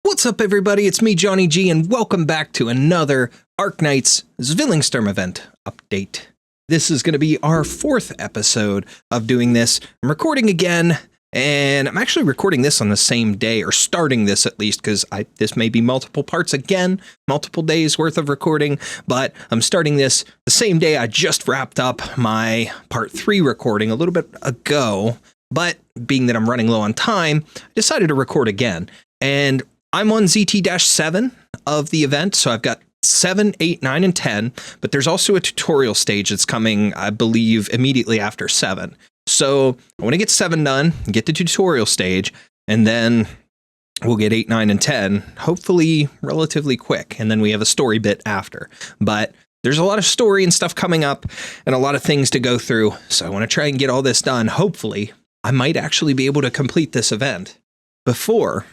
What's up, everybody? It's me, Johnny G, and welcome back to another Arknights Zwillingsturme event update. This is going to be our fourth episode of doing this. I'm recording again, and I'm actually recording this on the same day, or starting this at least, because this may be multiple parts again, multiple days worth of recording, but I'm starting this the same day I just wrapped up my part 3 recording a little bit ago, but being that I'm running low on time, I decided to record again. And I'm on ZT-7 of the event, so I've got 7, 8, 9, and 10, but there's also a tutorial stage that's coming, I believe, immediately after 7. So I want to get 7 done, get the tutorial stage, and then we'll get 8, 9, and 10, hopefully relatively quick, and then we have a story bit after. But there's a lot of story and stuff coming up, and a lot of things to go through, so I want to try and get all this done. Hopefully, I might actually be able to complete this event before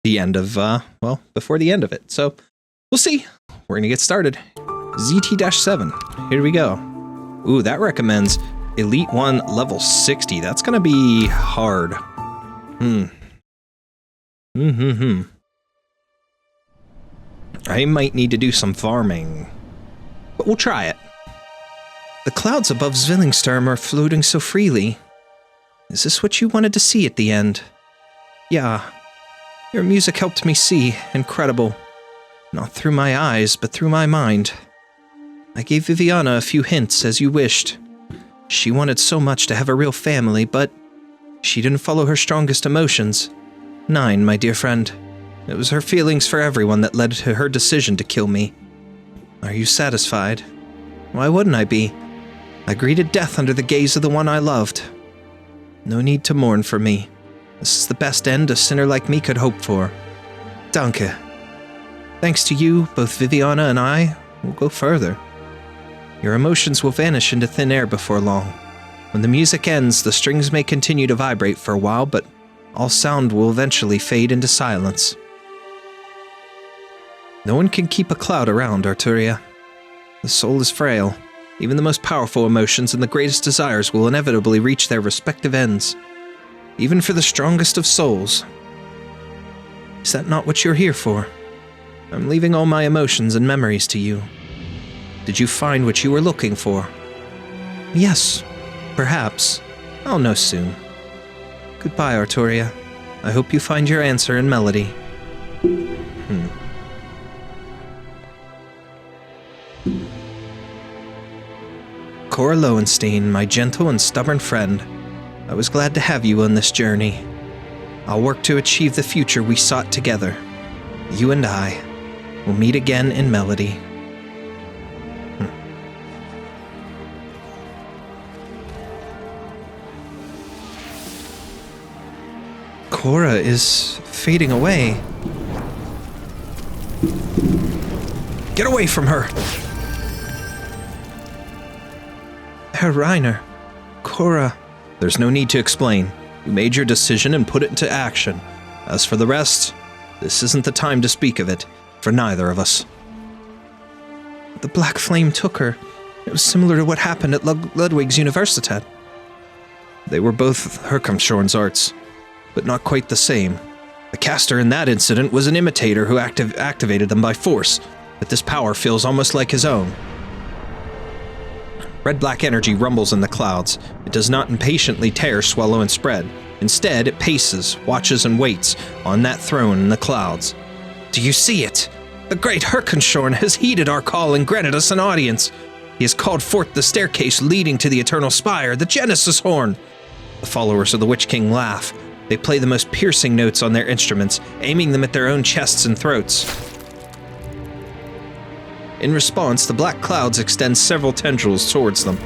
the end of, before the end of it. So we'll see. We're going to get started. ZT-7. Here we go. Ooh, that recommends Elite 1 level 60. That's going to be hard. I might need to do some farming, but we'll try it. The clouds above Zwillingsturme are floating so freely. Is this what you wanted to see at the end? Yeah. Your music helped me see. Incredible. Not through my eyes, but through my mind. I gave Viviana a few hints, as you wished. She wanted so much to have a real family, but she didn't follow her strongest emotions. 9, my dear friend. It was her feelings for everyone that led to her decision to kill me. Are you satisfied? Why wouldn't I be? I greeted death under the gaze of the one I loved. No need to mourn for me. This is the best end a sinner like me could hope for. Danke. Thanks to you, both Viviana and I will go further. Your emotions will vanish into thin air before long. When the music ends, the strings may continue to vibrate for a while, but all sound will eventually fade into silence. No one can keep a cloud around, Arturia. The soul is frail. Even the most powerful emotions and the greatest desires will inevitably reach their respective ends. Even for the strongest of souls. Is that not what you're here for? I'm leaving all my emotions and memories to you. Did you find what you were looking for? Yes, perhaps. I'll know soon. Goodbye, Arturia. I hope you find your answer in melody. Cora Lowenstein, my gentle and stubborn friend. I was glad to have you on this journey. I'll work to achieve the future we sought together. You and I will meet again in melody. Cora is fading away. Get away from her! Herr Reiner, Cora... There's no need to explain. You made your decision and put it into action. As for the rest, this isn't the time to speak of it, for neither of us. The Black Flame took her. It was similar to what happened at Ludwig's Universität. They were both Herkamshorn's arts, but not quite the same. The caster in that incident was an imitator who activated them by force, but this power feels almost like his own. Red-black energy rumbles in the clouds. It does not impatiently tear, swallow, and spread. Instead, it paces, watches, and waits on that throne in the clouds. Do you see it? The great Herkamshorn has heeded our call and granted us an audience. He has called forth the staircase leading to the Eternal Spire, the Genesis Horn. The followers of the Witch King laugh. They play the most piercing notes on their instruments, aiming them at their own chests and throats. In response, the black clouds extend several tendrils towards them.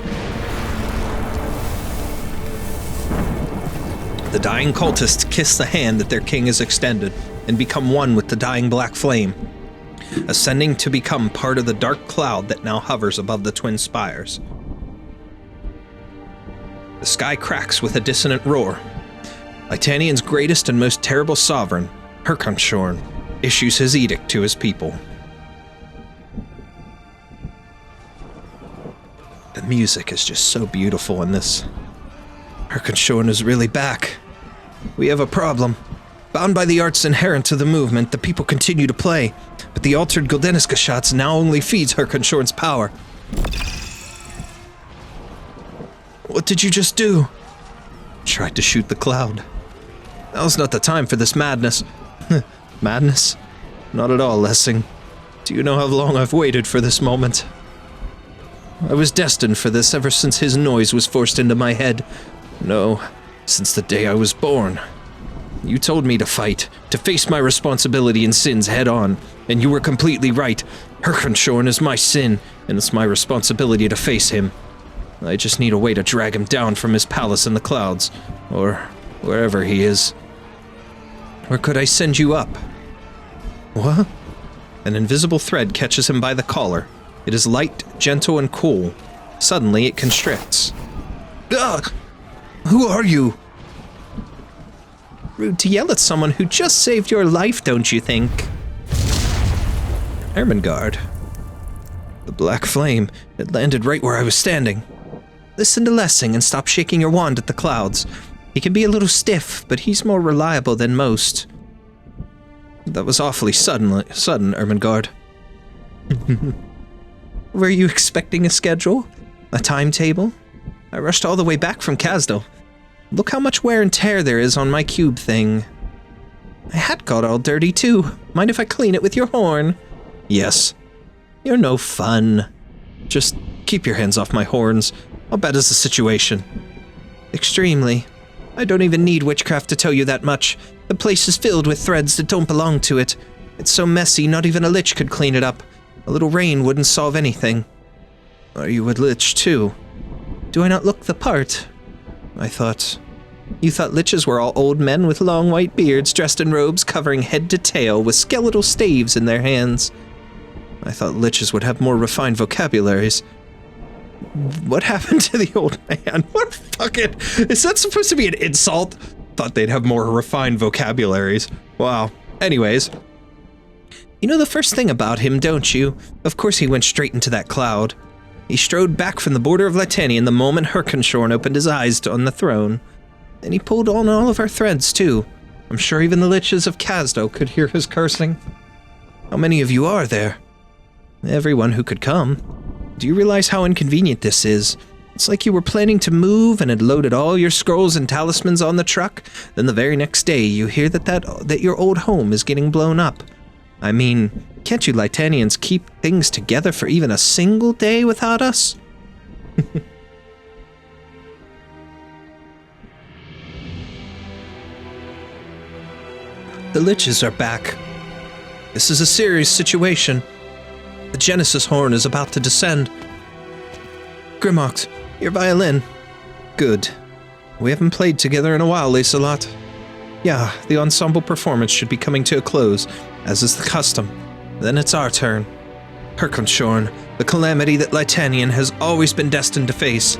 The dying cultists kiss the hand that their king has extended and become one with the dying black flame, ascending to become part of the dark cloud that now hovers above the twin spires. The sky cracks with a dissonant roar. Leithanien's greatest and most terrible sovereign, Herkamshorn, issues his edict to his people. The music is just so beautiful in this. Herkamshorn is really back. We have a problem. Bound by the arts inherent to the movement, the people continue to play, but the altered Goldeniska shots now only feeds Herkenshorn's power. What did you just do? Tried to shoot the cloud. Now's not the time for this madness. Madness? Not at all, Lessing. Do you know how long I've waited for this moment? I was destined for this ever since his noise was forced into my head. No, since the day I was born. You told me to fight, to face my responsibility and sins head on, and you were completely right. Herkenshorn is my sin, and it's my responsibility to face him. I just need a way to drag him down from his palace in the clouds, or wherever he is. Or could I send you up? What? An invisible thread catches him by the collar. It is light, gentle, and cool. Suddenly, it constricts. Ugh! Who are you? Rude to yell at someone who just saved your life, don't you think? Ermengarde. The black flame, it landed right where I was standing. Listen to Lessing and stop shaking your wand at the clouds. He can be a little stiff, but he's more reliable than most. That was awfully sudden, Ermengarde. Were you expecting a schedule? A timetable? I rushed all the way back from Kasdal. Look how much wear and tear there is on my cube thing. My hat got all dirty too. Mind if I clean it with your horn? Yes. You're no fun. Just keep your hands off my horns. How bad is the situation? Extremely. I don't even need witchcraft to tell you that much. The place is filled with threads that don't belong to it. It's so messy, not even a lich could clean it up. A little rain wouldn't solve anything. Are you a lich too? Do I not look the part? You thought liches were all old men with long white beards, dressed in robes covering head to tail, with skeletal staves in their hands. I thought liches would have more refined vocabularies. What happened to the old man? What fucking... Is that supposed to be an insult? Thought they'd have more refined vocabularies. Wow. Anyways. You know the first thing about him, don't you? Of course he went straight into that cloud. He strode back from the border of Leithanien the moment Herkenshorn opened his eyes on the throne. Then he pulled on all of our threads, too. I'm sure even the liches of Kasdal could hear his cursing. How many of you are there? Everyone who could come. Do you realize how inconvenient this is? It's like you were planning to move and had loaded all your scrolls and talismans on the truck, then the very next day you hear that your old home is getting blown up. I mean, can't you Leithanians keep things together for even a single day without us? The liches are back. This is a serious situation. The Genesis horn is about to descend. Grimocht, your violin. Good. We haven't played together in a while, Lacelot. Yeah, the ensemble performance should be coming to a close, as is the custom. Then it's our turn. Herkenshorn, the calamity that Leithanien has always been destined to face.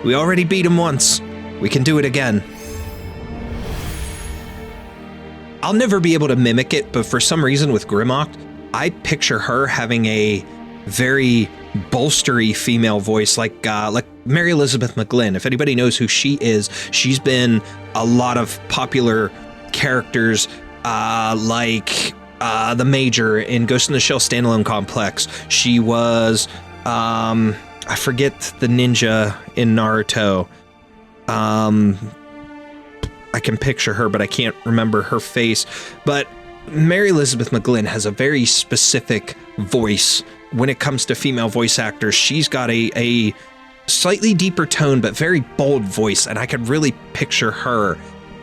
We already beat him once. We can do it again. I'll never be able to mimic it, but for some reason with Grimocht, I picture her having a very bolstery female voice, like Mary Elizabeth McGlynn. If anybody knows who she is, she's been a lot of popular characters, like the Major in Ghost in the Shell Standalone Complex. She was, I forget the ninja in Naruto. I can picture her, but I can't remember her face. But Mary Elizabeth McGlynn has a very specific voice when it comes to female voice actors. She's got a slightly deeper tone, but very bold voice, and I could really picture her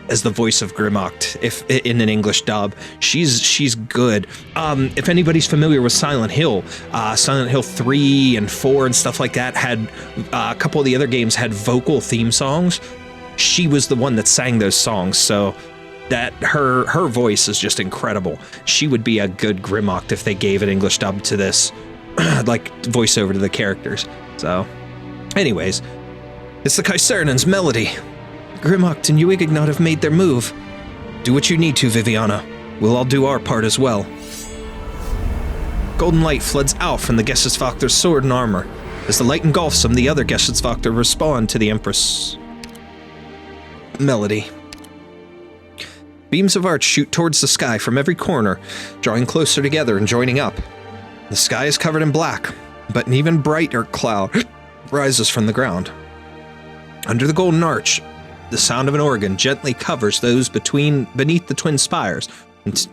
as the voice of Grimocht if in an English dub. She's good. If anybody's familiar with Silent Hill 3 and 4 and stuff like that had a couple of the other games had vocal theme songs. She was the one that sang those songs, so that her voice is just incredible. She would be a good Grimocht if they gave an English dub to this, like voiceover to the characters. So, anyways, it's the Kysernan's melody. Grimocht and Uigignot have made their move. Do what you need to, Viviana. We'll all do our part as well. Golden light floods out from the Gesselsvaktor's sword and armor. As the light engulfs them, the other Gesselsvaktor respond to the Empress melody. Beams of arch shoot towards the sky from every corner, drawing closer together and joining up. The sky is covered in black, but an even brighter cloud rises from the ground. Under the golden arch, the sound of an organ gently covers those beneath the twin spires,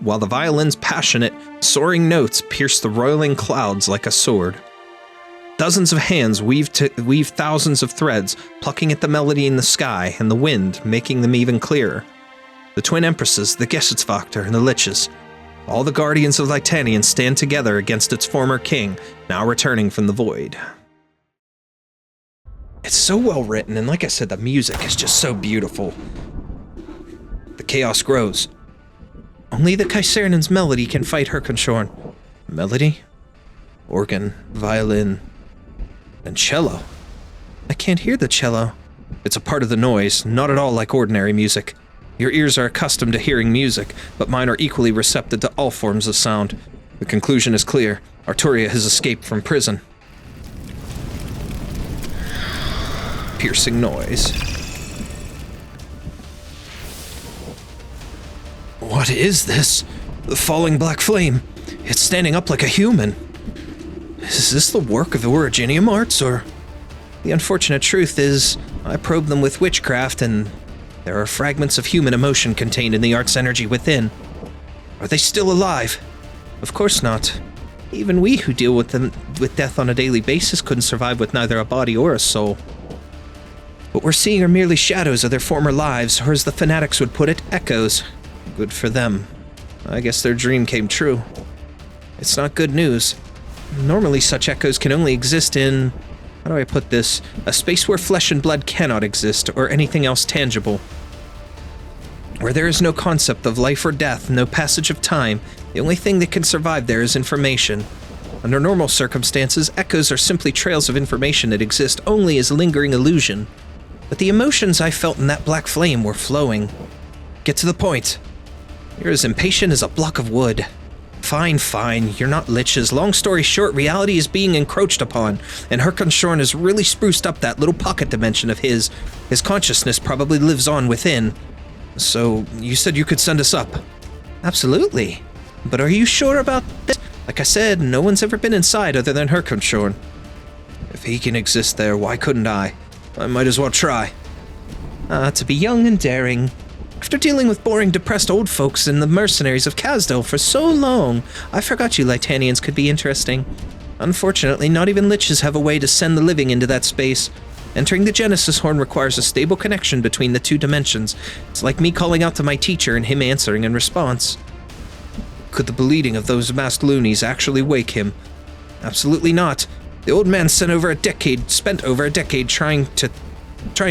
while the violin's passionate, soaring notes pierce the roiling clouds like a sword. Dozens of hands weave thousands of threads, plucking at the melody in the sky and the wind, making them even clearer. The twin empresses, the Gesichtsvachter, and the Liches, all the guardians of Leithanien stand together against its former king, now returning from the void. It's so well written, and like I said, the music is just so beautiful. The chaos grows. Only the Kaiserinen's melody can fight Herkenshorn. Melody? Organ, violin, and cello. I can't hear the cello. It's a part of the noise, not at all like ordinary music. Your ears are accustomed to hearing music, but mine are equally receptive to all forms of sound. The conclusion is clear. Arturia has escaped from prison. Piercing noise. What is this? The falling black flame. It's standing up like a human. Is this the work of the Originium arts, or? The unfortunate truth is, I probed them with witchcraft, and there are fragments of human emotion contained in the art's energy within. Are they still alive? Of course not. Even we who deal with death on a daily basis couldn't survive with neither a body or a soul. What we're seeing are merely shadows of their former lives, or as the fanatics would put it, echoes. Good for them. I guess their dream came true. It's not good news. Normally such echoes can only exist in, how do I put this, a space where flesh and blood cannot exist, or anything else tangible. Where there is no concept of life or death, no passage of time, the only thing that can survive there is information. Under normal circumstances, echoes are simply trails of information that exist only as lingering illusion. But the emotions I felt in that black flame were flowing. Get to the point. You're as impatient as a block of wood. Fine, you're not liches. Long story short, reality is being encroached upon, and Herkenshorn has really spruced up that little pocket dimension of his. His consciousness probably lives on within. So, you said you could send us up? Absolutely. But are you sure about this? Like I said, no one's ever been inside other than Herkenshorn. If he can exist there, why couldn't I? I might as well try. To be young and daring. After dealing with boring, depressed old folks and the mercenaries of Kasdel for so long, I forgot you Leithanians could be interesting. Unfortunately, not even liches have a way to send the living into that space. Entering the Genesis Horn requires a stable connection between the two dimensions. It's like me calling out to my teacher and him answering in response. Could the bleeding of those masked loonies actually wake him? Absolutely not. The old man spent over a decade trying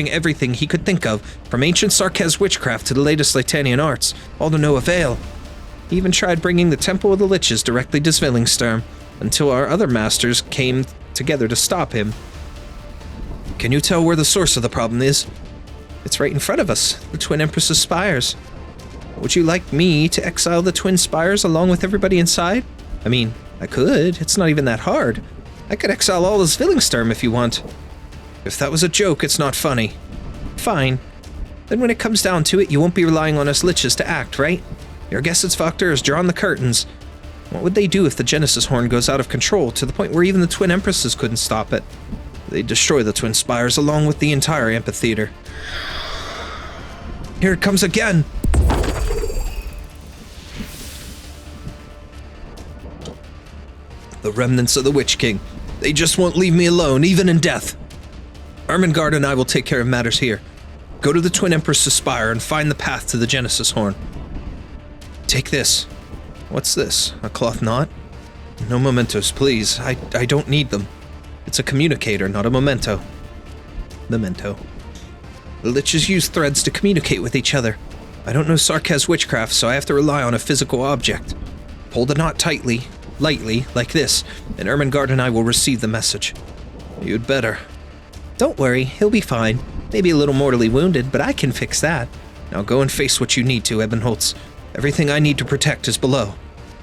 everything he could think of, from ancient Sarkez witchcraft to the latest Leithanian arts, all to no avail. He even tried bringing the Temple of the Liches directly to Zwillingsturm, until our other masters came together to stop him. Can you tell where the source of the problem is? It's right in front of us, the Twin Empress's spires. Would you like me to exile the Twin Spires along with everybody inside? I mean, I could. It's not even that hard. I could exile all of Zwillingsturm if you want. If that was a joke, it's not funny. Fine. Then when it comes down to it, you won't be relying on us liches to act, right? Your Gesichtsvachter has drawn the curtains. What would they do if the Genesis Horn goes out of control, to the point where even the Twin Empresses couldn't stop it? They'd destroy the Twin Spires along with the entire amphitheater. Here it comes again! The remnants of the Witch King. They just won't leave me alone, even in death. Ermengarde and I will take care of matters here. Go to the Twin Empress's spire and find the path to the Genesis Horn. Take this. What's this? A cloth knot? No mementos, please. I don't need them. It's a communicator, not a memento. Memento. The liches use threads to communicate with each other. I don't know Sarkez witchcraft, so I have to rely on a physical object. Pull the knot tightly, lightly, like this, and Ermengarde and I will receive the message. You'd better. Don't worry, he'll be fine. Maybe a little mortally wounded, but I can fix that. Now go and face what you need to, Ebenholz. Everything I need to protect is below.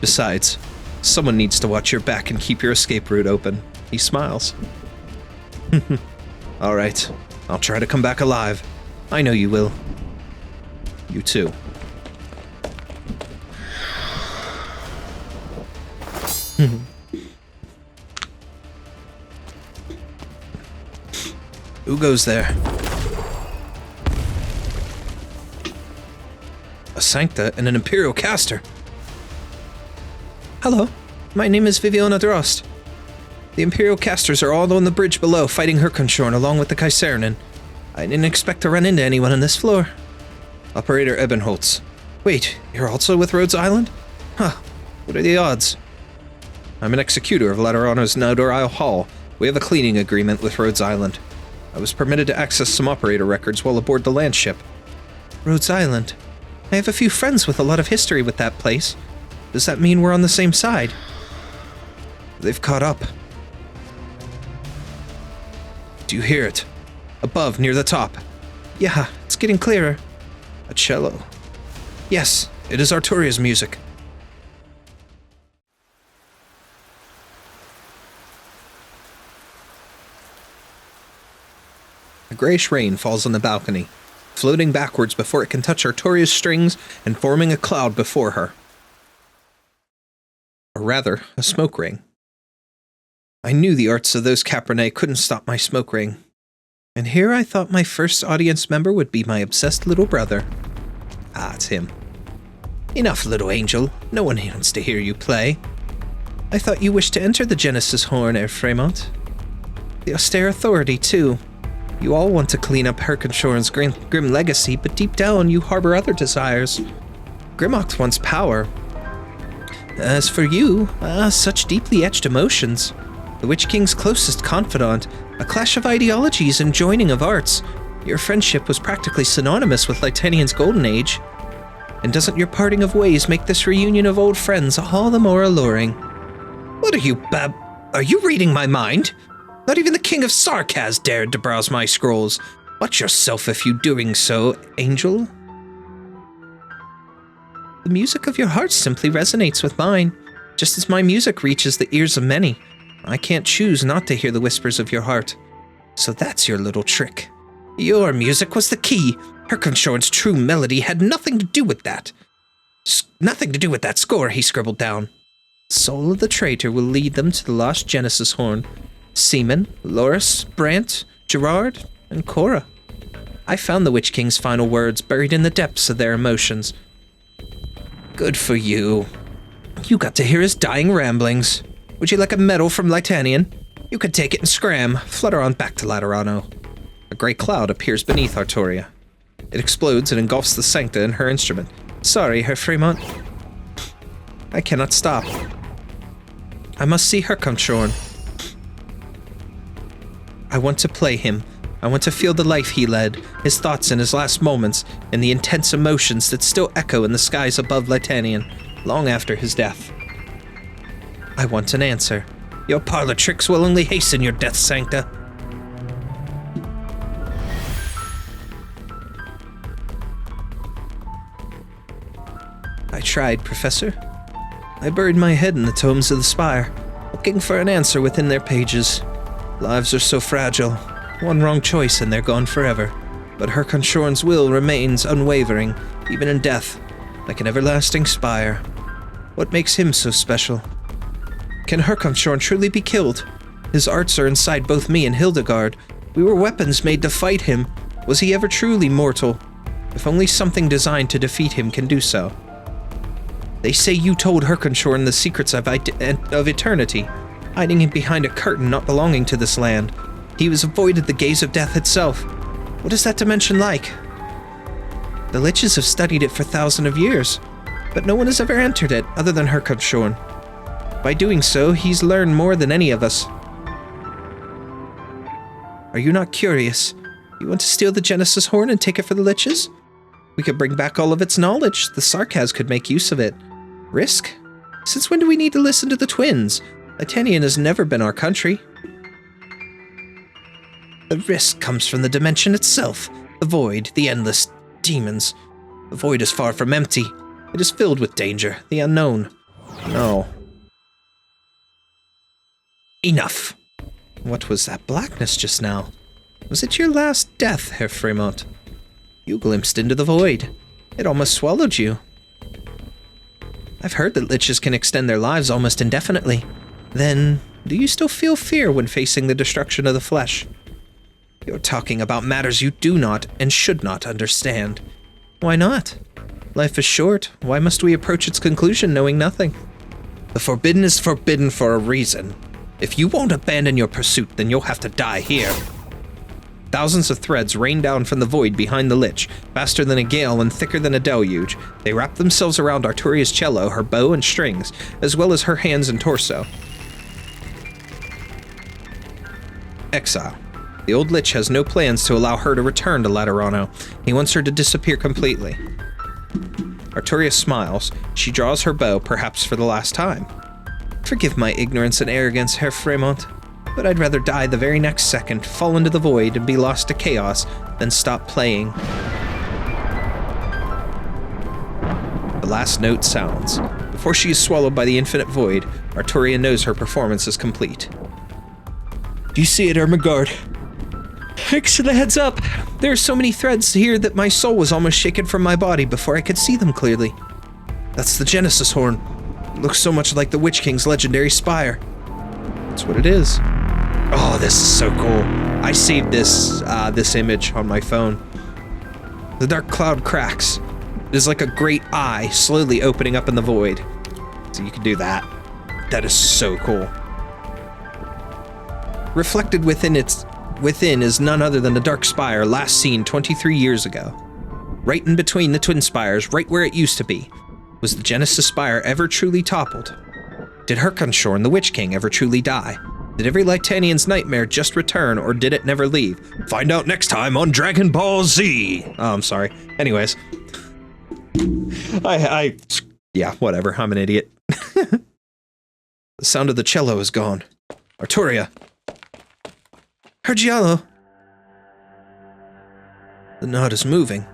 Besides, someone needs to watch your back and keep your escape route open. He smiles. All right, I'll try to come back alive. I know you will. You too. Who goes there? A Sancta and an Imperial caster. Hello, my name is Viviana Drost. The Imperial casters are all on the bridge below fighting Herkenshorn along with the Kaisernen. I didn't expect to run into anyone on this floor. Operator Ebenholtz. Wait, you're also with Rhodes Island? Huh, what are the odds? I'm an executor of Laterano's Naudorile Hall. We have a cleaning agreement with Rhodes Island. I was permitted to access some operator records while aboard the land ship. Rhodes Island? I have a few friends with a lot of history with that place. Does that mean we're on the same side? They've caught up. Do you hear it? Above, near the top. Yeah, it's getting clearer. A cello. Yes, it is Arturia's music. A grayish rain falls on the balcony, floating backwards before it can touch Arturia's strings and forming a cloud before her. Or rather, a smoke ring. I knew the arts of those Capernae couldn't stop my smoke ring. And here I thought my first audience member would be my obsessed little brother. Ah, it's him. Enough, little angel. No one wants to hear you play. I thought you wished to enter the Genesis Horn, Herr Fremont. The austere authority, too. You all want to clean up Herkenshorn's grim legacy, but deep down you harbor other desires. Grimmoct wants power. As for you, such deeply etched emotions. The Witch King's closest confidant, a clash of ideologies and joining of arts. Your friendship was practically synonymous with Leithannien's golden age. And doesn't your parting of ways make this reunion of old friends all the more alluring? What are you, are you reading my mind? Not even the King of Sarkaz dared to browse my scrolls. Watch yourself if you doing so, Angel. The music of your heart simply resonates with mine, just as my music reaches the ears of many. I can't choose not to hear the whispers of your heart. So that's your little trick. Your music was the key. Herkenshorn's true melody had nothing to do with that. Nothing to do with that score, he scribbled down. Soul of the traitor will lead them to the lost Genesis Horn. Seaman, Loris, Brant, Gerard, and Cora. I found the Witch King's final words buried in the depths of their emotions. Good for you. You got to hear his dying ramblings. Would you like a medal from Leithanien? You could take it and scram, flutter on back to Laterano. A grey cloud appears beneath Arturia. It explodes and engulfs the Sancta and her instrument. Sorry, Herr Fremont. I cannot stop. I must see Herkenshorn. I want to play him. I want to feel the life he led, his thoughts in his last moments, and the intense emotions that still echo in the skies above Leithanien, long after his death. I want an answer. Your parlor tricks will only hasten your death, Sancta. I tried, Professor. I buried my head in the tomes of the spire, looking for an answer within their pages. Lives are so fragile. One wrong choice and they're gone forever. But Herkenshorn's will remains unwavering, even in death, like an everlasting spire. What makes him so special? Can Herkenshorn truly be killed? His arts are inside both me and Hildegard. We were weapons made to fight him. Was he ever truly mortal? If only something designed to defeat him can do so. They say you told Herkenshorn the secrets of eternity, hiding him behind a curtain not belonging to this land. He was avoided the gaze of death itself. What is that dimension like? The Liches have studied it for thousands of years, but no one has ever entered it other than Herkenshorn. By doing so, he's learned more than any of us. Are you not curious? You want to steal the Genesis Horn and take it for the Liches? We could bring back all of its knowledge. The Sarkaz could make use of it. Risk? Since when do we need to listen to the twins? Leithanien has never been our country. The risk comes from the dimension itself. The void, the endless demons. The void is far from empty. It is filled with danger, the unknown. No. Enough. What was that blackness just now? Was it your last death, Herr Fremont? You glimpsed into the void. It almost swallowed you. I've heard that liches can extend their lives almost indefinitely. Then, do you still feel fear when facing the destruction of the flesh? You're talking about matters you do not and should not understand. Why not? Life is short. Why must we approach its conclusion knowing nothing? The forbidden is forbidden for a reason. If you won't abandon your pursuit, then you'll have to die here. Thousands of threads rain down from the void behind the lich, faster than a gale and thicker than a deluge. They wrap themselves around Arturia's cello, her bow and strings, as well as her hands and torso. Exile. The old lich has no plans to allow her to return to Laterano. He wants her to disappear completely. Arturia smiles. She draws her bow, perhaps for the last time. Forgive my ignorance and arrogance, Herr Fremont, but I'd rather die the very next second, fall into the void, and be lost to chaos than stop playing. The last note sounds. Before she is swallowed by the infinite void, Arturia knows her performance is complete. Do you see it, Ermengarde? Thanks for the heads up. There are so many threads here that my soul was almost shaken from my body before I could see them clearly. That's the Genesis horn. It looks so much like the Witch King's legendary spire. That's what it is. Oh, this is so cool. I saved this image on my phone. The dark cloud cracks. It is like a great eye slowly opening up in the void. So you can do that. That is so cool. Reflected within is none other than the dark spire last seen 23 years ago. Right in between the twin spires, right where it used to be. Was the Genesis spire ever truly toppled? Did Hirkonshorn, the Witch King, ever truly die? Did every Leithannian's nightmare just return, or did it never leave? Find out next time on Dragon Ball Z! Oh, I'm sorry. Anyways. Yeah, whatever. I'm an idiot. The sound of the cello is gone. Arturia. Hergialo. The knot is moving.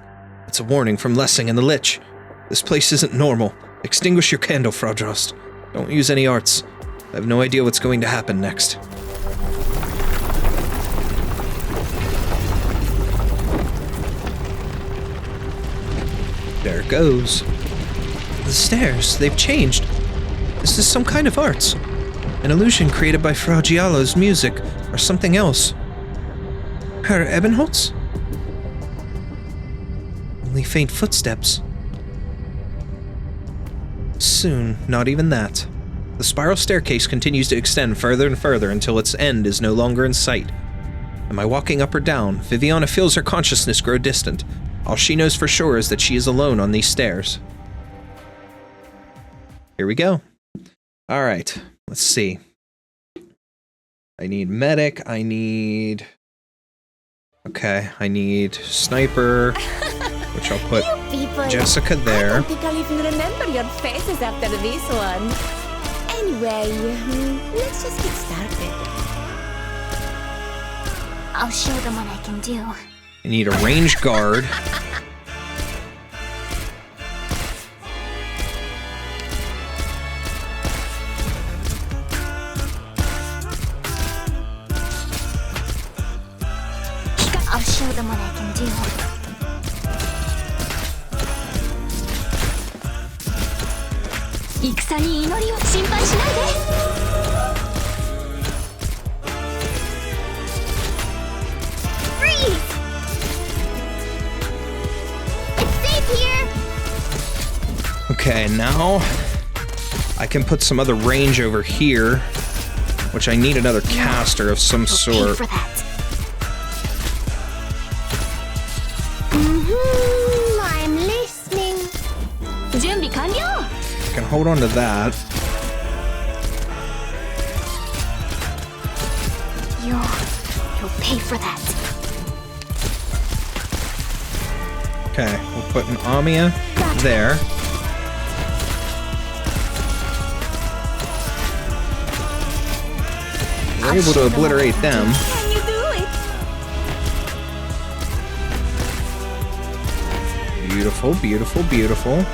It's a warning from Lessing and the Lich. This place isn't normal. Extinguish your candle, Frau Drost. Don't use any arts. I have no idea what's going to happen next. There it goes. The stairs, they've changed. Is this some kind of arts? An illusion created by Frau Giallo's music, or something else? Herr Ebenholz? Only faint footsteps. Soon, not even that. The spiral staircase continues to extend further and further until its end is no longer in sight. Am I walking up or down? Viviana feels her consciousness grow distant. All she knows for sure is that she is alone on these stairs. Here we go. Alright, let's see. I need medic, I need sniper, which I'll put Jessica there. I don't think I'll even remember your faces after this one. Anyway, let's just get started. I'll show them what I can do. I need a ranged guard. I'll show them what I can do. Freeze! It's safe here! Okay, now I can put some other range over here, which I need another caster of some sort. For that. I'm listening. Junbi kanryo. I can hold on to that. You'll pay for that. Okay, we'll put an Amiya there. We're able to obliterate them. Can you do it? Beautiful, beautiful, beautiful.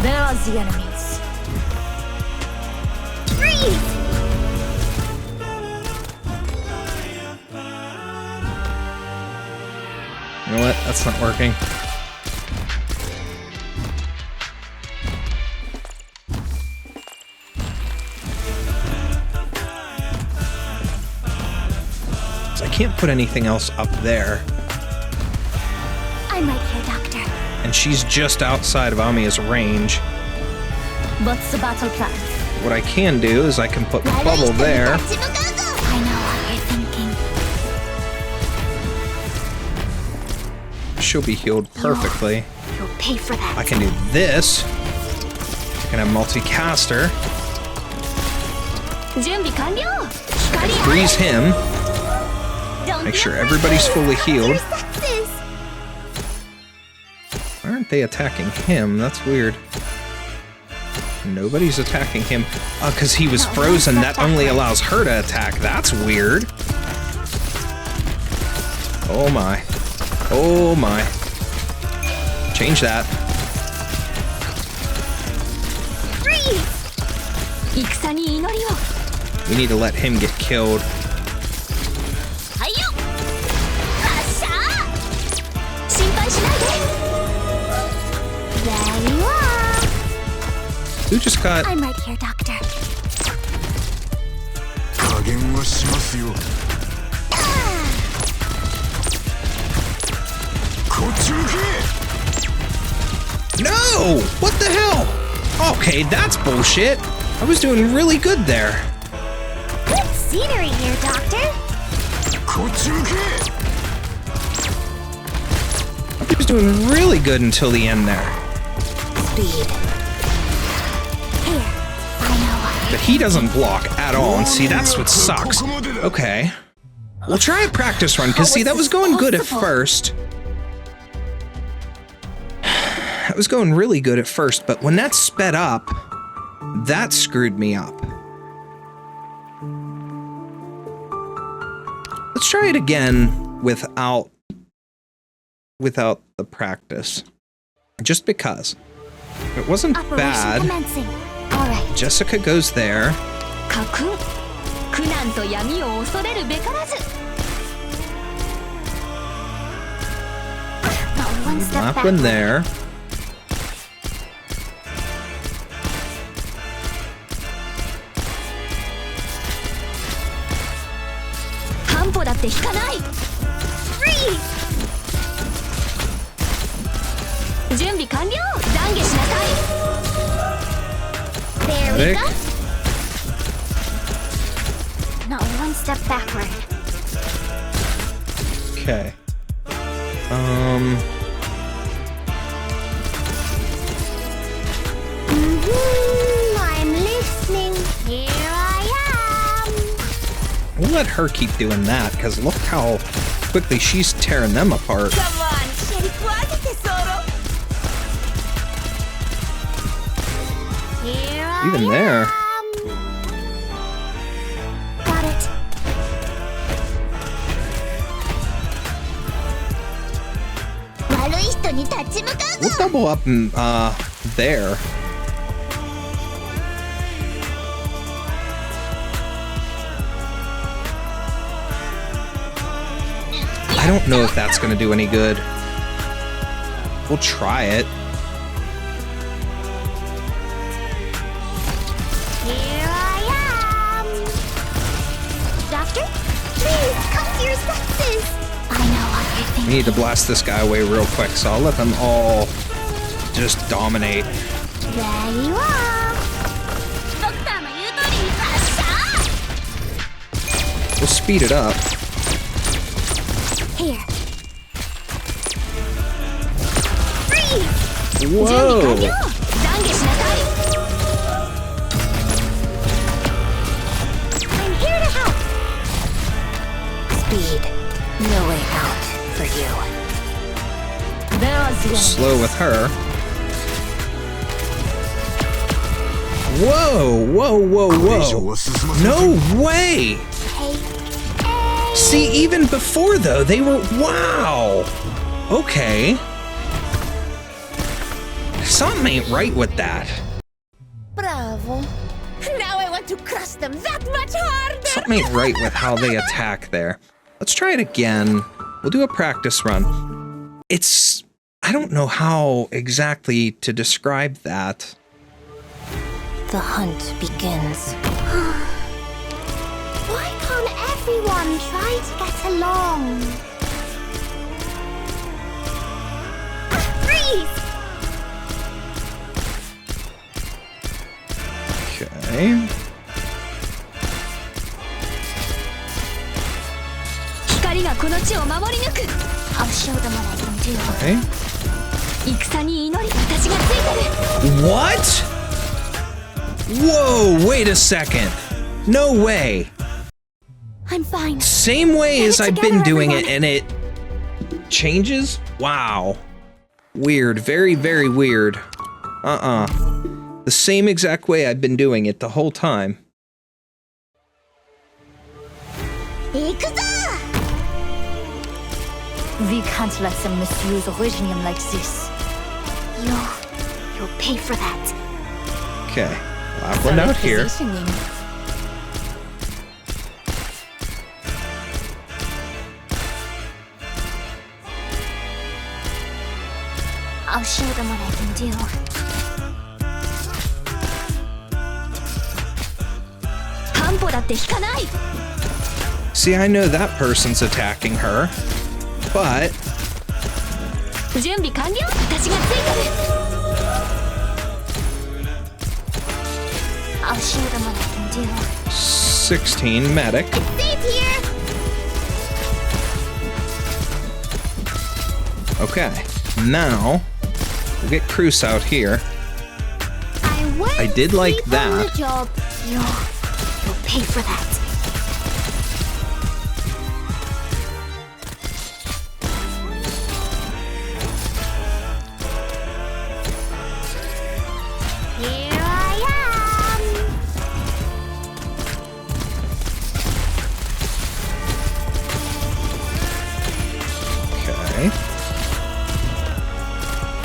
There's the enemies. Freeze! You know what? That's not working. can't put anything else up there. I'm right here, Doctor. And she's just outside of Amiya's range. What's the battle plan? What I can do is I can put Bubble there. I know what you're thinking. She'll be healed perfectly. You'll pay for that. I can do this. I can have multicaster. Freeze him. Make sure everybody's fully healed. Why aren't they attacking him? That's weird. Nobody's attacking him. Because he was frozen, that only allows her to attack. That's weird. Oh my. Oh my. Change that. We need to let him get killed. There you are. Who just got... I'm right here, Doctor. No! What the hell? Okay, that's bullshit. I was doing really good there. Good scenery here, Doctor. I was doing really good until the end there. Speed. Here, I know what. But he doesn't block at all, and see, that's what sucks. Okay. We'll try a practice run, because see, that was going good at first. That was going really good at first, but when that sped up, that screwed me up. Let's try it again without the practice. Just because. It wasn't bad. All right. Jessica goes there. One step Lap back. one there. There we Rick. go. Not one step backward. Okay. I'm listening. Here I am. We'll let her keep doing that, because look how quickly she's tearing them apart. Come on, tesoro. Here I Even there. Got it. We'll double up there. I don't know if that's going to do any good. We'll try it. Here I am. Doctor, please come to your senses. I know what you're We thinking. need to blast this guy away real quick, so I'll let them all just dominate. There you are. We'll speed it up. Here. Freeze. Whoa! I'm here to help. Speed. No way out for you. Slow with her. Whoa, whoa, whoa, whoa. No way! See, even before though, they were, wow! Okay. Something ain't right with that. Bravo. Now I want to crush them that much harder. Something ain't right with how they attack there. Let's try it again. We'll do a practice run. It's, I don't know how exactly to describe that. The hunt begins. Why can't everyone try to get along. Freeze! Okay. 光がこの地を守り抜く。 I'll show them what I can do. Okay. 戦に祈り、私がついてる。 What? Whoa, wait a second. No way. I'm fine. Same way as Get it I've been together, doing everyone. it and it changes? Wow. Weird, very, very weird. The same exact way I've been doing it the whole time. 行くぞ! We can't let them misuse Originium like this. You'll pay for that. Okay, loud one out here. I'll show them what I can do. See, I know that person's attacking her, but 準備完了。私がついてる。 I'll show them what I can do. 16 medic. Safe here! Okay, now we'll get Cruz out here. I did like sleep on that. the job. You'll pay for that. Here I am. Okay.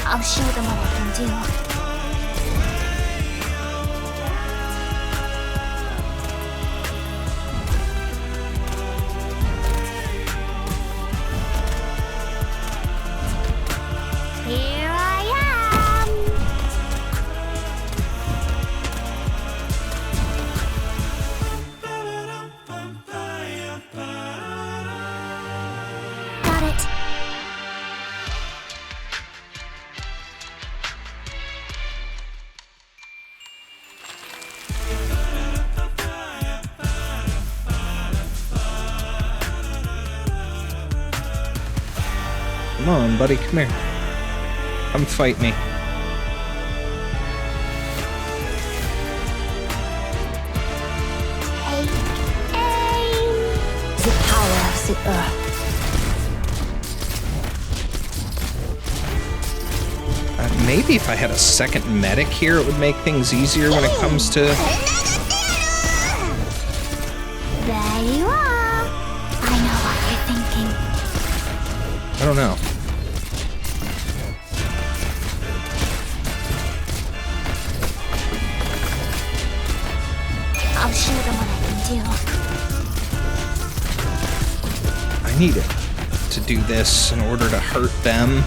I'll show them what I can do. Here I am. Got it. Come on, buddy, come here. Come fight me. Aim. The power of the earth. Maybe if I had a second medic here, it would make things easier when it comes to... There you are. I know what you're thinking. I don't know. I'll show them what I can do. I need it to do this in order to hurt them.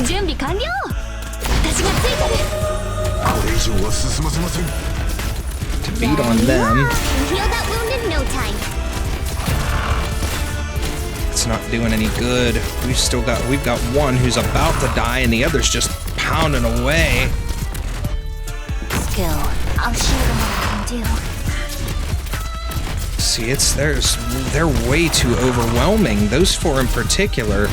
準備完了。私がついてる。これ以上は進ませません。 To beat on them. Heal that wound in no time. It's not doing any good. We've got one who's about to die and the other's just pounding away. Skill. I'll show them what I can do. See, they're way too overwhelming. Those four in particular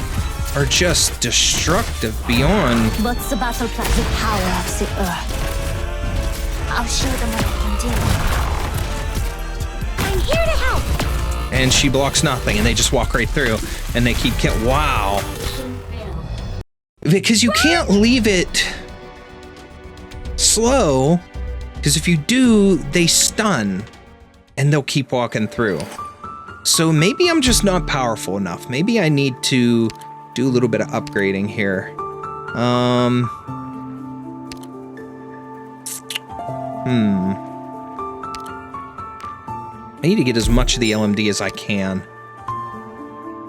are just destructive beyond. What's the battle plan? The power of the earth. I'll show them what I can do. I'm here to help. And she blocks nothing, and they just walk right through, and they keep killing. Wow. Because you can't leave it slow, because if you do, they stun, and they'll keep walking through. So maybe I'm just not powerful enough. Maybe I need to do a little bit of upgrading here. I need to get as much of the LMD as I can.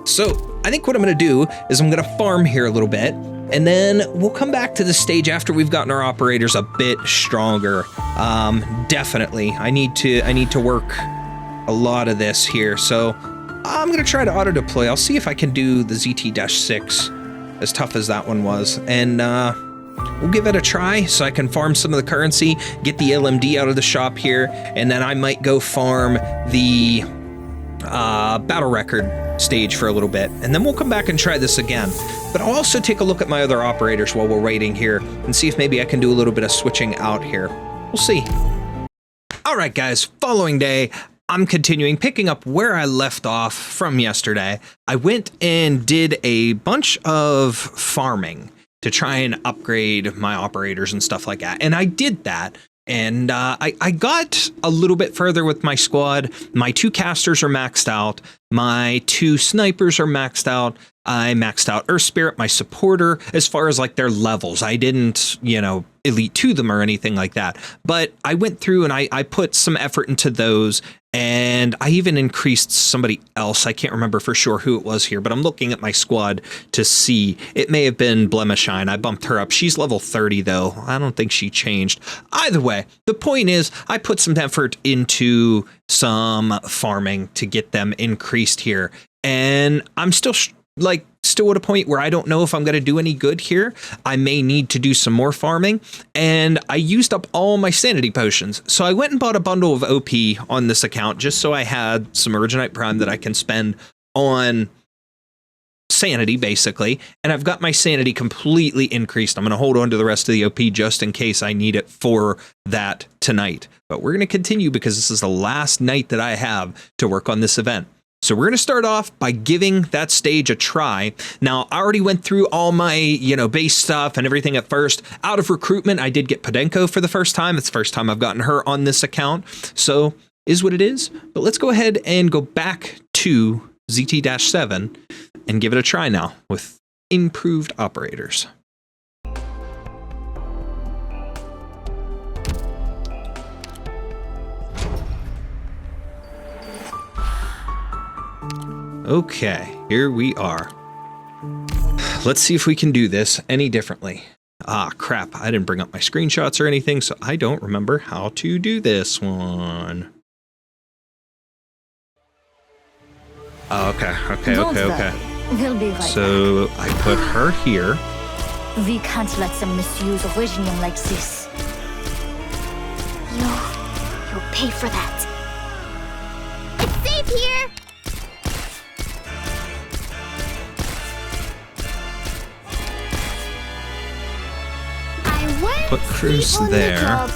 So I think what I'm going to do is I'm going to farm here a little bit, And then we'll come back to the stage after we've gotten our operators a bit stronger. Definitely, I need to work a lot of this here. So I'm gonna try to auto deploy. I'll see if I can do the ZT-6, as tough as that one was, and we'll give it a try so I can farm some of the currency, get the LMD out of the shop here, and then I might go farm the battle record stage for a little bit, and then we'll come back and try this again. But I'll also take a look at my other operators while we're waiting here and see if maybe I can do a little bit of switching out here. We'll see. All right, guys, following day, I'm continuing, picking up where I left off from yesterday. I went and did a bunch of farming to try and upgrade my operators and stuff like that. And I did that. And I got a little bit further with my squad. My 2 casters are maxed out. My 2 snipers are maxed out. I maxed out Earth Spirit, my supporter, as far as like their levels. I didn't, elite 2 them or anything like that. But I went through and I put some effort into those. And I even increased somebody else. I can't remember for sure who it was here, but I'm looking at my squad to see. It may have been Blemishine. I bumped her up. She's level 30, though. I don't think she changed. Either way, the point is I put some effort into some farming to get them increased here. And I'm still at a point where I don't know if I'm going to do any good here. I may need to do some more farming, and I used up all my sanity potions. So I went and bought a bundle of OP on this account just so I had some Originite Prime that I can spend on sanity, basically. And I've got my sanity completely increased. I'm going to hold on to the rest of the OP just in case I need it for that tonight. But we're going to continue because this is the last night that I have to work on this event. So we're going to start off by giving that stage a try. Now, I already went through all my, base stuff and everything at first. Out of recruitment, I did get Podenko for the first time. It's the first time I've gotten her on this account. So, is what it is. But let's go ahead and go back to ZT-7 and give it a try now with improved operators. Okay, here we are. Let's see if we can do this any differently. Ah, crap, I didn't bring up my screenshots or anything, so I don't remember how to do this one. Okay. We'll be right So I put her here. back. We can't let them misuse Originium like this. You'll pay for that. It's safe here! Put Cruz there.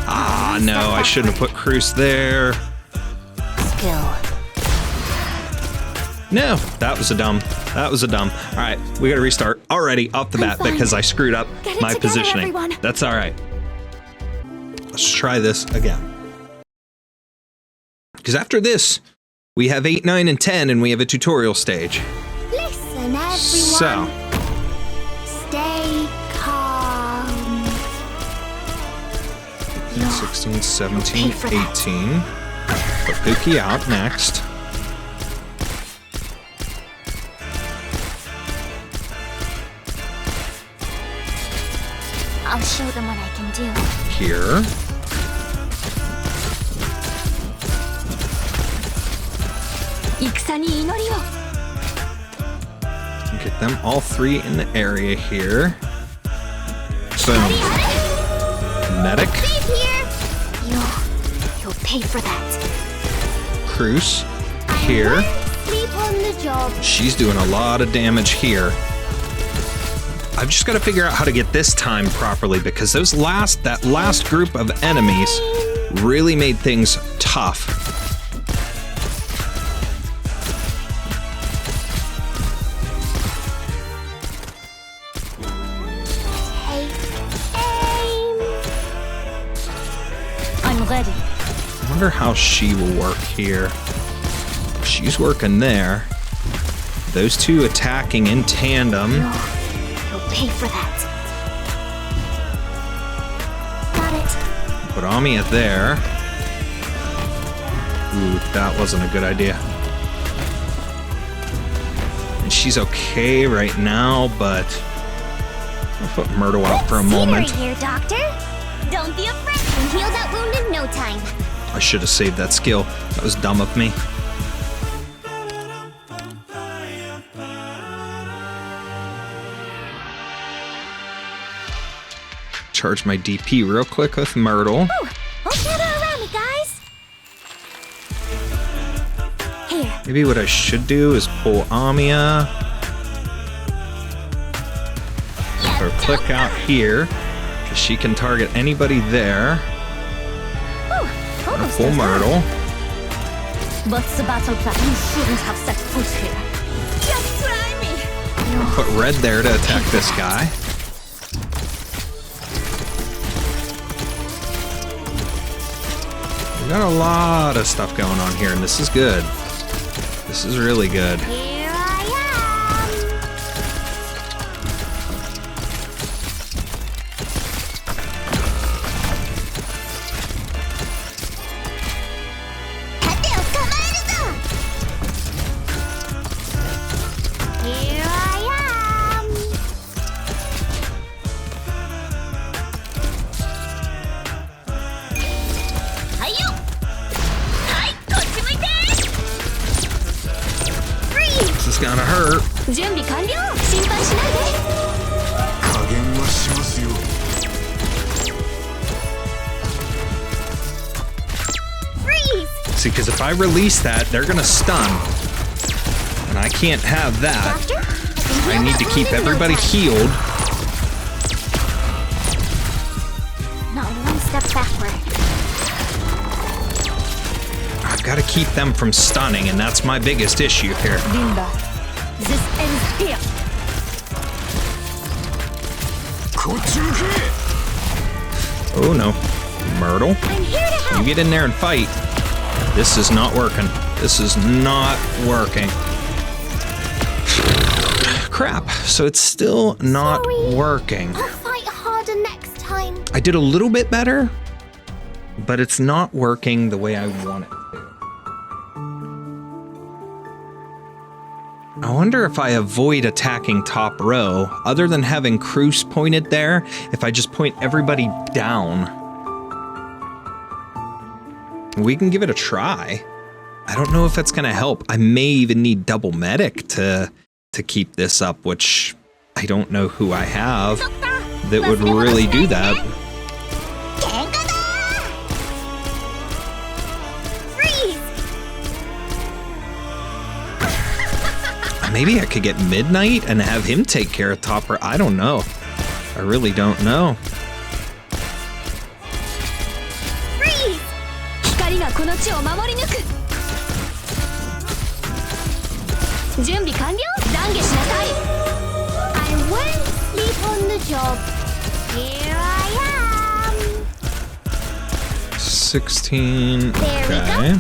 Ah, no, I shouldn't have put Cruz there. Skill. No, that was a dumb. All right, we got to restart already off the bat because I screwed up my positioning. Everyone. That's all right. Let's try this again. Because after this, we have 8, 9, and 10, and we have a tutorial stage. Listen, everyone. So. Stay calm. 16, 17, 18. Put Pookie out next. I'll show them what I can do. Here. Get them all 3 in the area here. Boom. Medic. You'll pay for that. Cruz. Here. Sleep on the job. She's doing a lot of damage here. I've just got to figure out how to get this time properly because that last group of enemies really made things tough. I'm ready. I wonder how she will work here. She's working there. Those 2 attacking in tandem. You'll pay for that. Got it. Put Amiya there. Ooh, that wasn't a good idea. And she's okay right now, but I'll put Myrtle out for a moment. Scenery here, Doctor. Don't be afraid. You can heal that wound in no time. I should have saved that skill. That was dumb of me. Charge my DP real quick with Myrtle. Ooh, don't gather around me, guys. Here. Maybe what I should do is pull Amia. Or click out here, because she can target anybody there. Ooh, Or pull Myrtle. What's the battle plan? You shouldn't have set foot here. Just try me. Put Red there to attack this guy. We got a lot of stuff going on here, and this is good. This is really good. Here I am. Here I am. Hi-yo! Hi, こっち向いて! Freeze! This is gonna hurt. 準備完了。心配しないで。加減はしますよ Freeze! See, because if I release that, they're gonna stun. And I can't have that. Doctor, I need to keep everybody healed. Not one step backward. I've got to keep them from stunning, and that's my biggest issue here. Bimba. This ends here. こっち向け Oh no. Myrtle, I'm here to help. you get in there and fight. This is not working. This is not working. Crap. So it's still not Sorry. working. I'll fight harder next time. I did a little bit better, but it's not working the way I want it to. I wonder if I avoid attacking top row, other than having Cruz pointed there, if I just point everybody down. We can give it a try. I don't know if that's gonna help. I may even need double medic to keep this up, which I don't know who I have that would really do that. Freeze! Maybe I could get Midnight and have him take care of Topper. I don't know. I really don't know. Freeze! 光がこの地を守り抜く。準備完了。懺悔しなさい。I won't sleep on the job. Here I am. 16. There we Okay.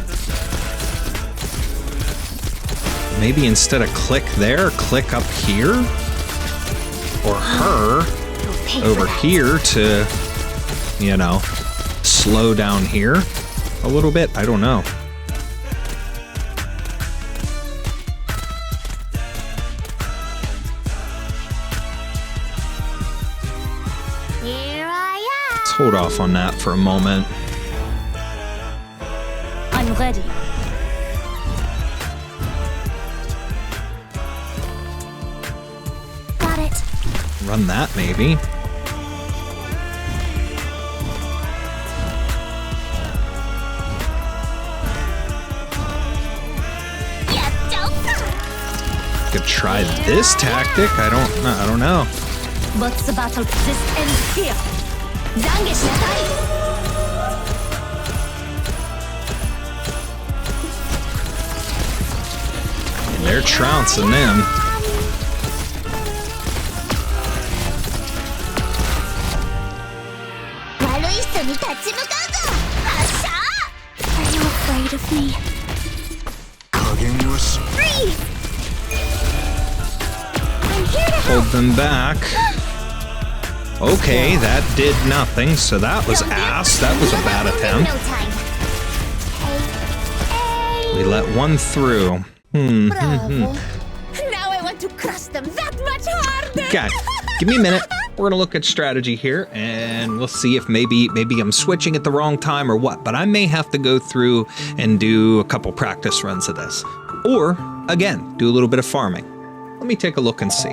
Maybe instead of click there, click up here? Or her You'll pay for over that. here to, you know, slow down here a little bit? I don't know. Here I am. Let's hold off on that for a moment. I'm ready. Got it. Run that maybe. Could try this tactic. I don't know. What's the battle? This ends here. 懺悔しなさい。 They're trouncing them. Are you afraid of me? 加減はし Freeze! I'm here to help. Hold them back. Okay, that did nothing. So that was ass. That was a bad attempt. No time. We let one through. Bravo. Now I want to crush them that much harder. Okay, give me a minute. we're gonna look at strategy here, and we'll see if maybe I'm switching at the wrong time or what. But I may have to go through and do a couple practice runs of this, or again, do a little bit of farming. Let me take a look and see.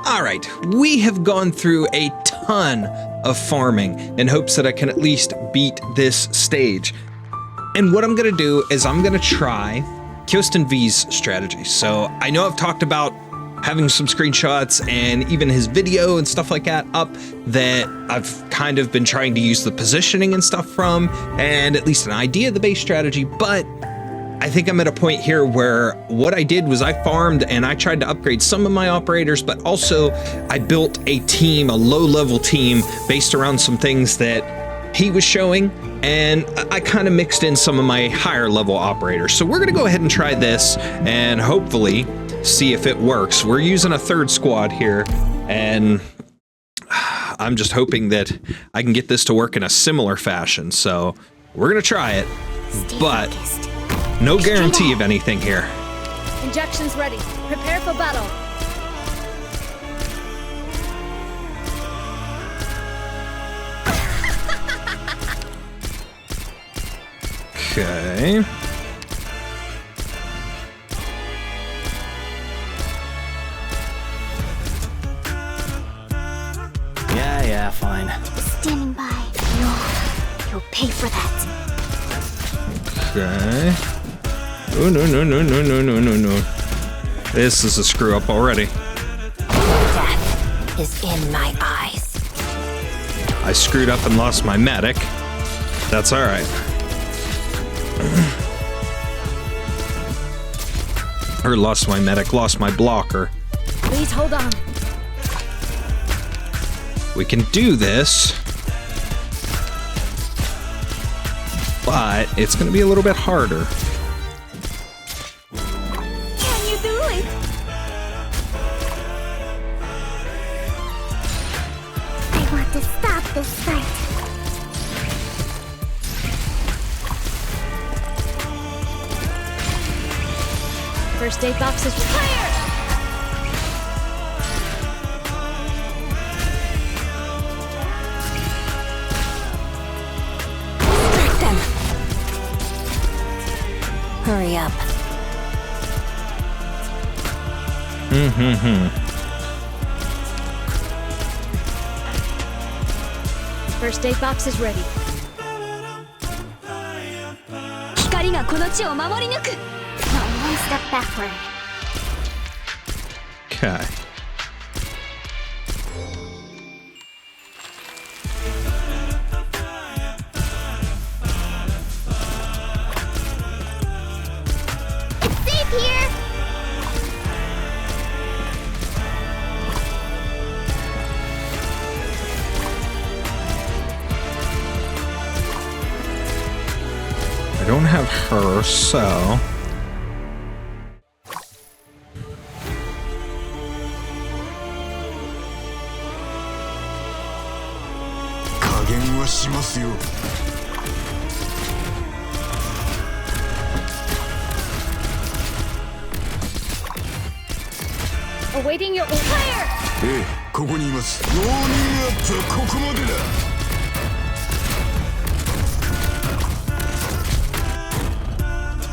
All right, we have gone through a ton of farming in hopes that I can at least beat this stage. And what I'm gonna do is I'm gonna try KyostinV's strategy. So I know I've talked about having some screenshots and even his video and stuff like that up that I've kind of been trying to use the positioning and stuff from, and at least an idea of the base strategy. But I think I'm at a point here where what I did was I farmed and I tried to upgrade some of my operators, but also I built a team, a low-level team based around some things that he was showing, and I kind of mixed in some of my higher level operators. So we're gonna go ahead and try this and hopefully see if it works. We're using a third squad here, and I'm just hoping that I can get this to work in a similar fashion. So we're gonna try it, but no guarantee of anything here. Injections ready. Prepare for battle. Okay. Yeah, fine. Standing by. You'll pay for that. Okay. Oh, no. This is a screw up already. Death is in my eyes. I screwed up and lost my medic. That's all right. Or lost my medic, lost my blocker. Please hold on. We can do this, but it's going to be a little bit harder. Can you do it? I want to stop this fight. First aid box is fire! Distract them. Hurry up. First aid box is ready. 光がこの地を守り抜く。 Not one step backward. Okay. It's safe here. I don't have her, so... Awaiting your fire! ここにいます。ウォーニングアップはここまでだ。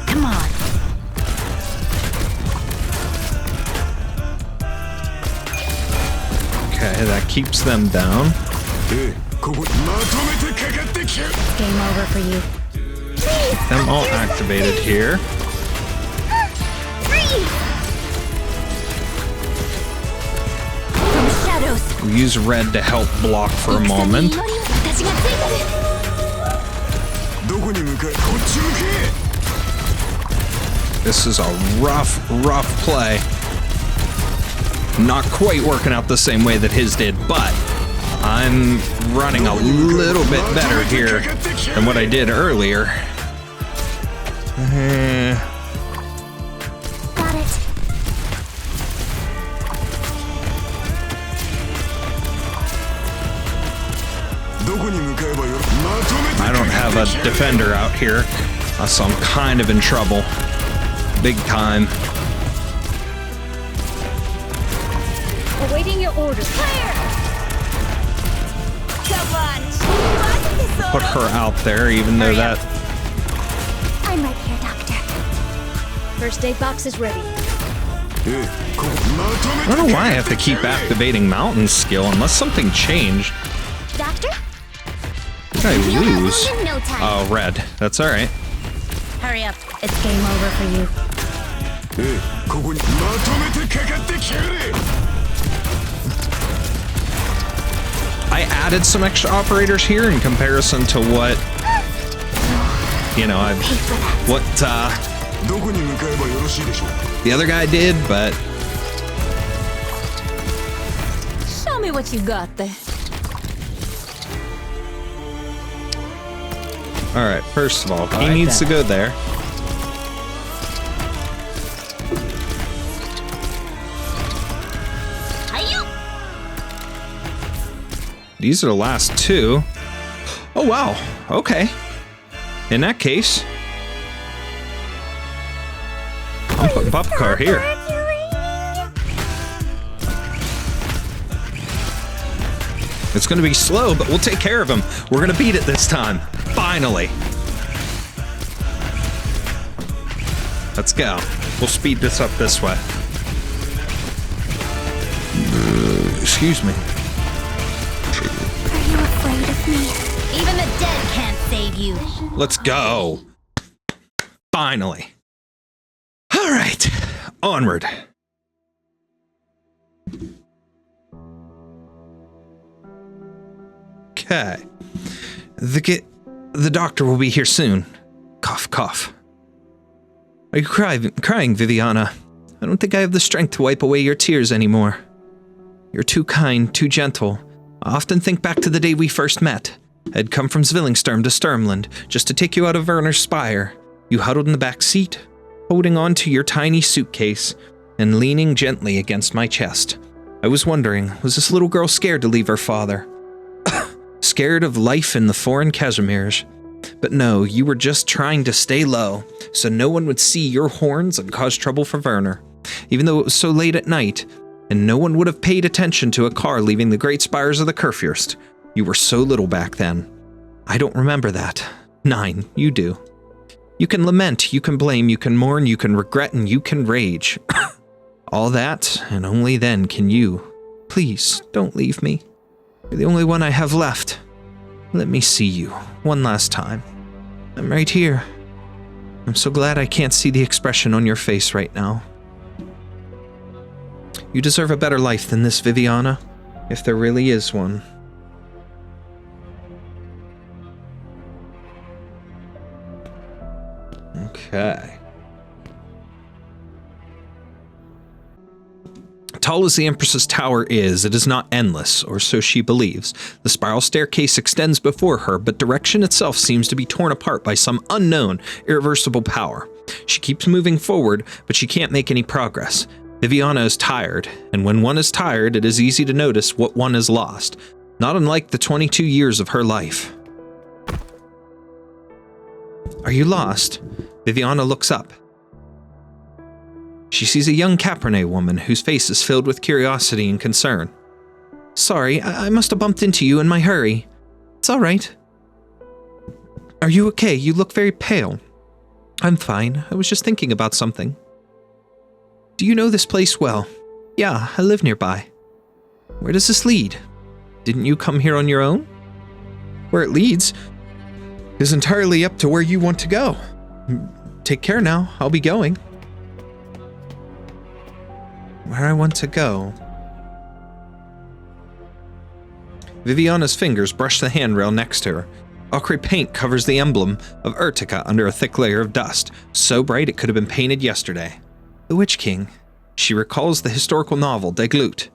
Come on. Okay, that keeps them down. ここまとめてかかってきや。 Game over for you. Them all activated here. We use red to help block for a moment. 私がついてる。どこに向かい？こっち向け。 This is a rough play. Not quite working out the same way that his did, but I'm running a little bit better here than what I did earlier. Got it. I don't have a defender out here, so I'm kind of in trouble. Big time. Awaiting your orders. Fire! put her out there, even though that... I'm right here, Doctor. First aid box is ready. I don't know why I have to keep activating mountain skill unless something changed. Doctor? What did I You'll have lose? wound in no time. Oh, red. That's alright. Hurry up. It's game over for you. I added some extra operators here in comparison to what, you know, the other guy did, but Show me what you got there. all right. First of all, he needs to go there. These are the last two. Oh, wow. Okay. In that case, I'm putting Popcar here. It's going to be slow, but we'll take care of him. We're going to beat it this time. Finally. Let's go. We'll speed this up this way. Excuse me. Are you afraid of me? Even the dead can't save you. Let's go. Finally. All right. Onward. Okay. The doctor will be here soon. Cough, cough. Are you crying, Viviana? I don't think I have the strength to wipe away your tears anymore. You're too kind, too gentle. I often think back to the day we first met. I had come from Zwillingsturme to Sturmland just to take you out of Werner's spire. You huddled in the back seat, holding on to your tiny suitcase and leaning gently against my chest. I was wondering, was this little girl scared to leave her father? Scared of life in the foreign Casimir's? But no, you were just trying to stay low, so no one would see your horns and cause trouble for Werner. Even though it was so late at night, and no one would have paid attention to a car leaving the great spires of the Kurfürst. You were so little back then. I don't remember that. 9, you do. You can lament, you can blame, you can mourn, you can regret, and you can rage. All that, and only then can you. Please, don't leave me. You're the only one I have left. Let me see you, one last time. I'm right here. I'm so glad I can't see the expression on your face right now. You deserve a better life than this, Viviana, if there really is one. Okay. Tall as the Empress's tower is, it is not endless, or so she believes. The spiral staircase extends before her, but direction itself seems to be torn apart by some unknown, irreversible power. She keeps moving forward, but she can't make any progress. Viviana is tired, and when one is tired, it is easy to notice what one has lost, not unlike the 22 years of her life. Are you lost? Viviana looks up. She sees a young Capernae woman whose face is filled with curiosity and concern. Sorry, I must have bumped into you in my hurry. It's all right. Are you okay? You look very pale. I'm fine. I was just thinking about something. Do you know this place well? Yeah, I live nearby. Where does this lead? Didn't you come here on your own? Where it leads is entirely up to where you want to go. Take care now. I'll be going. Where I want to go. Viviana's fingers brush the handrail next to her. Ochre paint covers the emblem of Urtica under a thick layer of dust, so bright it could have been painted yesterday. The Witch King. She recalls the historical novel De Glut.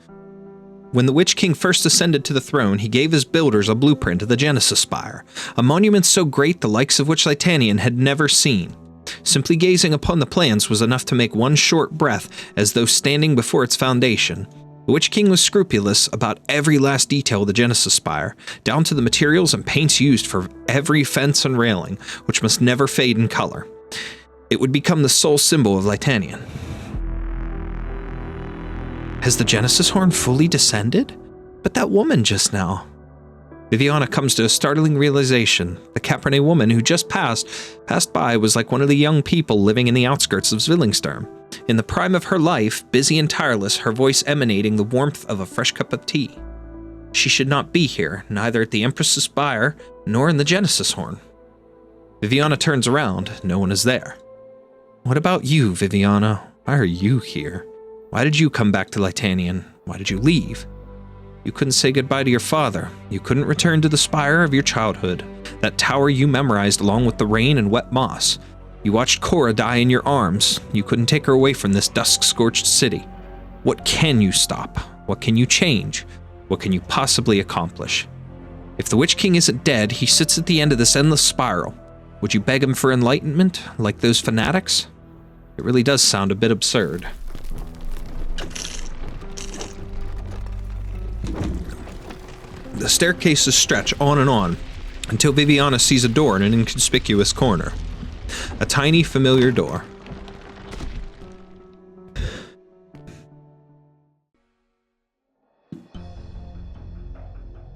When the Witch King first ascended to the throne, he gave his builders a blueprint of the Genesis Spire, a monument so great the likes of which Leithanien had never seen. Simply gazing upon the plans was enough to make one short breath as though standing before its foundation. The Witch King was scrupulous about every last detail of the Genesis Spire, down to the materials and paints used for every fence and railing, which must never fade in color. It would become the sole symbol of Leithanien. Has the Genesis horn fully descended? But that woman just now. Viviana comes to a startling realization. The Cabernet woman who just passed by was like one of the young people living in the outskirts of Zwillingsturme. In the prime of her life, busy and tireless, her voice emanating the warmth of a fresh cup of tea. She should not be here, neither at the Empress's Spire, nor in the Genesis Horn. Viviana turns around. No one is there. What about you, Viviana? Why are you here? Why did you come back to Leithanien? Why did you leave? You couldn't say goodbye to your father. You couldn't return to the spire of your childhood, that tower you memorized along with the rain and wet moss. You watched Cora die in your arms. You couldn't take her away from this dusk-scorched city. What can you stop? What can you change? What can you possibly accomplish? If the Witch King isn't dead, he sits at the end of this endless spiral. Would you beg him for enlightenment, like those fanatics? It really does sound a bit absurd. The staircases stretch on and on, until Viviana sees a door in an inconspicuous corner. A tiny, familiar door.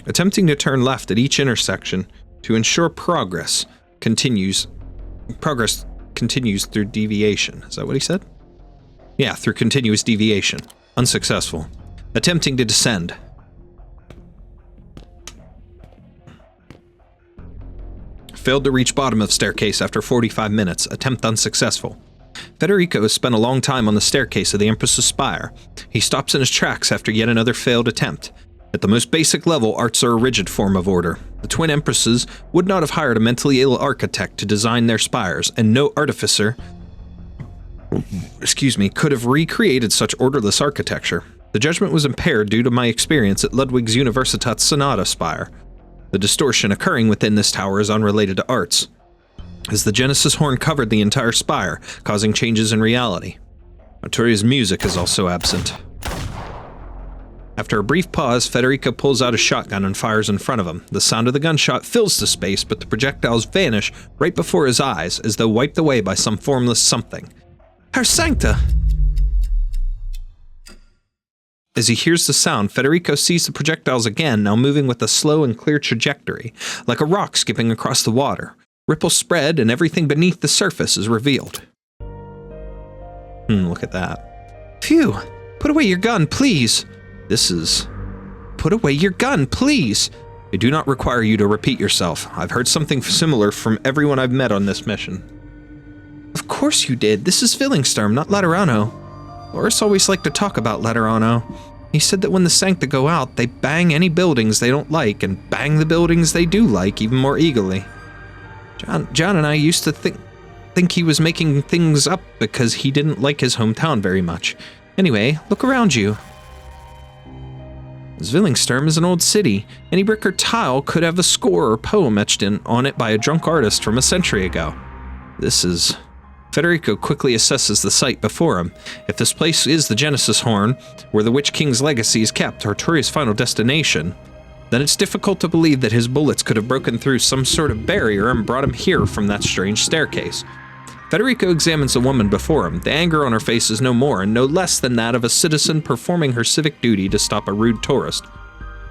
Attempting to turn left at each intersection to ensure progress continues through deviation. Is that what he said? Yeah, through continuous deviation. Unsuccessful. Attempting to descend. Failed to reach bottom of staircase after 45 minutes. Attempt unsuccessful. Federico has spent a long time on the staircase of the Empress's Spire. He stops in his tracks after yet another failed attempt. At the most basic level, arts are a rigid form of order. The twin empresses would not have hired a mentally ill architect to design their spires, and no artificer, could have recreated such orderless architecture. The judgment was impaired due to my experience at Ludwig's Universitat's Sonata Spire. The distortion occurring within this tower is unrelated to arts, as the Genesis Horn covered the entire spire, causing changes in reality. Arturia's music is also absent. After a brief pause, Federico pulls out a shotgun and fires in front of him. The sound of the gunshot fills the space, but the projectiles vanish right before his eyes, as though wiped away by some formless something. Herr Sancta! As he hears the sound, Federico sees the projectiles again, now moving with a slow and clear trajectory, like a rock skipping across the water. Ripples spread, and everything beneath the surface is revealed. Look at that. Phew! Put away your gun, please! Put away your gun, please! I do not require you to repeat yourself. I've heard something similar from everyone I've met on this mission. Of course you did. This is Zwillingsturme, not Laterano. Loris always liked to talk about Laterano. He said that when the Sancta go out, they bang any buildings they don't like, and bang the buildings they do like even more eagerly. John and I used to think he was making things up because he didn't like his hometown very much. Anyway, look around you. Zwillingsturme is an old city. Any brick or tile could have a score or poem etched on it by a drunk artist from a century ago. Federico quickly assesses the site before him. If this place is the Genesis Horn, where the Witch King's legacy is kept, Arturia's final destination, then it's difficult to believe that his bullets could have broken through some sort of barrier and brought him here from that strange staircase. Federico examines the woman before him. The anger on her face is no more and no less than that of a citizen performing her civic duty to stop a rude tourist.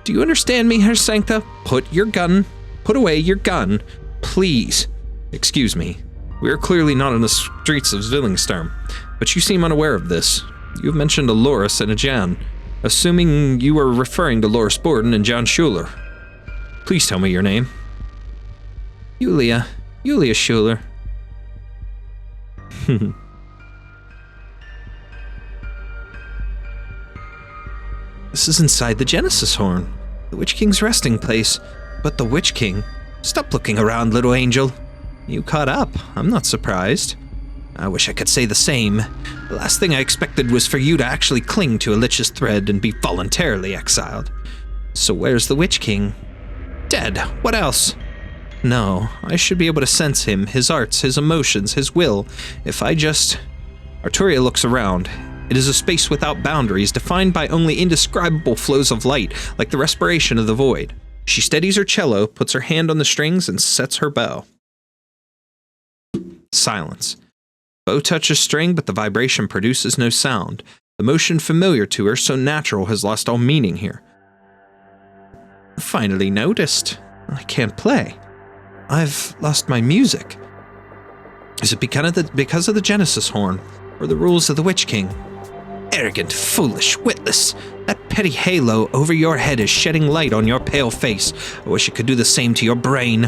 Do you understand me, Herr Sancta? Put away your gun, please. Excuse me. We are clearly not in the streets of Zwillingsturme, but you seem unaware of this. You have mentioned a Loris and a Jan, assuming you are referring to Loris Borden and Jan Schuler. Please tell me your name. Julia Schuler. This is inside the Genesis Horn, the Witch King's resting place. But the Witch King? Stop looking around, little angel. You caught up. I'm not surprised. I wish I could say the same. The last thing I expected was for you to actually cling to a lich's thread and be voluntarily exiled. So where's the Witch King? Dead. What else? No, I should be able to sense him, his arts, his emotions, his will, if I just... Arturia looks around. It is a space without boundaries, defined by only indescribable flows of light, like the respiration of the void. She steadies her cello, puts her hand on the strings, and sets her bow. Silence. Bow touches string, but the vibration produces no sound. The motion familiar to her, so natural, has lost all meaning here. Finally noticed. I can't play. I've lost my music. Is it because of the Genesis horn, or the rules of the Witch King? Arrogant, foolish, witless. That petty halo over your head is shedding light on your pale face. I wish it could do the same to your brain.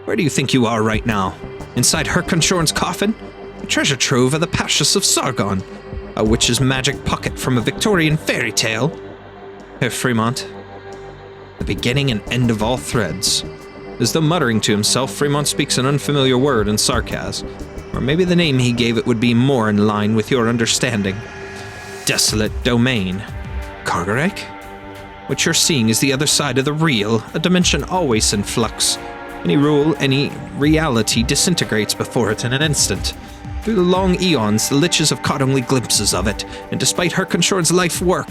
Where do you think you are right now? Inside Arknights' coffin? A treasure trove of the Pashas of Sargon. A witch's magic pocket from a Victorian fairy tale. Herr Fremont. The beginning and end of all threads. As though muttering to himself, Fremont speaks an unfamiliar word in sarcasm. Or maybe the name he gave it would be more in line with your understanding. Desolate domain. Cargarek? What you're seeing is the other side of the real, a dimension always in flux. Any rule, any reality disintegrates before it in an instant. Through the long eons, the liches have caught only glimpses of it, and despite Arknights' life work,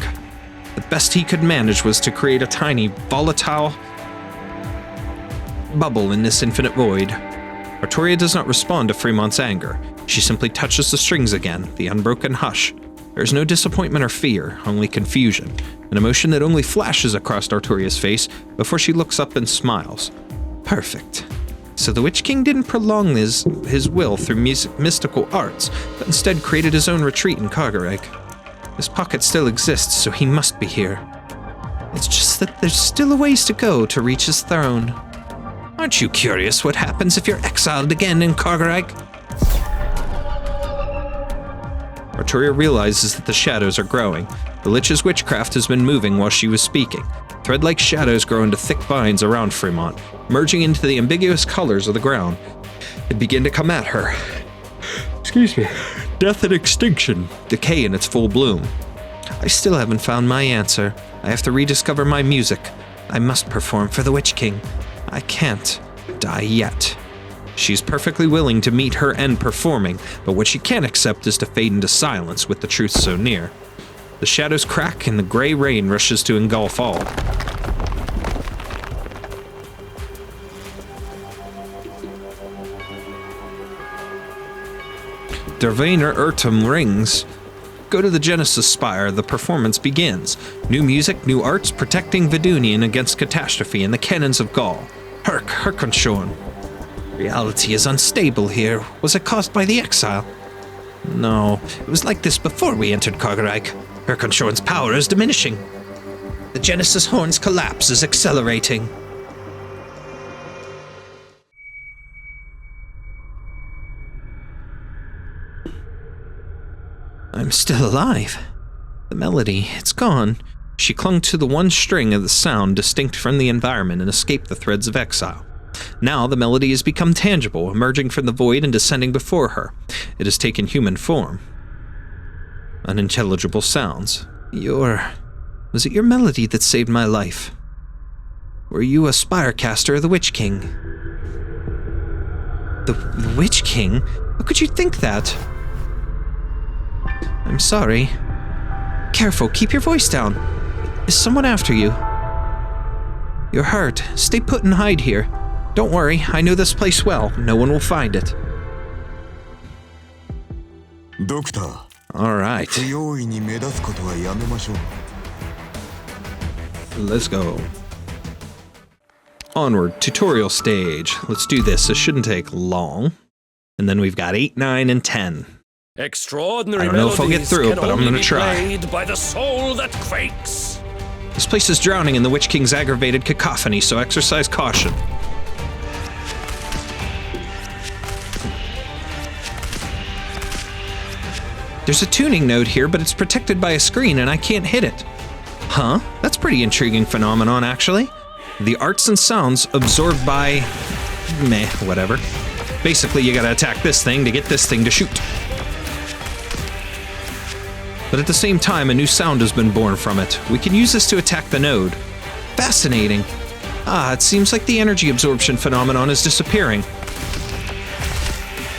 the best he could manage was to create a tiny, volatile bubble in this infinite void. Artoria does not respond to Fremont's anger. She simply touches the strings again, the unbroken hush. There is no disappointment or fear, only confusion, an emotion that only flashes across Artoria's face before she looks up and smiles. Perfect. So the Witch King didn't prolong his will through mystical arts, but instead created his own retreat in Cargarek. His pocket still exists, so he must be here. It's just that there's still a ways to go to reach his throne. Aren't you curious what happens if you're exiled again in Cargarek? Artoria realizes that the shadows are growing. The Lich's witchcraft has been moving while she was speaking. Thread-like shadows grow into thick vines around Fremont, merging into the ambiguous colors of the ground. They begin to come at her. Excuse me. Death and extinction. Decay in its full bloom. I still haven't found my answer. I have to rediscover my music. I must perform for the Witch King. I can't die yet. She's perfectly willing to meet her end performing, but what she can't accept is to fade into silence with the truth so near. The shadows crack and the gray rain rushes to engulf all. Der Wiener Irrtum rings. Go to the Genesis Spire, the performance begins. New music, new arts, protecting Vidunian against catastrophe and the cannons of Gaul. Arknights. Reality is unstable here. Was it caused by the exile? No, it was like this before we entered Cargarek. Arknights' power is diminishing. The Genesis Horn's collapse is accelerating. I'm still alive. The melody, it's gone. She clung to the one string of the sound distinct from the environment and escaped the threads of exile. Now the melody has become tangible, emerging from the void and descending before her. It has taken human form. Unintelligible sounds. Was it your melody that saved my life? Were you a spirecaster of the Witch King? The Witch King? How could you think that? I'm sorry. Careful, keep your voice down. Is someone after you? You're hurt. Stay put and hide here. Don't worry, I know this place well. No one will find it. Doctor. All right. Let's go. Onward, tutorial stage. Let's do this. This shouldn't take long. And then we've got 8, 9, and 10. Extraordinary I don't know if I'll get through it, but I'm gonna try. Played by the soul that quakes. This place is drowning in the Witch King's aggravated cacophony, so exercise caution. There's a tuning node here, but it's protected by a screen and I can't hit it. Huh? That's pretty intriguing phenomenon, actually. The arts and sounds absorbed by... meh, whatever. Basically, you gotta attack this thing to get this thing to shoot. But at the same time, a new sound has been born from it. We can use this to attack the node. Fascinating. It seems like the energy absorption phenomenon is disappearing.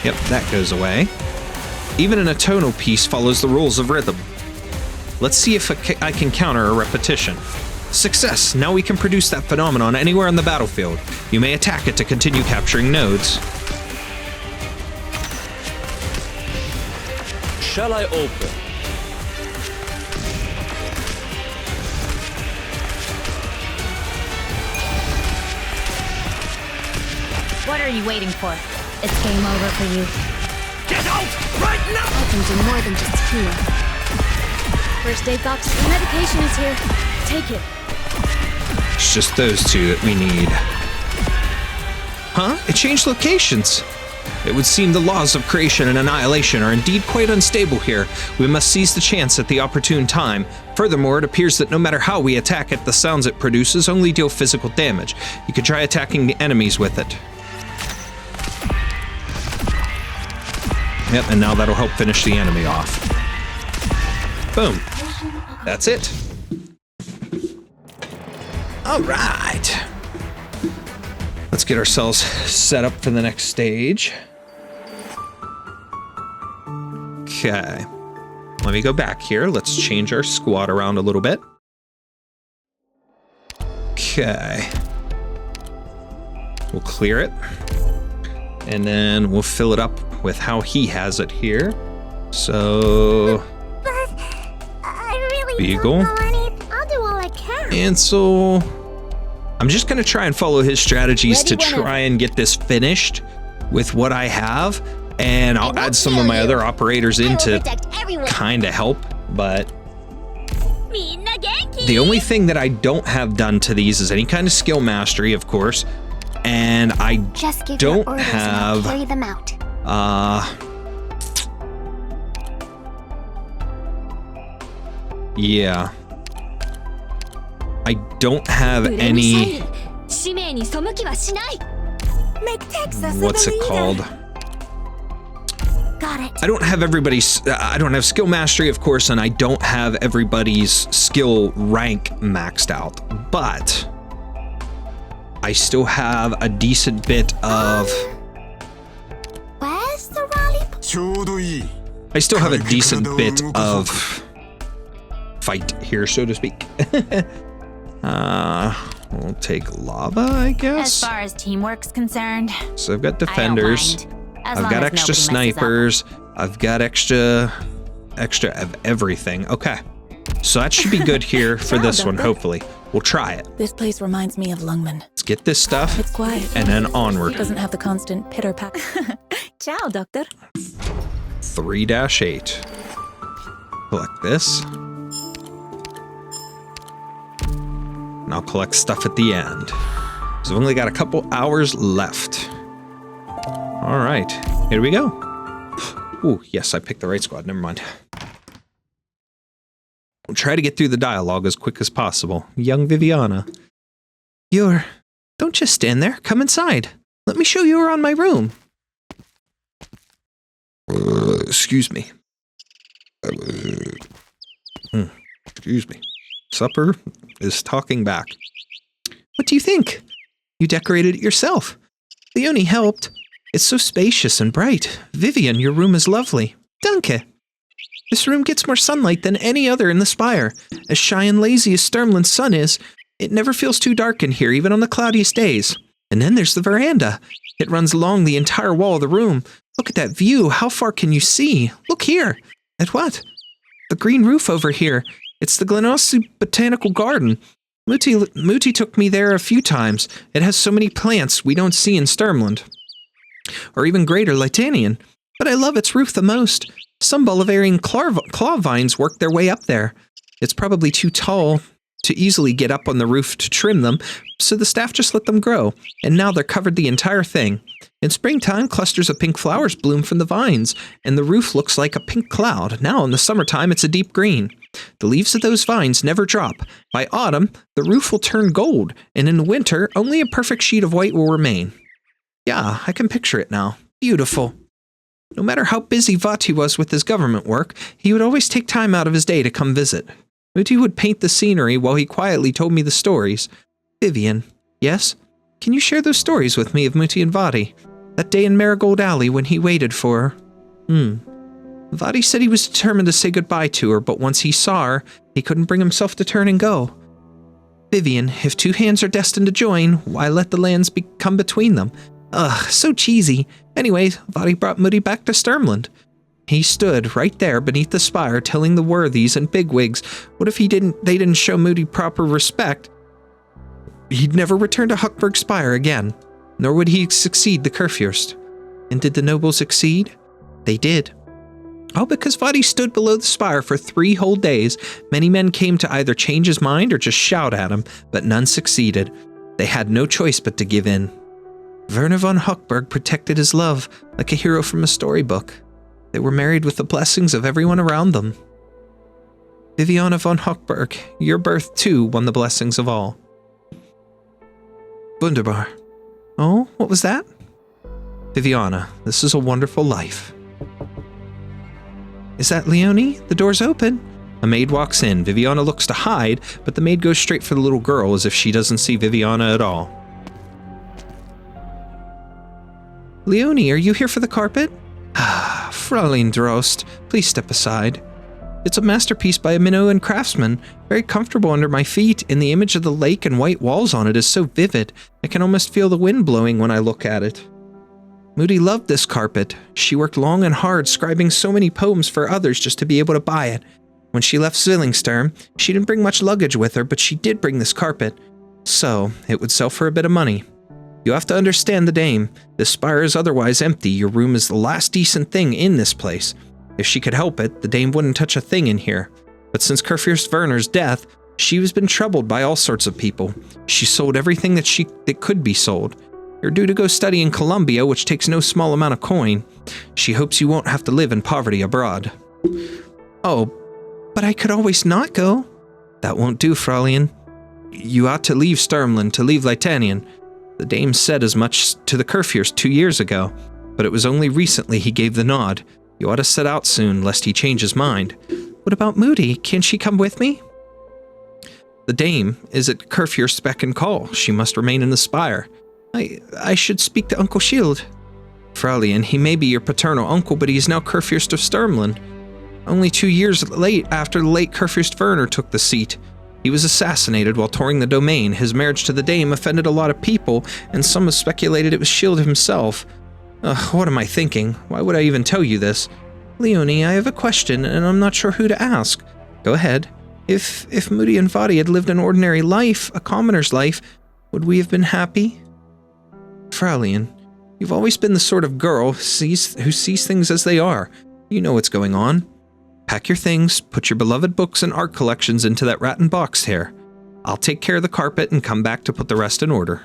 Yep, that goes away. Even an atonal piece follows the rules of rhythm. Let's see if I can counter a repetition. Success! Now we can produce that phenomenon anywhere on the battlefield. You may attack it to continue capturing nodes. Shall I open? What are you waiting for? It's game over for you. Get out right now! I can do more than just heal. First aid box. The medication is here. Take it. It's just those two that we need. Huh? It changed locations. It would seem the laws of creation and annihilation are indeed quite unstable here. We must seize the chance at the opportune time. Furthermore, it appears that no matter how we attack it, the sounds it produces only deal physical damage. You could try attacking the enemies with it. Yep, and now that'll help finish the enemy off. Boom. That's it. All right. Let's get ourselves set up for the next stage. Okay. Let me go back here. Let's change our squad around a little bit. Okay. We'll clear it. And then we'll fill it up with how he has it here. So... But I really Beagle. don't know any. I'll do all I can. Ansel. I'm just going to try and follow his strategies Ready, to try and get this finished with what I have. And I'll add some of my other operators in to kind of help. But the only thing that I don't have done to these is any kind of skill mastery, of course. And I Just give don't your orders and I'll have... carry them out. Yeah. I don't have any... What's it called? Got it. I don't have everybody's... I don't have skill mastery, of course, and I don't have everybody's skill rank maxed out. But I still have a decent bit of... Where's the rally? ちょうどいい I still have a decent bit of fight here, so to speak. We'll take lava, I As guess. far as teamwork's concerned, So I've got I don't defenders. mind. As I've long got as extra nobody messes up. snipers. I've got extra of everything. Okay. So that should be good here for this one, hopefully. We'll try it. This place reminds me of Lungmen. Let's get this stuff It's quiet. and then onward. Doesn't have the constant pitter-patter. Ciao, Doctor. 3-8. Collect this. And I'll collect stuff at the end. So I've only got a couple hours left. All right, here we go. Ooh, yes, I picked the right squad. Never mind. We'll try to get through the dialogue as quick as possible. Young Viviana. Don't just stand there. Come inside. Let me show you around my room. Excuse me. Excuse me. Supper is talking back. What do you think? You decorated it yourself. Leonie helped. It's so spacious and bright. Vivian, your room is lovely. Danke. This room gets more sunlight than any other in the spire. As shy and lazy as Sturmland's sun is, it never feels too dark in here, even on the cloudiest days. And then there's the veranda. It runs along the entire wall of the room. Look at that view. How far can you see? Look here. At what? The green roof over here. It's the Glenossi Botanical Garden. Muti took me there a few times. It has so many plants we don't see in Sturmland. Or even greater Leithanien. But I love its roof the most. Some Bolivarian claw vines work their way up there. It's probably too tall to easily get up on the roof to trim them, so the staff just let them grow, and now they're covered the entire thing. In springtime, clusters of pink flowers bloom from the vines, and the roof looks like a pink cloud. Now in the summertime, it's a deep green. The leaves of those vines never drop. By autumn, the roof will turn gold, and in the winter, only a perfect sheet of white will remain. Yeah, I can picture it now. Beautiful. No matter how busy Vati was with his government work, he would always take time out of his day to come visit. Muti would paint the scenery while he quietly told me the stories. Vivian, yes? Can you share those stories with me of Muti and Vati? That day in Marigold Alley when he waited for her? Vati said he was determined to say goodbye to her, but once he saw her, he couldn't bring himself to turn and go. Vivian, if two hands are destined to join, why let the lands come between them? Ugh, so cheesy. Anyways, Vati brought Muti back to Sturmland. He stood right there beneath the spire telling the worthies and bigwigs what if they didn't show Muti proper respect, he'd never return to Huckberg Spire again. nor would he succeed the Kurfürst. And did the nobles succeed? They did. All because Vadi stood below the spire for 3 whole days. Many men came to either change his mind or just shout at him, but none succeeded. They had no choice but to give in. Werner von Hochberg protected his love like a hero from a storybook. They were married with the blessings of everyone around them. Viviana von Hochberg, your birth too won the blessings of all. Wunderbar. Oh, what was that? Viviana, this is a wonderful life. Is that Leonie? The door's open. A maid walks in. Viviana looks to hide, but the maid goes straight for the little girl as if she doesn't see Viviana at all. Leonie, are you here for the carpet? Fräulein Drost, please step aside. It's a masterpiece by a Minoan craftsman, very comfortable under my feet, and the image of the lake and white walls on it is so vivid, I can almost feel the wind blowing when I look at it. Moody loved this carpet. She worked long and hard, scribing so many poems for others just to be able to buy it. When she left Zwillingsturme, she didn't bring much luggage with her, but she did bring this carpet. So, it would sell for a bit of money. You have to understand the dame. This spire is otherwise empty. Your room is the last decent thing in this place. If she could help it, the dame wouldn't touch a thing in here. But since Kurfürst Werner's death, she has been troubled by all sorts of people. She sold everything that could be sold. You're due to go study in Columbia, which takes no small amount of coin. She hopes you won't have to live in poverty abroad. Oh, but I could always not go. That won't do, Fräulein. You ought to leave Sturmland, to leave Leithanien. The dame said as much to the Kurfürst 2 years ago, but it was only recently he gave the nod. You ought to set out soon, lest he change his mind. What about Moody? Can she come with me? The dame is at Kurfürst's beck and call. She must remain in the spire. I should speak to Uncle Shield. Fräulein, he may be your paternal uncle, but he is now Kurfürst of Sturmland. Only 2 years late after the late Kurfürst Werner took the seat. He was assassinated while touring the domain. His marriage to the dame offended a lot of people, and some have speculated it was Shield himself. What am I thinking? Why would I even tell you this? Leonie, I have a question, and I'm not sure who to ask. Go ahead. If Moody and Vadi had lived an ordinary life, a commoner's life, would we have been happy? Fräulein, you've always been the sort of girl who sees things as they are. You know what's going on. Pack your things, put your beloved books and art collections into that rattan box there. I'll take care of the carpet and come back to put the rest in order.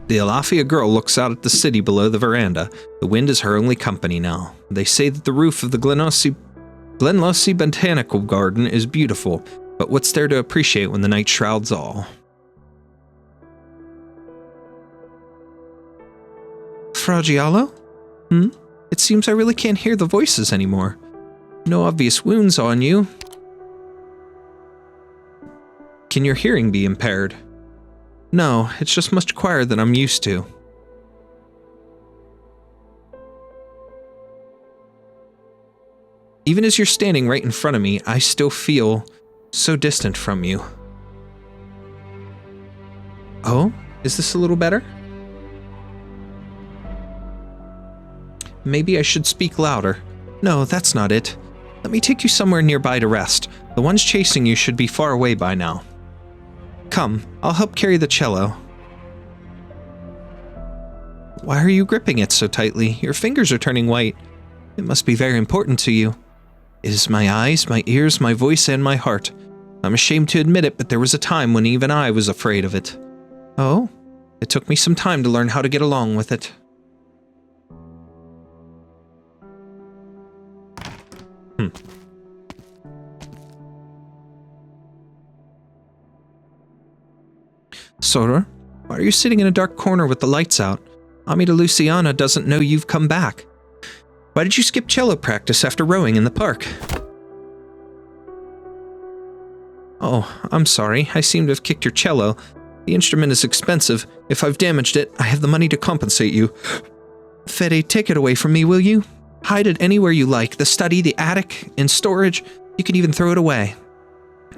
The Alafia girl looks out at the city below the veranda. The wind is her only company now. They say that the roof of the Glenlossie Botanical Garden is beautiful, but what's there to appreciate when the night shrouds all? Frau Giallo? It seems I really can't hear the voices anymore. No obvious wounds on you. Can your hearing be impaired? No, it's just much quieter than I'm used to. Even as you're standing right in front of me, I still feel so distant from you. Oh, is this a little better? Maybe I should speak louder. No, that's not it. Let me take you somewhere nearby to rest. The ones chasing you should be far away by now. Come, I'll help carry the cello. Why are you gripping it so tightly? Your fingers are turning white. It must be very important to you. It is my eyes, my ears, my voice, and my heart. I'm ashamed to admit it, but there was a time when even I was afraid of it. Oh? It took me some time to learn how to get along with it. Sora, why are you sitting in a dark corner with the lights out? Amita Luciana doesn't know you've come back. Why did you skip cello practice after rowing in the park? Oh, I'm sorry. I seem to have kicked your cello. The instrument is expensive. If I've damaged it, I have the money to compensate you. Fede, take it away from me, will you? Hide it anywhere you like. The study, the attic, in storage. You can even throw it away.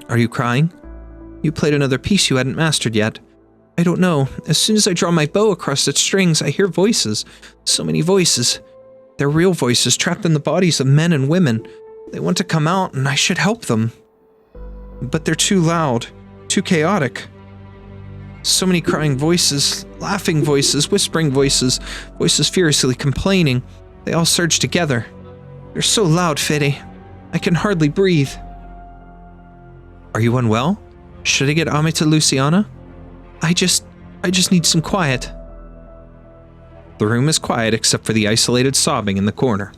Are you crying? You played another piece you hadn't mastered yet. I don't know. As soon as I draw my bow across its strings, I hear voices. So many voices. They're real voices trapped in the bodies of men and women. They want to come out, and I should help them. but they're too loud, too chaotic. So many crying voices, laughing voices, whispering voices, voices furiously complaining. They all surge together. They're so loud, Fede. I can hardly breathe. Are you unwell? Should I get Ame to Luciana? I just need some quiet. The room is quiet except for the isolated sobbing in the corner.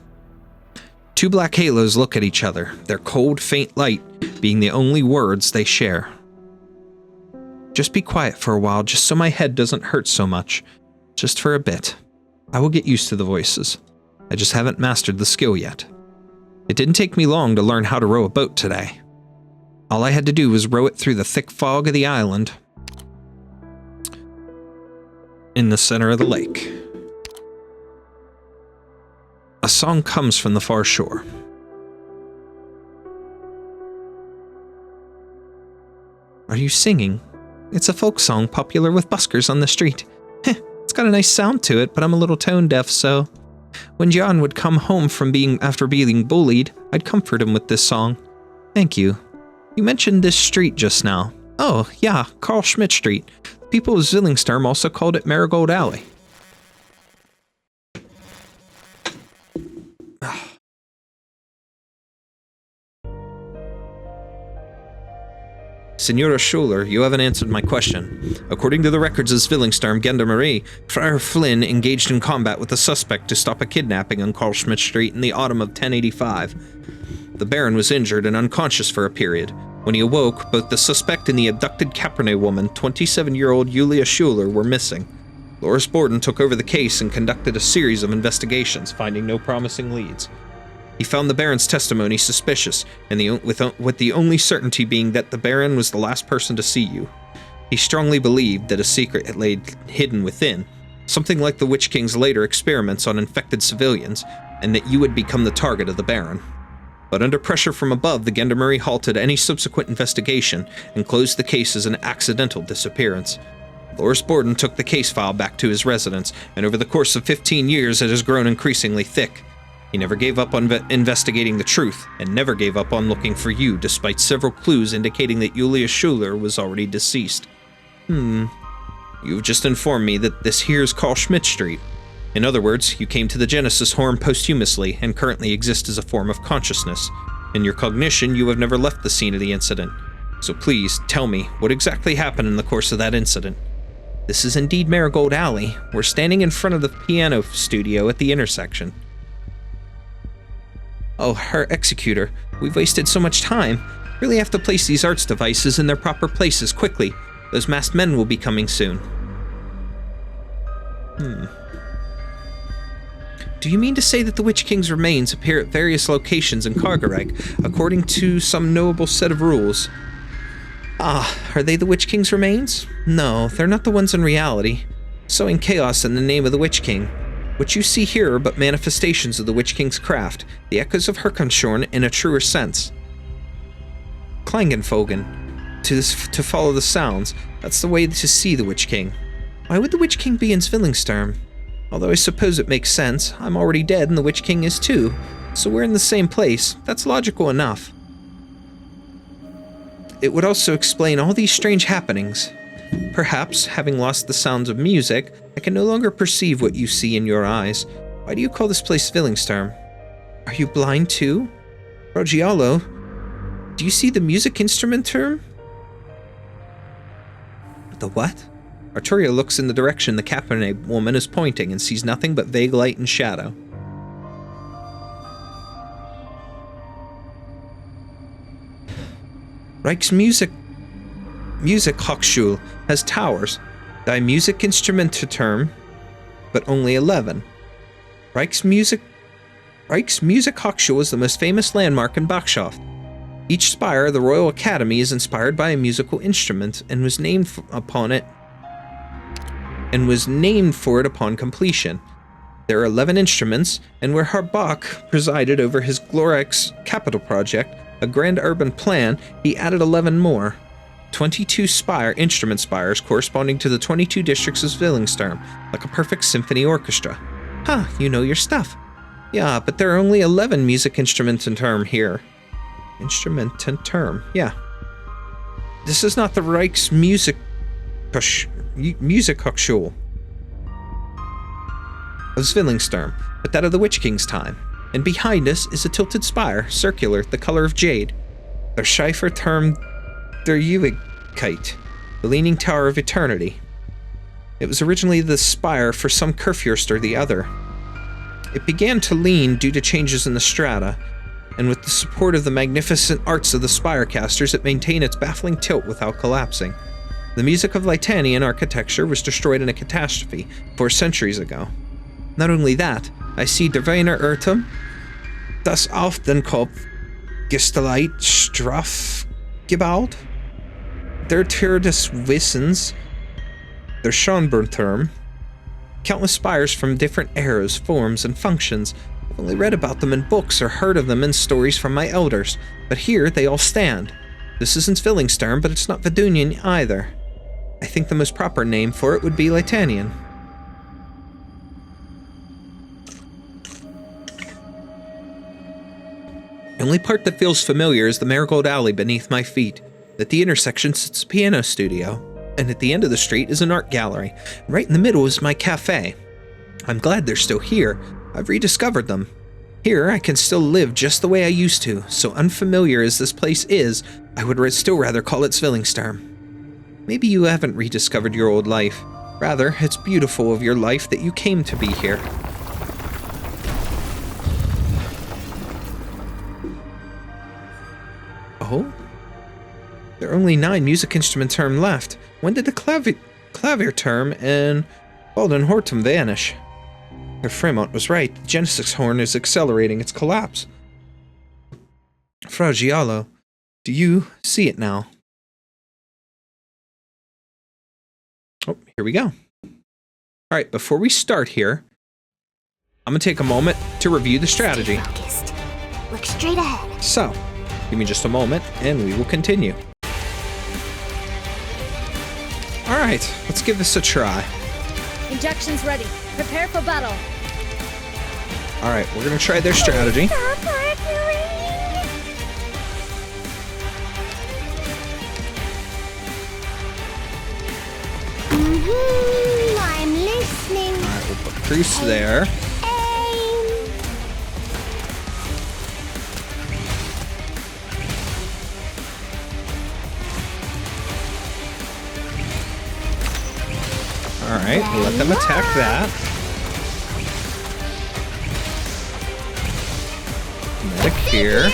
Two black halos look at each other, their cold, faint light being the only words they share. Just be quiet for a while, just so my head doesn't hurt so much. Just for a bit. I will get used to the voices. I just haven't mastered the skill yet. It didn't take me long to learn how to row a boat today. All I had to do was row it through the thick fog of the island in the center of the lake. A song comes from the far shore. Are you singing? It's a folk song popular with buskers on the street. It's got a nice sound to it, but I'm a little tone deaf, so when John would come home from after being bullied, I'd comfort him with this song. Thank you. You mentioned this street just now. Oh, yeah, Carl Schmidt Street. The people of Zwillingsturme also called it Marigold Alley. Senora Schuler, you haven't answered my question. According to the records of Zwillingsturme Gendarmerie, Friar Flynn engaged in combat with a suspect to stop a kidnapping on Carl Schmidt Street in the autumn of 1085. The Baron was injured and unconscious for a period. When he awoke, both the suspect and the abducted Capernae woman, 27-year-old Julia Schuler, were missing. Loris Borden took over the case and conducted a series of investigations, finding no promising leads. He found the Baron's testimony suspicious, and with the only certainty being that the Baron was the last person to see you. He strongly believed that a secret lay hidden within, something like the Witch King's later experiments on infected civilians, and that you would become the target of the Baron. But under pressure from above, the Gendarmerie halted any subsequent investigation and closed the case as an accidental disappearance. Loris Borden took the case file back to his residence, and over the course of 15 years it has grown increasingly thick. He never gave up on investigating the truth, and never gave up on looking for you, despite several clues indicating that Julia Schuler was already deceased. You've just informed me that this here's Carl Schmidt Street. In other words, you came to the Genesis Horn posthumously, and currently exist as a form of consciousness. In your cognition, you have never left the scene of the incident. So please, tell me, what exactly happened in the course of that incident? This is indeed Marigold Alley. We're standing in front of the piano studio at the intersection. Oh, her executor. We've wasted so much time. Really have to place these arts devices in their proper places quickly. Those masked men will be coming soon. Do you mean to say that the Witch King's remains appear at various locations in Kargareg, according to some knowable set of rules? Ah, are they the Witch King's remains? No, they're not the ones in reality. Sowing chaos in the name of the Witch King. What you see here are but manifestations of the Witch King's craft, the echoes of Herkenshorn in a truer sense. Klangenfogen, to follow the sounds, that's the way to see the Witch King. Why would the Witch King be in Zwillingsturme? Although I suppose it makes sense, I'm already dead and the Witch King is too, so we're in the same place, that's logical enough. It would also explain all these strange happenings. Perhaps, having lost the sounds of music, I can no longer perceive what you see in your eyes. Why do you call this place Zwillingsturme? Are you blind too? Rogialo, do you see the music instrument term? The what? Arturia looks in the direction the Capernae woman is pointing and sees nothing but vague light and shadow. Reich's Music Hochschule has towers. Die Musikinstrumententurm, but only 11. Reich's Music Hochschule is the most famous landmark in Bachschaft. Each spire of the Royal Academy is inspired by a musical instrument and was named for it upon completion. There are 11 instruments, and where Harbach presided over his Glorex capital project, a grand urban plan, he added 11 more. 22 instrument spires corresponding to the 22 districts of Zwillingsturme, like a perfect symphony orchestra. Huh, you know your stuff. Yeah, but there are only 11 music instrumententurm here. Instrumententurm, yeah. This is not the Musikhochschule of Zwillingsturme, but that of the Witch King's time. And behind us is a tilted spire, circular, the color of jade. Der Schieferturm der Ewigkeit, the Leaning Tower of Eternity. It was originally the spire for some Kurfürst or the other. It began to lean due to changes in the strata, and with the support of the magnificent arts of the spirecasters, it maintained its baffling tilt without collapsing. The music of Leithanien architecture was destroyed in a catastrophe 4 centuries ago. Not only that, I see der Wiener Irrtum, das auf den Kopf gestellt Straff gebaut, der Tür des Wissens, der Schönbrunturm, countless spires from different eras, forms, and functions. I've only read about them in books or heard of them in stories from my elders, but here they all stand. This isn't Zwillingsturme, but it's not Vidunian either. I think the most proper name for it would be Leithanien. The only part that feels familiar is the marigold alley beneath my feet. At the intersection sits a piano studio, and at the end of the street is an art gallery. Right in the middle is my cafe. I'm glad they're still here. I've rediscovered them. Here, I can still live just the way I used to, so unfamiliar as this place is, I would still rather call it Zwillingsturme. Maybe you haven't rediscovered your old life. Rather, it's beautiful of your life that you came to be here. Oh? There are only 9 music instrument term left. When did the Klavierturm and Waldenhortum vanish? Herr Fremont was right. The Genesis horn is accelerating its collapse. Frau Giallo, do you see it now? Oh, here we go. Alright, before we start here, I'm going to take a moment to review the strategy. Focused. Look straight ahead. So, give me just a moment, and we will continue. Alright, let's give this a try. Injections ready. Prepare for battle. Alright, we're going to try their strategy. I'm listening. Alright, we'll put Priest there. Aim. Alright, we'll let them attack that. Medic here.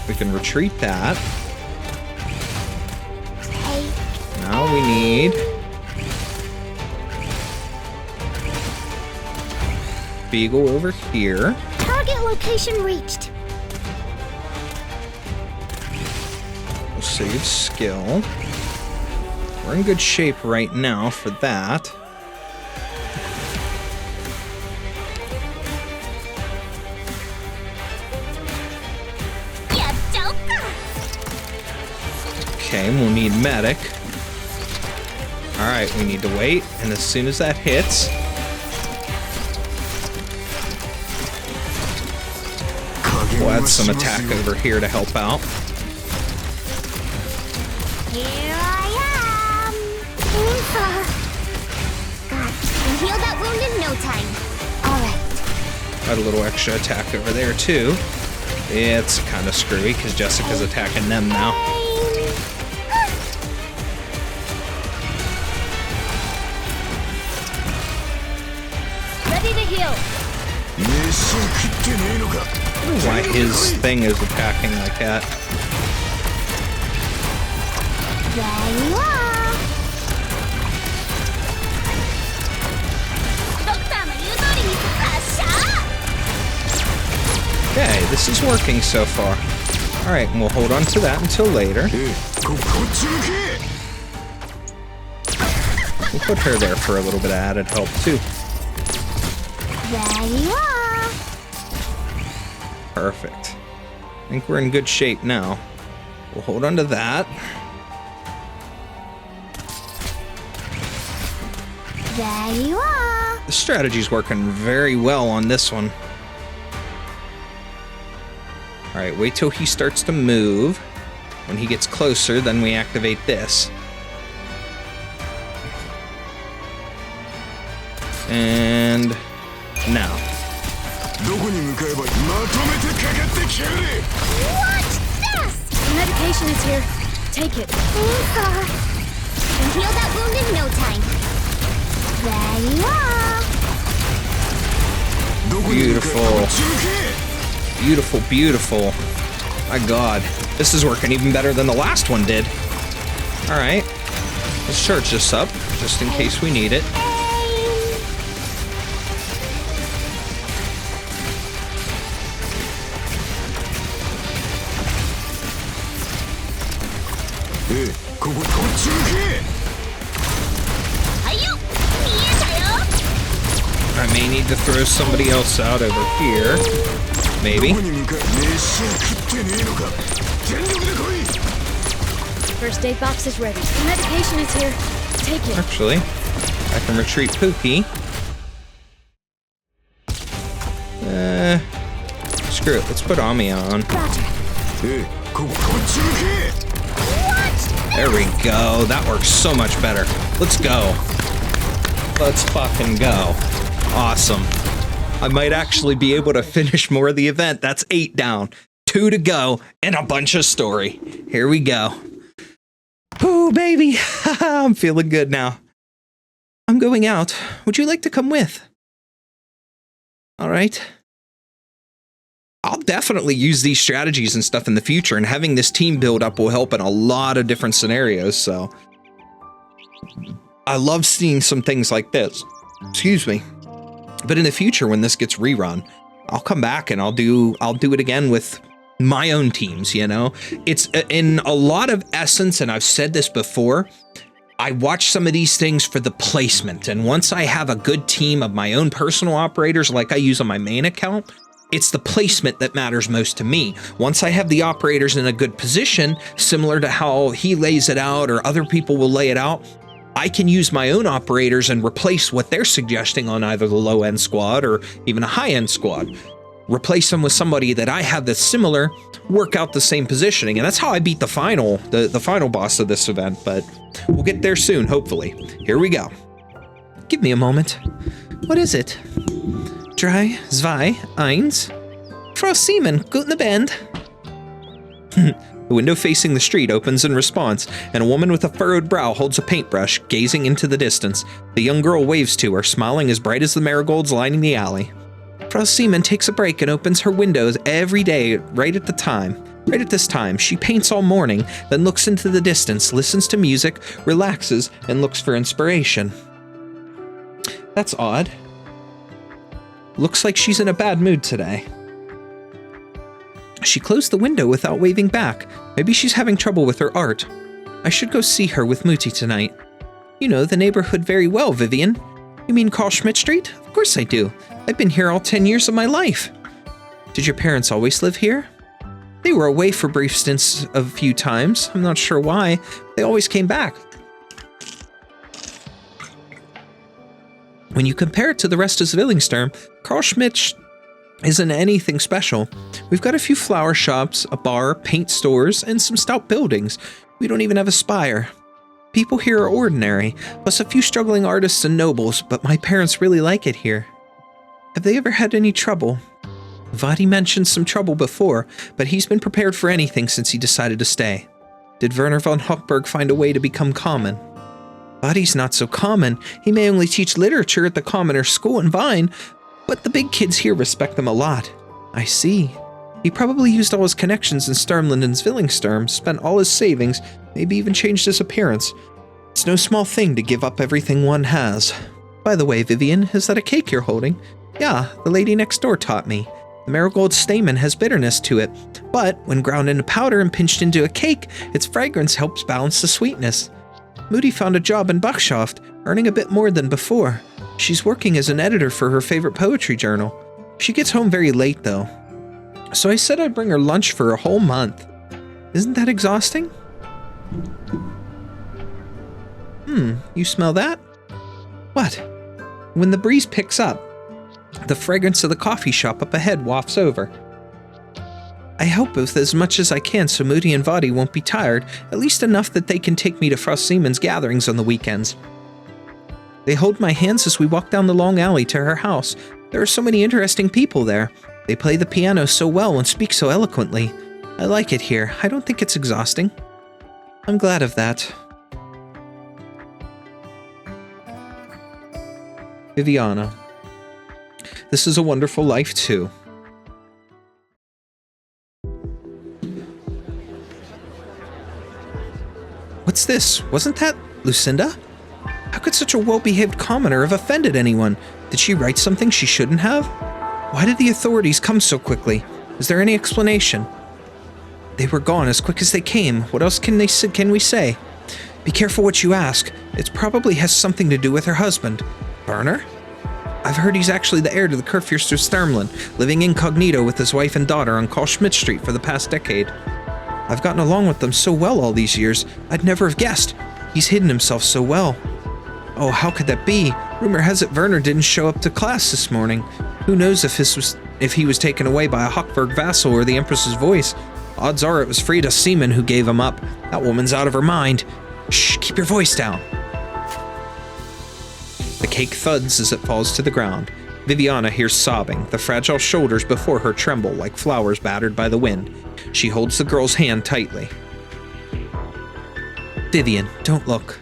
We can retreat that. Now we need Beagle over here. Target location reached. We'll save skill. We're in good shape right now for that. Okay, we'll need medic. Alright, we need to wait, and as soon as that hits, we'll add some attack over here to help out. Here I am. God, can heal that wound in no time. Alright. Add a little extra attack over there too. It's kind of screwy because Jessica's attacking them now. Ready to heal. I don't know why his thing is attacking like that. There you are. Okay, this is working so far. Alright, and we'll hold on to that until later. We'll put her there for a little bit of added help too. There you are. Perfect. I think we're in good shape now. We'll hold on to that. There you are. The strategy's working very well on this one. All right, wait till he starts to move. When he gets closer, then we activate this. And now. Watch this! The medication is here. Take it. Thanks, and heal that wound in no time. There you are. Beautiful. Beautiful, beautiful. My God, this is working even better than the last one did. All right, let's charge this up just in case we need it. I may need to throw somebody else out over here. Maybe. First aid box is ready. The medication is here. Take it. Actually, I can retreat Pookie. Screw it. Let's put Ami on. There we go. That works so much better. Let's go. Let's fucking go. Awesome. I might actually be able to finish more of the event. That's 8 down, 2 to go, and a bunch of story. Here we go. Oh, baby. I'm feeling good now. I'm going out. Would you like to come with? All right. I'll definitely use these strategies and stuff in the future, and having this team build up will help in a lot of different scenarios, so I love seeing some things like this. Excuse me. But in the future, when this gets rerun, I'll come back and I'll do it again with my own teams, you know? It's in a lot of essence, and I've said this before, I watch some of these things for the placement, and once I have a good team of my own personal operators like I use on my main account, it's the placement that matters most to me. Once I have the operators in a good position, similar to how he lays it out or other people will lay it out, I can use my own operators and replace what they're suggesting on either the low-end squad or even a high-end squad. Replace them with somebody that I have that's similar, work out the same positioning, and that's how I beat the final boss of this event, but we'll get there soon, hopefully. Here we go. Give me a moment. What is it? 3, 2, 1. Frau Seaman, guten Abend. The window facing the street opens in response, and a woman with a furrowed brow holds a paintbrush, gazing into the distance. The young girl waves to her, smiling as bright as the marigolds lining the alley. Frau Seaman takes a break and opens her windows every day right at this time. She paints all morning, then looks into the distance, listens to music, relaxes, and looks for inspiration. That's odd. Looks like she's in a bad mood today. She closed the window without waving back. Maybe she's having trouble with her art. I should go see her with Muti tonight. You know the neighborhood very well, Vivian. You mean Carl Schmidt Street? Of course I do. I've been here all 10 years of my life. Did your parents always live here? They were away for brief stints a few times. I'm not sure why. They always came back. When you compare it to the rest of Zwillingsturm, Carl Schmidt isn't anything special. We've got a few flower shops, a bar, paint stores, and some stout buildings. We don't even have a spire. People here are ordinary, plus a few struggling artists and nobles, but my parents really like it here. Have they ever had any trouble? Vadi mentioned some trouble before, but he's been prepared for anything since he decided to stay. Did Werner von Hochberg find a way to become common? Vadi's not so common. He may only teach literature at the commoner school in Vine, but the big kids here respect him a lot. I see. He probably used all his connections in Sturmland and Zwillingsturm, spent all his savings, maybe even changed his appearance. It's no small thing to give up everything one has. By the way, Vivian, is that a cake you're holding? Yeah, the lady next door taught me. The marigold stamen has bitterness to it, but when ground into powder and pinched into a cake, its fragrance helps balance the sweetness. Moody found a job in Buckshaft, earning a bit more than before. She's working as an editor for her favorite poetry journal. She gets home very late, though. So I said I'd bring her lunch for a whole month. Isn't that exhausting? You smell that? What? When the breeze picks up, the fragrance of the coffee shop up ahead wafts over. I help with as much as I can so Moody and Vadi won't be tired, at least enough that they can take me to Frost Seaman's gatherings on the weekends. They hold my hands as we walk down the long alley to her house. There are so many interesting people there. They play the piano so well and speak so eloquently. I like it here. I don't think it's exhausting. I'm glad of that. Viviana. This is a wonderful life, too. What's this? Wasn't that Lucinda? How could such a well-behaved commoner have offended anyone? Did she write something she shouldn't have? Why did the authorities come so quickly? Is there any explanation? They were gone as quick as they came. What else can we say? Be careful what you ask. It probably has something to do with her husband. Werner? I've heard he's actually the heir to the Kurfürstenturmland, living incognito with his wife and daughter on Carl Schmidt Street for the past decade. I've gotten along with them so well all these years, I'd never have guessed. He's hidden himself so well. Oh, how could that be? Rumor has it Werner didn't show up to class this morning. Who knows if he was taken away by a Hochberg vassal or the Empress's voice. Odds are it was Frida Seaman who gave him up. That woman's out of her mind. Shh, keep your voice down. The cake thuds as it falls to the ground. Viviana hears sobbing. The fragile shoulders before her tremble like flowers battered by the wind. She holds the girl's hand tightly. Vivian, don't look.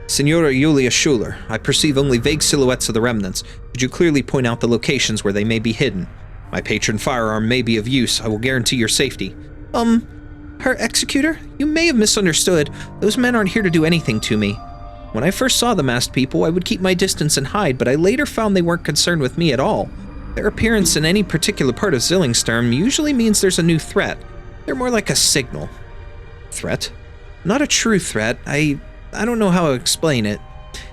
Signora Julia Schuler, I perceive only vague silhouettes of the remnants. Could you clearly point out the locations where they may be hidden? My patron firearm may be of use. I will guarantee your safety. Her executor? You may have misunderstood. Those men aren't here to do anything to me. When I first saw the masked people, I would keep my distance and hide, but I later found they weren't concerned with me at all. Their appearance in any particular part of Zwillingsturm usually means there's a new threat. They're more like a signal. Threat? Not a true threat. I don't know how to explain it.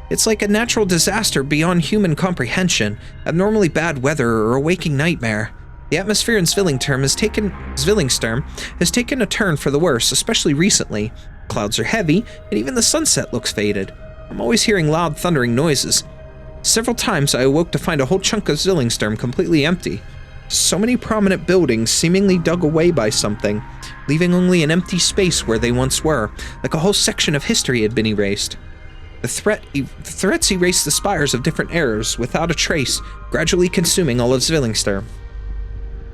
It's like a natural disaster beyond human comprehension, abnormally bad weather or a waking nightmare. The atmosphere in Zwillingsturm has taken a turn for the worse, especially recently. Clouds are heavy, and even the sunset looks faded. I'm always hearing loud thundering noises. Several times I awoke to find a whole chunk of Zwillingsturm completely empty. So many prominent buildings seemingly dug away by something, leaving only an empty space where they once were, like a whole section of history had been erased. The threats erased the spires of different eras without a trace, gradually consuming all of Zwillingsturm.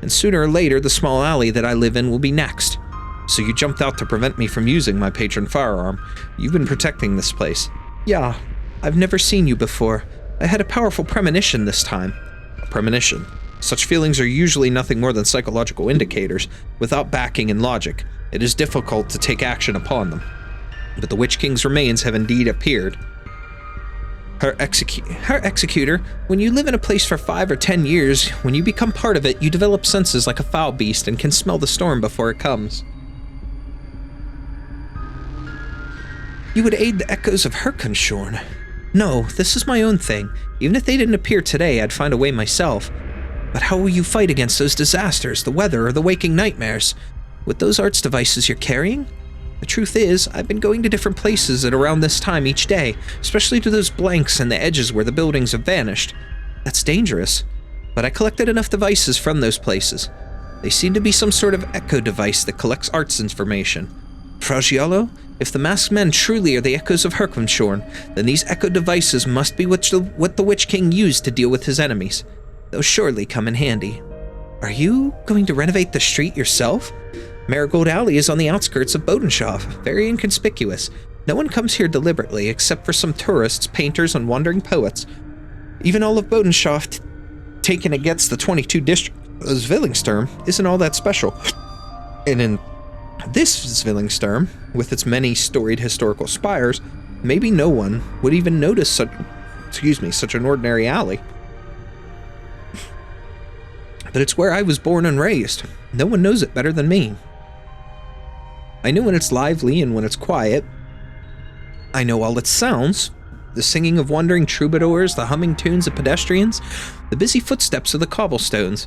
And sooner or later, the small alley that I live in will be next. So you jumped out to prevent me from using my patron firearm. You've been protecting this place. Yeah, I've never seen you before. I had a powerful premonition this time. A premonition. Such feelings are usually nothing more than psychological indicators. Without backing and logic, it is difficult to take action upon them. But the Witch King's remains have indeed appeared. Her executor, when you live in a place for 5 or 10 years, when you become part of it, you develop senses like a foul beast and can smell the storm before it comes. You would aid the echoes of Herkenshorn. No, this is my own thing. Even if they didn't appear today, I'd find a way myself. But how will you fight against those disasters, the weather, or the waking nightmares? With those arts devices you're carrying? The truth is, I've been going to different places at around this time each day, especially to those blanks and the edges where the buildings have vanished. That's dangerous. But I collected enough devices from those places. They seem to be some sort of echo device that collects arts information. Frau Giallo, if the masked men truly are the echoes of Herkenshorn, then these echo devices must be what the Witch King used to deal with his enemies. They'll surely come in handy. Are you going to renovate the street yourself? Marigold Alley is on the outskirts of Bodenshof, very inconspicuous. No one comes here deliberately except for some tourists, painters, and wandering poets. Even all of Bodenshof, taken against the 22 districts of Zwillingsturm, isn't all that special. And in this Zwillingsturm, with its many storied historical spires, maybe no one would even notice such an ordinary alley. But it's where I was born and raised. No one knows it better than me. I know when it's lively and when it's quiet. I know all its sounds. The singing of wandering troubadours, the humming tunes of pedestrians, the busy footsteps of the cobblestones,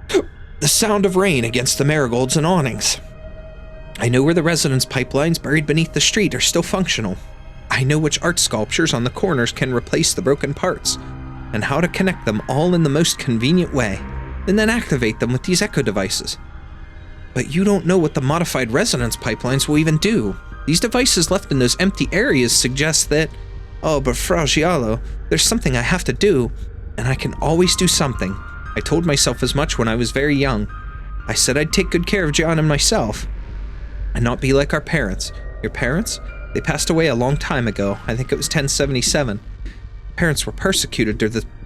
the sound of rain against the marigolds and awnings. I know where the residence pipelines buried beneath the street are still functional. I know which art sculptures on the corners can replace the broken parts. and how to connect them all in the most convenient way, and then activate them with these echo devices. But you don't know what the modified resonance pipelines will even do. These devices left in those empty areas suggest that, oh, but Fra Giallo, there's something I have to do, and I can always do something. I told myself as much when I was very young. I said I'd take good care of John and myself, and not be like our parents. Your parents? They passed away a long time ago. I think it was 1077. Parents were persecuted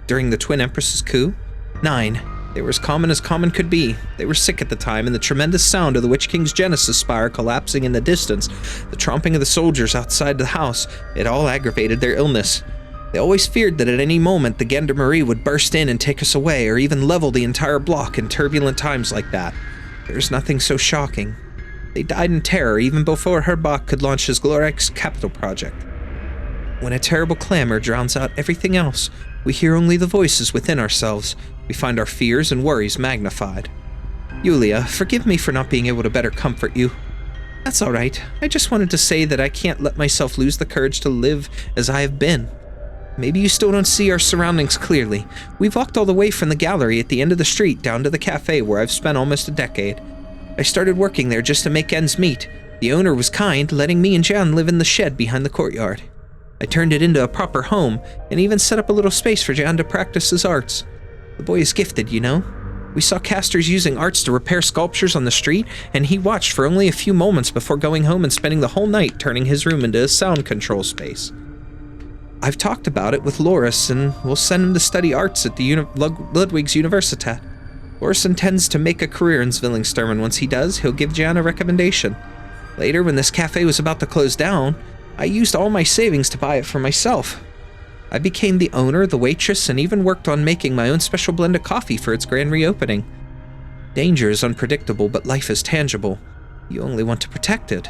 during the Twin Empresses' coup. 9. They were as common could be. They were sick at the time, and the tremendous sound of the Witch King's Genesis spire collapsing in the distance, the tromping of the soldiers outside the house, it all aggravated their illness. They always feared that at any moment the Gendarmerie would burst in and take us away, or even level the entire block in turbulent times like that. There's nothing so shocking. They died in terror even before Herbach could launch his glorious capital project. When a terrible clamor drowns out everything else, we hear only the voices within ourselves. We find our fears and worries magnified. Yulia, forgive me for not being able to better comfort you. That's all right. I just wanted to say that I can't let myself lose the courage to live as I have been. Maybe you still don't see our surroundings clearly. We've walked all the way from the gallery at the end of the street down to the cafe where I've spent almost a decade. I started working there just to make ends meet. The owner was kind, letting me and Jan live in the shed behind the courtyard. I turned it into a proper home, and even set up a little space for Jan to practice his arts. The boy is gifted, you know. We saw casters using arts to repair sculptures on the street, and he watched for only a few moments before going home and spending the whole night turning his room into a sound control space. I've talked about it with Loris, and we'll send him to study arts at the Ludwig's Universität. Loris intends to make a career in Zwillingsturme, and once he does, he'll give Jan a recommendation. Later, when this cafe was about to close down, I used all my savings to buy it for myself. I became the owner, the waitress, and even worked on making my own special blend of coffee for its grand reopening. Danger is unpredictable, but life is tangible. You only want to protect it.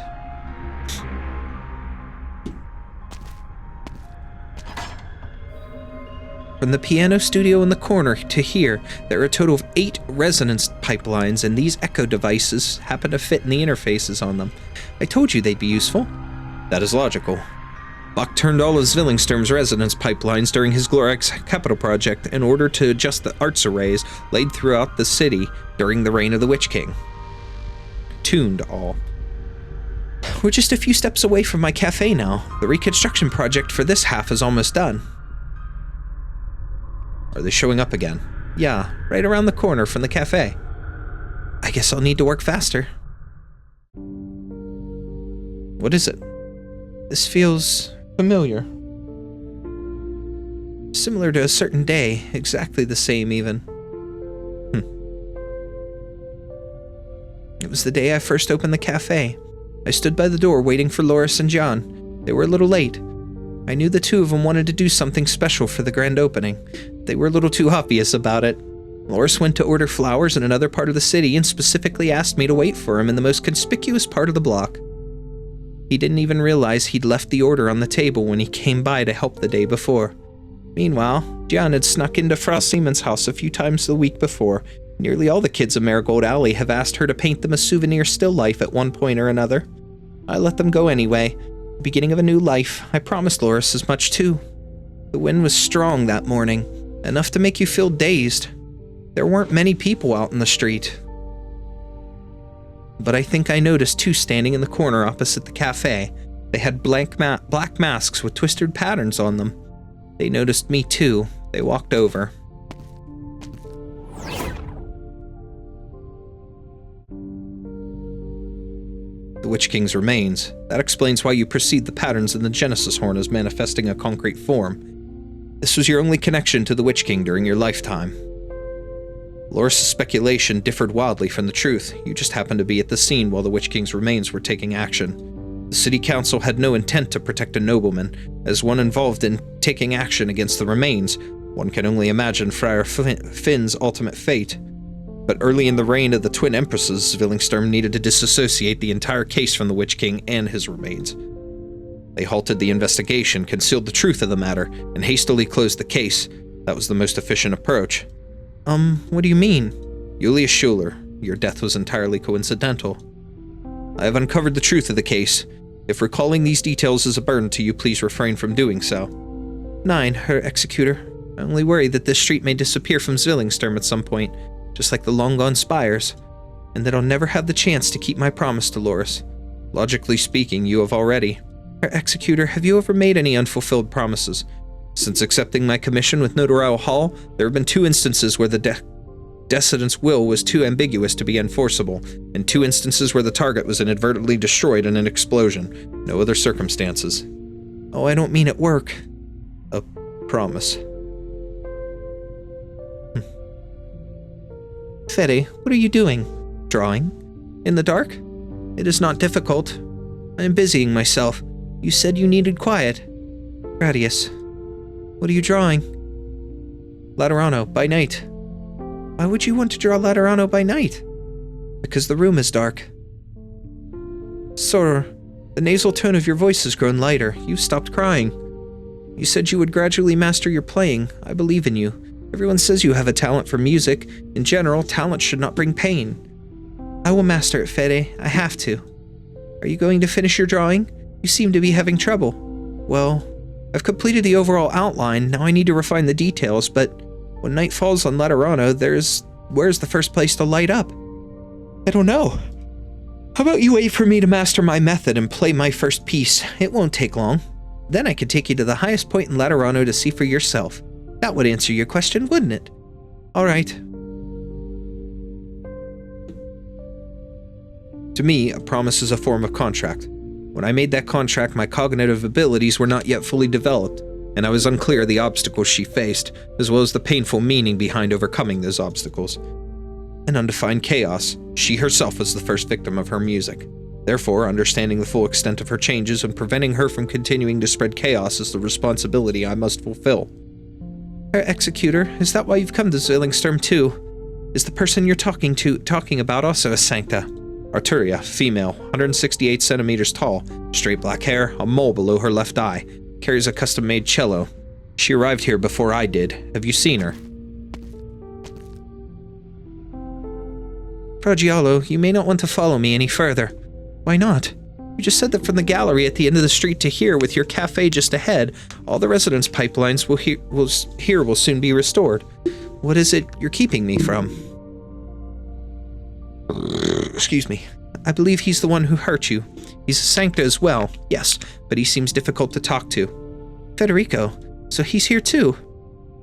From the piano studio in the corner to here, there are a total of 8 resonance pipelines, and these echo devices happen to fit in the interfaces on them. I told you they'd be useful. That is logical. Bach turned all of Zwillingsturme's resonance pipelines during his glorious capital project in order to adjust the arts arrays laid throughout the city during the reign of the Witch King. Tuned all. We're just a few steps away from my cafe now. The reconstruction project for this half is almost done. Are they showing up again? Yeah, right around the corner from the cafe. I guess I'll need to work faster. What is it? This feels familiar. Similar to a certain day, exactly the same even. It was the day I first opened the cafe. I stood by the door waiting for Loris and John. They were a little late. I knew the two of them wanted to do something special for the grand opening. They were a little too obvious about it. Loris went to order flowers in another part of the city and specifically asked me to wait for him in the most conspicuous part of the block. He didn't even realize he'd left the order on the table when he came by to help the day before. Meanwhile, Jan had snuck into Frau Siemens' house a few times the week before. Nearly all the kids of Marigold Alley have asked her to paint them a souvenir still life at one point or another. I let them go anyway. The beginning of a new life. I promised Loris as much too. The wind was strong that morning, enough to make you feel dazed. There weren't many people out in the street. But I think I noticed 2 standing in the corner opposite the cafe. They had black masks with twisted patterns on them. They noticed me too. They walked over. The Witch King's remains. That explains why you perceived the patterns in the Genesis horn as manifesting a concrete form. This was your only connection to the Witch King during your lifetime. Loris' speculation differed wildly from the truth. You just happened to be at the scene while the Witch King's remains were taking action. The city council had no intent to protect a nobleman. As one involved in taking action against the remains, one can only imagine Friar Finn's ultimate fate. But early in the reign of the Twin Empresses, Zwillingsturme needed to disassociate the entire case from the Witch King and his remains. They halted the investigation, concealed the truth of the matter, and hastily closed the case. That was the most efficient approach. What do you mean? Julius Schuler, your death was entirely coincidental. I have uncovered the truth of the case. If recalling these details is a burden to you, please refrain from doing so. 9, Herr Executor. I only worry that this street may disappear from Zwillingsturme at some point, just like the long-gone spires, and that I'll never have the chance to keep my promise to Loris. Logically speaking, you have already. Herr Executor, have you ever made any unfulfilled promises? Since accepting my commission with Notarial Hall, there have been 2 instances where the Decedent's will was too ambiguous to be enforceable, and 2 instances where the target was inadvertently destroyed in an explosion. No other circumstances. Oh, I don't mean at work. A promise. Fede, what are you doing? Drawing? In the dark? It is not difficult. I am busying myself. You said you needed quiet. Gradius, what are you drawing? Laterano, by night. Why would you want to draw Laterano by night? Because the room is dark. Sir, the nasal tone of your voice has grown lighter. You stopped crying. You said you would gradually master your playing. I believe in you. Everyone says you have a talent for music. In general, talent should not bring pain. I will master it, Fede. I have to. Are you going to finish your drawing? You seem to be having trouble. Well, I've completed the overall outline. Now I need to refine the details, but when night falls on Laterano, where's the first place to light up? I don't know. How about you wait for me to master my method and play my first piece? It won't take long. Then I could take you to the highest point in Laterano to see for yourself. That would answer your question, wouldn't it? All right. To me, a promise is a form of contract. When I made that contract, my cognitive abilities were not yet fully developed, and I was unclear of the obstacles she faced, as well as the painful meaning behind overcoming those obstacles. An undefined chaos. She herself was the first victim of her music. Therefore, understanding the full extent of her changes and preventing her from continuing to spread chaos is the responsibility I must fulfill. Herr Executor, is that why you've come to Zwillingsturme too? Is the person you're talking about also a Sancta? Arturia, female, 168 centimeters tall, straight black hair, a mole below her left eye, carries a custom-made cello. She arrived here before I did. Have you seen her? Fra Giallo, you may not want to follow me any further. Why not? You just said that from the gallery at the end of the street to here, with your cafe just ahead, all the residence pipelines will soon be restored. What is it you're keeping me from? Excuse me. I believe he's the one who hurt you. He's a Sancta as well, yes, but he seems difficult to talk to. Federico, so he's here too.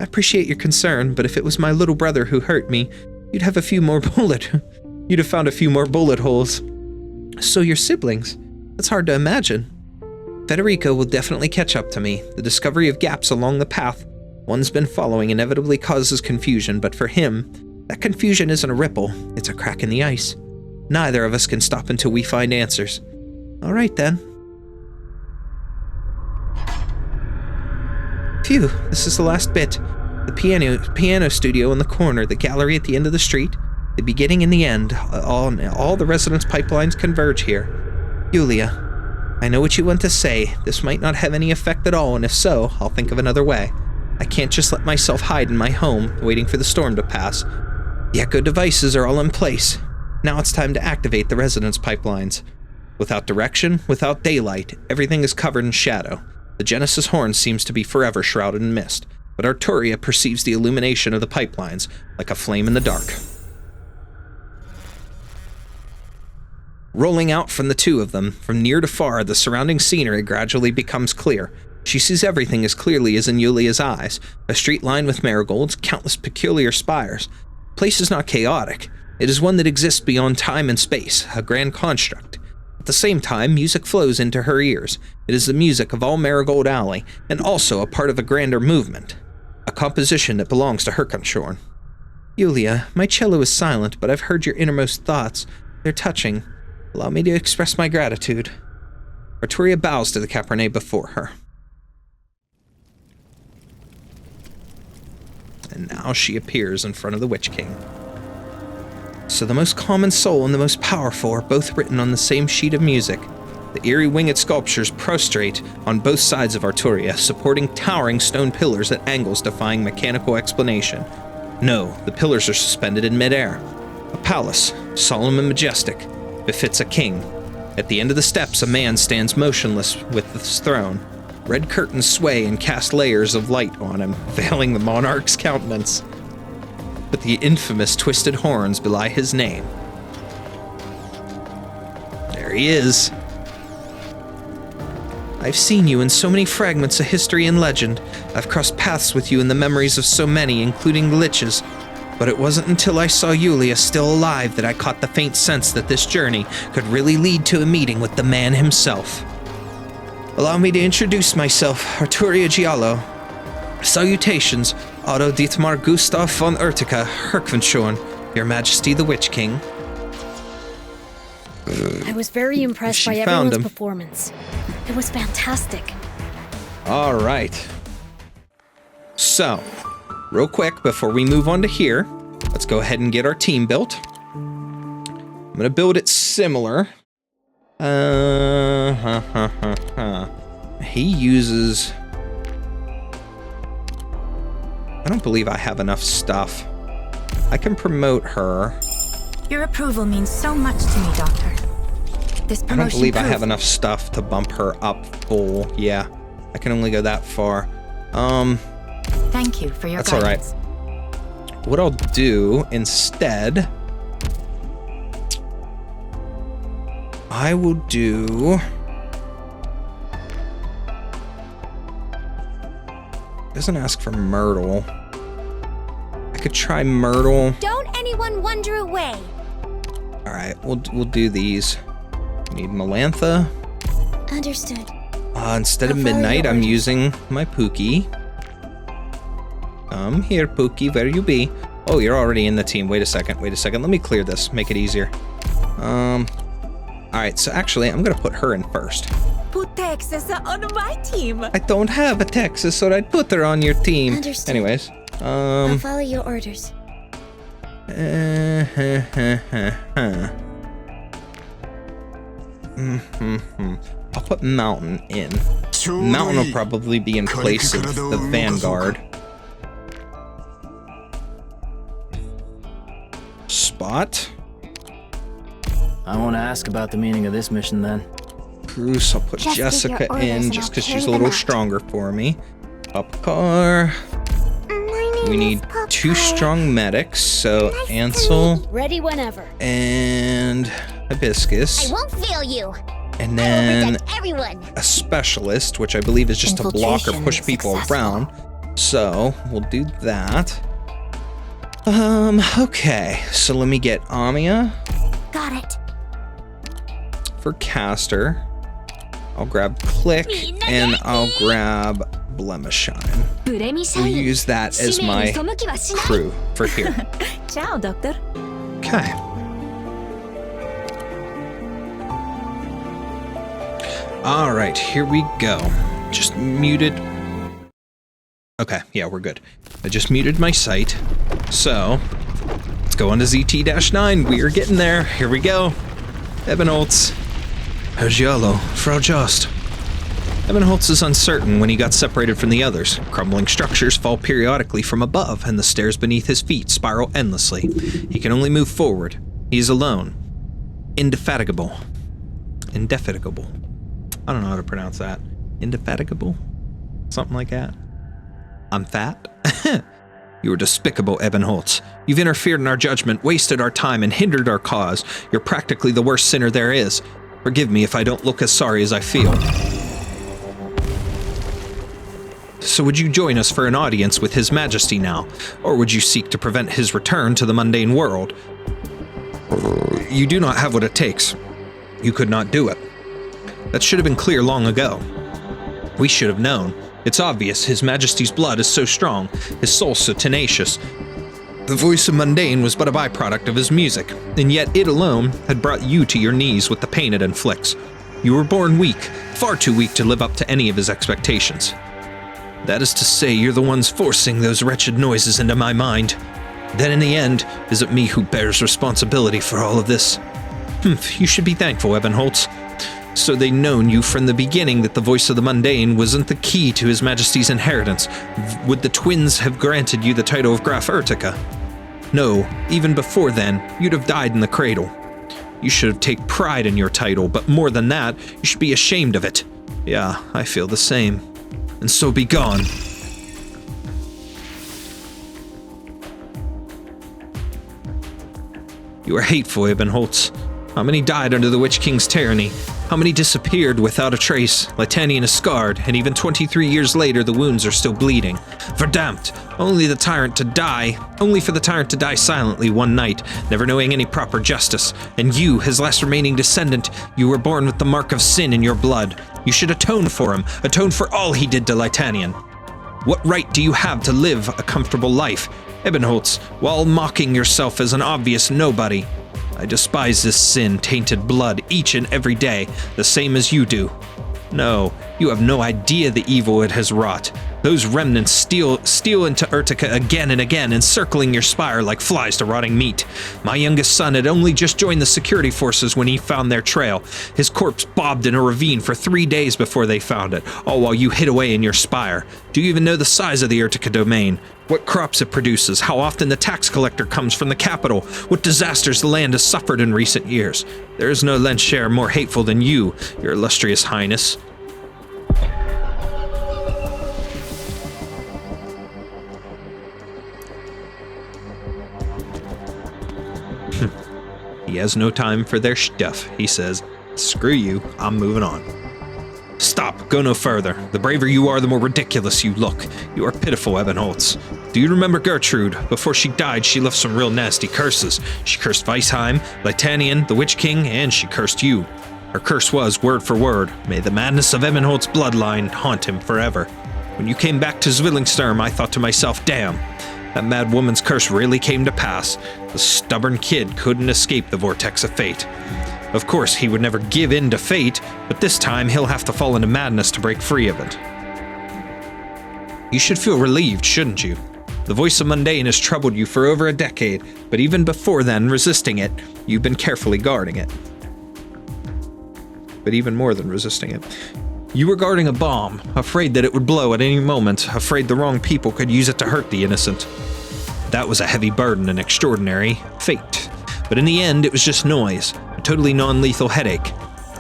I appreciate your concern, but if it was my little brother who hurt me, you'd have found a few more bullet holes. So your siblings? That's hard to imagine. Federico will definitely catch up to me. The discovery of gaps along the path one's been following inevitably causes confusion, but for him, that confusion isn't a ripple, it's a crack in the ice. Neither of us can stop until we find answers. All right then. Phew, this is the last bit. The piano studio in the corner, the gallery at the end of the street, the beginning and the end, all the residence pipelines converge here. Yulia, I know what you want to say. This might not have any effect at all, and if so, I'll think of another way. I can't just let myself hide in my home, waiting for the storm to pass. The echo devices are all in place. Now it's time to activate the residence pipelines. Without direction, without daylight, everything is covered in shadow. The Genesis horn seems to be forever shrouded in mist, but Arturia perceives the illumination of the pipelines like a flame in the dark. Rolling out from the two of them, from near to far, the surrounding scenery gradually becomes clear. She sees everything as clearly as in Yulia's eyes. A street lined with marigolds, countless peculiar spires. The place is not chaotic. It is one that exists beyond time and space, a grand construct. At the same time, music flows into her ears. It is the music of all Marigold Alley, and also a part of a grander movement. A composition that belongs to Herkonshorn. Yulia, my cello is silent, but I've heard your innermost thoughts. They're touching. Allow me to express my gratitude. Arturia bows to the Capernet before her. And now she appears in front of the Witch King. So the most common soul and the most powerful are both written on the same sheet of music. The eerie winged sculptures prostrate on both sides of Arturia, supporting towering stone pillars at angles defying mechanical explanation. No, the pillars are suspended in midair. A palace, solemn and majestic, befits a king. At the end of the steps, a man stands motionless with his throne. Red curtains sway and cast layers of light on him, veiling the monarch's countenance. But the infamous twisted horns belie his name. There he is. I've seen you in so many fragments of history and legend. I've crossed paths with you in the memories of so many, including the Liches. But it wasn't until I saw Yulia still alive that I caught the faint sense that this journey could really lead to a meeting with the man himself. Allow me to introduce myself, Arturia Giallo. Salutations, Otto Dietmar Gustav von Urtica, Herkvenshorn, Your Majesty the Witch King. I was very impressed by everyone's performance. It was fantastic. All right. So, real quick, before we move on to here, let's go ahead and get our team built. I'm going to build it similar. He uses... I don't believe I have enough stuff. I can promote her. Your approval means so much to me, Doctor. This promotion I don't believe I have enough stuff to bump her up full. Yeah, I can only go that far. Thank you for your that's guidance. All right. What I'll do instead, I will do... Doesn't ask for Myrtle. I could try Myrtle. Don't anyone wander away. All right, we'll do these. We need Melantha. Understood. Instead of Midnight, I'm using my Pookie. Come here, Pookie. Where you be? Oh, you're already in the team. Wait a second. Let me clear this. Make it easier. All right. So actually, I'm gonna put her in first. Put Texas on my team. I don't have a Texas, so I'd put her on your team. Understood. Anyways, I'll follow your orders. I'll put Mountain in. Mountain will probably be in place of the Vanguard. Spot. I want to ask about the meaning of this mission then. Bruce, I'll put Just get Jessica your orders in and just I'll because she's carry a little them out. stronger for me. Upcar. We need 2 strong medics, so Ansel Ready whenever. and Hibiscus. I won't fail you. And I then will protect everyone. a specialist, which I believe is just to block or push people around. So we'll do that. Okay. So let me get Amia Got it. for caster. I'll grab Click and I'll grab Blemishine. We'll use that as my crew for here. Ciao, Doctor. Okay. All right, here we go. Just muted. Okay, yeah, we're good. I just muted my site. So, let's go on to ZT-9. We are getting there. Here we go. Ebenholz. Herr Giallo, Frau Jost. Ebenholz is uncertain when he got separated from the others. Crumbling structures fall periodically from above, and the stairs beneath his feet spiral endlessly. He can only move forward. He is alone. Indefatigable. Indefatigable. I don't know how to pronounce that. Indefatigable? Something like that. I'm fat? You are despicable, Ebenholz. You've interfered in our judgment, wasted our time, and hindered our cause. You're practically the worst sinner there is. Forgive me if I don't look as sorry as I feel. So would you join us for an audience with His Majesty now? Or would you seek to prevent his return to the mundane world? You do not have what it takes. You could not do it. That should have been clear long ago. We should have known. It's obvious His Majesty's blood is so strong, his soul so tenacious. The voice of Mundane was but a byproduct of his music, and yet it alone had brought you to your knees with the pain it inflicts. You were born weak, far too weak to live up to any of his expectations. That is to say, you're the ones forcing those wretched noises into my mind. Then in the end, is it me who bears responsibility for all of this? You should be thankful, Ebenholz. So they'd known you from the beginning that the voice of the mundane wasn't the key to His Majesty's inheritance. Would the twins have granted you the title of Graf Urtica? No, even before then, you'd have died in the cradle. You should have taken pride in your title, but more than that, you should be ashamed of it. Yeah, I feel the same. and so be gone. You are hateful, Ebenholz. How many died under the Witch King's tyranny? How many disappeared without a trace? Leithanien is scarred, and even 23 years later the wounds are still bleeding. Verdammt! Only for the tyrant to die silently one night, never knowing any proper justice. And you, his last remaining descendant, you were born with the mark of sin in your blood. You should atone for him, atone for all he did to Leithanien. What right do you have to live a comfortable life, Ebenholz, while mocking yourself as an obvious nobody? I despise this sin-tainted blood each and every day, the same as you do. No, you have no idea the evil it has wrought. Those remnants steal into Urtica again and again, encircling your spire like flies to rotting meat. My youngest son had only just joined the security forces when he found their trail. His corpse bobbed in a ravine for 3 days before they found it, all while you hid away in your spire. Do you even know the size of the Urtica domain? What crops it produces, how often the tax collector comes from the capital, what disasters the land has suffered in recent years? There is no Lensshare more hateful than you, your illustrious highness. He has no time for their stuff, he says. Screw you, I'm moving on. Stop, go no further. The braver you are, the more ridiculous you look. You are pitiful, Ebenholz. Do you remember Gertrude? Before she died, she left some real nasty curses. She cursed Weisheim, Leithanien, the Witch King, and she cursed you. Her curse was, word for word, may the madness of Ebenholz's bloodline haunt him forever. When you came back to Zwillingsturme, I thought to myself, damn, that mad woman's curse really came to pass. The stubborn kid couldn't escape the vortex of fate. Of course, he would never give in to fate, but this time he'll have to fall into madness to break free of it. You should feel relieved, shouldn't you? The voice of Mundane has troubled you for over a decade, but even before then, resisting it, you've been carefully guarding it. But even more than resisting it. You were guarding a bomb, afraid that it would blow at any moment, afraid the wrong people could use it to hurt the innocent. That was a heavy burden and extraordinary fate. But in the end, it was just noise, a totally non-lethal headache.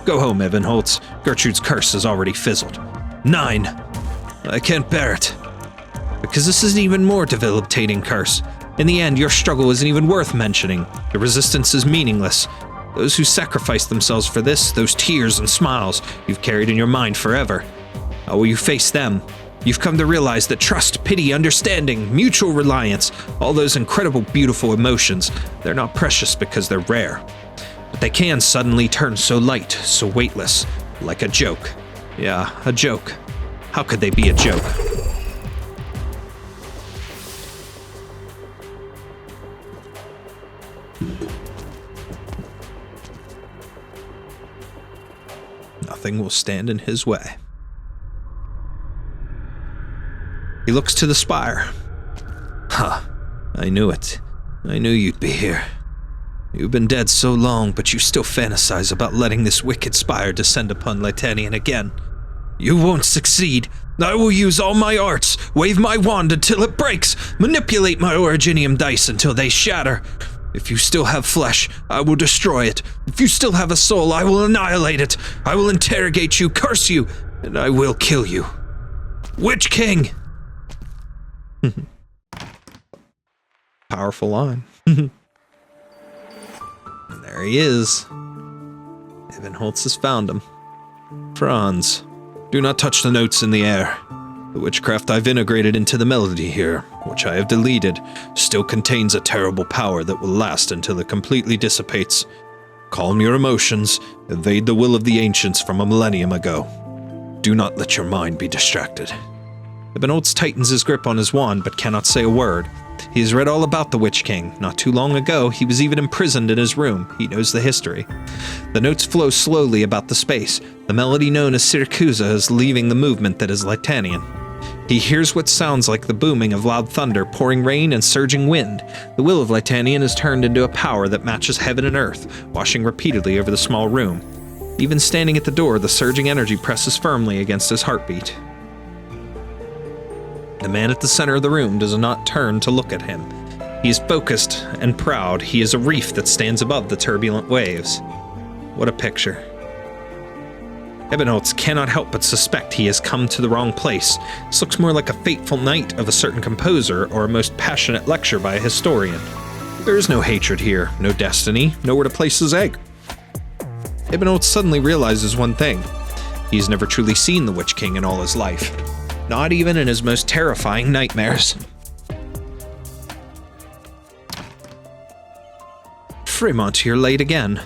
Go home, Ebenholz. Gertrude's curse has already fizzled. 9. I can't bear it. Because this is an even more debilitating curse. In the end, your struggle isn't even worth mentioning. Your resistance is meaningless. Those who sacrificed themselves for this, those tears and smiles, you've carried in your mind forever. How will you face them? You've come to realize that trust, pity, understanding, mutual reliance, all those incredible, beautiful emotions, they're not precious because they're rare. But they can suddenly turn so light, so weightless, like a joke. Yeah, a joke. How could they be a joke? Nothing will stand in his way. He looks to the spire. I knew it. I knew you'd be here. You've been dead so long, but you still fantasize about letting this wicked spire descend upon Leithanien again. You won't succeed. I will use all my arts, wave my wand until it breaks, manipulate my originium dice until they shatter. If you still have flesh, I will destroy it. If you still have a soul, I will annihilate it. I will interrogate you, curse you, and I will kill you. Witch King! Powerful line. And there he is. Ebenholz has found him. Franz, do not touch the notes in the air. The witchcraft I've integrated into the melody here, which I have deleted, still contains a terrible power that will last until it completely dissipates. Calm your emotions, evade the will of the ancients from a millennium ago. Do not let your mind be distracted. Ebenholz tightens his grip on his wand, but cannot say a word. He has read all about the Witch King. Not too long ago, he was even imprisoned in his room. He knows the history. The notes flow slowly about the space. The melody known as Syracusa is leaving the movement that is Leithanien. He hears what sounds like the booming of loud thunder, pouring rain, and surging wind. The will of Leithanien is turned into a power that matches heaven and earth, washing repeatedly over the small room. Even standing at the door, the surging energy presses firmly against his heartbeat. The man at the center of the room does not turn to look at him. He is focused and proud. He is a reef that stands above the turbulent waves. What a picture. Ebonholtz cannot help but suspect he has come to the wrong place. This looks more like a fateful night of a certain composer or a most passionate lecture by a historian. There is no hatred here, no destiny, nowhere to place his egg. Ebonholtz suddenly realizes one thing. He's never truly seen the Witch King in all his life. Not even in his most terrifying nightmares. Fremont, you're late again.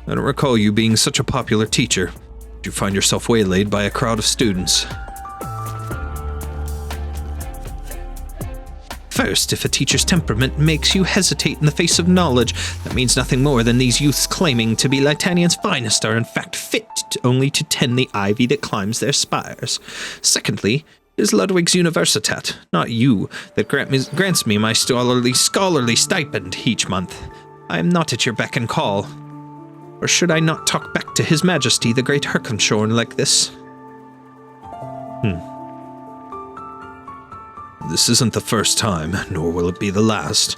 I don't recall you being such a popular teacher. Did you find yourself waylaid by a crowd of students? First, if a teacher's temperament makes you hesitate in the face of knowledge, that means nothing more than these youths claiming to be Leithanien's finest are in fact fit only to tend the ivy that climbs their spires. Secondly, it is Ludwig's Universitat, not you, that grants me my scholarly stipend each month. I am not at your beck and call. Or should I not talk back to His Majesty the Great Herkenschorn like this? This isn't the first time, nor will it be the last.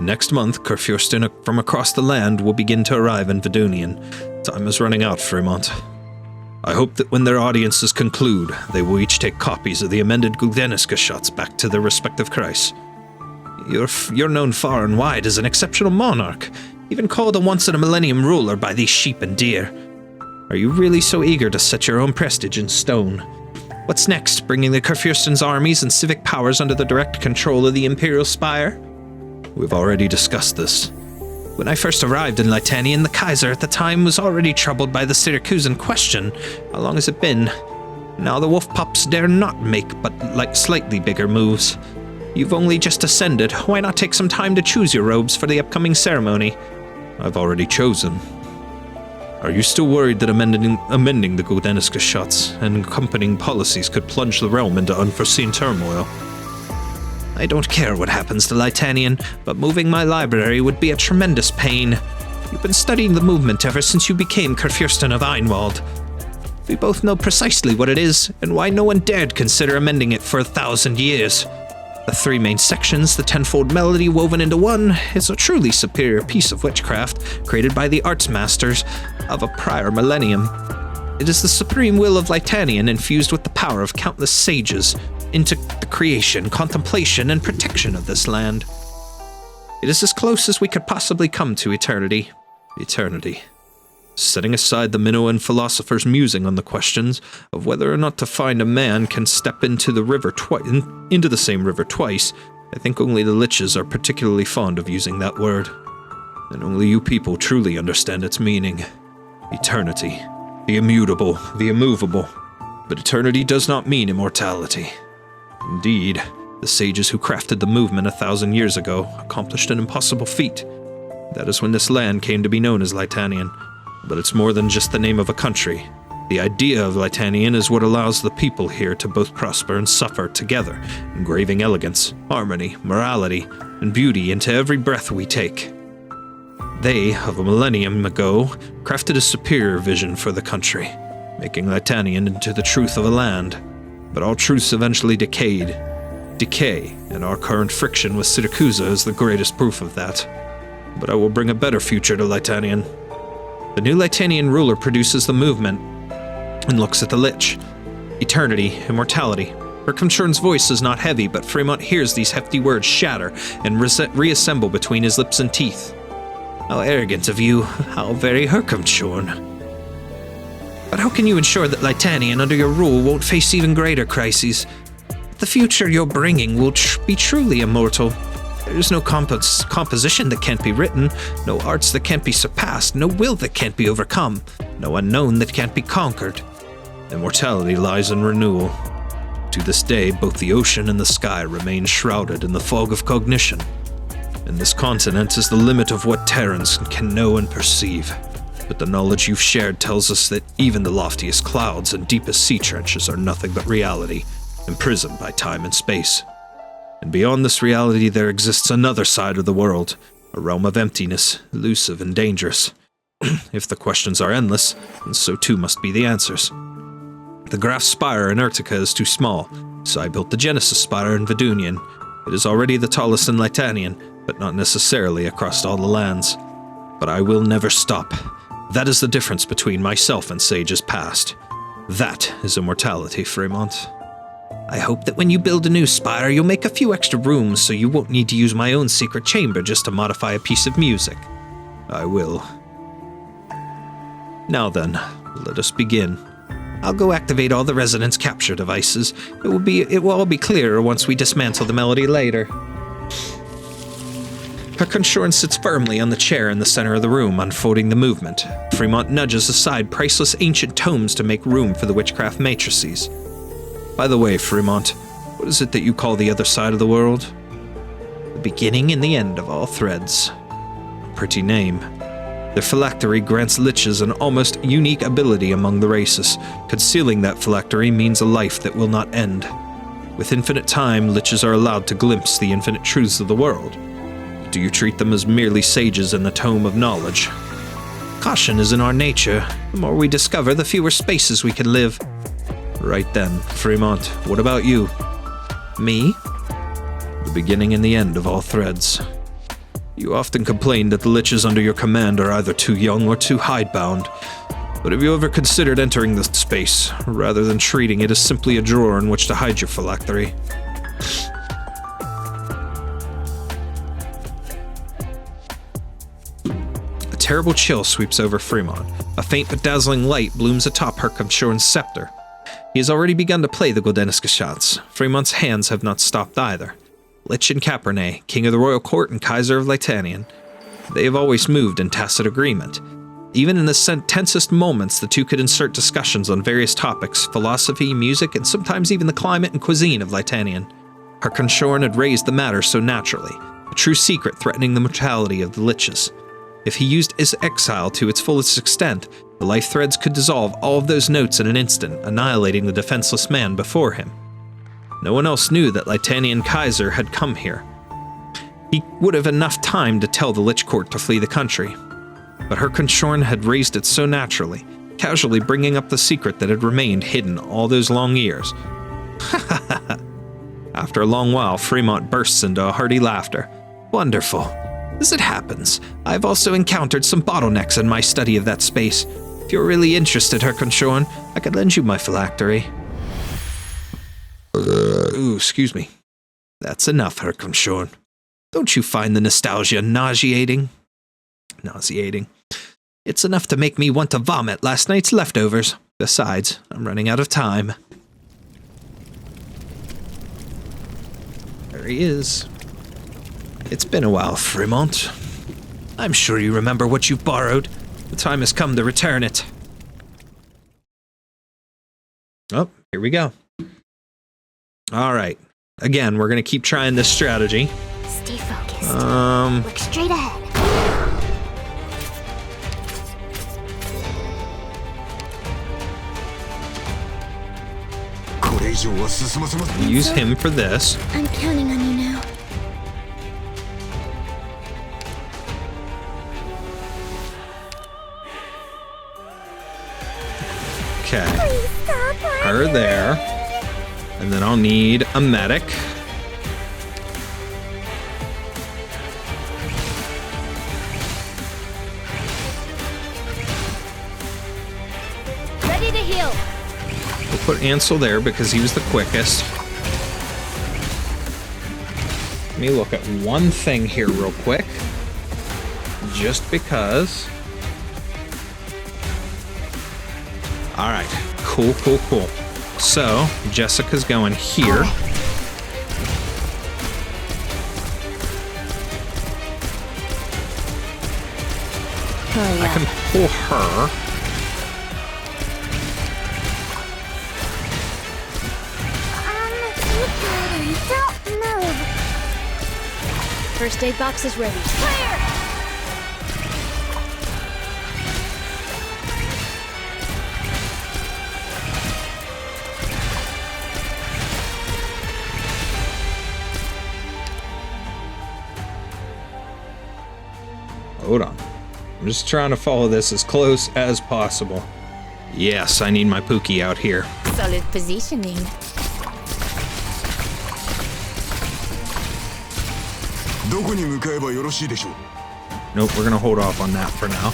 Next month, Kurfürsten from across the land will begin to arrive in Vidunian. Time is running out, Fremont. I hope that when their audiences conclude, they will each take copies of the amended Guldenska back to their respective Kreis. You're known far and wide as an exceptional monarch, even called a once-in-a-millennium ruler by these sheep and deer. Are you really so eager to set your own prestige in stone? What's next, bringing the Kurfürsten's armies and civic powers under the direct control of the Imperial Spire? We've already discussed this. When I first arrived in Leithanien, the Kaiser at the time was already troubled by the Syracusan question. How long has it been? Now the wolf pups dare not make but slightly bigger moves. You've only just ascended. Why not take some time to choose your robes for the upcoming ceremony? I've already chosen. Are you still worried that amending the Guldenska and accompanying policies could plunge the realm into unforeseen turmoil? I don't care what happens to Leithanien, but moving my library would be a tremendous pain. You've been studying the movement ever since you became Kurfürsten of Einwald. We both know precisely what it is, and why no one dared consider amending it for 1,000 years. The 3 main sections, the 10-fold melody woven into one, is a truly superior piece of witchcraft created by the arts masters of a prior millennium. It is the supreme will of Leithanien infused with the power of countless sages into the creation, contemplation, and protection of this land. It is as close as we could possibly come to eternity. Eternity. Setting aside the Minoan philosophers musing on the questions of whether or not to find a man can step into the same river twice, I think only the liches are particularly fond of using that word. And only you people truly understand its meaning. Eternity. The immutable, the immovable. But eternity does not mean immortality. Indeed, the sages who crafted the movement 1,000 years ago accomplished an impossible feat. That is when this land came to be known as Leithanien. But it's more than just the name of a country. The idea of Leithanien is what allows the people here to both prosper and suffer together, engraving elegance, harmony, morality, and beauty into every breath we take. They, of a millennium ago, crafted a superior vision for the country, making Leithanien into the truth of a land. But all truths eventually decayed. Decay, and our current friction with Syracusa is the greatest proof of that. But I will bring a better future to Leithanien. The new Leithanian ruler produces the movement and looks at the lich. Eternity, immortality. Herkenschorn's voice is not heavy, but Fremont hears these hefty words shatter and reassemble between his lips and teeth. How arrogant of you, how very Herkenschorn. But how can you ensure that Leithanien under your rule won't face even greater crises? The future you're bringing will be truly immortal. There's no composition that can't be written, no arts that can't be surpassed, no will that can't be overcome, no unknown that can't be conquered. Immortality lies in renewal. To this day, both the ocean and the sky remain shrouded in the fog of cognition. And this continent is the limit of what Terrans can know and perceive. But the knowledge you've shared tells us that even the loftiest clouds and deepest sea trenches are nothing but reality, imprisoned by time and space. And beyond this reality there exists another side of the world, a realm of emptiness, elusive and dangerous. If the questions are endless, then so too must be the answers. The Graf Spire in Urtica is too small, so I built the Genesis Spire in Vidunian. It is already the tallest in Leithanien, but not necessarily across all the lands. But I will never stop. That is the difference between myself and sages past. That is immortality, Fremont. I hope that when you build a new spire, you'll make a few extra rooms so you won't need to use my own secret chamber just to modify a piece of music. I will. Now then, let us begin. I'll go activate all the residents' capture devices. It will all be clearer once we dismantle the melody later. Her Conshorn sits firmly on the chair in the center of the room, unfolding the movement. Fremont nudges aside priceless ancient tomes to make room for the witchcraft matrices. By the way, Fremont, what is it that you call the other side of the world? The beginning and the end of all threads. Pretty name. Their phylactery grants liches an almost unique ability among the races. Concealing that phylactery means a life that will not end. With infinite time, liches are allowed to glimpse the infinite truths of the world. Do you treat them as merely sages in the tome of knowledge? Caution is in our nature. The more we discover, the fewer spaces we can live. Right then, Fremont, what about you? Me? The beginning and the end of all threads. You often complain that the liches under your command are either too young or too hidebound. But have you ever considered entering this space, rather than treating it as simply a drawer in which to hide your phylactery? A terrible chill sweeps over Fremont. A faint but dazzling light blooms atop Conshorn's scepter. He has already begun to play the Goldenische. Fremont's hands have not stopped either. Lich and Capernae, king of the royal court and Kaiser of Leithanien. They have always moved in tacit agreement. Even in the tensest moments, the two could insert discussions on various topics, philosophy, music, and sometimes even the climate and cuisine of Leithanien. Conshorn had raised the matter so naturally, a true secret threatening the mortality of the liches. If he used his exile to its fullest extent, the life threads could dissolve all of those notes in an instant, annihilating the defenseless man before him. No one else knew that Leithanien Kaiser had come here. He would have enough time to tell the Lich Court to flee the country. But Conshorn had raised it so naturally, casually bringing up the secret that had remained hidden all those long years. After a long while, Fremont bursts into a hearty laughter. Wonderful. As it happens, I've also encountered some bottlenecks in my study of that space. If you're really interested, Conshorn, I could lend you my phylactery. Ooh, excuse me. That's enough, Conshorn. Don't you find the nostalgia nauseating? It's enough to make me want to vomit last night's leftovers. Besides, I'm running out of time. There he is. It's been a while, Fremont. I'm sure you remember what you've borrowed. The time has come to return it. Oh, here we go. All right. Again, we're going to keep trying this strategy. Stay focused. Look straight ahead. Use him for this. I'm counting on you now. Okay. Her there. And then I'll need a medic. Ready to heal. We'll put Ansel there because he was the quickest. Let me look at one thing here real quick. Just because. All right. Cool. So, Jessica's going here. I can pull her. Don't move. First aid box is ready. Clear! Hold on. I'm just trying to follow this as close as possible. Yes, I need my Pookie out here. Solid positioning. Nope, we're gonna hold off on that for now.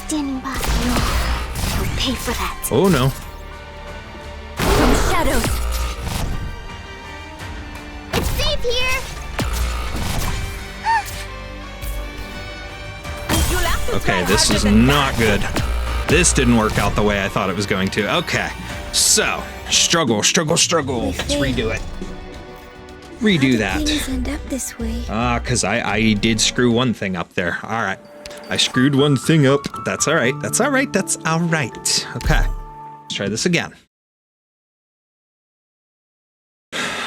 Standing by. pay for that. Oh no. From shadows. It's safe here. Okay, this is not good. This didn't work out the way I thought it was going to. Okay, so struggle. Let's redo it. Redo that. Things end up this way. Because I did screw one thing up there. All right. I screwed one thing up. That's all right. That's all right. That's all right. Okay. Let's try this again.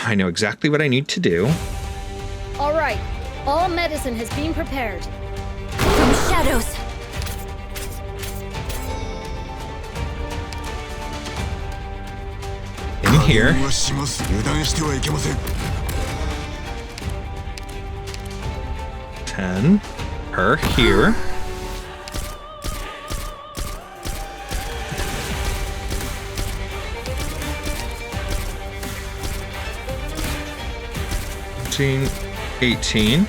I know exactly what I need to do. All right. All medicine has been prepared. From shadows. In here. はします。油断してはいけません。 10. Her here. $18.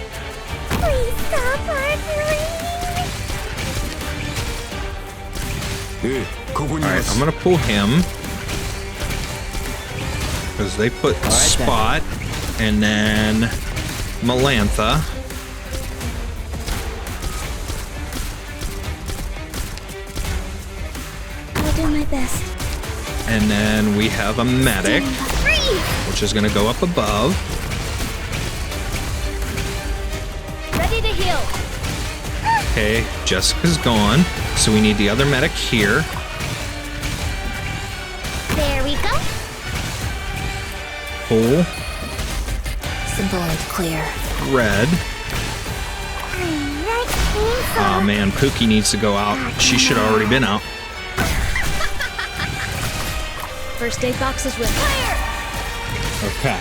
Please stop arguing. ええ、ここにい All ま right, す。 I'm gonna pull him because they put Spot and then Melantha. I'll do my best. And then we have a medic, which is gonna go up above. Ready to heal. Okay, Jessica's gone, so we need the other medic here. There we go. Pull Simple and clear. red. Right, Oh man, Pookie needs to go out. She should have already been out. First aid box is ready. Okay.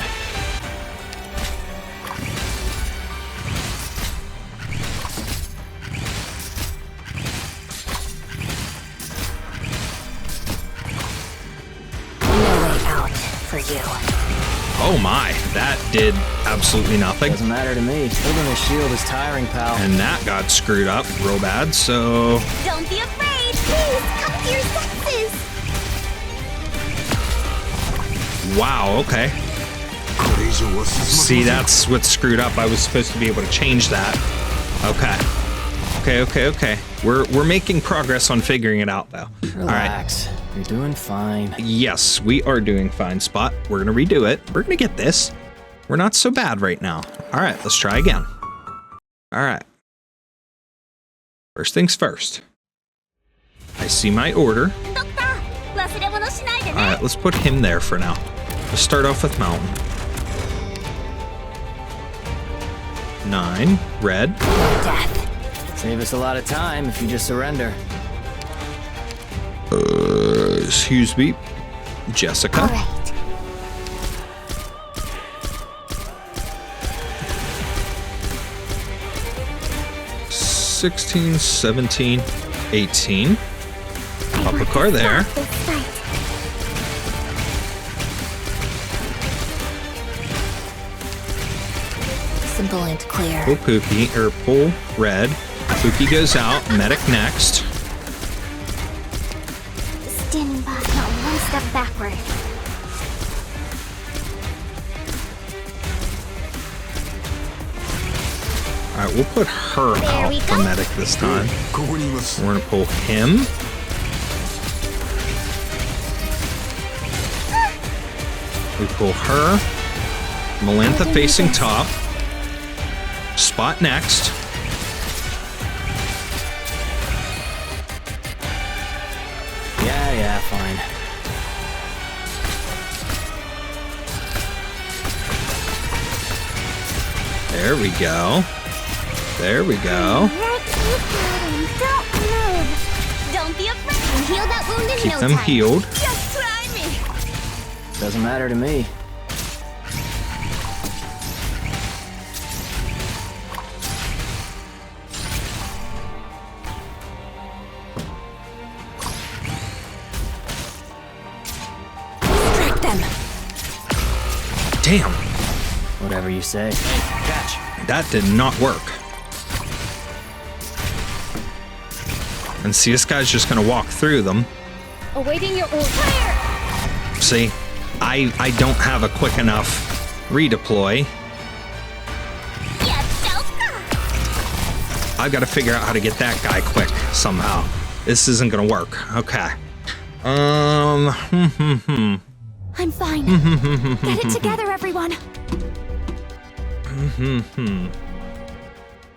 No way out for you. Oh my, that did absolutely nothing. Doesn't matter to me. Holding a shield is tiring, pal. And that got screwed up real bad, so... Don't be afraid. Please come to your senses. Wow, okay. これ以上は進ませません。 See, that's what's screwed up. I was supposed to be able to change that. Okay. We're making progress on figuring it out, though. All right. Relax. You're doing fine. Yes, we are doing fine, Spot. We're gonna redo it. We're gonna get this. We're not so bad right now. All right, let's try again. All right. First things first. I see my order. ドクター、忘れ物しないで All ね。 right, let's put him there for now. Let's start off with Mountain. 9, red. Death. Save us a lot of time if you just surrender. Excuse me, Jessica. All right. $16, $17, $18. Pop a car there. This fight. Simple and clear. Pull Pookie, or pull red. Pookie goes out, medic next. Standing by, not one step backward. All right, we'll put her There out we for go. medic this time. ここにいます。 We're gonna pull him. We pull her. Melantha facing top. Spot next. Yeah, fine. There we go. There we go. Right, keep moving. Don't move. Don't be afraid. We'll heal that wound in Keep no them time. healed. Just try me. Doesn't matter to me. Strike them. Damn, Whatever you say. Catch. that did not work. And see, this guy's just gonna walk through them. Awaiting your order. See, I don't have a quick enough redeploy. I've got to figure out how to get that guy quick somehow. This isn't gonna work. Okay. I'm fine. Get it together, everyone.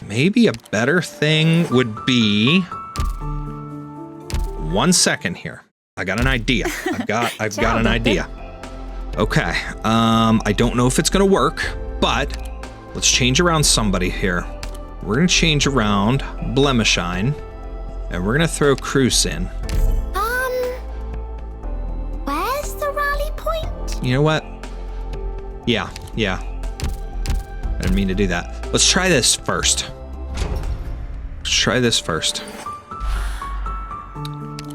Maybe a better thing would be 1 second here. I got an idea. I've got an idea. Okay. I don't know if it's gonna work, but let's change around somebody here. We're gonna change around Blemishine, and we're gonna throw Cruz in. Where's the rally point? You know what? Yeah. I didn't mean to do that. Let's try this first.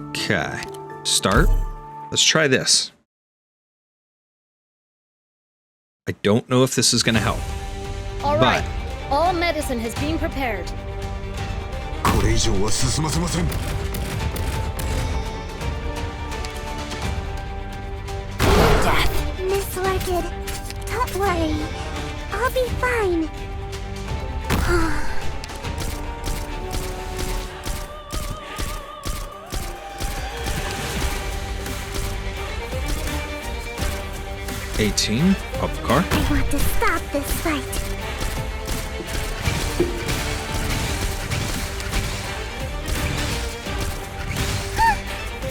Okay. Start. Let's try this. I don't know if this is gonna help. All right. All medicine has been prepared. これ以上は進ませません。 Miss Orchid, don't worry. I'll be fine. Pop the car. I want to stop this fight.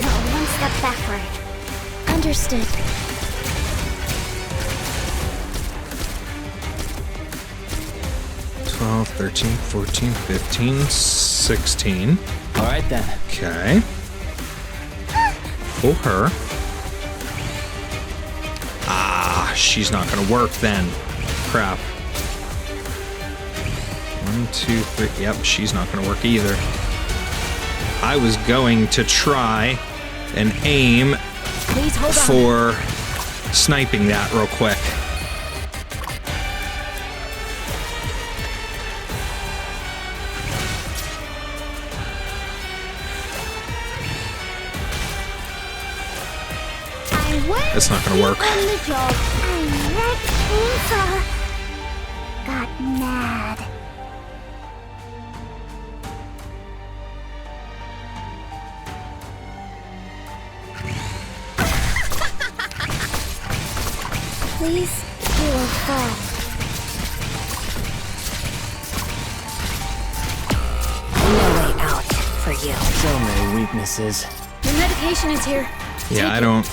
No, one step backward. Understood. Twelve, 13, 14, 15, 16. All right then. Okay. Pull her. Ah, she's not gonna work then. Crap. 1, 2, 3. Yep, she's not gonna work either. I was going to try and aim Please hold on. for sniping that real quick. That's not gonna work. On the job. I'm Red Chainsaw. Got mad. Please, you will fall. No way out for you. So many weaknesses. Your medication is here. Yeah, I don't,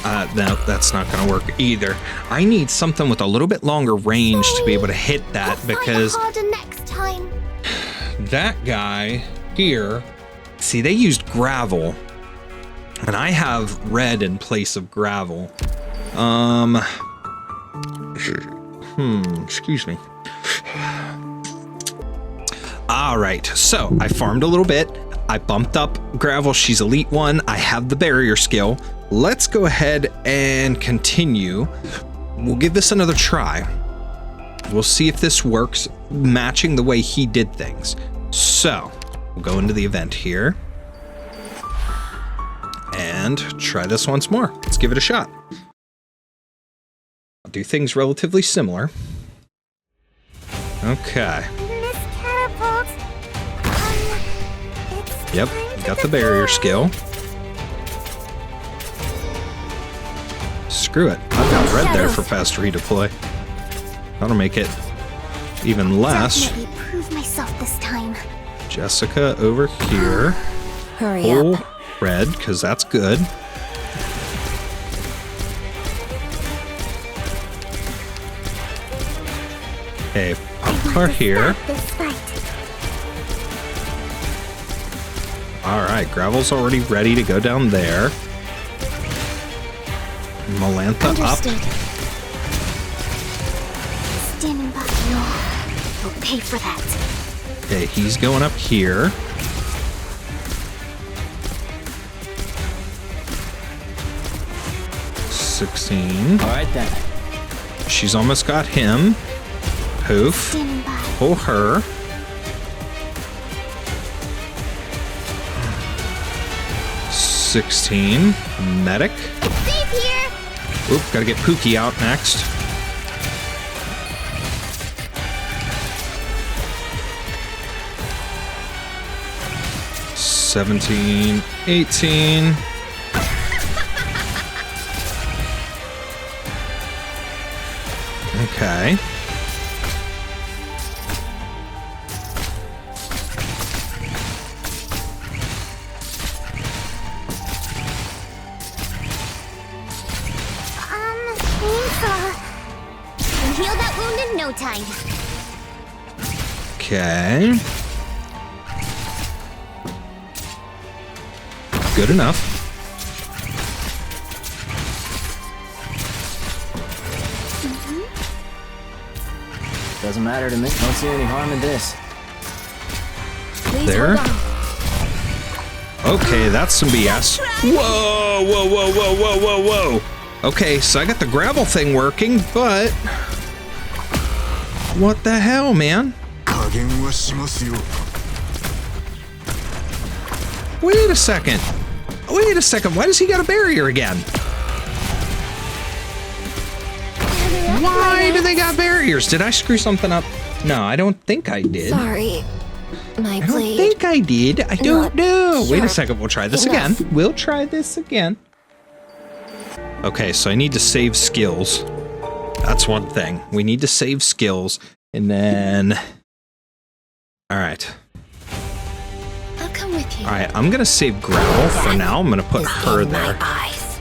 that's not gonna work either. I need something with a little bit longer range to be able to hit that, I'll because fight harder next time. that guy here, see, they used gravel, and I have red in place of gravel. Excuse me. All right, so I farmed a little bit. I bumped up gravel. She's elite 1. I have the barrier skill. Let's go ahead and continue. We'll give this another try. We'll see if this works, matching the way he did things. So we'll go into the event here and try this once more. Let's give it a shot. I'll do things relatively similar. Okay. Miss Catapult. It's Yep, time to got the barrier deploy. skill. Screw it. I've got red there for fast redeploy. That'll make it even less. Definitely prove myself this time. Jessica over here. Hurry Pull up. red, because that's good. Okay, pop car here. Stop this fight. Alright, gravel's already ready to go down there. Melantha up. Understood. Standing by. No. You'll pay for that. Okay, he's going up here. $16. All right then. She's almost got him. Poof. Standing by. Pull her. 16. Medic. Safe here. Oop, gotta get Pookie out next. $17, $18. Okay. Heal that wound in no time. Okay. Good enough. Doesn't matter to me. Don't see any harm in this. Please There. hold on. Okay, that's some BS. Whoa, whoa, whoa, whoa, whoa, whoa, whoa. Okay, so I got the gravel thing working, but... What the hell, man? 加減はしますよ。 Wait a second. Wait a second. Why does he got a barrier again? Why do they got barriers? Did I screw something up? No, I don't think I did. Sorry. My I don't blade. think I did. I don't Not know. Wait a sharp second. We'll try this enough. again. We'll try this again. Okay, so I need to save skills. That's one thing. We need to save skills. And then... Alright. I'll come with you. Alright, I'm gonna save gravel for now. I'm gonna put Is her in my there. eyes.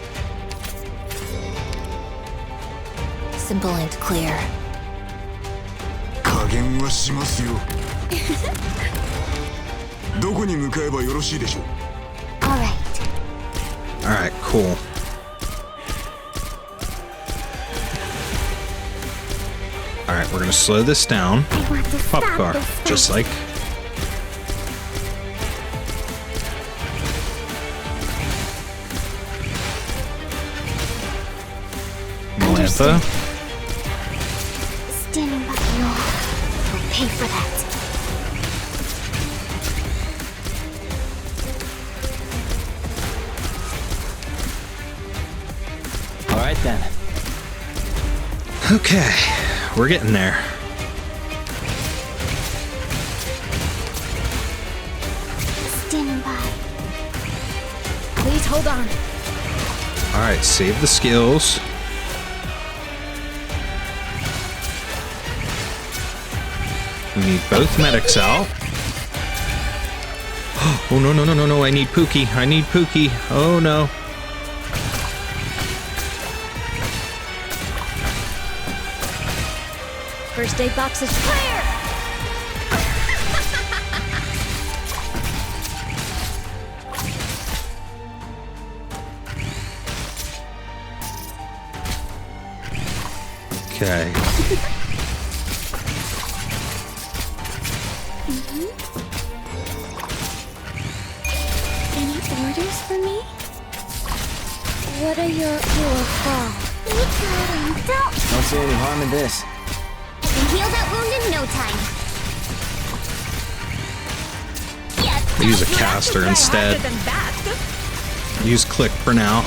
Simple and clear. 加減はしますよ。どこに向かえばよろしいでしょう。 Alright. Alright, cool. Alright, we're gonna slow this down. I want to Pop stop car, this just fight. like. Melantha. Standing by. No. We'll pay for that. All right then. Okay, we're getting there. Standing by. Please hold on. Alright, save the skills. We need both medics out. Oh no, no, no, no, no, I need Pookie. I need Pookie. Oh no. First aid box is clear. Okay. Any orders for me? What are your fall? Don't Don't see any harm in this. heal that wound in no time. Yes. Use a caster instead. Use click for now.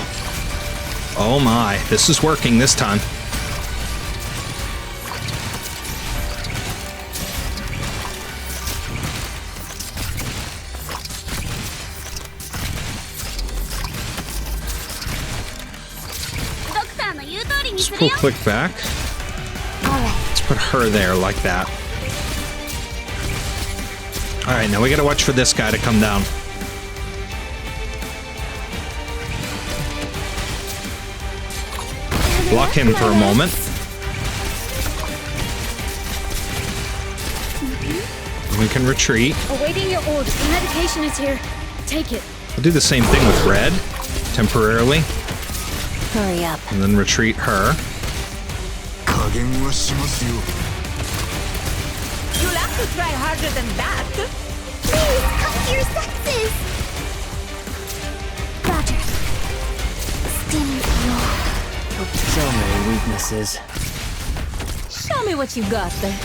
Oh my, this is working this time. Let's pull click back. Let's put her there like that. Alright, now we gotta watch for this guy to come down. Block him for a moment. We can retreat. Awaiting your orders. The medication is here. Take it. I'll do the same thing with red, temporarily, Hurry up. and then retreat her. 加減はしますよ。 You'll have to try harder than that. Please, come to your senses. Roger. Standing by. So many weaknesses. Show me what you got there.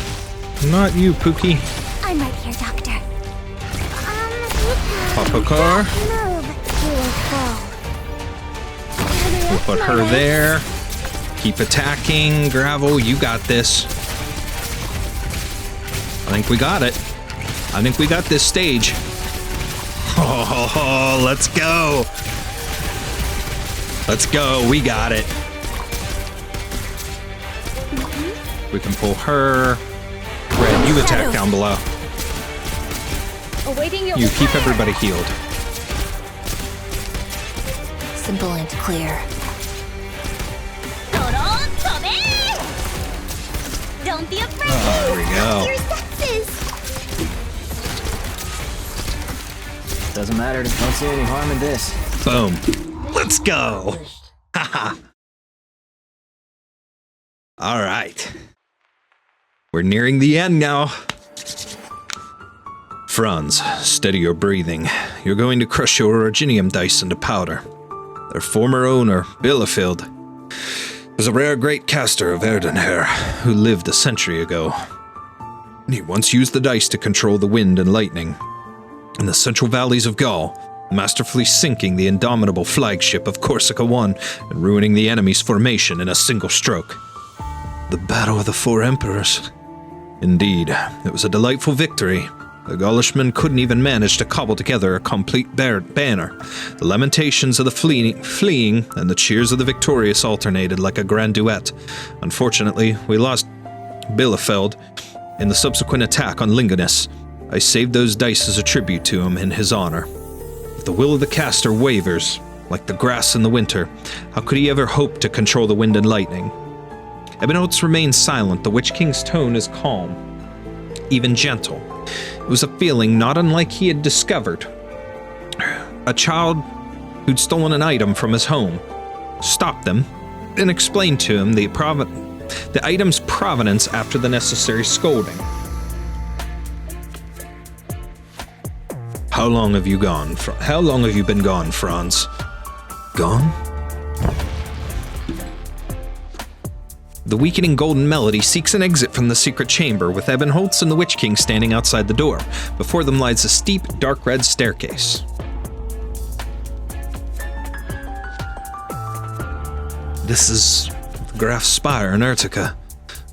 Not you, Pookie. I'm right here, Doctor. Pop a car. Move. You will fall. We'll put her there. Keep attacking. Gravel, you got this. I think we got it. I think we got this stage. Oh, let's go. Let's go. We got it. We can pull her. Red, you attack down below. Awaiting your You keep everybody healed. Simple and clear. Don't be afraid. There we go. Your senses. Doesn't matter. Don't see any harm in this. Boom. Let's go. Haha. All right. We're nearing the end now. Franz, steady your breathing. You're going to crush your originium dice into powder. Their former owner, Bielefeld, was a rare great caster of Erdenhair who lived a century ago. He once used the dice to control the wind and lightning in the central valleys of Gaul, masterfully sinking the indomitable flagship of Corsica I and ruining the enemy's formation in a single stroke. The Battle of the Four Emperors. Indeed, it was a delightful victory. The Gaulishman couldn't even manage to cobble together a complete banner. The lamentations of the fleeing and the cheers of the victorious alternated like a grand duet. Unfortunately, we lost Bielefeld in the subsequent attack on Lingonus. I saved those dice as a tribute to him in his honor. If the will of the caster wavers, like the grass in the winter, how could he ever hope to control the wind and lightning? Ebonholtz remains silent. The Witch King's tone is calm, even gentle. It was a feeling not unlike he had discovered. A child who'd stolen an item from his home, stopped them, and explained to him the item's provenance after the necessary scolding. How long have you been gone, Franz? Gone? The weakening golden melody seeks an exit from the secret chamber, with Ebonholtz and the Witch King standing outside the door. Before them lies a steep, dark red staircase. This is Graf's Spire in Urtica.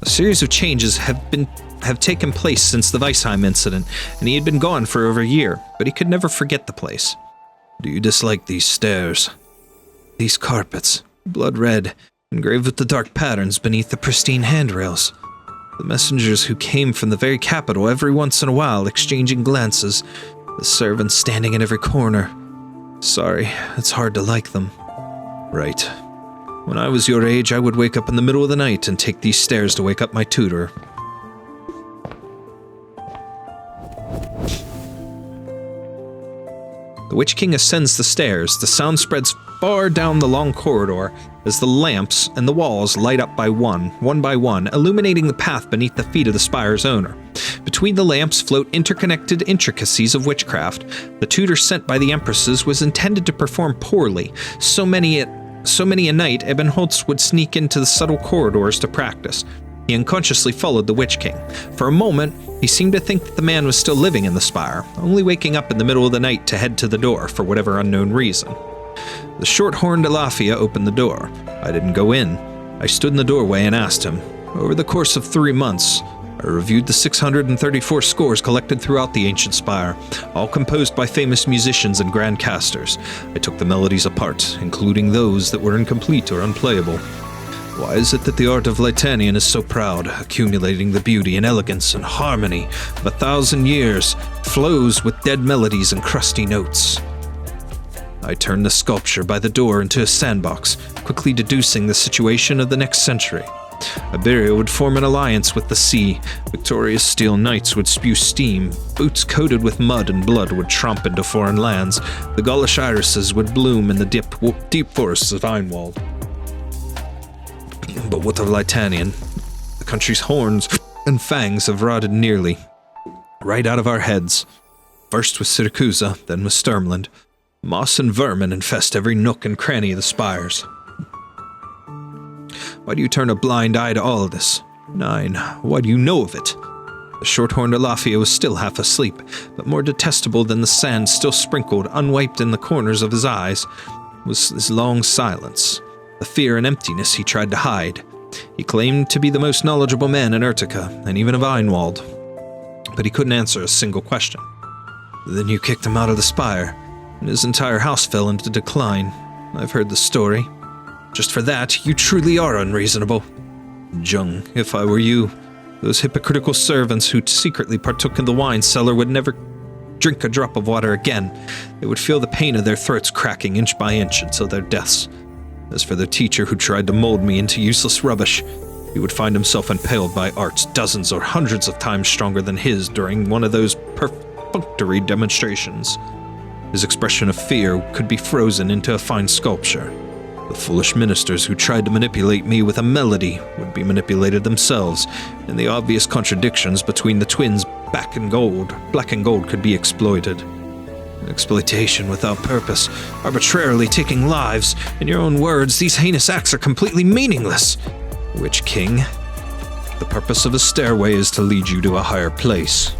A series of changes have taken place since the Weisheim incident, and he had been gone for over a year, but he could never forget the place. Do you dislike these stairs? These carpets, blood red, engraved with the dark patterns beneath the pristine handrails. The messengers who came from the very capital every once in a while exchanging glances. The servants standing in every corner. Sorry, it's hard to like them. Right. When I was your age, I would wake up in the middle of the night and take these stairs to wake up my tutor. The Witch King ascends the stairs. The sound spreads far down the long corridor as the lamps and the walls light up one by one, illuminating the path beneath the feet of the spire's owner. Between the lamps float interconnected intricacies of witchcraft. The tutor sent by the empresses was intended to perform poorly. So many a night, Ebonholtz would sneak into the subtle corridors to practice. He unconsciously followed the Witch King. For a moment, he seemed to think that the man was still living in the spire, only waking up in the middle of the night to head to the door for whatever unknown reason. The short-horned Alafia opened the door. I didn't go in. I stood in the doorway and asked him. Over the course of 3 months, I reviewed the 634 scores collected throughout the ancient spire, all composed by famous musicians and grand casters. I took the melodies apart, including those that were incomplete or unplayable. Why is it that the art of Leithanien is so proud, accumulating the beauty and elegance and harmony of 1,000 years, flows with dead melodies and crusty notes? I turned the sculpture by the door into a sandbox, quickly deducing the situation of the next century. Iberia would form an alliance with the sea, victorious steel knights would spew steam, boots coated with mud and blood would tromp into foreign lands, the Gaulish irises would bloom in the deep forests of Einwald. But what of Leithanien? The country's horns and fangs have rotted nearly right out of our heads. First with Syracusa, then with Sturmland. Moss and vermin infest every nook and cranny of the spires. Why do you turn a blind eye to all of this? 9. Why do you know of it? The short-horned Alafia was still half asleep, but more detestable than the sand still sprinkled, unwiped in the corners of his eyes, was his long silence. the fear and emptiness he tried to hide. He claimed to be the most knowledgeable man in Utica, and even of Einwald. But he couldn't answer a single question. Then you kicked him out of the spire, and his entire house fell into decline. I've heard the story. Just for that, you truly are unreasonable. Jung, if I were you, those hypocritical servants who secretly partook in the wine cellar would never drink a drop of water again. They would feel the pain of their throats cracking inch by inch until their deaths. As for the teacher who tried to mold me into useless rubbish, he would find himself impaled by arts dozens or hundreds of times stronger than his during one of those perfunctory demonstrations. His expression of fear could be frozen into a fine sculpture. The foolish ministers who tried to manipulate me with a melody would be manipulated themselves, and the obvious contradictions between the twins black and gold could be exploited. Exploitation without purpose, arbitrarily taking lives. In your own words, these heinous acts are completely meaningless. Witch King, the purpose of a stairway is to lead you to a higher place.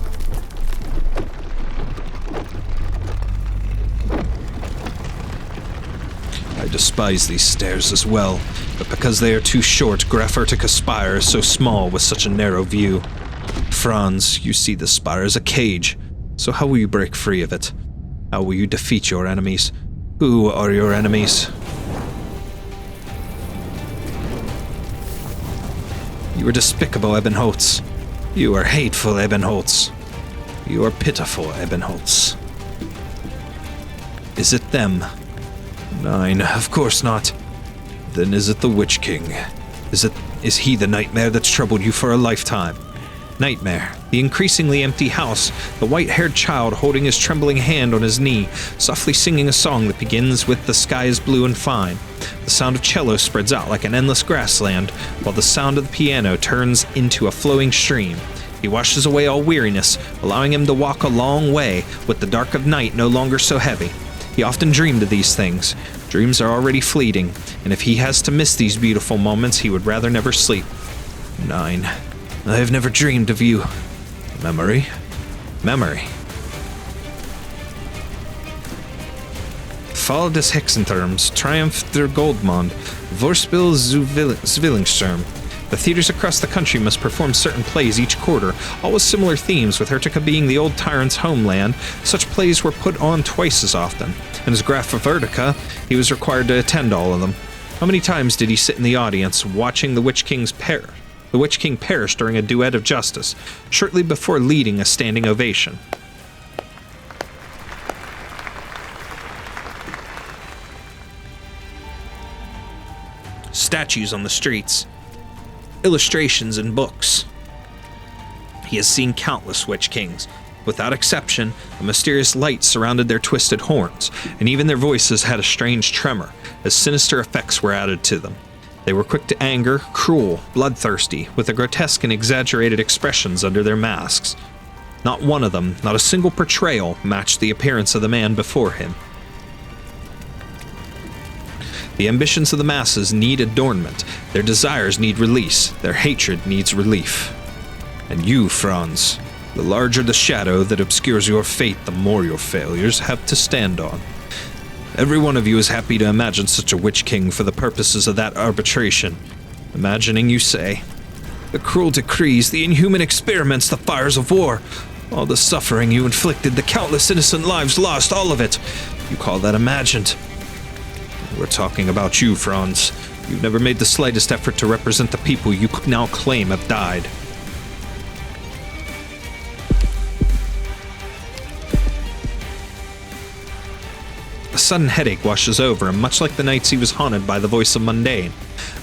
I despise these stairs as well, but because they are too short, Graf Urtica's spire is so small with such a narrow view. Franz, you see the spire as a cage, so how will you break free of it? How will you defeat your enemies? Who are your enemies? You are despicable, Ebenholz. You are hateful, Ebenholz. You are pitiful, Ebenholz. Is it them? Nein, of course not. Then is it the Witch King? Is he the nightmare that's troubled you for a lifetime? Nightmare, the increasingly empty house, the white-haired child holding his trembling hand on his knee, softly singing a song that begins with "The sky is blue and fine." The sound of cello spreads out like an endless grassland, while the sound of the piano turns into a flowing stream. He washes away all weariness, allowing him to walk a long way, with the dark of night no longer so heavy. He often dreamed of these things. Dreams are already fleeting, and if he has to miss these beautiful moments, he would rather never sleep. 9. I have never dreamed of you. Memory. Fall des Hexentürms, Triumph der Goldmond, Vorspiel Zwillingsturme. The theaters across the country must perform certain plays each quarter, all with similar themes, with Urtica being the old tyrant's homeland. Such plays were put on twice as often, and as Graf of Urtica, he was required to attend all of them. How many times did he sit in the audience, watching the Witch King perish during a duet of justice, shortly before leading a standing ovation? Statues on the streets. Illustrations in books. He has seen countless Witch Kings. Without exception, a mysterious light surrounded their twisted horns, and even their voices had a strange tremor, as sinister effects were added to them. They were quick to anger, cruel, bloodthirsty, with the grotesque and exaggerated expressions under their masks. Not one of them, not a single portrayal, matched the appearance of the man before him. The ambitions of the masses need adornment, their desires need release, their hatred needs relief. And you, Franz, the larger the shadow that obscures your fate, the more your failures have to stand on. Every one of you is happy to imagine such a Witch King for the purposes of that arbitration. Imagining, you say, the cruel decrees, the inhuman experiments, the fires of war, all the suffering you inflicted, the countless innocent lives lost, all of it. You call that imagined? We're talking about you, Franz. You've never made the slightest effort to represent the people you now claim have died. A sudden headache washes over him, much like the nights he was haunted by the voice of Mundane.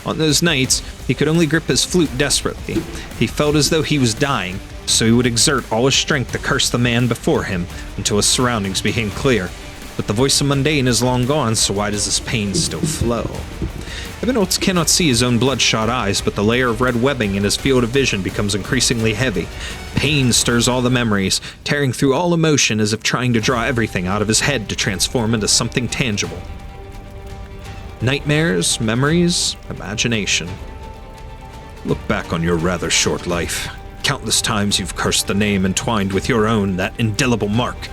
On those nights, he could only grip his flute desperately. He felt as though he was dying, so he would exert all his strength to curse the man before him until his surroundings became clear. But the voice of Mundane is long gone, so why does this pain still flow? Ebenholz cannot see his own bloodshot eyes, but the layer of red webbing in his field of vision becomes increasingly heavy. Pain stirs all the memories, tearing through all emotion as if trying to draw everything out of his head to transform into something tangible. Nightmares, memories, imagination. Look back on your rather short life. Countless times you've cursed the name entwined with your own, that indelible mark.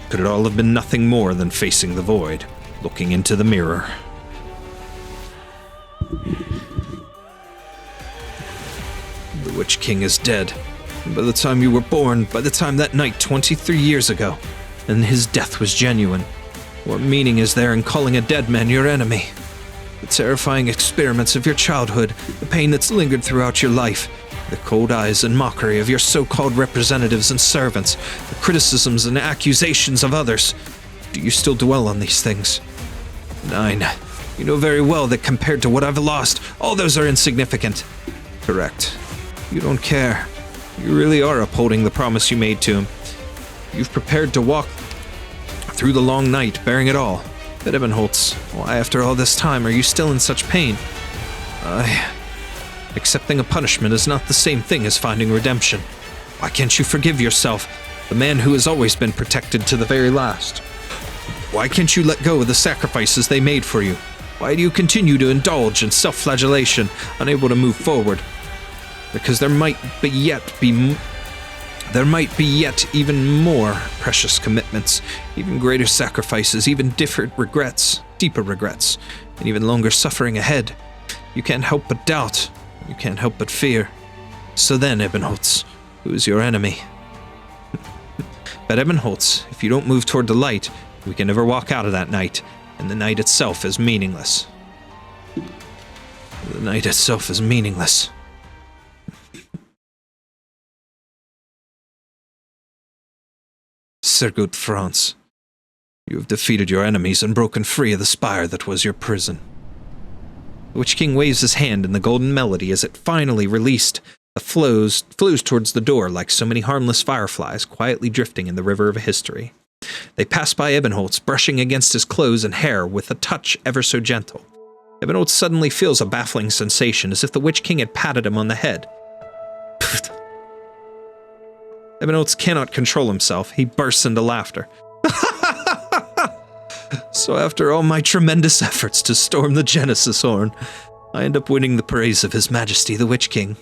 Could it all have been nothing more than facing the void, looking into the mirror? Witch King is dead. And by the time you were born, by the time that night 23 years ago, and his death was genuine, what meaning is there in calling a dead man your enemy? The terrifying experiments of your childhood, the pain that's lingered throughout your life, the cold eyes and mockery of your so-called representatives and servants, the criticisms and accusations of others. Do you still dwell on these things? 9. You know very well that compared to what I've lost, all those are insignificant. Correct. You don't care. You really are upholding the promise you made to him. You've prepared to walk through the long night, bearing it all. But Ebenholz, why after all this time are you still in such pain? Accepting a punishment is not the same thing as finding redemption. Why can't you forgive yourself, the man who has always been protected to the very last? Why can't you let go of the sacrifices they made for you? Why do you continue to indulge in self-flagellation, unable to move forward? Because there might be yet even more precious commitments, even greater sacrifices, even deeper regrets, and even longer suffering ahead. You can't help but doubt. You can't help but fear. So then, Ebenholz, who is your enemy? But Ebenholz, if you don't move toward the light, we can never walk out of that night, and the night itself is meaningless. The night itself is meaningless. Sehr gut, Franz. You have defeated your enemies and broken free of the spire that was your prison. The Witch King waves his hand in the golden melody as it finally released, flows towards the door like so many harmless fireflies quietly drifting in the river of history. They pass by Ebenholz, brushing against his clothes and hair with a touch ever so gentle. Ebenholz suddenly feels a baffling sensation, as if the Witch King had patted him on the head. Ebenholz cannot control himself. He bursts into laughter. So after all my tremendous efforts to storm the Genesis Horn, I end up winning the praise of His Majesty the Witch King.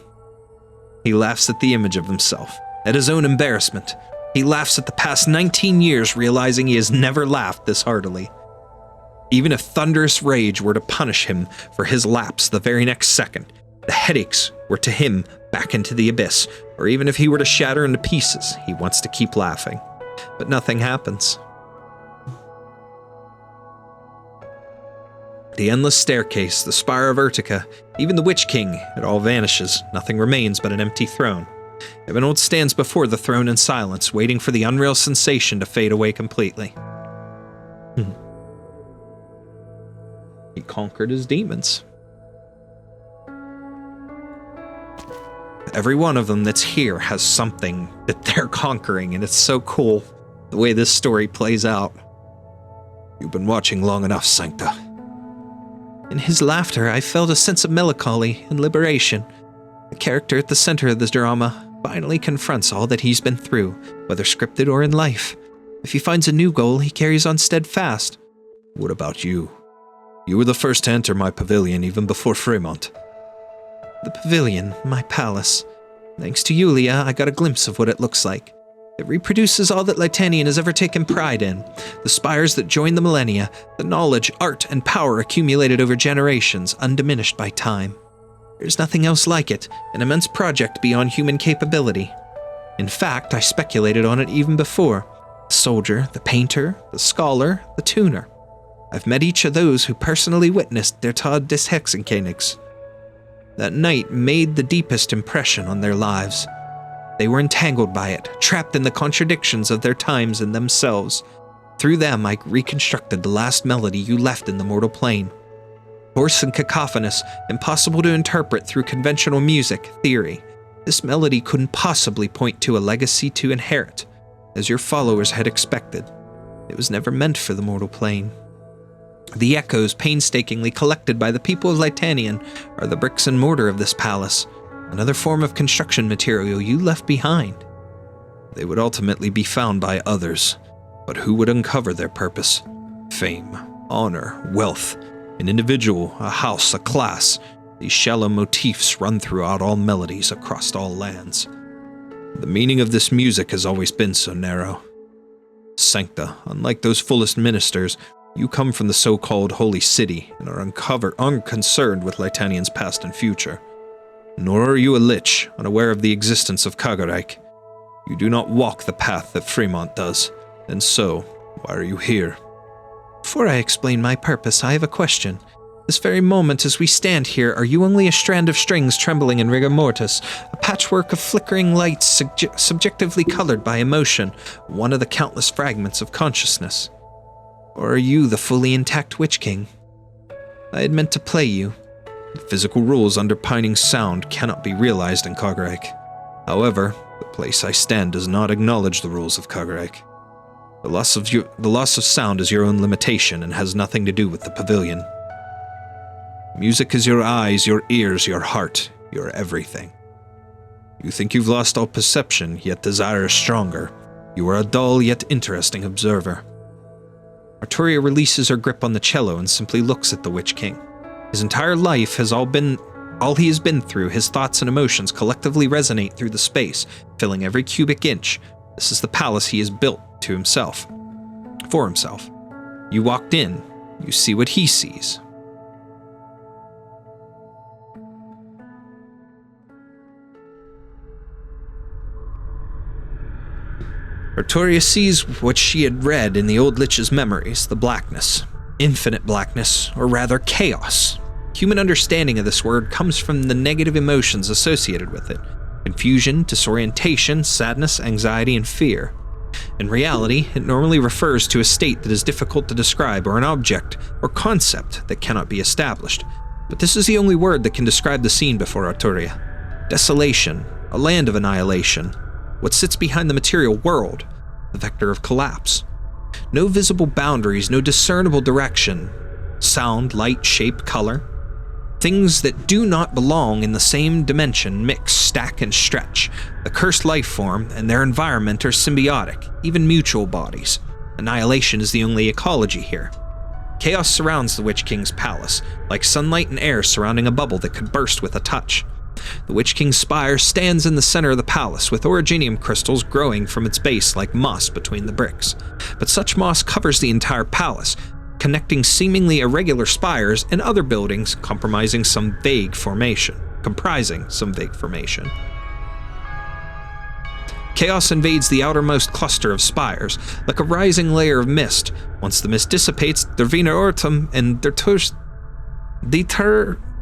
He laughs at the image of himself, at his own embarrassment. He laughs at the past 19 years, realizing he has never laughed this heartily. Even if thunderous rage were to punish him for his lapse the very next second, the headaches were to him back into the abyss, or even if he were to shatter into pieces, he wants to keep laughing. But nothing happens. The endless staircase, the spire of Urtica, even the Witch King, it all vanishes. Nothing remains but an empty throne. Ebenholz stands before the throne in silence, waiting for the unreal sensation to fade away completely. He conquered his demons. Every one of them that's here has something that they're conquering, and it's so cool the way this story plays out. You've been watching long enough, Sancta. In his laughter, I felt a sense of melancholy and liberation. The character at the center of this drama finally confronts all that he's been through, whether scripted or in life. If he finds a new goal, he carries on steadfast. What about you? You were the first to enter my pavilion even before Fremont. The pavilion, my palace. Thanks to Yulia, I got a glimpse of what it looks like. It reproduces all that Leithanien has ever taken pride in. The spires that join the millennia, the knowledge, art, and power accumulated over generations, undiminished by time. There's nothing else like it, an immense project beyond human capability. In fact, I speculated on it even before. The soldier, the painter, the scholar, the tuner. I've met each of those who personally witnessed der Tod des Hexenkönigs. That night made the deepest impression on their lives. They were entangled by it, trapped in the contradictions of their times and themselves. Through them, I reconstructed the last melody you left in the mortal plane. Hoarse and cacophonous, impossible to interpret through conventional music theory, this melody couldn't possibly point to a legacy to inherit, as your followers had expected. It was never meant for the mortal plane. The echoes painstakingly collected by the people of Leithanien are the bricks and mortar of this palace, another form of construction material you left behind. They would ultimately be found by others, but who would uncover their purpose? Fame, honor, wealth, an individual, a house, a class. These shallow motifs run throughout all melodies across all lands. The meaning of this music has always been so narrow. Sancta, unlike those fullest ministers, you come from the so-called Holy City and are unconcerned with Leithanien's past and future. Nor are you a lich, unaware of the existence of Kagaraik. You do not walk the path that Fremont does, and so, why are you here? Before I explain my purpose, I have a question. This very moment as we stand here, are you only a strand of strings trembling in rigor mortis, a patchwork of flickering lights subjectively colored by emotion, one of the countless fragments of consciousness? Or are you the fully intact Witch King? I had meant to play you. The physical rules underpinning sound cannot be realized in Kagaraik. However, the place I stand does not acknowledge the rules of Kagaraik. The loss of sound is your own limitation and has nothing to do with the pavilion. Music is your eyes, your ears, your heart, your everything. You think you've lost all perception, yet desire is stronger. You are a dull yet interesting observer. Arturia releases her grip on the cello and simply looks at the Witch King. His entire life has all he has been through. His thoughts and emotions collectively resonate through the space, filling every cubic inch. This is the palace he has built to himself. For himself. You walked in, you see what he sees. Arturia sees what she had read in the old Lich's memories, the blackness. Infinite blackness, or rather chaos. Human understanding of this word comes from the negative emotions associated with it. Confusion, disorientation, sadness, anxiety, and fear. In reality, it normally refers to a state that is difficult to describe or an object or concept that cannot be established. But this is the only word that can describe the scene before Arturia. Desolation, a land of annihilation. What sits behind the material world, the vector of collapse. No visible boundaries, no discernible direction. Sound, light, shape, color. Things that do not belong in the same dimension mix, stack, and stretch. The cursed life form and their environment are symbiotic, even mutual bodies. Annihilation is the only ecology here. Chaos surrounds the Witch King's palace, like sunlight and air surrounding a bubble that could burst with a touch. The Witch King's spire stands in the center of the palace, with originium crystals growing from its base like moss between the bricks. But such moss covers the entire palace, connecting seemingly irregular spires and other buildings comprising some vague formation. Chaos invades the outermost cluster of spires, like a rising layer of mist. Once the mist dissipates, der Wiener Ortum and der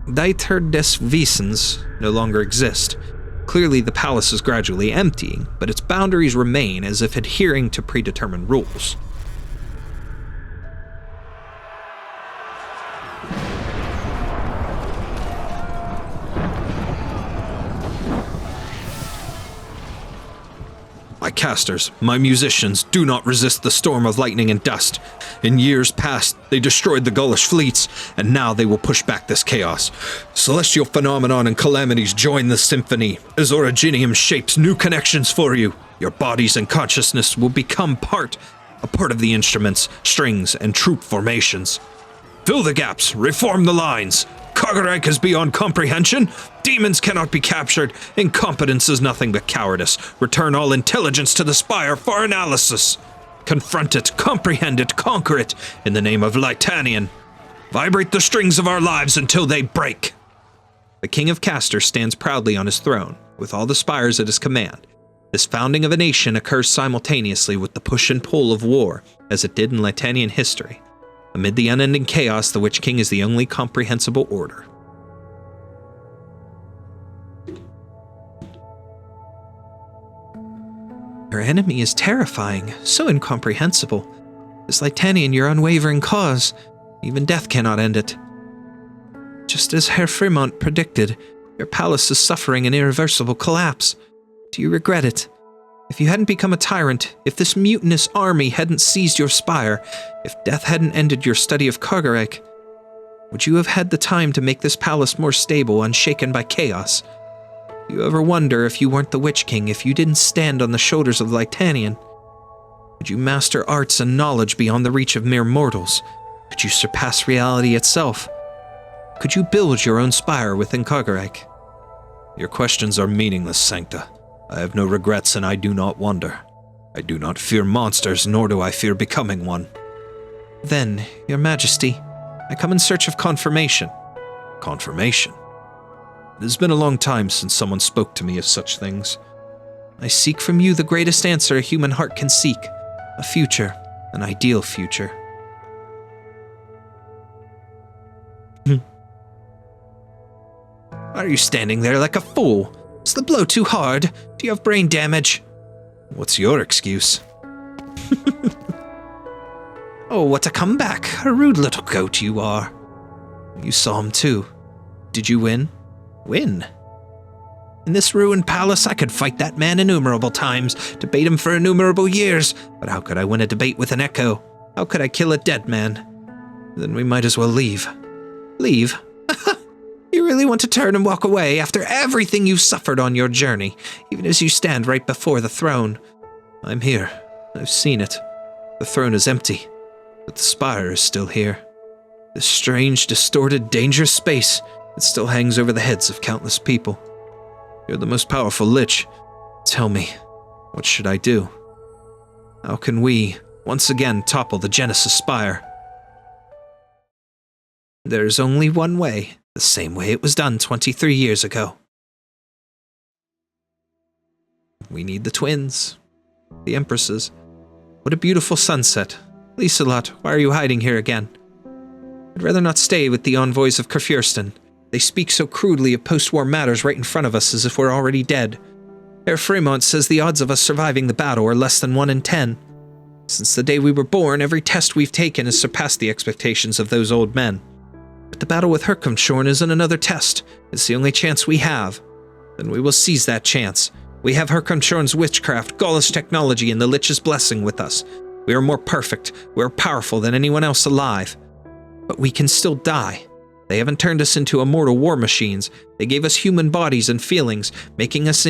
Dieter des Wissens no longer exist. Clearly, the palace is gradually emptying, but its boundaries remain as if adhering to predetermined rules. My casters, my musicians, do not resist the storm of lightning and dust. In years past, they destroyed the Gaulish fleets, and now they will push back this chaos. Celestial phenomenon and calamities join the symphony, as Originium shapes new connections for you. Your bodies and consciousness will become a part of the instruments, strings, and troop formations. Fill the gaps, reform the lines. Kagaraik is beyond comprehension. Demons cannot be captured. Incompetence is nothing but cowardice. Return all intelligence to the spire for analysis. Confront it, comprehend it, conquer it, in the name of Leithanien. Vibrate the strings of our lives until they break. The King of Castor stands proudly on his throne, with all the spires at his command. This founding of a nation occurs simultaneously with the push and pull of war, as it did in Leithanien history. Amid the unending chaos, the Witch King is the only comprehensible order. Your enemy is terrifying, so incomprehensible. Is Leithanien your unwavering cause? Even death cannot end it. Just as Herr Fremont predicted, your palace is suffering an irreversible collapse. Do you regret it? If you hadn't become a tyrant, if this mutinous army hadn't seized your spire, if death hadn't ended your study of Kagaraik, would you have had the time to make this palace more stable, unshaken by chaos? Do you ever wonder if you weren't the Witch King, if you didn't stand on the shoulders of Leithanien? Could you master arts and knowledge beyond the reach of mere mortals? Could you surpass reality itself? Could you build your own spire within Kagaraik? Your questions are meaningless, Sancta. I have no regrets and I do not wonder. I do not fear monsters, nor do I fear becoming one. Then, Your Majesty, I come in search of confirmation. Confirmation? It has been a long time since someone spoke to me of such things. I seek from you the greatest answer a human heart can seek. A future, an ideal future. Why are you standing there like a fool? Is the blow too hard? Do you have brain damage? What's your excuse? Oh, what a comeback. A rude little goat you are. You saw him too. Did you win? Win? In this ruined palace, I could fight that man innumerable times, debate him for innumerable years, but how could I win a debate with an echo? How could I kill a dead man? Then we might as well leave. Leave? You really want to turn and walk away after everything you've suffered on your journey, even as you stand right before the throne? I'm here. I've seen it. The throne is empty, but the spire is still here. This strange, distorted, dangerous space, it still hangs over the heads of countless people. You're the most powerful Lich. Tell me, what should I do? How can we, once again, topple the Genesis Spire? There's only one way, the same way it was done 23 years ago. We need the twins. The Empresses. What a beautiful sunset. Lieselot, why are you hiding here again? I'd rather not stay with the envoys of Kurfürsten. They speak so crudely of post-war matters right in front of us as if we're already dead. Herr Fremont says the odds of us surviving the battle are less than 1 in 10. Since the day we were born, every test we've taken has surpassed the expectations of those old men. But the battle with Herkomshorn isn't another test. It's the only chance we have. Then we will seize that chance. We have Herkomshorn's witchcraft, Gaulish technology, and the Lich's blessing with us. We are more perfect, we are powerful than anyone else alive. But we can still die. They haven't turned us into immortal war machines. They gave us human bodies and feelings, making us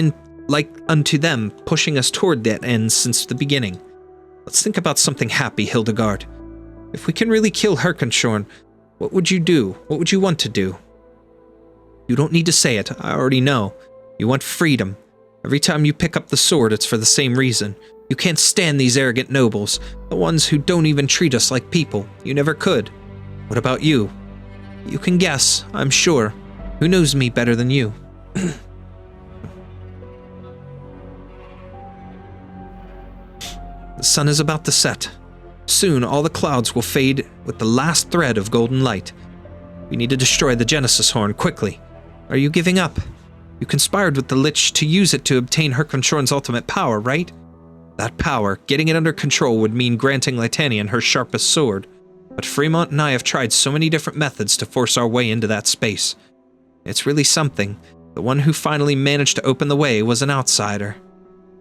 like unto them, pushing us toward that end since the beginning. Let's think about something happy, Hildegard. If we can really kill Herkomshorn, what would you do? What would you want to do? You don't need to say it, I already know. You want freedom. Every time you pick up the sword, it's for the same reason. You can't stand these arrogant nobles, the ones who don't even treat us like people. You never could. What about you? You can guess, I'm sure. Who knows me better than you? The sun is about to set. Soon all the clouds will fade with the last thread of golden light. We need to destroy the Genesis Horn quickly. Are you giving up? You conspired with the Lich to use it to obtain Herkomshorn's ultimate power, right? That power, getting it under control, would mean granting Leithanien her sharpest sword. But Fremont and I have tried so many different methods to force our way into that space. It's really something. The one who finally managed to open the way was an outsider.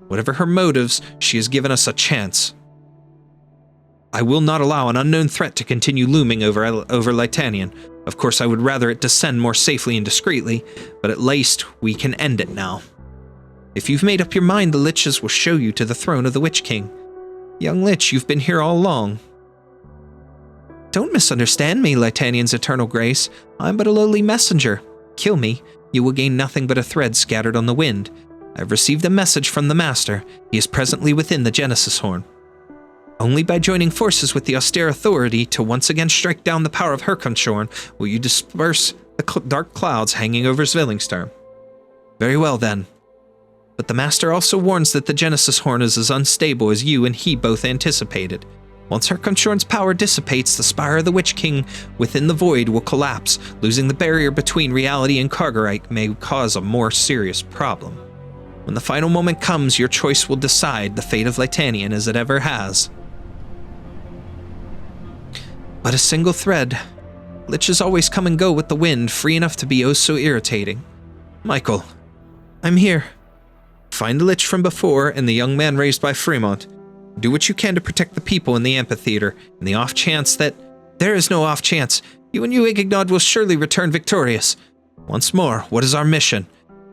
Whatever her motives, she has given us a chance. I will not allow an unknown threat to continue looming over Leithanien. Of course, I would rather it descend more safely and discreetly, but at least we can end it now. If you've made up your mind, the Liches will show you to the throne of the Witch King. Young Lich, you've been here all along. Don't misunderstand me, Leithanien's eternal grace. I'm but a lowly messenger. Kill me, you will gain nothing but a thread scattered on the wind. I've received a message from the Master. He is presently within the Genesis Horn. Only by joining forces with the austere authority to once again strike down the power of Herkomshorn will you disperse the dark clouds hanging over Zwillingsturm. Very well then. But the Master also warns that the Genesis Horn is as unstable as you and he both anticipated. Once Herkomshorn's power dissipates, the Spire of the Witch King within the void will collapse. Losing the barrier between reality and Kargerite may cause a more serious problem. When the final moment comes, your choice will decide the fate of Leithanien as it ever has. But a single thread. Liches always come and go with the wind, free enough to be oh so irritating. Michael, I'm here. Find the Lich from before and the young man raised by Fremont. Do what you can to protect the people in the amphitheater, in the off chance that... There is no off chance. You and Uigignod will surely return victorious. Once more, what is our mission?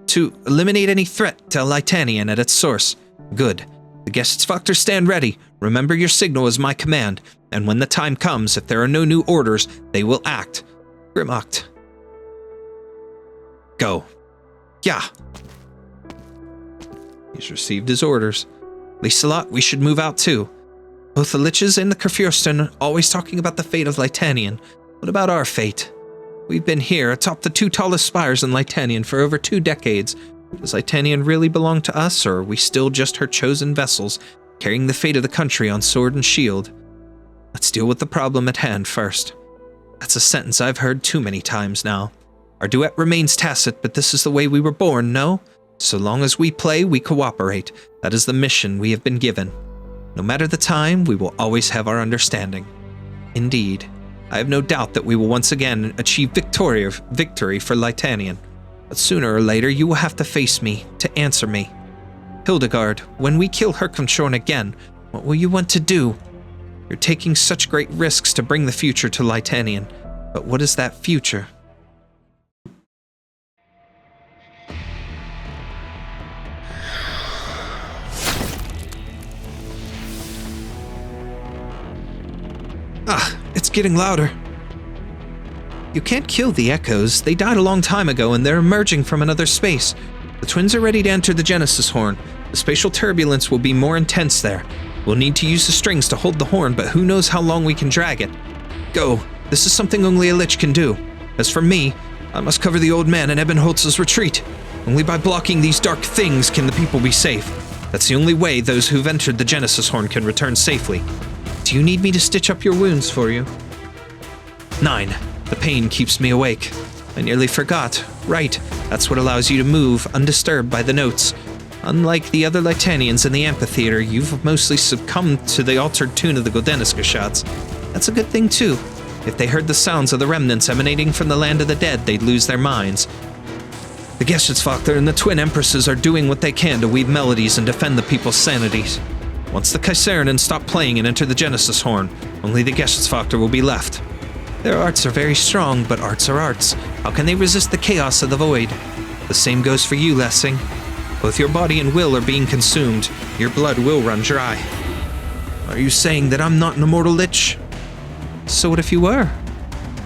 To eliminate any threat to Leithanien at its source. Good. The Gestsvakter stand ready. Remember your signal is my command, and when the time comes, if there are no new orders, they will act. Grimocht. Go. Yeah. He's received his orders. Lieselot, we should move out too. Both the Liches and the Kurfürsten are always talking about the fate of Leithanien. What about our fate? We've been here atop the 2 tallest spires in Leithanien for over 2 decades. Does Leithanien really belong to us, or are we still just her chosen vessels, carrying the fate of the country on sword and shield? Let's deal with the problem at hand first. That's a sentence I've heard too many times now. Our duet remains tacit, but this is the way we were born, no? So long as we play, we cooperate. That is the mission we have been given. No matter the time, we will always have our understanding. Indeed, I have no doubt that we will once again achieve victory for Leithanien. But sooner or later, you will have to face me, to answer me. Hildegard, when we kill Herkenshorn again, what will you want to do? You're taking such great risks to bring the future to Leithanien, but what is that future? It's getting louder. You can't kill the echoes. They died a long time ago and they're emerging from another space. The twins are ready to enter the Genesis horn. The spatial turbulence will be more intense there. We'll need to use the strings to hold the horn, but who knows how long we can drag it. Go. This is something only a lich can do. As for me, I must cover the old man and Ebenholz's retreat. Only by blocking these dark things can the people be safe. That's the only way those who've entered the Genesis horn can return safely. Do you need me to stitch up your wounds for you? 9. The pain keeps me awake. I nearly forgot. Right, that's what allows you to move undisturbed by the notes. Unlike the other Leithanians in the amphitheater, you've mostly succumbed to the altered tune of the Godeniska. That's a good thing too. If they heard the sounds of the remnants emanating from the land of the dead, they'd lose their minds. The Geschäftsvachter and the twin empresses are doing what they can to weave melodies and defend the people's sanities. Once the Kaisernen stop playing and enter the Genesis horn, only the Geschäftsvachter will be left. Their arts are very strong, but arts are arts. How can they resist the chaos of the void? The same goes for you, Lessing. Both your body and will are being consumed. Your blood will run dry. Are you saying that I'm not an immortal lich? So what if you were?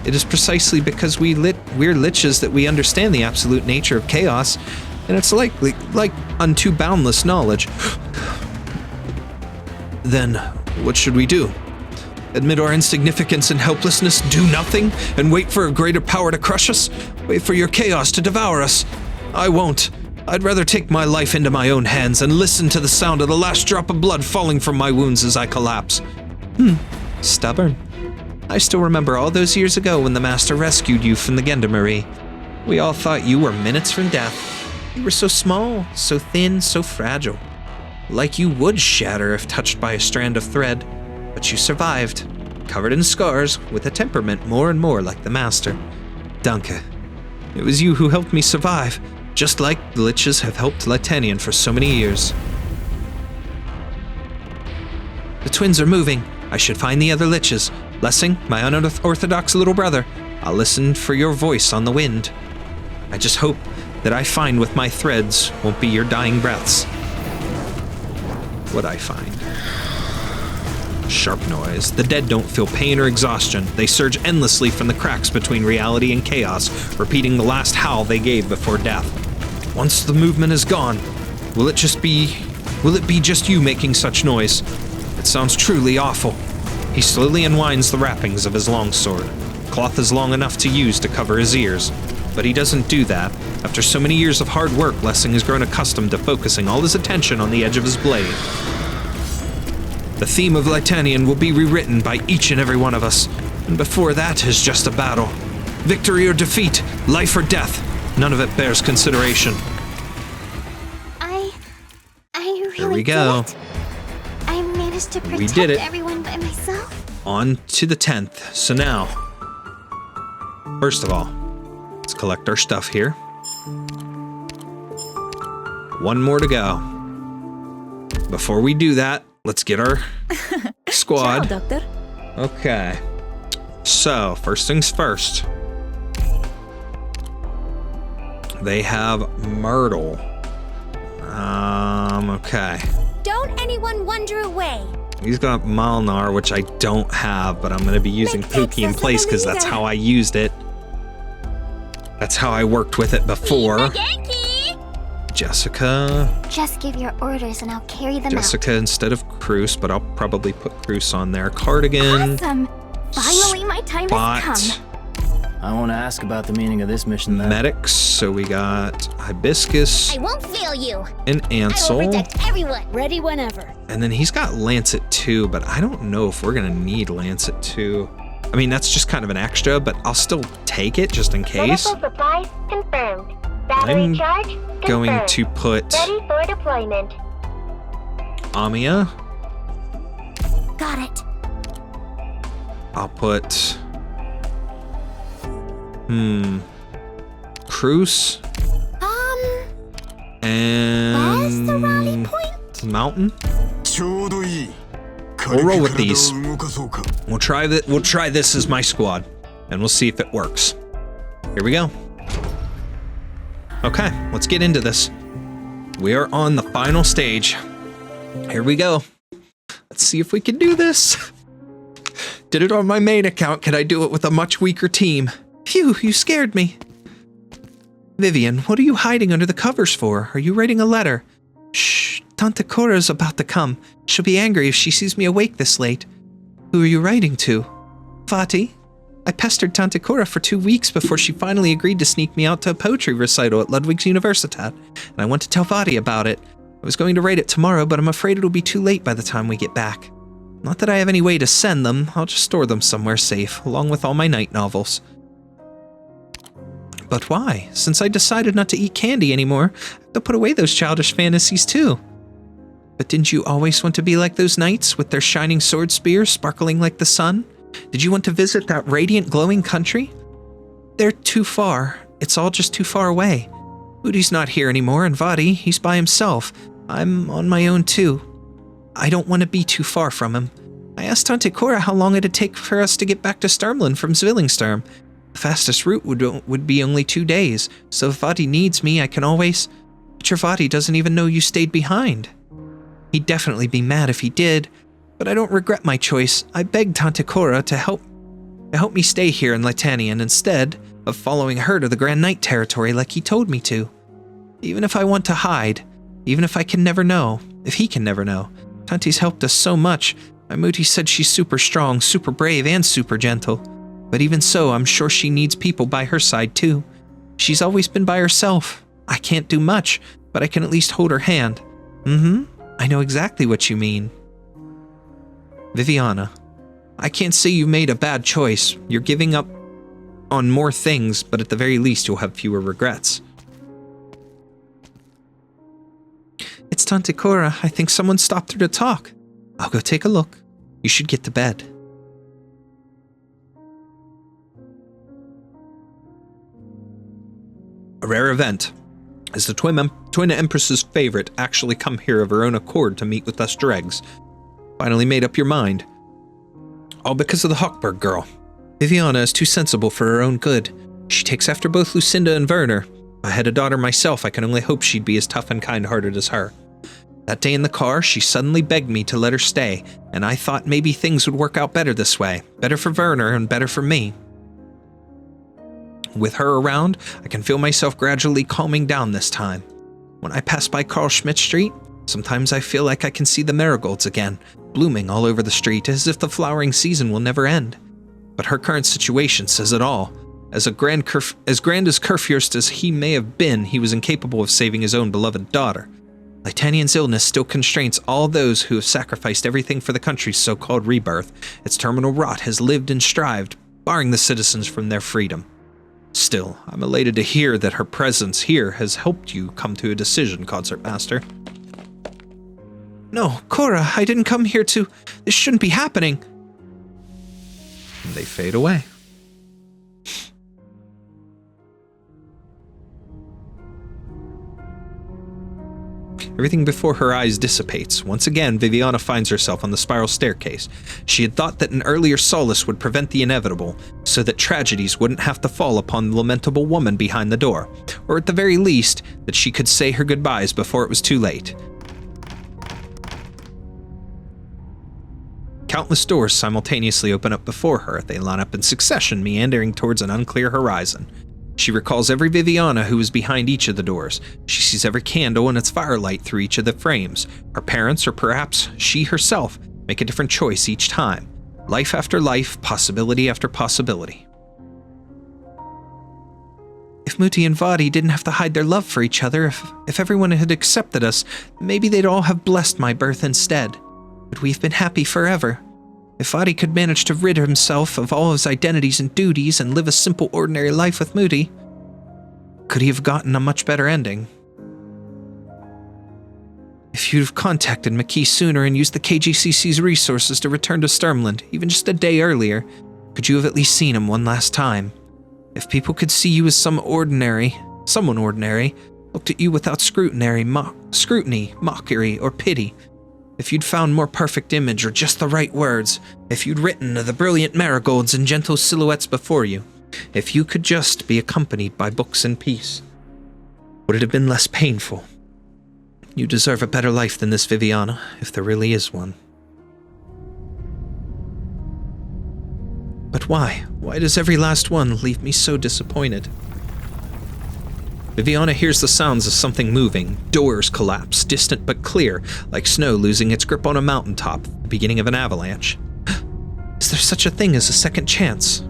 It is precisely because we're liches that we understand the absolute nature of chaos, and it's like unto boundless knowledge. Then, what should we do? Admit our insignificance and helplessness, do nothing, and wait for a greater power to crush us? Wait for your chaos to devour us? I won't. I'd rather take my life into my own hands and listen to the sound of the last drop of blood falling from my wounds as I collapse. Stubborn. I still remember all those years ago when the Master rescued you from the Gendarmerie. We all thought you were minutes from death. You were so small, so thin, so fragile. Like you would shatter if touched by a strand of thread. But you survived, covered in scars, with a temperament more and more like the Master. Danke. It was you who helped me survive, just like the liches have helped Leithanien for so many years. The twins are moving. I should find the other liches. Lessing, my unorthodox little brother, I'll listen for your voice on the wind. I just hope that I find with my threads won't be your dying breaths. What I find. Sharp noise. The dead don't feel pain or exhaustion. They surge endlessly from the cracks between reality and chaos, repeating the last howl they gave before death. Once the movement is gone, will it be just you making such noise? It sounds truly awful. He slowly unwinds the wrappings of his longsword. Cloth is long enough to use to cover his ears. But he doesn't do that. After so many years of hard work, Lessing has grown accustomed to focusing all his attention on the edge of his blade. The theme of Leithanien will be rewritten by each and every one of us, and before that is just a battle. Victory or defeat, life or death, none of it bears consideration. I really There we go. did it. I managed to We protect did it. everyone by myself. On to the 10th. So now, first of all, let's collect our stuff here. One more to go. Before we do that, let's get our squad. Ciao, Doctor. Okay. So, first things first. They have Myrtle. Okay. Don't anyone wander away. He's got Malnar, which I don't have, but I'm going to be using Pookie in place because that's how I used it. That's how I worked with it before. Jessica. Just give your orders and I'll carry them Jessica instead of Cruz, but I'll probably put Cruz on there. Cardigan. out. Awesome. Finally, my time has Spot. come. I want to ask about the meaning of this mission then. medics. So we got Hibiscus I won't fail you. and I will Ansel. protect everyone. Ready whenever. And then he's got Lancet too, but I don't know if we're gonna need Lancet too. I mean, that's just kind of an extra, but I'll still take it just in case. Medical supplies confirmed. I'm Battery charge confirmed. Going to put Ready for deployment. Amia. Got it. I'll put Cruz Where's the rally and point? Mountain. ちょうどいい。 We'll roll with these. 体を動かそうか。 We'll try this as my squad, and we'll see if it works. Here we go. Okay, let's get into this. We are on the final stage. Here we go. Let's see if we can do this. Did it on my main account. Can I do it with a much weaker team? Phew, you scared me. Vivian, what are you hiding under the covers for? Are you writing a letter? Shh, Tante Cora's about to come. She'll be angry if she sees me awake this late. Who are you writing to? Vati? I pestered Tante Cora for 2 weeks before she finally agreed to sneak me out to a poetry recital at Ludwig's Universitat, and I want to tell Vati about it. I was going to write it tomorrow, but I'm afraid it'll be too late by the time we get back. Not that I have any way to send them, I'll just store them somewhere safe, along with all my night novels. But why? Since I decided not to eat candy anymore, I have to put away those childish fantasies too. But didn't you always want to be like those knights, with their shining sword spears sparkling like the sun? Did you want to visit that radiant, glowing country? They're too far. It's all just too far away. Udi's not here anymore, and Vati, he's by himself. I'm on my own too. I don't want to be too far from him. I asked Tante Cora how long it'd take for us to get back to Sturmland from Zwillingsturm. The fastest route would be only 2 days, so if Vati needs me, I can always... But your Vati doesn't even know you stayed behind. He'd definitely be mad if he did, but I don't regret my choice. I begged Tante Cora to help me stay here in Leithanien instead of following her to the Grand Knight territory like he told me to. Even if I want to hide, even if I can never know, if he can never know, Tante's helped us so much. My Muti said she's super strong, super brave, and super gentle. But even so, I'm sure she needs people by her side too. She's always been by herself. I can't do much, but I can at least hold her hand. I know exactly what you mean. Viviana, I can't say you made a bad choice. You're giving up on more things, but at the very least you'll have fewer regrets. It's Tante Cora. I think someone stopped her to talk. I'll go take a look. You should get to bed. A rare event. As the Twin Empress's favorite actually come here of her own accord to meet with us dregs. Finally made up your mind. All because of the Hochberg girl. Viviana is too sensible for her own good. She takes after both Lucinda and Werner. If I had a daughter myself, I can only hope she'd be as tough and kind-hearted as her. That day in the car, she suddenly begged me to let her stay, and I thought maybe things would work out better this way. Better for Werner and better for me. With her around, I can feel myself gradually calming down this time. When I pass by Carl Schmidt Street, sometimes I feel like I can see the marigolds again, blooming all over the street as if the flowering season will never end. But her current situation says it all. As grand as Kurfürst as he may have been, he was incapable of saving his own beloved daughter. Leithanien's illness still constrains all those who have sacrificed everything for the country's so-called rebirth. Its terminal rot has lived and strived, barring the citizens from their freedom. Still, I'm elated to hear that her presence here has helped you come to a decision, Concertmaster. No, Cora, I didn't come here to... This shouldn't be happening. And they fade away. Everything before her eyes dissipates. Once again, Viviana finds herself on the spiral staircase. She had thought that an earlier solace would prevent the inevitable, so that tragedies wouldn't have to fall upon the lamentable woman behind the door, or at the very least, that she could say her goodbyes before it was too late. Countless doors simultaneously open up before her. They line up in succession, meandering towards an unclear horizon. She recalls every Viviana who is behind each of the doors. She sees every candle and its firelight through each of the frames. Her parents, or perhaps she herself, make a different choice each time. Life after life, possibility after possibility. If Muti and Vadi didn't have to hide their love for each other, if everyone had accepted us, maybe they'd all have blessed my birth instead. But we've been happy forever. If Vadi could manage to rid himself of all his identities and duties and live a simple, ordinary life with Muti, could he have gotten a much better ending? If you'd have contacted McKee sooner and used the KGCC's resources to return to Sturmland, even just a day earlier, could you have at least seen him one last time? If people could see you as someone ordinary, looked at you without scrutiny, mockery, or pity, if you'd found more perfect image or just the right words, if you'd written the brilliant marigolds and gentle silhouettes before you, if you could just be accompanied by books and peace, would it have been less painful? You deserve a better life than this, Viviana, if there really is one. But why? Why does every last one leave me so disappointed? Viviana hears the sounds of something moving. Doors collapse, distant but clear, like snow losing its grip on a mountaintop, the beginning of an avalanche. Is there such a thing as a second chance?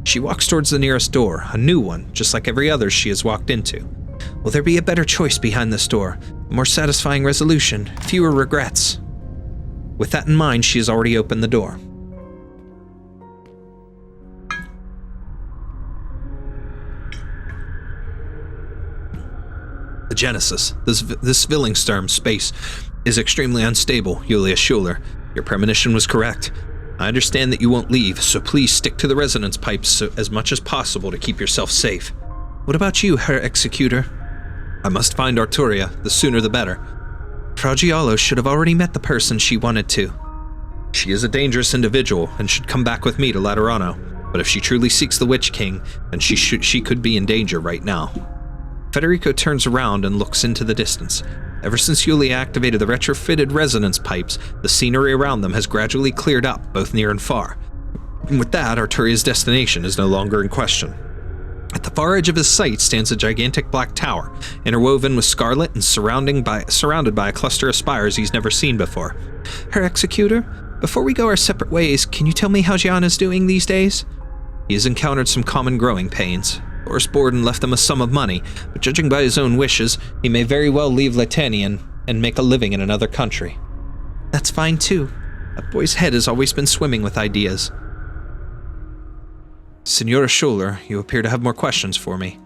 She walks towards the nearest door, a new one, just like every other she has walked into. Will there be a better choice behind this door? A more satisfying resolution? Fewer regrets? With that in mind, she has already opened the door. The Genesis, this Zwillingsturme space, is extremely unstable, Julia Schuler. Your premonition was correct. I understand that you won't leave, so please stick to the resonance pipes as much as possible to keep yourself safe. What about you, Herr Executor? I must find Arturia, the sooner the better. Frau Giallo should have already met the person she wanted to. She is a dangerous individual and should come back with me to Laterano, but if she truly seeks the Witch King, then she could be in danger right now. Federico turns around and looks into the distance. Ever since Yulia activated the retrofitted resonance pipes, the scenery around them has gradually cleared up, both near and far. And with that, Arturia's destination is no longer in question. At the far edge of his sight stands a gigantic black tower, interwoven with scarlet and surrounded by a cluster of spires he's never seen before. Herr Executor, before we go our separate ways, can you tell me how Gian is doing these days? He has encountered some common growing pains. Boris Borden left him a sum of money, but judging by his own wishes, he may very well leave Leithanien and make a living in another country. That's fine too. That boy's head has always been swimming with ideas. Signora Schuler, you appear to have more questions for me.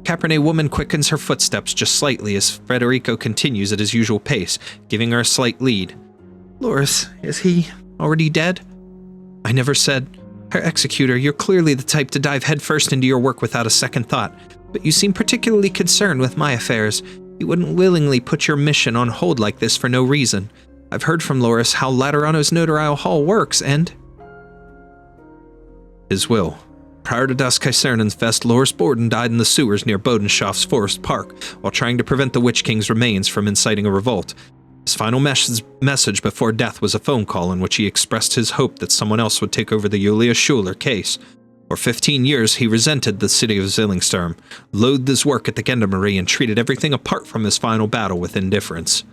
Cabernet woman quickens her footsteps just slightly as Federico continues at his usual pace, giving her a slight lead. Loris, is he already dead? I never said. Herr Executor, you're clearly the type to dive headfirst into your work without a second thought, but you seem particularly concerned with my affairs. You wouldn't willingly put your mission on hold like this for no reason. I've heard from Loris how Laterano's Notarial Hall works, and... His will. Prior to Das Kaisernen's Fest, Loris Borden died in the sewers near Bodenshoff's Forest Park while trying to prevent the Witch King's remains from inciting a revolt. His final message before death was a phone call in which he expressed his hope that someone else would take over the Julia Schuler case. For 15 years, he resented the city of Zwillingsturme, loathed his work at the Gendarmerie, and treated everything apart from his final battle with indifference.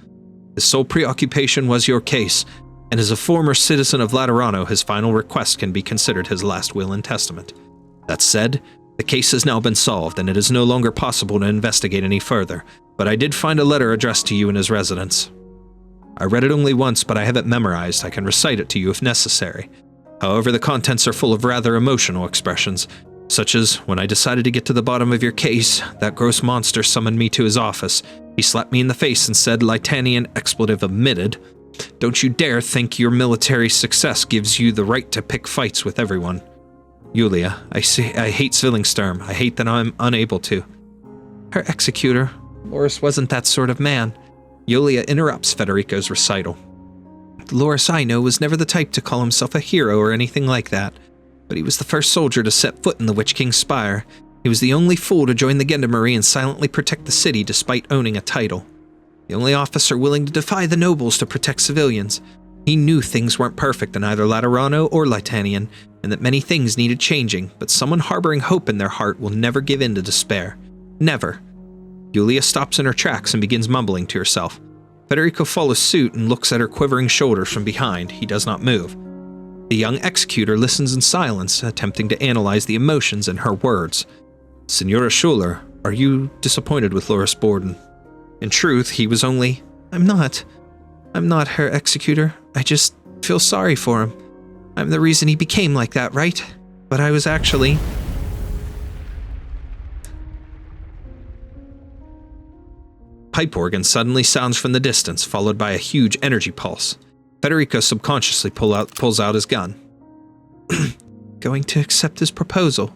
His sole preoccupation was your case, and as a former citizen of Laterano, his final request can be considered his last will and testament. That said, the case has now been solved, and it is no longer possible to investigate any further, but I did find a letter addressed to you in his residence. I read it only once, but I have it memorized. I can recite it to you if necessary. However, the contents are full of rather emotional expressions, such as, when I decided to get to the bottom of your case, that gross monster summoned me to his office. He slapped me in the face and said, Leithanien expletive omitted, don't you dare think your military success gives you the right to pick fights with everyone. Julia, I hate Zwillingsturme. I hate that I'm unable to. Herr Executor, Loris wasn't that sort of man. Julia interrupts Federico's recital. The Loris I know was never the type to call himself a hero or anything like that, but he was the first soldier to set foot in the Witch King's spire. He was the only fool to join the Gendarmerie and silently protect the city despite owning a title. The only officer willing to defy the nobles to protect civilians. He knew things weren't perfect in either Laterano or Leithanien, and that many things needed changing, but someone harboring hope in their heart will never give in to despair. Never. Julia stops in her tracks and begins mumbling to herself. Federico follows suit and looks at her quivering shoulders from behind. He does not move. The young executor listens in silence, attempting to analyze the emotions in her words. Senora Schuller, are you disappointed with Loris Borden? In truth, he was only, I'm not, Herr Executor. I just feel sorry for him. I'm the reason he became like that, right? But I was actually... Pipe organ suddenly sounds from the distance, followed by a huge energy pulse. Federico subconsciously pulls out his gun. Going to accept his proposal.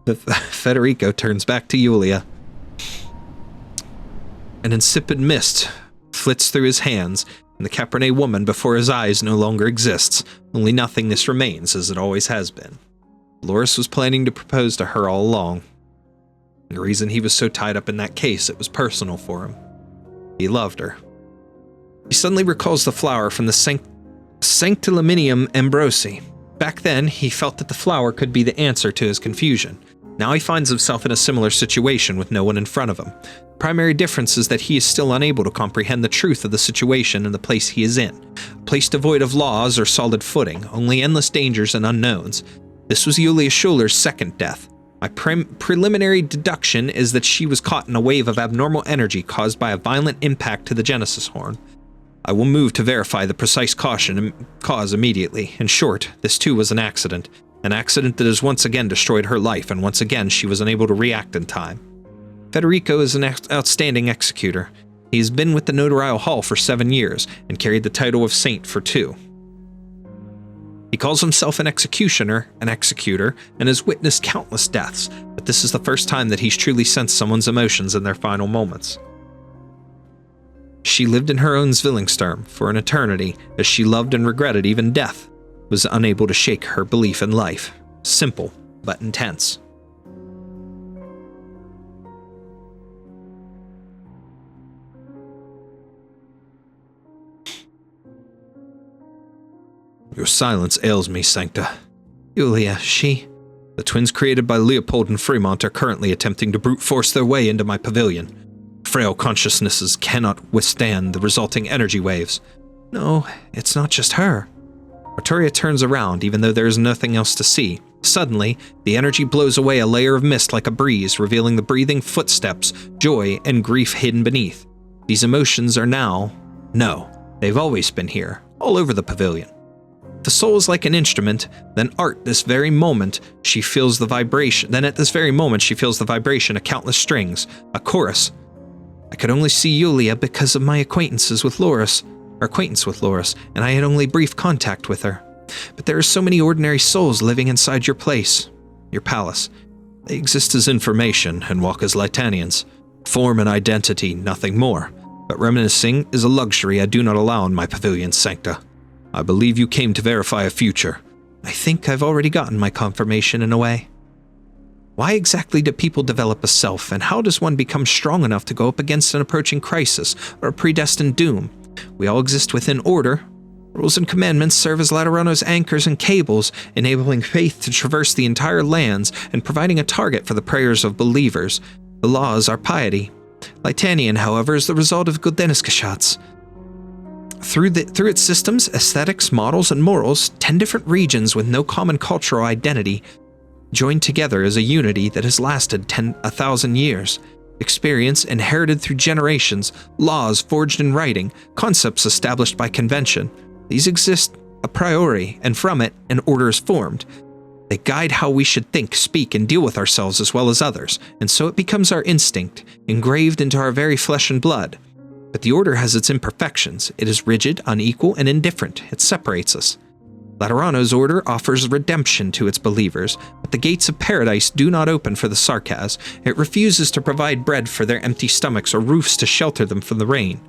Federico turns back to Yulia. An insipid mist flits through his hands, and the Cabernet woman before his eyes no longer exists. Only nothingness remains, as it always has been. Loris was planning to propose to her all along. The reason he was so tied up in that case, it was personal for him. He loved her. He suddenly recalls the flower from the Sanctimonium Ambrosi. Back then, he felt that the flower could be the answer to his confusion. Now he finds himself in a similar situation with no one in front of him. The primary difference is that he is still unable to comprehend the truth of the situation and the place he is in. A place devoid of laws or solid footing, only endless dangers and unknowns. This was Yulia Schuller's second death. My preliminary deduction is that she was caught in a wave of abnormal energy caused by a violent impact to the Genesis horn. I will move to verify the precise cause immediately. In short, this too was an accident that has once again destroyed her life, and once again she was unable to react in time. Federico is an outstanding executor. He has been with the Notarial Hall for 7 years, and carried the title of Saint for 2. He calls himself an executioner, an executor, and has witnessed countless deaths, but this is the first time that he's truly sensed someone's emotions in their final moments. She lived in her own Zwillingsturme for an eternity, as she loved and regretted even death, was unable to shake her belief in life. Simple, but intense. Your silence ails me, Sancta. Yulia, the twins created by Leopold and Fremont are currently attempting to brute force their way into my pavilion. Frail consciousnesses cannot withstand the resulting energy waves. No, it's not just her. Arturia turns around, even though there is nothing else to see. Suddenly, the energy blows away a layer of mist like a breeze, revealing the breathing footsteps, joy, and grief hidden beneath. These emotions are now... No, they've always been here, all over the pavilion. The soul is like an instrument, then at this very moment she feels the vibration of countless strings, a chorus. I could only see Yulia because of my acquaintance with Loris, and I had only brief contact with her. But there are so many ordinary souls living inside your palace. They exist as information and walk as Leithaniens. Form and identity, nothing more. But reminiscing is a luxury I do not allow in my pavilion, Sancta. I believe you came to verify a future. I think I've already gotten my confirmation in a way. Why exactly do people develop a self, and how does one become strong enough to go up against an approaching crisis or a predestined doom? We all exist within order. Rules and commandments serve as Laterano's anchors and cables, enabling faith to traverse the entire lands and providing a target for the prayers of believers. The laws are piety. Leithanien, however, is the result of Guldenskashats. Through its systems, aesthetics, models, and morals, 10 different regions with no common cultural identity joined together as a unity that has lasted 1,000 years. Experience inherited through generations, laws forged in writing, concepts established by convention. These exist a priori, and from it, an order is formed. They guide how we should think, speak, and deal with ourselves as well as others, and so it becomes our instinct, engraved into our very flesh and blood. But the order has its imperfections. It is rigid, unequal, and indifferent. It separates us. Laterano's order offers redemption to its believers, but the gates of paradise do not open for the Sarkaz. It refuses to provide bread for their empty stomachs or roofs to shelter them from the rain.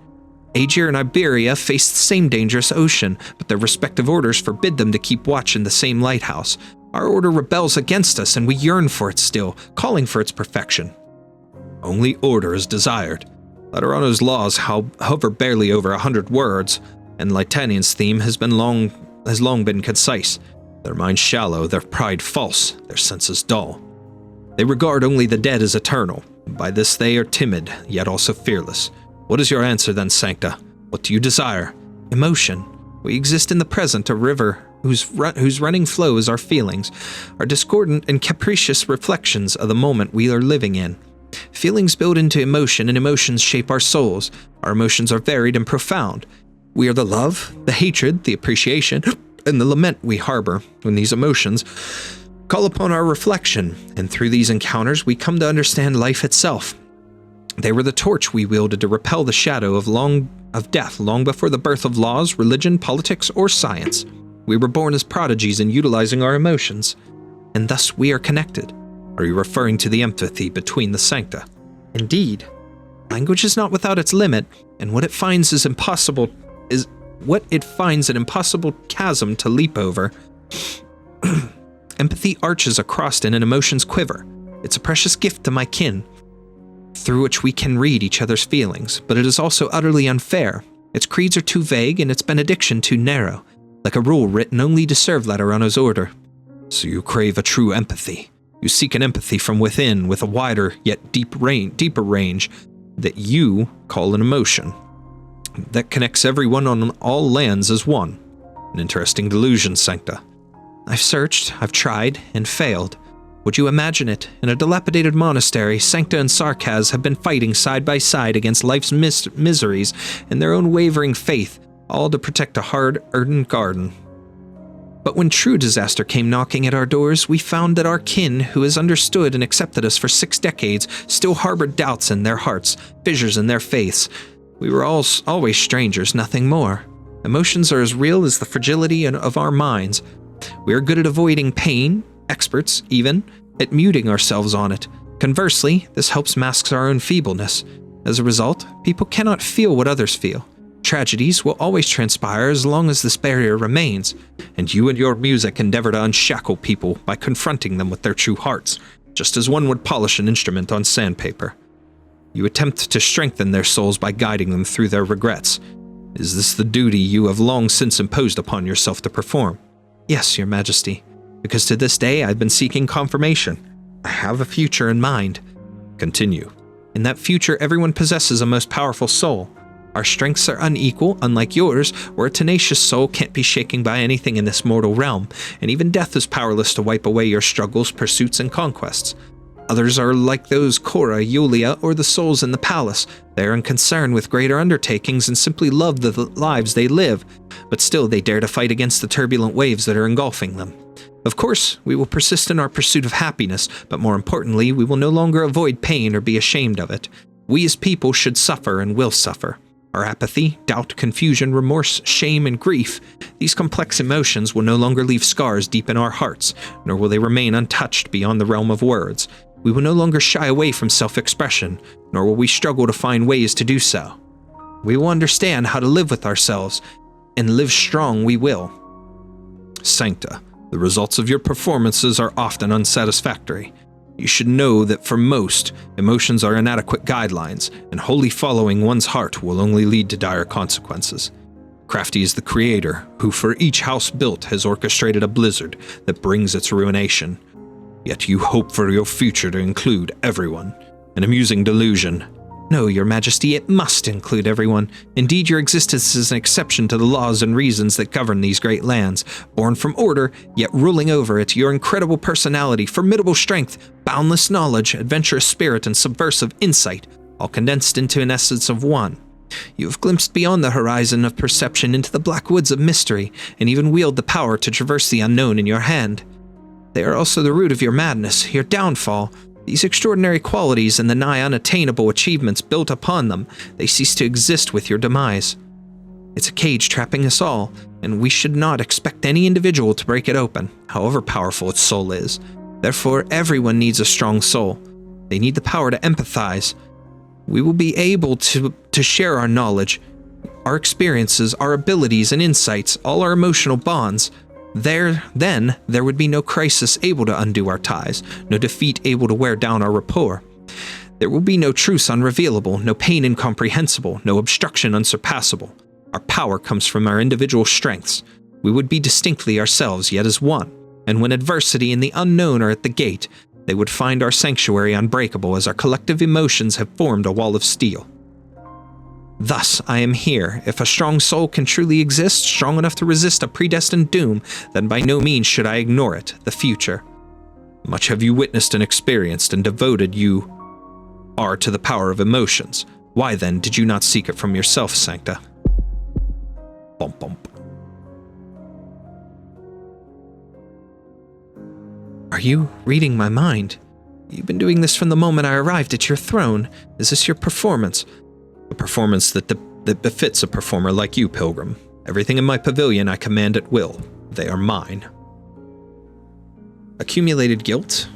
Aegir and Iberia face the same dangerous ocean, but their respective orders forbid them to keep watch in the same lighthouse. Our order rebels against us, and we yearn for it still, calling for its perfection. Only order is desired. Laterano's laws hover barely over 100 words, and Leithanien's theme has long been concise. Their minds shallow, their pride false, their senses dull. They regard only the dead as eternal. By this they are timid, yet also fearless. What is your answer then, Sancta? What do you desire? Emotion. We exist in the present, a river whose running flow is our feelings, are discordant and capricious reflections of the moment we are living in. Feelings build into emotion, and emotions shape our souls. Our emotions are varied and profound. We are the love, the hatred, the appreciation, and the lament we harbor when these emotions call upon our reflection, and through these encounters we come to understand life itself. They were the torch we wielded to repel the shadow of death long before the birth of laws, religion, politics, or science. We were born as prodigies in utilizing our emotions, and thus we are connected. Are you referring to the empathy between the sancta? Indeed. Language is not without its limit, and what it finds an impossible chasm to leap over. Empathy arches across it and emotions quiver. It's a precious gift to my kin, through which we can read each other's feelings, but it is also utterly unfair. Its creeds are too vague and its benediction too narrow, like a rule written only to serve Laterano's order. So you crave a true empathy. You seek an empathy from within with a wider yet deeper range that you call an emotion, that connects everyone on all lands as one. An interesting delusion, Sancta. I've searched, I've tried, and failed. Would you imagine it? In a dilapidated monastery, Sancta and Sarkaz have been fighting side by side against life's miseries and their own wavering faith, all to protect a hard-earned garden. But when true disaster came knocking at our doors, we found that our kin, who has understood and accepted us for 6 decades, still harbored doubts in their hearts, fissures in their faiths. We were always strangers, nothing more. Emotions are as real as the fragility of our minds. We are good at avoiding pain, experts, even, at muting ourselves on it. Conversely, this helps mask our own feebleness. As a result, people cannot feel what others feel. Tragedies will always transpire as long as this barrier remains, and you and your music endeavor to unshackle people by confronting them with their true hearts, just as one would polish an instrument on sandpaper. You attempt to strengthen their souls by guiding them through their regrets. Is this the duty you have long since imposed upon yourself to perform? Yes, Your Majesty, because to this day I've been seeking confirmation. I have a future in mind. Continue. In that future, everyone possesses a most powerful soul. Our strengths are unequal, unlike yours, where a tenacious soul can't be shaken by anything in this mortal realm, and even death is powerless to wipe away your struggles, pursuits, and conquests. Others are like those Cora, Yulia, or the souls in the palace. They are unconcerned with greater undertakings and simply love the lives they live, but still they dare to fight against the turbulent waves that are engulfing them. Of course, we will persist in our pursuit of happiness, but more importantly, we will no longer avoid pain or be ashamed of it. We as people should suffer and will suffer. Our apathy, doubt, confusion, remorse, shame, and grief, these complex emotions will no longer leave scars deep in our hearts, nor will they remain untouched beyond the realm of words. We will no longer shy away from self-expression, nor will we struggle to find ways to do so. We will understand how to live with ourselves, and live strong we will. Sancta, the results of your performances are often unsatisfactory. You should know that for most, emotions are inadequate guidelines, and wholly following one's heart will only lead to dire consequences. Crafty is the creator, who for each house built has orchestrated a blizzard that brings its ruination. Yet you hope for your future to include everyone. An amusing delusion. No, Your Majesty, it must include everyone. Indeed, your existence is an exception to the laws and reasons that govern these great lands. Born from order, yet ruling over it, your incredible personality, formidable strength, boundless knowledge, adventurous spirit, and subversive insight, all condensed into an essence of one. You have glimpsed beyond the horizon of perception into the black woods of mystery, and even wield the power to traverse the unknown in your hand. They are also the root of your madness, your downfall. These extraordinary qualities and the nigh unattainable achievements built upon them, they cease to exist with your demise. It's a cage trapping us all, and we should not expect any individual to break it open, however powerful its soul is. Therefore, everyone needs a strong soul. They need the power to empathize. We will be able to share our knowledge, our experiences, our abilities and insights, all our emotional bonds. Then there would be no crisis able to undo our ties, no defeat able to wear down our rapport. There will be no truce unrevealable, no pain incomprehensible, no obstruction unsurpassable. Our power comes from our individual strengths. We would be distinctly ourselves, yet as one. And when adversity and the unknown are at the gate, they would find our sanctuary unbreakable as our collective emotions have formed a wall of steel. Thus, I am here. If a strong soul can truly exist, strong enough to resist a predestined doom, then by no means should I ignore it, the future. Much have you witnessed and experienced, and devoted you are to the power of emotions. Why then did you not seek it from yourself, Sancta? Bump bump. Are you reading my mind? You've been doing this from the moment I arrived at your throne. Is this your performance? A performance that befits a performer like you, Pilgrim. Everything in my pavilion I command at will. They are mine. Accumulated guilt?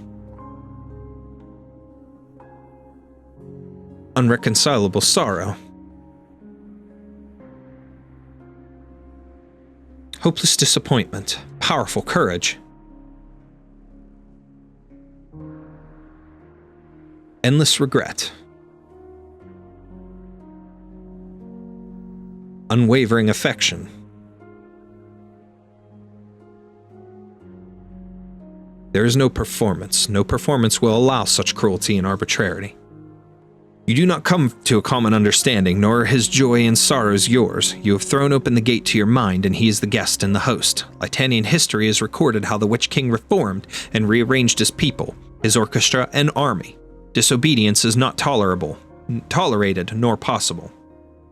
Unreconcilable sorrow. Hopeless disappointment. Powerful courage. Endless regret. Unwavering affection. There is no performance. No performance will allow such cruelty and arbitrarity. You do not come to a common understanding, nor are his joy and sorrows yours. You have thrown open the gate to your mind, and he is the guest and the host. Leithanien history has recorded how the Witch King reformed and rearranged his people, his orchestra, and army. Disobedience is not tolerated, nor possible.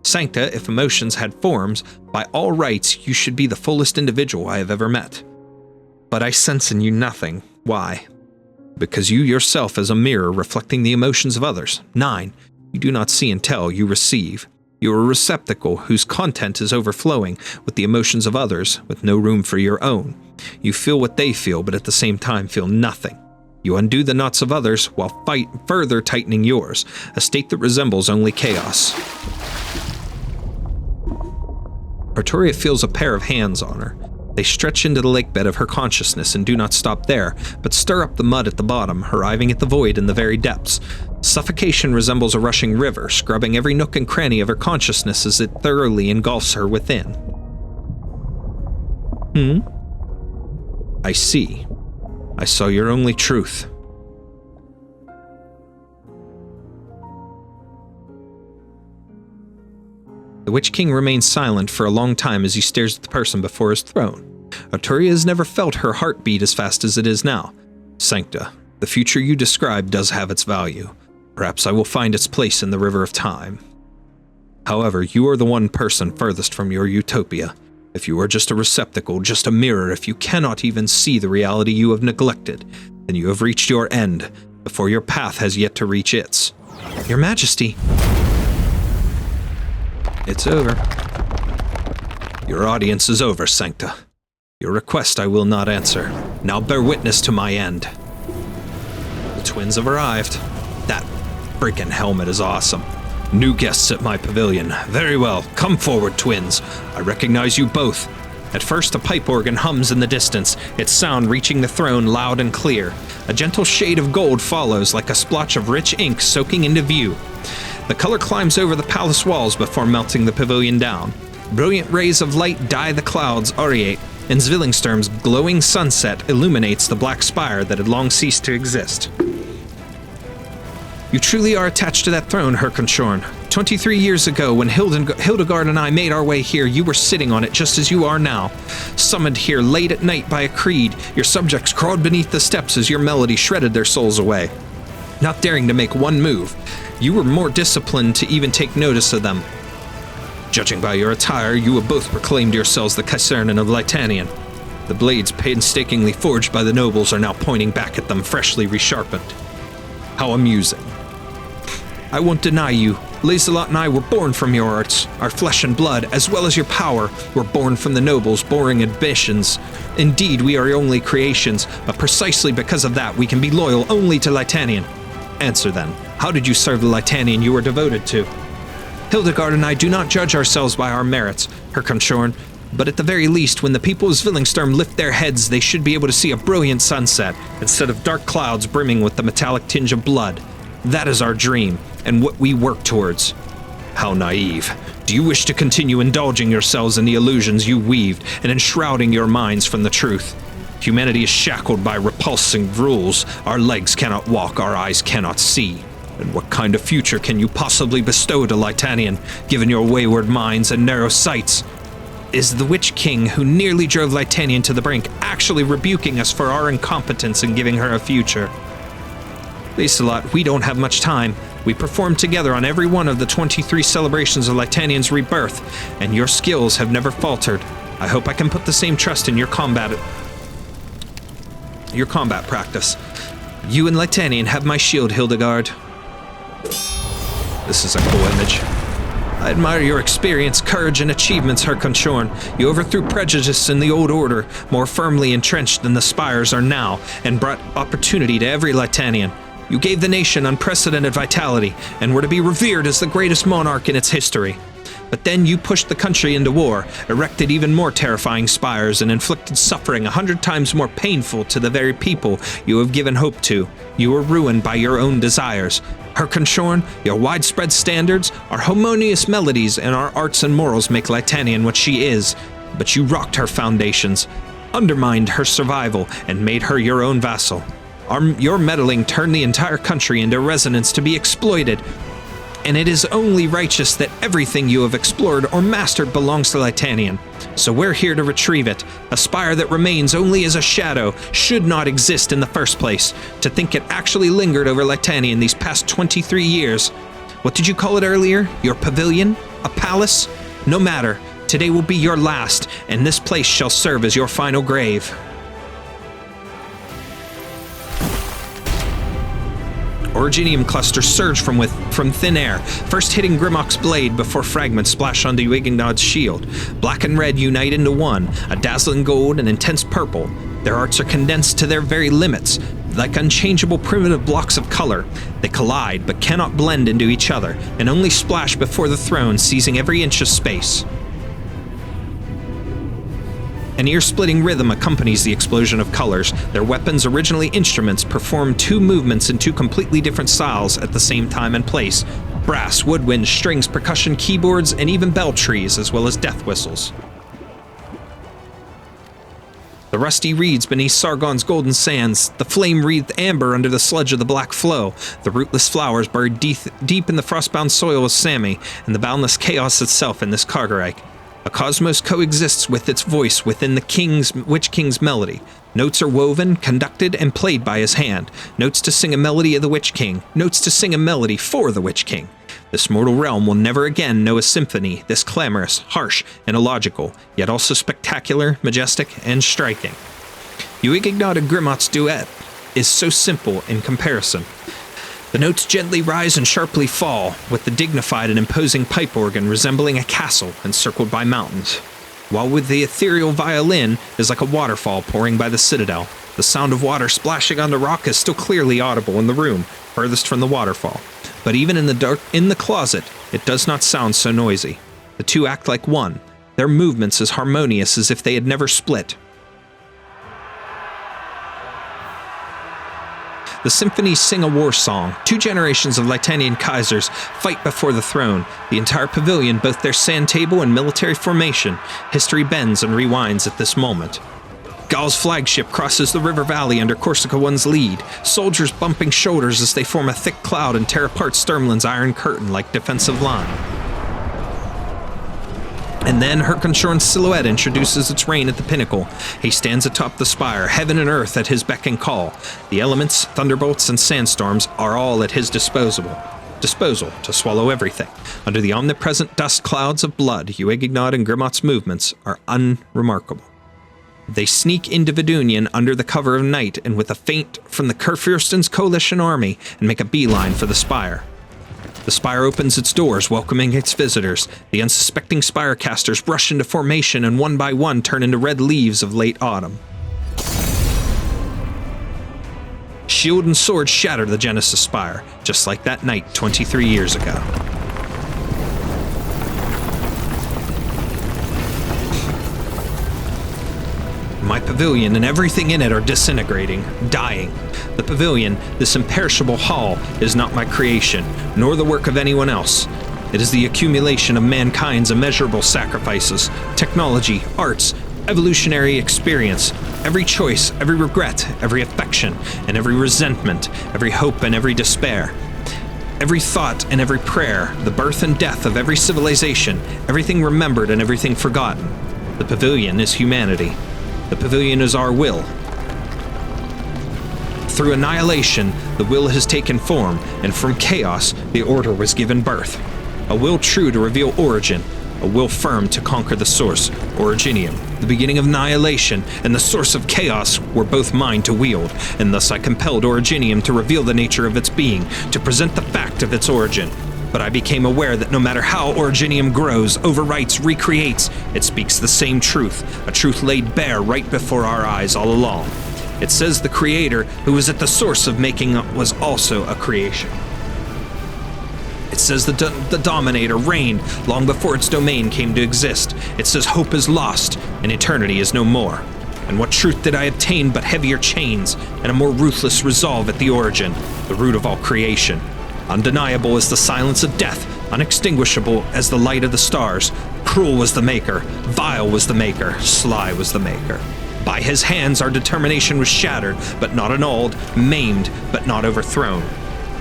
Sancta, if emotions had forms, by all rights you should be the fullest individual I have ever met. But I sense in you nothing. Why? Because you yourself as a mirror reflecting the emotions of others. 9. You do not see and tell, you receive. You are a receptacle whose content is overflowing with the emotions of others, with no room for your own. You feel what they feel, but at the same time feel nothing. You undo the knots of others while further tightening yours, a state that resembles only chaos. Arturia feels a pair of hands on her. They stretch into the lakebed of her consciousness and do not stop there, but stir up the mud at the bottom, arriving at the void in the very depths. Suffocation resembles a rushing river, scrubbing every nook and cranny of her consciousness as it thoroughly engulfs her within. I see. I saw your only truth. The Witch King remains silent for a long time as he stares at the person before his throne. Arturia has never felt her heart beat as fast as it is now. Sancta, the future you describe does have its value. Perhaps I will find its place in the river of time. However, you are the one person furthest from your utopia. If you are just a receptacle, just a mirror, if you cannot even see the reality you have neglected, then you have reached your end, before your path has yet to reach its. Your Majesty. It's over. Your audience is over, Sancta. Your request I will not answer. Now bear witness to my end. The twins have arrived. That freaking helmet is awesome. New guests at my pavilion. Very well. Come forward, twins. I recognize you both. At first, a pipe organ hums in the distance, its sound reaching the throne loud and clear. A gentle shade of gold follows, like a splotch of rich ink soaking into view. The color climbs over the palace walls before melting the pavilion down. Brilliant rays of light dye the clouds aureate, and Zwillingsturm's glowing sunset illuminates the black spire that had long ceased to exist. You truly are attached to that throne, Herkonshorn. 23 years ago, when Hildegard and I made our way here, you were sitting on it just as you are now. Summoned here late at night by a creed, your subjects crawled beneath the steps as your melody shredded their souls away. Not daring to make one move, you were more disciplined to even take notice of them. Judging by your attire, you have both proclaimed yourselves the Kaisernen of Leithanien. The blades painstakingly forged by the nobles are now pointing back at them, freshly resharpened. How amusing. I won't deny you. Lazelot and I were born from your arts. Our flesh and blood, as well as your power, were born from the nobles' boring ambitions. Indeed, we are your only creations, but precisely because of that, we can be loyal only to Leithanien. Answer then, how did you serve the Leithanien you were devoted to? Hildegard and I do not judge ourselves by our merits, Herkonshorn, but at the very least, when the people of Zwillingsturm lift their heads, they should be able to see a brilliant sunset, instead of dark clouds brimming with the metallic tinge of blood. That is our dream, and what we work towards. How naive. Do you wish to continue indulging yourselves in the illusions you weaved, and enshrouding your minds from the truth? Humanity is shackled by repulsing rules. Our legs cannot walk, our eyes cannot see. And what kind of future can you possibly bestow to Leithanien, given your wayward minds and narrow sights? Is the Witch King, who nearly drove Leithanien to the brink, actually rebuking us for our incompetence in giving her a future? Lieselot, we don't have much time. We performed together on every one of the 23 celebrations of Leithanien's rebirth, and your skills have never faltered. I hope I can put the same trust in your combat practice. You and Leithanien have my shield, Hildegard. This is a cool image. I admire your experience, courage, and achievements, Harkonshorn. You overthrew prejudice in the old order, more firmly entrenched than the spires are now, and brought opportunity to every Leithanien. You gave the nation unprecedented vitality, and were to be revered as the greatest monarch in its history. But then you pushed the country into war, erected even more terrifying spires, and inflicted suffering 100 times more painful to the very people you have given hope to. You were ruined by your own desires. Harkonshorn, your widespread standards, our harmonious melodies, and our arts and morals make Leithanien what she is. But you rocked her foundations, undermined her survival, and made her your own vassal. Your meddling turned the entire country into resonance to be exploited, and it is only righteous that everything you have explored or mastered belongs to Leithanien. So we're here to retrieve it. A spire that remains only as a shadow should not exist in the first place. To think it actually lingered over Leithanien these past 23 years. What did you call it earlier? Your pavilion? A palace? No matter. Today will be your last, and this place shall serve as your final grave. Originium clusters surge from thin air, first hitting Grimmock's blade before fragments splash onto Yuignod's shield. Black and red unite into one, a dazzling gold and intense purple. Their arts are condensed to their very limits, like unchangeable primitive blocks of color. They collide, but cannot blend into each other, and only splash before the throne, seizing every inch of space. An ear-splitting rhythm accompanies the explosion of colors. Their weapons, originally instruments, perform two movements in two completely different styles at the same time and place. Brass, woodwind, strings, percussion, keyboards, and even bell trees, as well as death whistles. The rusty reeds beneath Sargon's golden sands, the flame-wreathed amber under the sludge of the black flow, the rootless flowers buried deep in the frostbound soil of Sami, and the boundless chaos itself in this Kargarike. A cosmos coexists with its voice within the Witch King's melody. Notes are woven, conducted, and played by his hand. Notes to sing a melody of the Witch King. Notes to sing a melody for the Witch King. This mortal realm will never again know a symphony this clamorous, harsh, and illogical, yet also spectacular, majestic, and striking. Yuignod and Grimmock's duet is so simple in comparison. The notes gently rise and sharply fall, with the dignified and imposing pipe organ resembling a castle encircled by mountains, while with the ethereal violin is like a waterfall pouring by the citadel. The sound of water splashing on the rock is still clearly audible in the room furthest from the waterfall, but even in the closet, it does not sound so noisy. The two act like one, their movements as harmonious as if they had never split. The symphonies sing a war song. 2 generations of Leithanien Kaisers fight before the throne. The entire pavilion, both their sand table and military formation. History bends and rewinds at this moment. Gaul's flagship crosses the river valley under Corsica One's lead, soldiers bumping shoulders as they form a thick cloud and tear apart Sturmland's iron curtain like defensive line. And then Harkonshorn's silhouette introduces its reign at the pinnacle. He stands atop the spire, heaven and earth at his beck and call. The elements, thunderbolts, and sandstorms are all at his disposal to swallow everything. Under the omnipresent dust clouds of blood, Yuignod and Grimmock's movements are unremarkable. They sneak into Vidunian under the cover of night and with a feint from the Kurfürsten's coalition army and make a beeline for the spire. The spire opens its doors, welcoming its visitors. The unsuspecting spirecasters rush into formation and one by one turn into red leaves of late autumn. Shield and sword shatter the Genesis spire, just like that night 23 years ago. My pavilion and everything in it are disintegrating, dying. The pavilion, this imperishable hall, is not my creation, nor the work of anyone else. It is the accumulation of mankind's immeasurable sacrifices, technology, arts, evolutionary experience, every choice, every regret, every affection, and every resentment, every hope and every despair. Every thought and every prayer, the birth and death of every civilization, everything remembered and everything forgotten. The pavilion is humanity. The pavilion is our will. Through annihilation, the will has taken form, and from chaos, the order was given birth. A will true to reveal origin, a will firm to conquer the source, Originium. The beginning of annihilation and the source of chaos were both mine to wield, and thus I compelled Originium to reveal the nature of its being, to present the fact of its origin. But I became aware that no matter how Originium grows, overwrites, recreates, it speaks the same truth, a truth laid bare right before our eyes all along. It says the Creator, who was at the source of making was also a creation. It says the Dominator reigned long before its domain came to exist. It says hope is lost and eternity is no more. And what truth did I obtain but heavier chains and a more ruthless resolve at the origin, the root of all creation? Undeniable as the silence of death, unextinguishable as the light of the stars. Cruel was the maker, vile was the maker, sly was the maker. By his hands our determination was shattered, but not annulled, maimed, but not overthrown.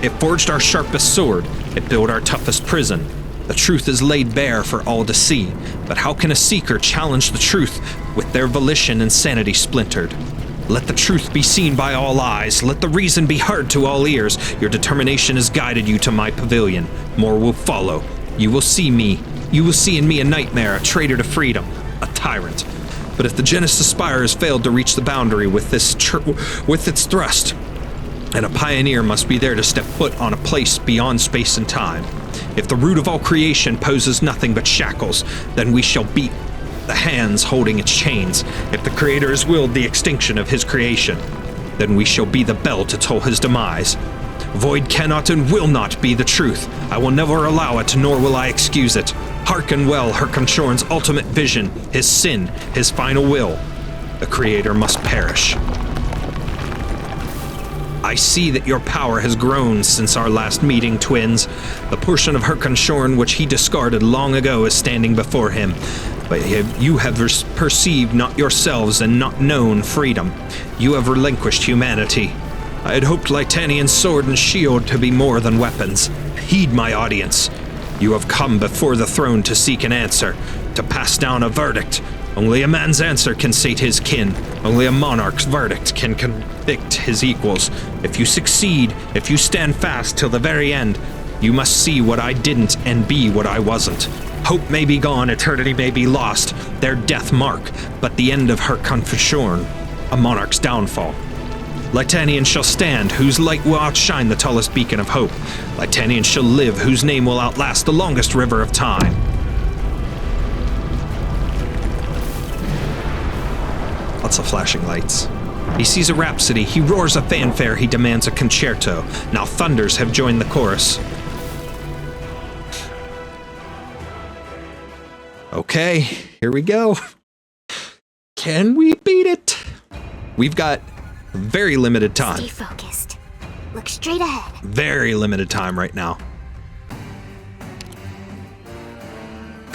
It forged our sharpest sword, it built our toughest prison. The truth is laid bare for all to see, but how can a seeker challenge the truth with their volition and sanity splintered? Let the truth be seen by all eyes, let the reason be heard to all ears. Your determination has guided you to my pavilion. More will follow. You will see me. You will see in me a nightmare, a traitor to freedom, a tyrant. But if the Genesis Spire has failed to reach the boundary with its thrust, and a pioneer must be there to step foot on a place beyond space and time. If the root of all creation poses nothing but shackles, then we shall beat the hands holding its chains. If the Creator has willed the extinction of his creation, then we shall be the bell to toll his demise. Void cannot and will not be the truth. I will never allow it, nor will I excuse it. Hearken well Herconshorn's ultimate vision, his sin, his final will. The Creator must perish. I see that your power has grown since our last meeting, twins. The portion of Herconshorn which he discarded long ago is standing before him. But you have perceived not yourselves and not known freedom. You have relinquished humanity. I had hoped Leithannien's sword and shield to be more than weapons. Heed my audience. You have come before the throne to seek an answer, to pass down a verdict. Only a man's answer can sate his kin. Only a monarch's verdict can convict his equals. If you succeed, if you stand fast till the very end, you must see what I didn't and be what I wasn't. Hope may be gone, eternity may be lost, their death mark, but the end of Herconshorn, a monarch's downfall. Leithanien shall stand, whose light will outshine the tallest beacon of hope. Leithanien shall live, whose name will outlast the longest river of time. Lots of flashing lights. He sees a rhapsody, he roars a fanfare, he demands a concerto. Now thunders have joined the chorus. Okay, here we go. Can we beat it? We've got very limited time. Stay focused. Look straight ahead. Very limited time right now.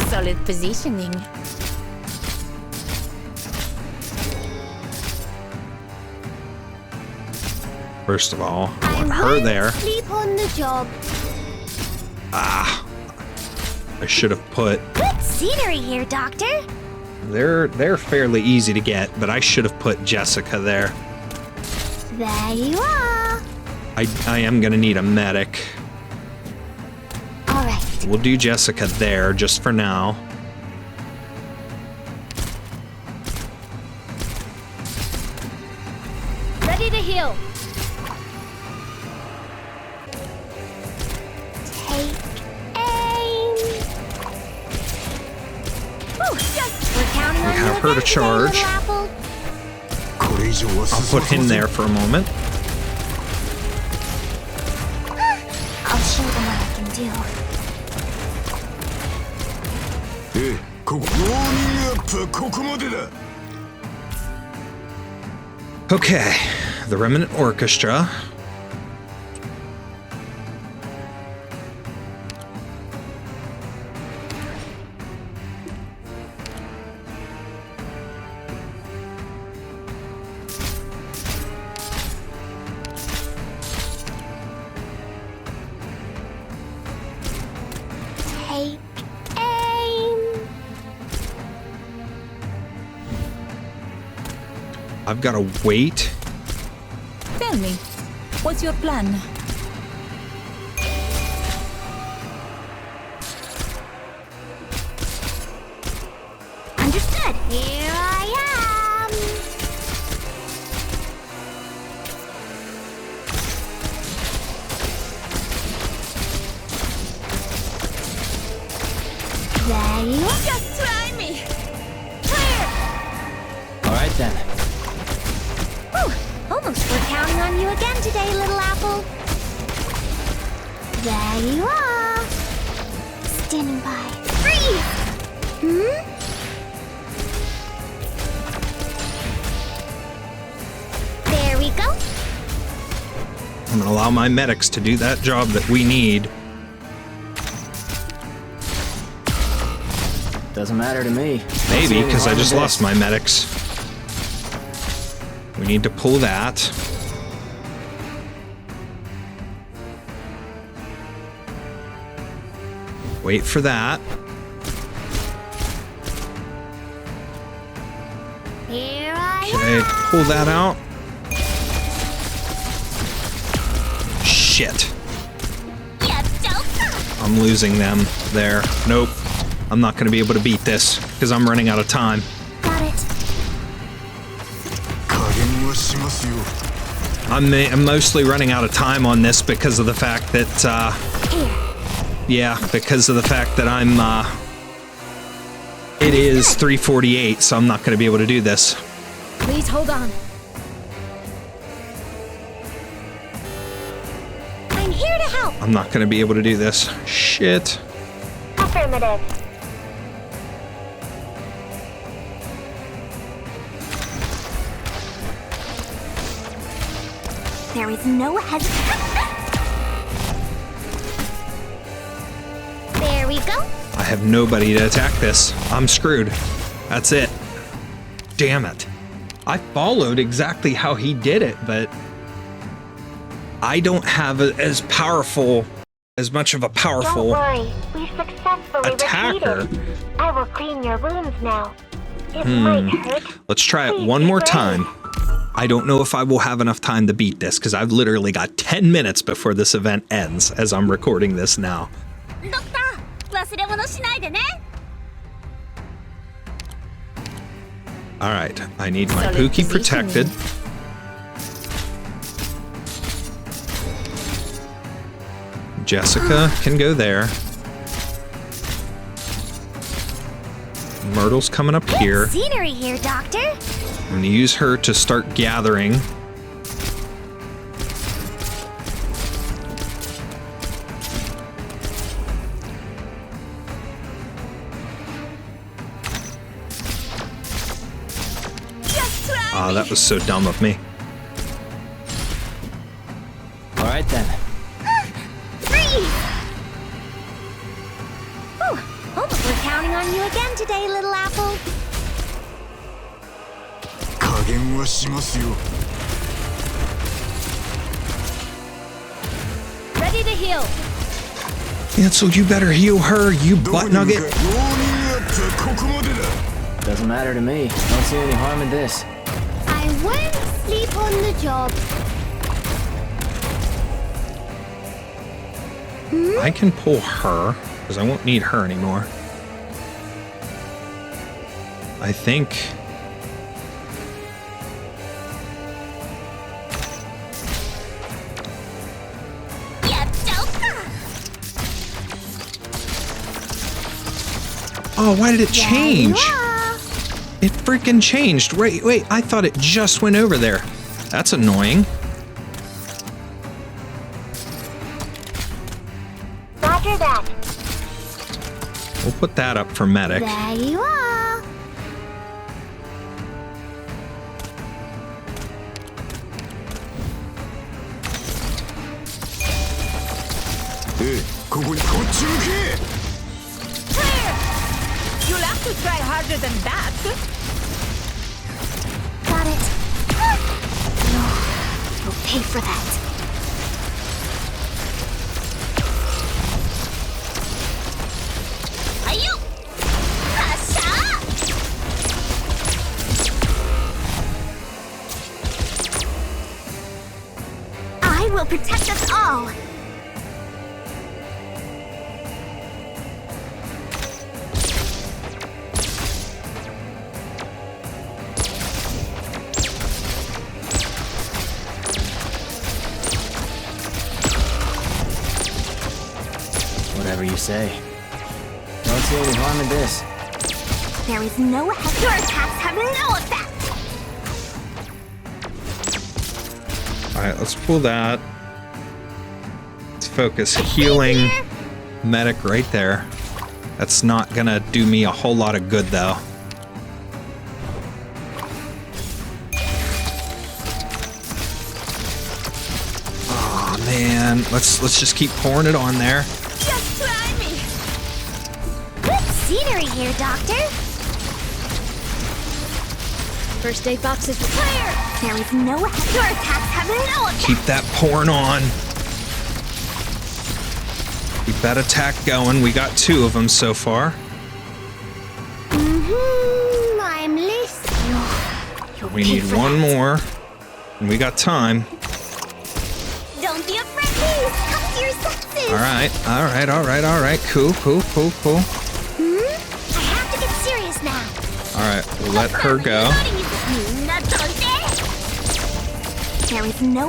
Solid positioning. First of all, I want her there. Sleep on the job. Ah, I should have put. Good scenery here, Doctor. They're fairly easy to get, but I should have put Jessica there. There you are. I am gonna need a medic. All right. We'll do Jessica there just for now. Ready to heal. Take aim. Ooh, we're counting on you have her to again today, charge. little apple. I'll put him there for a moment. I'll show them what I can do. Okay, the Remnant Orchestra. I've got to wait. Tell me, what's your plan? Understood. Here I am. There you are. Just try me! Clear! All right then. Whew, almost we're counting on you again today, little apple. There you are. Standing by. Freeze! There we go. I'm going to allow my medics to do that job that we need. Doesn't matter to me. Maybe, because I just lost my medics. We need to pull that. Wait for that. Here I Okay, am. pull that out. Shit. You joker. I'm losing them there. Nope. I'm not going to be able to beat this because I'm running out of time. Got it. 加減はしますよ I'm mostly running out of time on this because of the fact that, yeah, because of the fact that I'm, it is 3:48, so I'm not going to be able to do this. Please hold on. I'm here to help. I'm not going to be able to do this. Shit. Affirmative. There is no hesitation. There we go. I have nobody to attack this. I'm screwed. That's it. Damn it. I followed exactly how he did it, but I don't have as powerful, as much of a Don't powerful worry. We've successfully attacker. retreated. I will clean your wounds now. It might hurt. Let's try it Please one be more brave. time. I don't know if I will have enough time to beat this because I've literally got 10 minutes before this event ends as I'm recording this now. ドクター、忘れ物しないでね。 Alright, I need my Solid Pookie positioning. protected. Jessica can go there. Myrtle's coming up here. Scenery here, Doctor. I'm gonna use her to start gathering. Ah, that was so dumb of me. All right then. Freeze! Whew, almost we're counting on you again today, little apple. 加減はしますよ Ready to heal. Ansel, you better heal her, you どこ butt に向か nugget. うウォーニングアップはここまでだ Doesn't matter to me. Don't see any harm in this. I won't sleep on the job. I can pull her, because I won't need her anymore. I think... You joker! Oh, why did it change? There you are. It freaking changed. Wait, I thought it just went over there. That's annoying. Roger that. We'll put that up for medic. There you are. ここにこっち向け Clear! You'll have to try harder than that. Got it. No, you'll pay for that. Ayo! Rasha! will protect us all. Whatever you say. Don't see any harm in this. There is no effect. Your attacks have no effect. Alright, let's pull that. Let's focus healing medic right there. That's not gonna do me a whole lot of good though. Oh man, let's just keep pouring it on there. Just try me. Good scenery here, Doctor. First aid box is clear. There is no effect. Your attacks have no effect. Keep that pouring on. Keep that attack going. We got 2 of them so far. I'm listening. We need one more. And we got time. Don't be afraid. Please come to your senses. Alright. Cool. I have to get serious now. Alright, we'll let her go. There is no.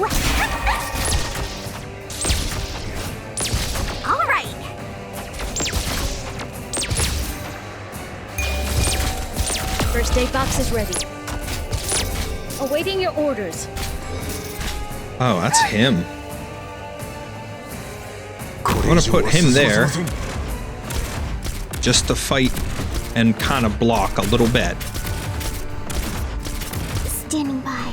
All right. First aid box is ready. Awaiting your orders. Oh, that's him. I'm gonna put him there just to fight and kind of block a little bit. Standing by.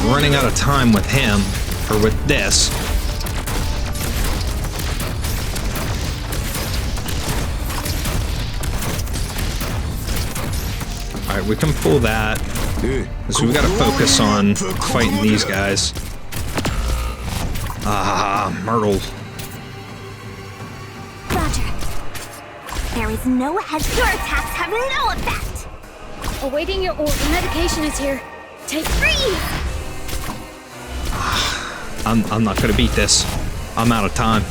Running out of time with him, or with this. Alright, we can pull that. So we gotta focus on fighting these guys. Ah, Myrtle. Roger. There is no effect. Your attacks have no effect. Awaiting your order. Medication is here. Take Freeze. I'm not gonna beat this. I'm out of time.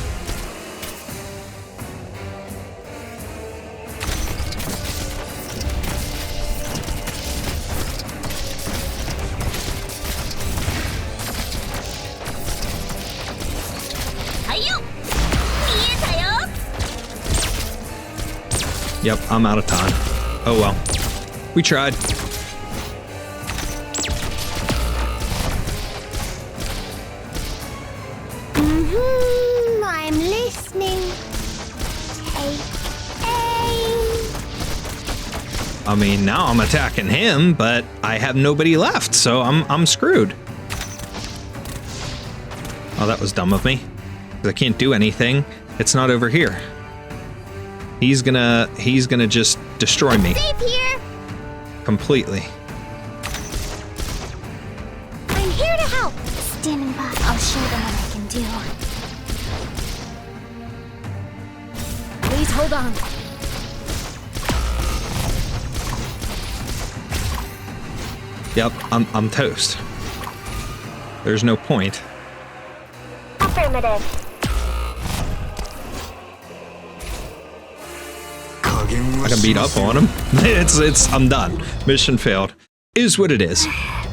Yep, I'm out of time. Oh well. We tried. I'm listening. Take aim. I mean, now I'm attacking him, but I have nobody left, so I'm screwed. Oh, that was dumb of me. 'Cause I can't do anything. It's not over here. He's gonna just destroy me. Safe here. Completely. I'm here to help. Standing by. I'll show them what I can do. Please hold on. Yep, I'm toast. There's no point. Affirmative. I can beat up on him. I'm done. Mission failed. Is what it is.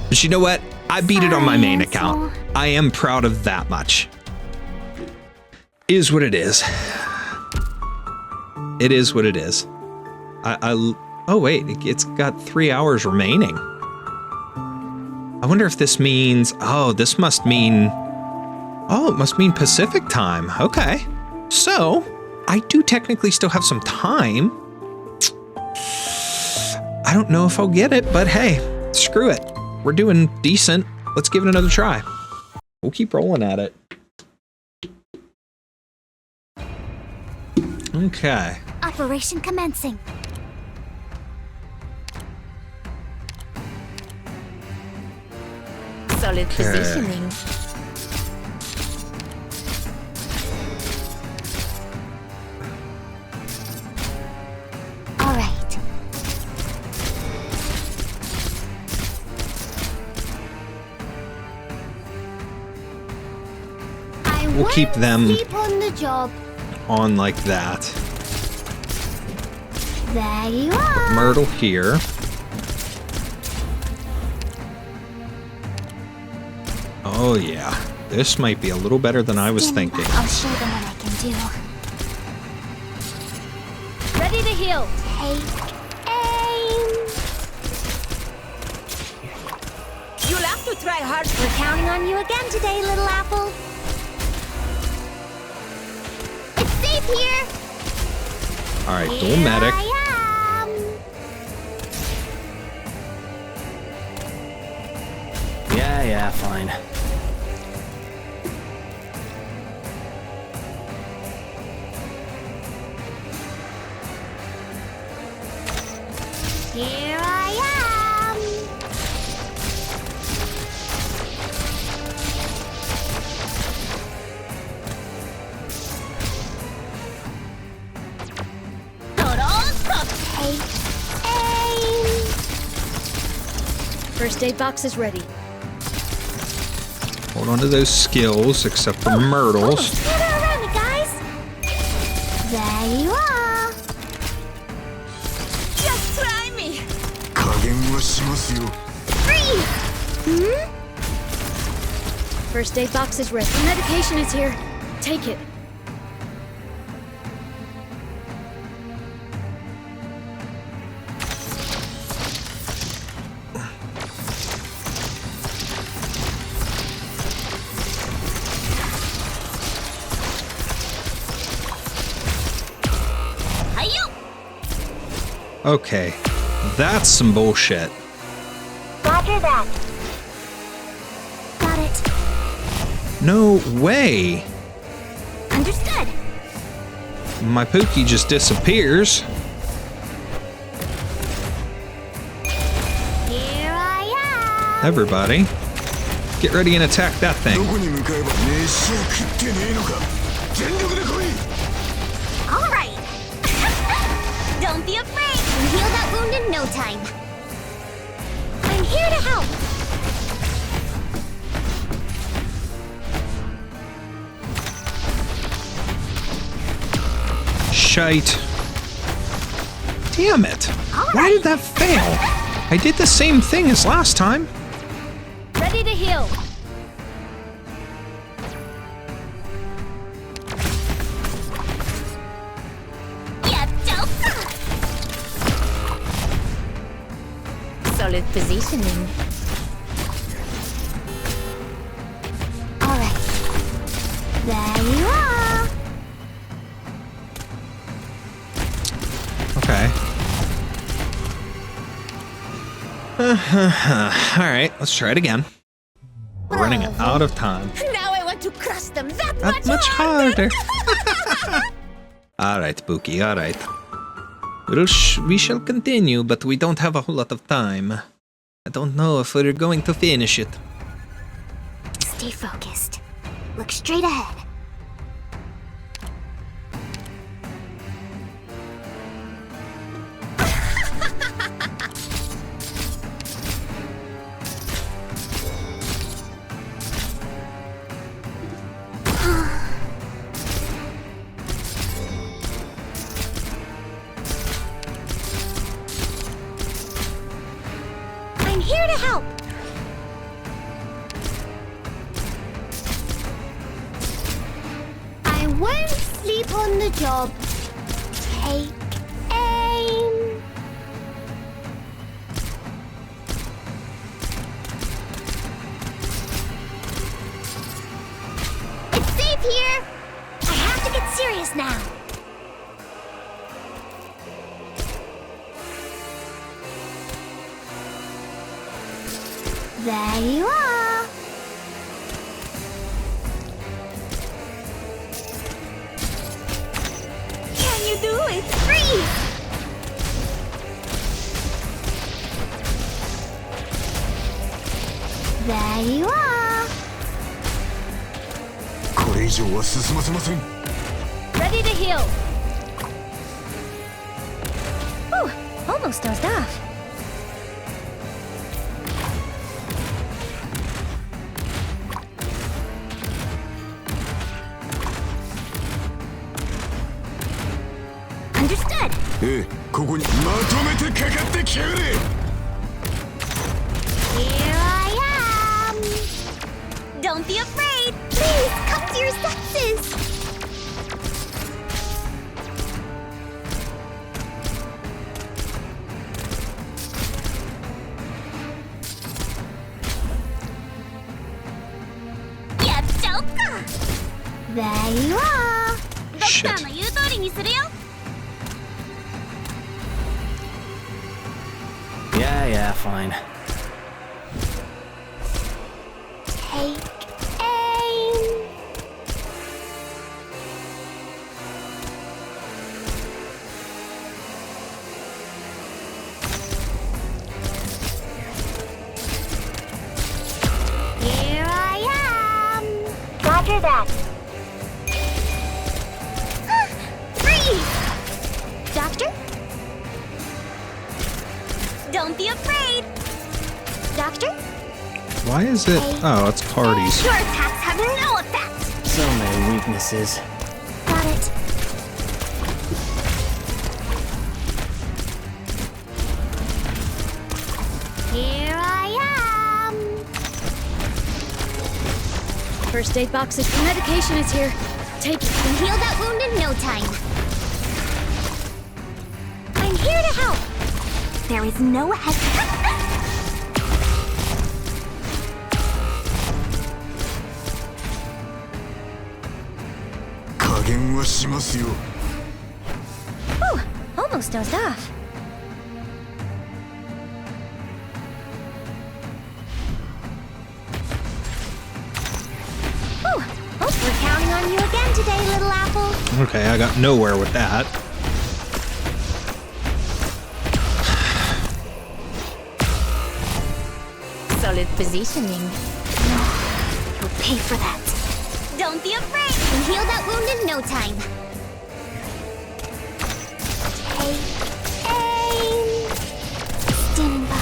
But you know what? I beat it on my main account. I am proud of that much. Is what it is. It is what it is. Oh wait, it's got 3 hours remaining. I wonder if this means, this must mean, it must mean Pacific time. Okay. So, I do technically still have some time. I don't know if I'll get it, but hey, screw it. We're doing decent. Let's give it another try. We'll keep rolling at it. Okay. Operation commencing. Solid positioning. We'll keep them Sleep on the job. on like that. There you are. Myrtle here. Oh yeah, this might be a little better than I was Stand thinking. back. I'll show them what I can do. Ready to heal. Take aim. You'll have to try hard. We're counting on you again today, little apple. It's safe here. All right, dual Here medic. I am. Yeah, fine. Here I am. Take aim. First aid box is ready. Hold on to those skills, except for Myrtle's. Gather around me, guys. There you are. Just try me. 加減はしますよ Freeze. First aid box is ready. The medication is here. Take it. Okay, that's some bullshit. Roger that. Got it. No way. Understood. My Pookie just disappears. Here I am. Everybody, get ready and attack that ど thing. こに向かえば飯を食ってねえのか全力で来い All right. Don't be afraid. We'll heal that wound in no time. I'm here to help. Shite. Damn it. Why did that fail? I did the same thing as last time. Ready to heal. Yeah, joker. Solid positioning. All right. There you are. Okay. Alright, let's try it again. We're running out of time. Now I want to crush them that That much harder. Alright, Pookie, alright. We shall continue, but we don't have a whole lot of time. I don't know if we're going to finish it. Stay focused. Look straight ahead. I'm here to help. I won't sleep on the job. Take aim. It's safe here. I have to get serious now. There you are. Can you do it? Freeze! There you are. これ以上は進ませません Ready to heal. Ooh, almost dozed off. ええ、ここにまとめてかかってきやがれ。 Here I am. Don't be afraid. Please come to your senses. There you are. ドクターの言う通りにするよ。 Yeah, fine. Take aim. Here I am. Roger that. Freeze! Doctor? Don't be afraid. Doctor? Why is it? Oh, it's parties. Your attacks have no effect. So many weaknesses. Got it. Here I am. First aid box is medication is here. Take it. Can heal that wound in no time. I'm here to help. There is no hesitation. 加減はしますよ。 Ooh, almost dozed off. Ooh, hope we're counting on you again today, little apple. Okay, I got nowhere with that. Solid positioning. You'll pay for that. Don't be afraid. Can heal that wound in no time. Take aim. Standing by.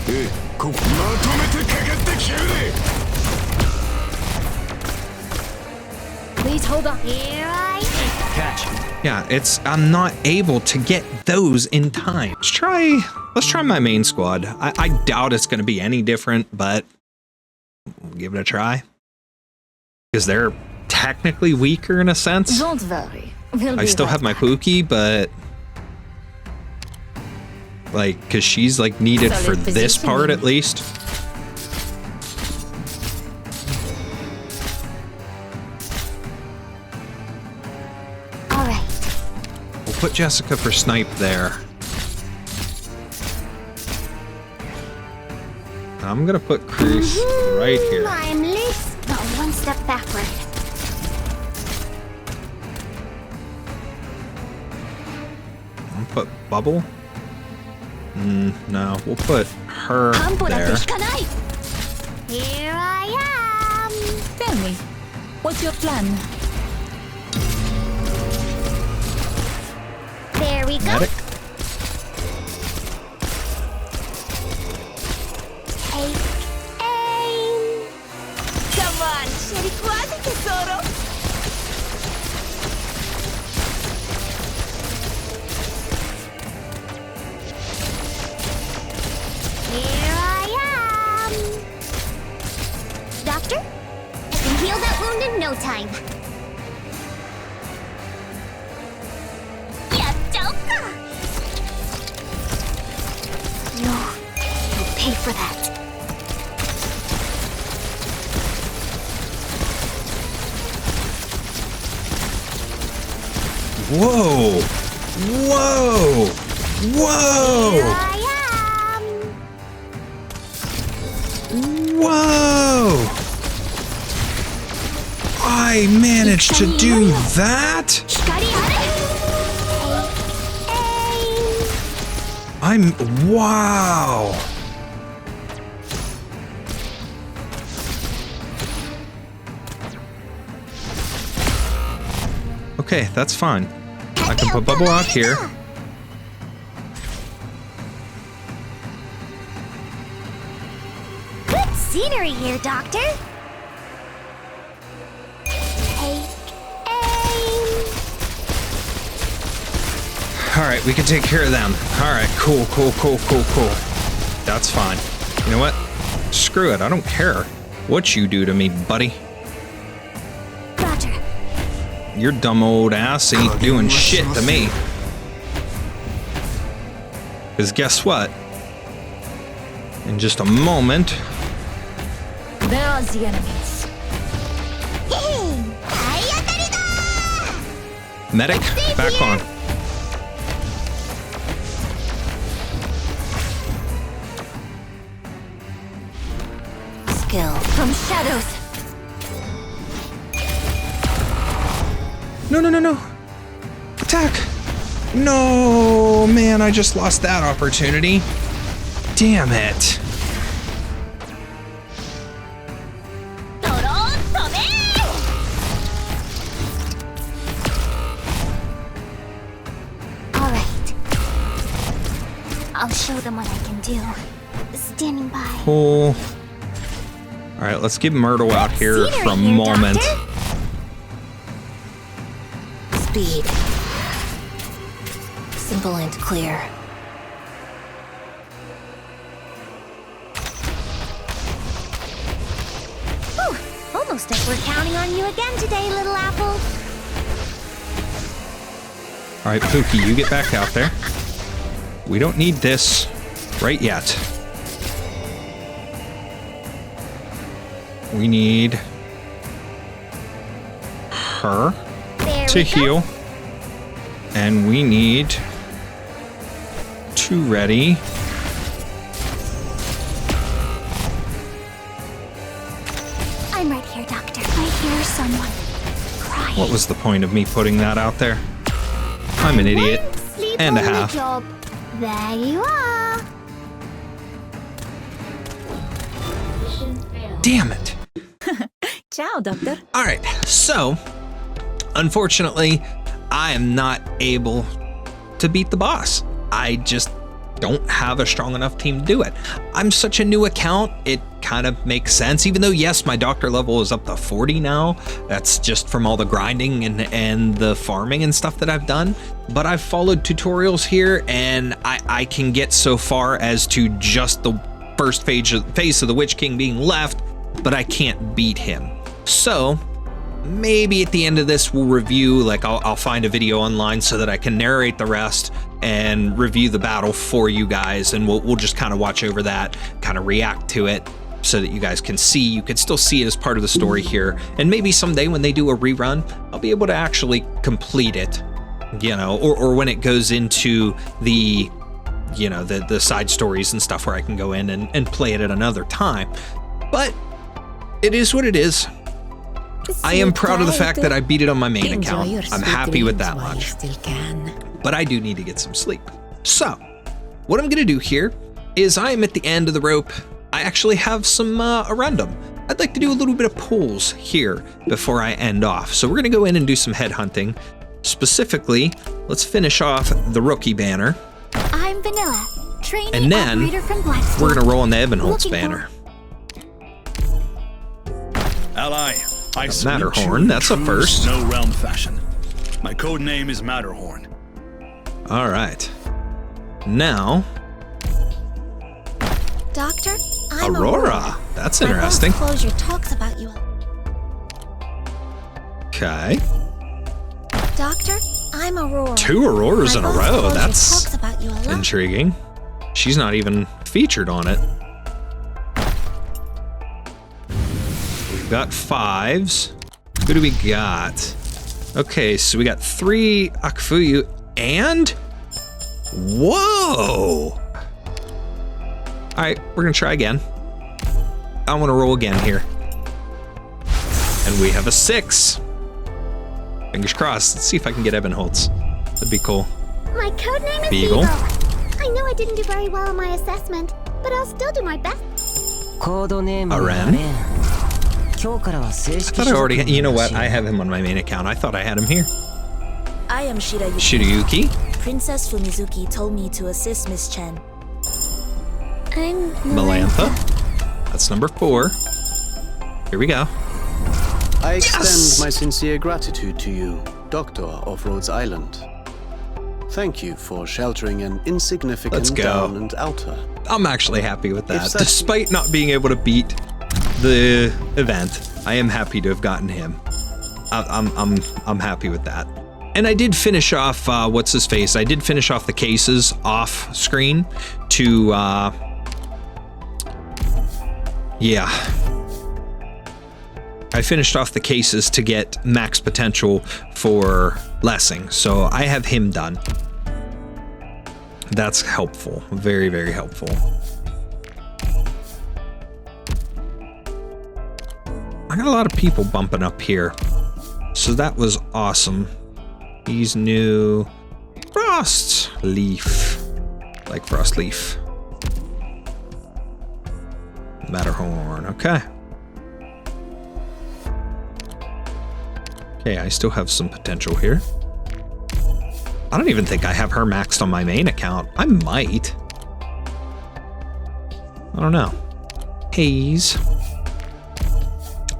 ええ、ここまとめてかかってきやがれ。 Please hold on. Here I am. Catch. Yeah, I'm not able to get those in time. Let's try my main squad. I doubt it's going to be any different, but we'll give it a try. Because they're technically weaker in a sense. Don't worry. We'll I be still right have my back. Pookie, but like, because she's like needed for Solid this part at least. All right. We'll put Jessica for snipe there. I'm gonna put Chris right here. I'm loose, but one step backward. I'll put Bubble. No, we'll put her there. Here I am. Tell me, what's your plan? There we go. Medic. Take aim. Come on, scegli quasi tesoro. Here I am. Doctor, I can heal that wound in no time. Yeah, Joker. You'll pay for that. Whoa! Whoa! Whoa! Here I am. Whoa! I managed to do that? Hikari aim. Wow! Okay, that's fine. I can put Bubble out here. Good scenery here, Doctor. Take aim. Alright, we can take care of them. Alright, cool. That's fine. You know what? Screw it, I don't care what you do to me, buddy. Roger. Your dumb old ass ain't doing shit to me. Because guess what? In just a moment... There are the enemies. Medic, back on. Skill from shadows. No. Attack. No, man, I just lost that opportunity. Damn it. Alright. I'll show them what I can do. Standing by. Cool. Alright, let's get Myrtle out here for a moment. Speed. Simple and clear. Whew, almost like we're counting on you again today, little apple. Alright, Pookie, you get back out there. We don't need this right yet. We need her to heal. And we need to ready. I'm right here, Doctor. I hear someone crying. What was the point of me putting that out there? I'm an idiot. Sleep And a on the half. job. There you are. Damn it. Ciao, Doctor. All right, so unfortunately, I am not able to beat the boss. I just don't have a strong enough team to do it. I'm such a new account, it kind of makes sense, even though, yes, my doctor level is up to 40 now. That's just from all the grinding and the farming and stuff that I've done. But I've followed tutorials here, and I can get so far as to just the first phase of the Witch King being left, but I can't beat him. So maybe at the end of this we'll review, like I'll find a video online so that I can narrate the rest and review the battle for you guys, and we'll just kind of watch over that, kind of react to it so that you guys can see. You can still see it as part of the story here, and maybe someday when they do a rerun, I'll be able to actually complete it, you know, or when it goes into the, you know, the side stories and stuff where I can go in and play it at another time. But it is what it is. I am proud of the fact that I beat it on my main account. I'm happy with that much. But I do need to get some sleep. So, what I'm going to do here is I am at the end of the rope. I actually have some addendum. I'd like to do a little bit of pulls here before I end off. So we're going to go in and do some headhunting. Specifically, let's finish off the rookie banner. I'm Vanilla, trainee And then operator from Blackstone. we're going to roll on the Ebenholz Looking banner. Ally, I Matterhorn, that's a first. Snow Realm fashion. My code name is Matterhorn. All right. Now, Doctor, I'm Aurora. That's interesting. My boss Closure talks about you. Okay. Doctor, I'm Aurora. 2 Auroras in a My boss row. Closure That's talks about you a lot. intriguing. She's not even featured on it. We've got 5s. Who do we got? Okay, so we got 3 Akfuyu and... Whoa! Alright, we're gonna try again. I want to roll again here. And we have a 6. Fingers crossed. Let's see if I can get Ebenholz. That'd be cool. My code name is Beagle. I know I didn't do very well on my assessment, but I'll still do my best. Aren? I thought I already had, you know what? I have him on my main account. I thought I had him here. I am Shirayuki. Shirayuki. Princess Fumizuki told me to assist Miss Chen. I'm Melantha. That's number 4. Here we go. I extend Yes! my sincere gratitude to you, Doctor of Rhodes Island. Thank you for sheltering an insignificant Let's go. down and outer. I'm actually happy with that. If that's- Despite not being able to beat the event, I am happy to have gotten him. I'm happy with that. And I did finish off what's his face. I did finish off the cases off screen to yeah. I finished off the cases to get max potential for Lessing, so I have him done. That's helpful, very, very helpful. I got a lot of people bumping up here, so that was awesome. He's new. Frost Leaf, like Frost Leaf. Matterhorn, okay. Okay, I still have some potential here. I don't even think I have her maxed on my main account. I might. I don't know. Haze.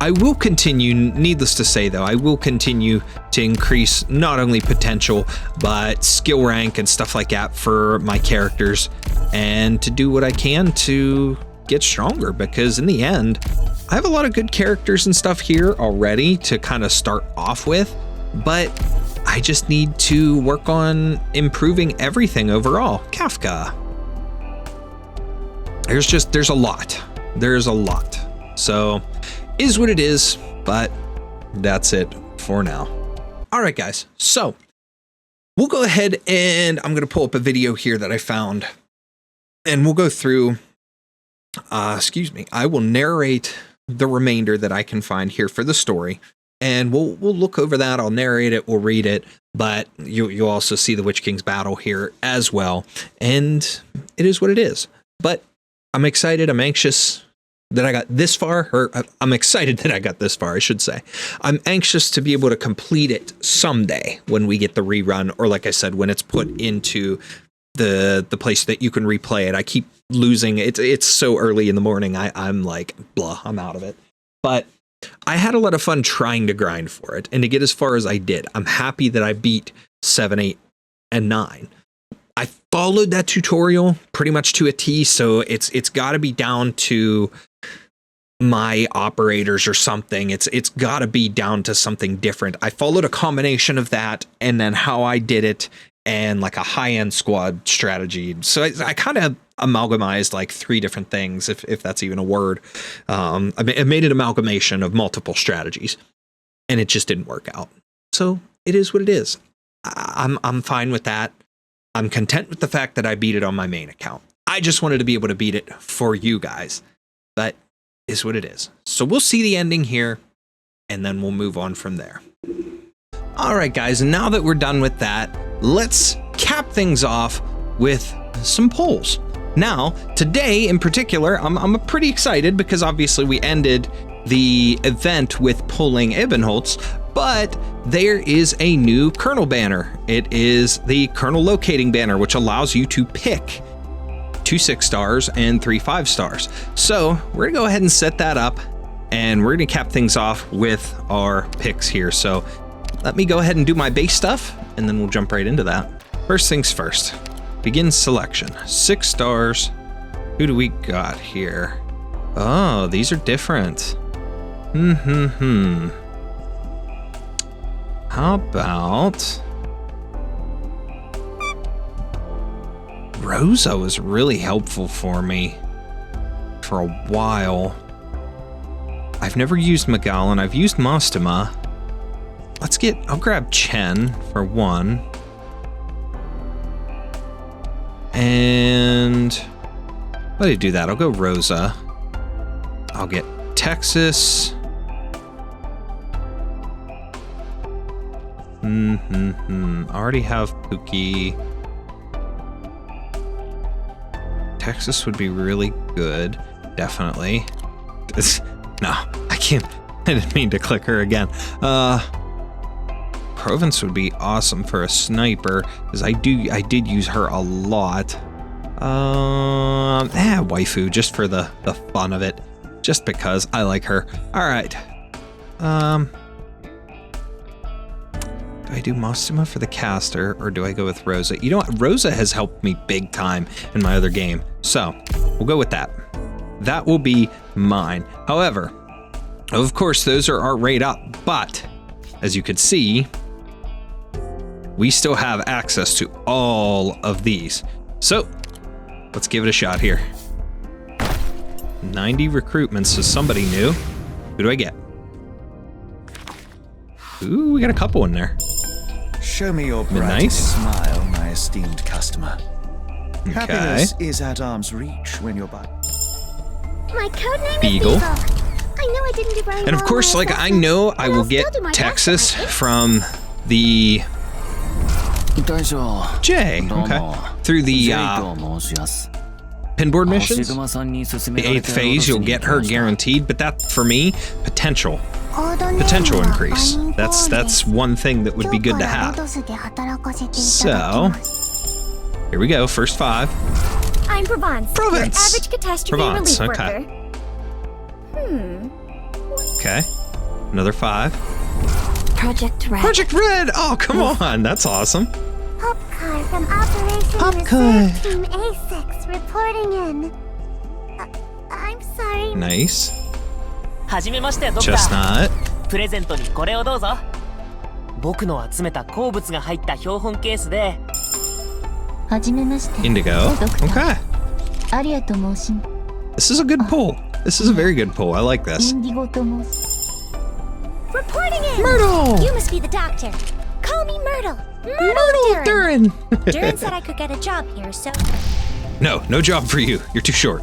I will continue, needless to say though, I will continue to increase not only potential, but skill rank and stuff like that for my characters, and to do what I can to get stronger, because in the end, I have a lot of good characters and stuff here already to kind of start off with, but I just need to work on improving everything overall. Kafka. There's a lot. There's a lot. So, is what it is, but that's it for now. All right, guys. So, we'll go ahead and I'm going to pull up a video here that I found, and we'll go through, excuse me, I will narrate the remainder that I can find here for the story, and we'll look over that. I'll narrate it, we'll read it, but you'll also see the Witch King's battle here as well, and it is what it is. But I'm excited, I'm anxious that I got this far, or I'm excited that I got this far, I should say. I'm anxious to be able to complete it someday when we get the rerun, or like I said, when it's put into the place that you can replay it. I keep losing it. It's so early in the morning. I'm like, blah, I'm out of it. But I had a lot of fun trying to grind for it and to get as far as I did. I'm happy that I beat 7, 8, and 9. I followed that tutorial pretty much to a T, so it's got to be down to my operators or something. It's got to be down to something different. I followed a combination of that and then how I did it and like a high-end squad strategy. So I kind of amalgamized like 3 different things, if that's even a word. I made an amalgamation of multiple strategies, and it just didn't work out. So it is what it is. I'm fine with that. I'm content with the fact that I beat it on my main account. I just wanted to be able to beat it for you guys, but is what it is. So we'll see the ending here, and then we'll move on from there. All right, guys, now that we're done with that, let's cap things off with some polls. Now, today in particular, I'm pretty excited because obviously we ended the event with pulling Ebenholz, but there is a new Colonel banner. It is the Colonel Locating banner, which allows you to pick 2 6-stars and 3 5-stars. So we're gonna go ahead and set that up, and we're gonna cap things off with our picks here. So let me go ahead and do my base stuff, and then we'll jump right into that. First things first, begin selection. 6 stars. Who do we got here? Oh, these are different. How about Rosa was really helpful for me for a while. I've never used Magellan. I've used Mostema. I'll grab Chen for 1. And let me do that. I'll go Rosa. I'll get Texas. I already have Pookie. Texas would be really good. Definitely. No, I can't. I didn't mean to click her again. Provence would be awesome for a sniper, because I did use her a lot. Waifu, just for the fun of it. Just because I like her. Alright. Do I I do Mostuma for the caster, or do I go with Rosa? You know what? Rosa has helped me big time in my other game, so we'll go with that. That will be mine. However, of course, those are our rate up, but as you can see, we still have access to all of these. So let's give it a shot here. 90 recruitments, so somebody new. Who do I get? Ooh, we got a couple in there. Show me your brightest smile, my esteemed customer. Okay. Happiness is at arm's reach when you're by. My codename Beagle. is Beagle. I know I didn't do very well. And of course, on my like I assessment, know but I I'll will still get do my best, Texas I think. from the J, okay, through the pinboard missions. The 8th phase, you'll get her guaranteed, but that for me, potential increase. That's one thing that would be good to have. So here we go, first 5. I'm Provence. Provence. Your average catastrophe Provence, relief okay. worker. Okay, another 5. Project Red. Project Red. Oh, come on, that's awesome. Popcar from Operation Popcar. Reserve Team A6 reporting in. I'm sorry. Nice. はじめましてドクタ Chestnut. ー。プレゼントにこれをどうぞ。僕の集めた鉱物が入った標本ケースで。はじめまして。 Indigo. Okay. アリアと申します。 This is a good pull. This is a very good pull. I like this. Indigoと申す。 Reporting in. Myrtle. You must be the doctor. Call me Myrtle. Myrtle Durin. Durin said I could get a job here, so. No job for you. You're too short.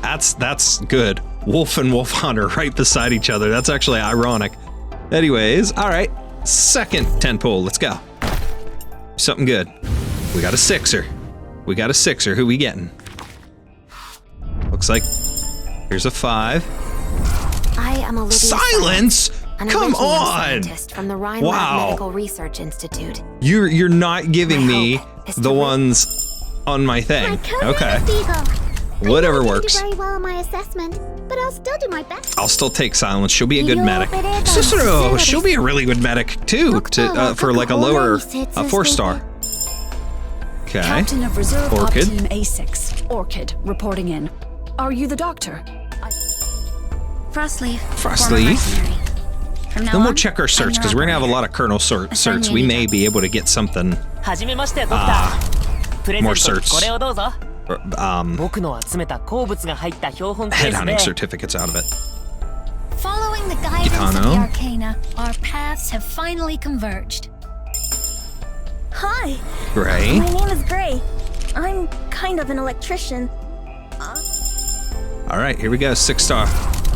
That's good. Wolf and Wolf Hunter right beside each other. That's actually ironic. Anyways, all right. Second 10 pull. Let's go. Something good. We got a 6er. Who we getting? Looks like here's a 5. I am Olivia Silence? an Come original on! scientist from the Rhineland Wow. Medical Research Institute. You're not giving My me hope is the to ones on my My thing. codename Okay. is Beagle. Whatever I know I works. didn't do very well on my assessment, but I'll still do my best. I'll still take Silence. She'll be a good You'll medic. fit in Cicero, on she'll be a really good medic too, for like a lower 4-star. Okay. Captain of Reserve Orchid. Op Team A6. Orchid, reporting in. Are you the doctor? Frostleaf. Frostleaf. From now Then we'll on, check our I'm certs your because we're gonna have a operator. lot of Colonel certs. We may be able to get something. はじめましてドクター。プレゼン more トに certs. これをどうぞ。 Um, 僕の集めた鉱物が入った標本ケース headhunting で。 certificates out of it. Following the guidance of the Gitano. Arcana, our paths have finally converged. Hi. Gray. My name is Gray. I'm kind of an electrician. All right, here we go. 6-star.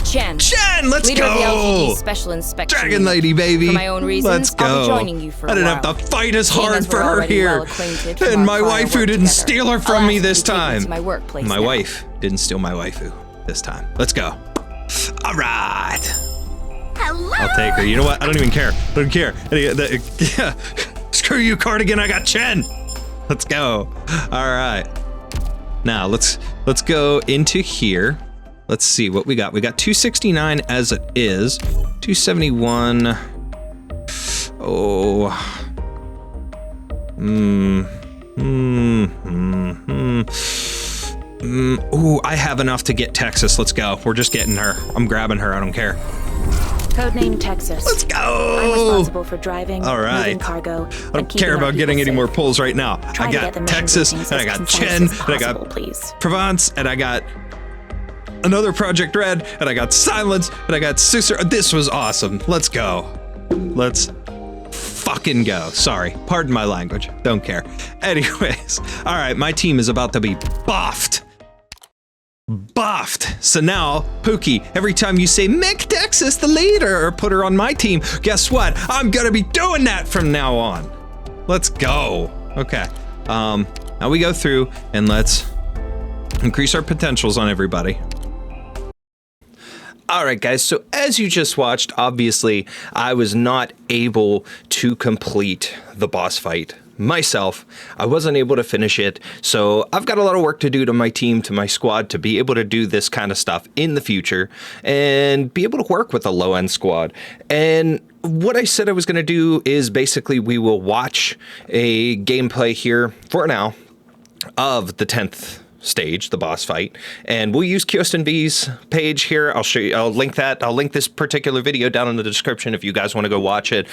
Chen. Chen, let's Leader of the go. LGD Special Inspection. Dragon Lady, baby. For my own reasons, Let's go. I'll be joining you for I a didn't while. have to fight as He and hard us for were her already here. well acquainted from And our my prior waifu work didn't together. steal her I'll from me ask this you to take me time. to my workplace My now. wife didn't steal my waifu this time. Let's go. All right. Hello. I'll take her. You know what? I don't even care. I don't care. Yeah. Screw you, Cardigan. I got Chen. Let's go. All right. Now let's go into here. Let's see what we got. We got 269 as it is. 271. Oh. Ooh, I have enough to get Texas. Let's go. We're just getting her. I'm grabbing her. I don't care. Codename Texas. Let's go. I'm responsible for driving, All right. moving cargo, I don't care about getting any more pulls right now. I got Texas, and I got Chen, and I got Provence, and I got another Project Red, and I got Silence, and I got Cicero. This was awesome. Let's go. Let's fucking go. Sorry. Pardon my language. Don't care. Anyways. All right. My team is about to be buffed. So now, Pookie, every time you say, make Texas the leader or put her on my team, guess what? I'm gonna be doing that from now on. Let's go. Okay. Now we go through and let's increase our potentials on everybody. All right, guys, so as you just watched, obviously, I was not able to complete the boss fight myself. I wasn't able to finish it, so I've got a lot of work to do to my team, to my squad, to be able to do this kind of stuff in the future and be able to work with a low-end squad. And what I said I was going to do is basically we will watch a gameplay here for now of the 10th stage, the boss fight, and we'll use KyostinV's page here. I'll show you, I'll link this particular video down in the description if you guys want to go watch it.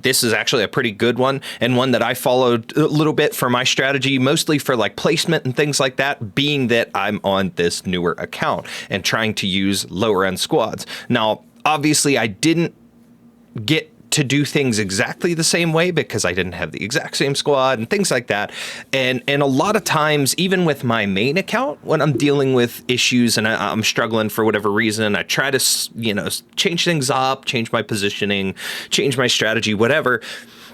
This is actually a pretty good one, and one that I followed a little bit for my strategy, mostly for like placement and things like that, being that I'm on this newer account and trying to use lower end squads. Now, obviously I didn't get to do things exactly the same way because I didn't have the exact same squad and things like that. And a lot of times, even with my main account, when I'm dealing with issues and I'm struggling for whatever reason, I try to, change things up, change my positioning, change my strategy, whatever.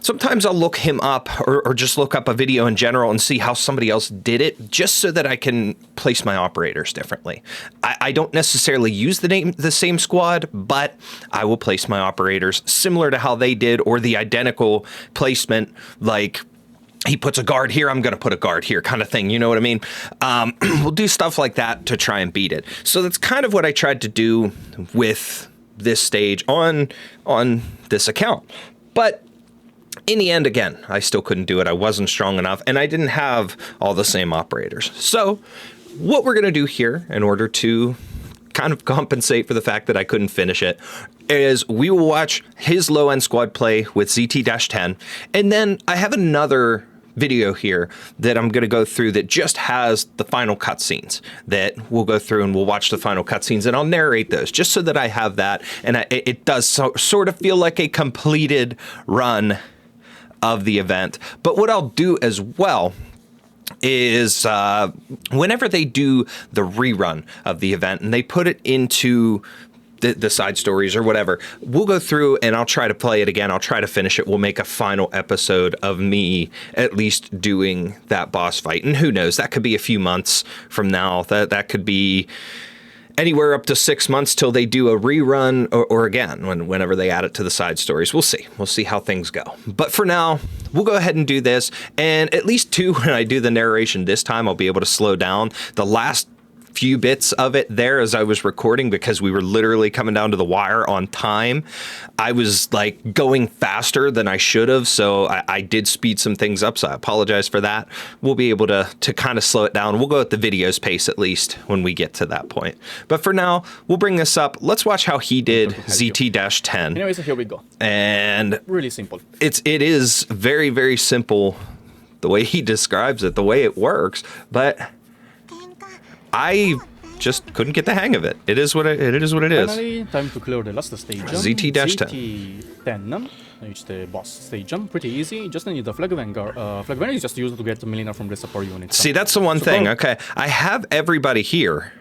Sometimes I'll look him up or just look up a video in general and see how somebody else did it, just so that I can place my operators differently. I don't necessarily use the same squad, but I will place my operators similar to how they did, or the identical placement, like he puts a guard here, I'm going to put a guard here kind of thing. You know what I mean? We'll do stuff like that to try and beat it. So that's kind of what I tried to do with this stage on this account. But in the end, again, I still couldn't do it. I wasn't strong enough, and I didn't have all the same operators. So what we're going to do here, in order to kind of compensate for the fact that I couldn't finish it, is we will watch his low-end squad play with ZT-10, and then I have another video here that I'm going to go through that just has the final cutscenes that we'll go through, and we'll watch the final cutscenes, and I'll narrate those just so that I have that, and it does sort of feel like a completed run of the event. But what I'll do as well is whenever they do the rerun of the event and they put it into the side stories or whatever, we'll go through and I'll try to play it again. I'll try to finish it. We'll make a final episode of me at least doing that boss fight. And who knows, that could be a few months from now. That could be anywhere up to 6 months till they do a rerun or again, whenever they add it to the side stories. We'll see. We'll see how things go. But for now, we'll go ahead and do this. And at least too, when I do the narration this time, I'll be able to slow down the last few bits of it there as I was recording, because we were literally coming down to the wire on time. I was like going faster than I should have, so I did speed some things up, so I apologize for that. We'll be able to kind of slow it down. We'll go at the video's pace at least when we get to that point. But for now, we'll bring this up. Let's watch how he did ZT-10. Anyways, here we go. And really simple. It is very, very simple the way he describes it, the way it works, but I just couldn't get the hang of it. It is what it is. Finally, time to clear the last stage. ZT-10. ZT-10. It's the boss stage. Pretty easy. Just need the Flag Vanguard. Flag Vanguard is just used to get Melina from the support unit. See, that's the one thing. Okay, I have everybody here,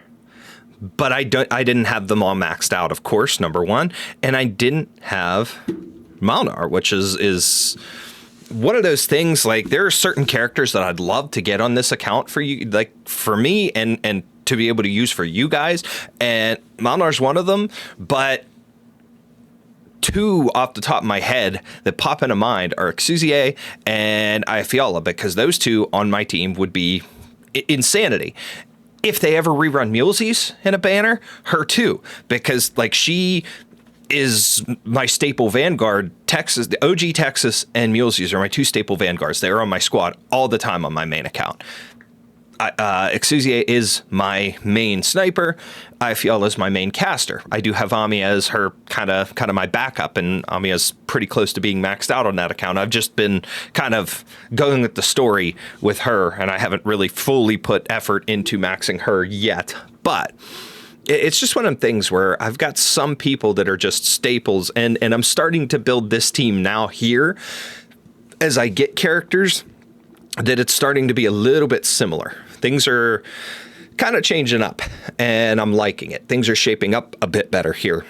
but I didn't have them all maxed out, of course, number one, and I didn't have Malnar, which is one of those things. Like, there are certain characters that I'd love to get on this account for you, like for me, and to be able to use for you guys, and Malnar's one of them. But two off the top of my head that pop into mind are Xuzie and Ayafiola, because those two on my team would be insanity. If they ever rerun Mulesies in a banner, her too, because like she is my staple Vanguard. Texas, the OG Texas and Mulesies are my two staple Vanguards. They're on my squad all the time on my main account. Xuzie is my main sniper. Ayafiola is my main caster. I do have Ami as her kind of my backup, and Ami is pretty close to being maxed out on that account. I've just been kind of going with the story with her, and I haven't really fully put effort into maxing her yet. But it's just one of them things where I've got some people that are just staples, and I'm starting to build this team now here as I get characters that it's starting to be a little bit similar. Things are kind of changing up, and I'm liking it. Things are shaping up a bit better here.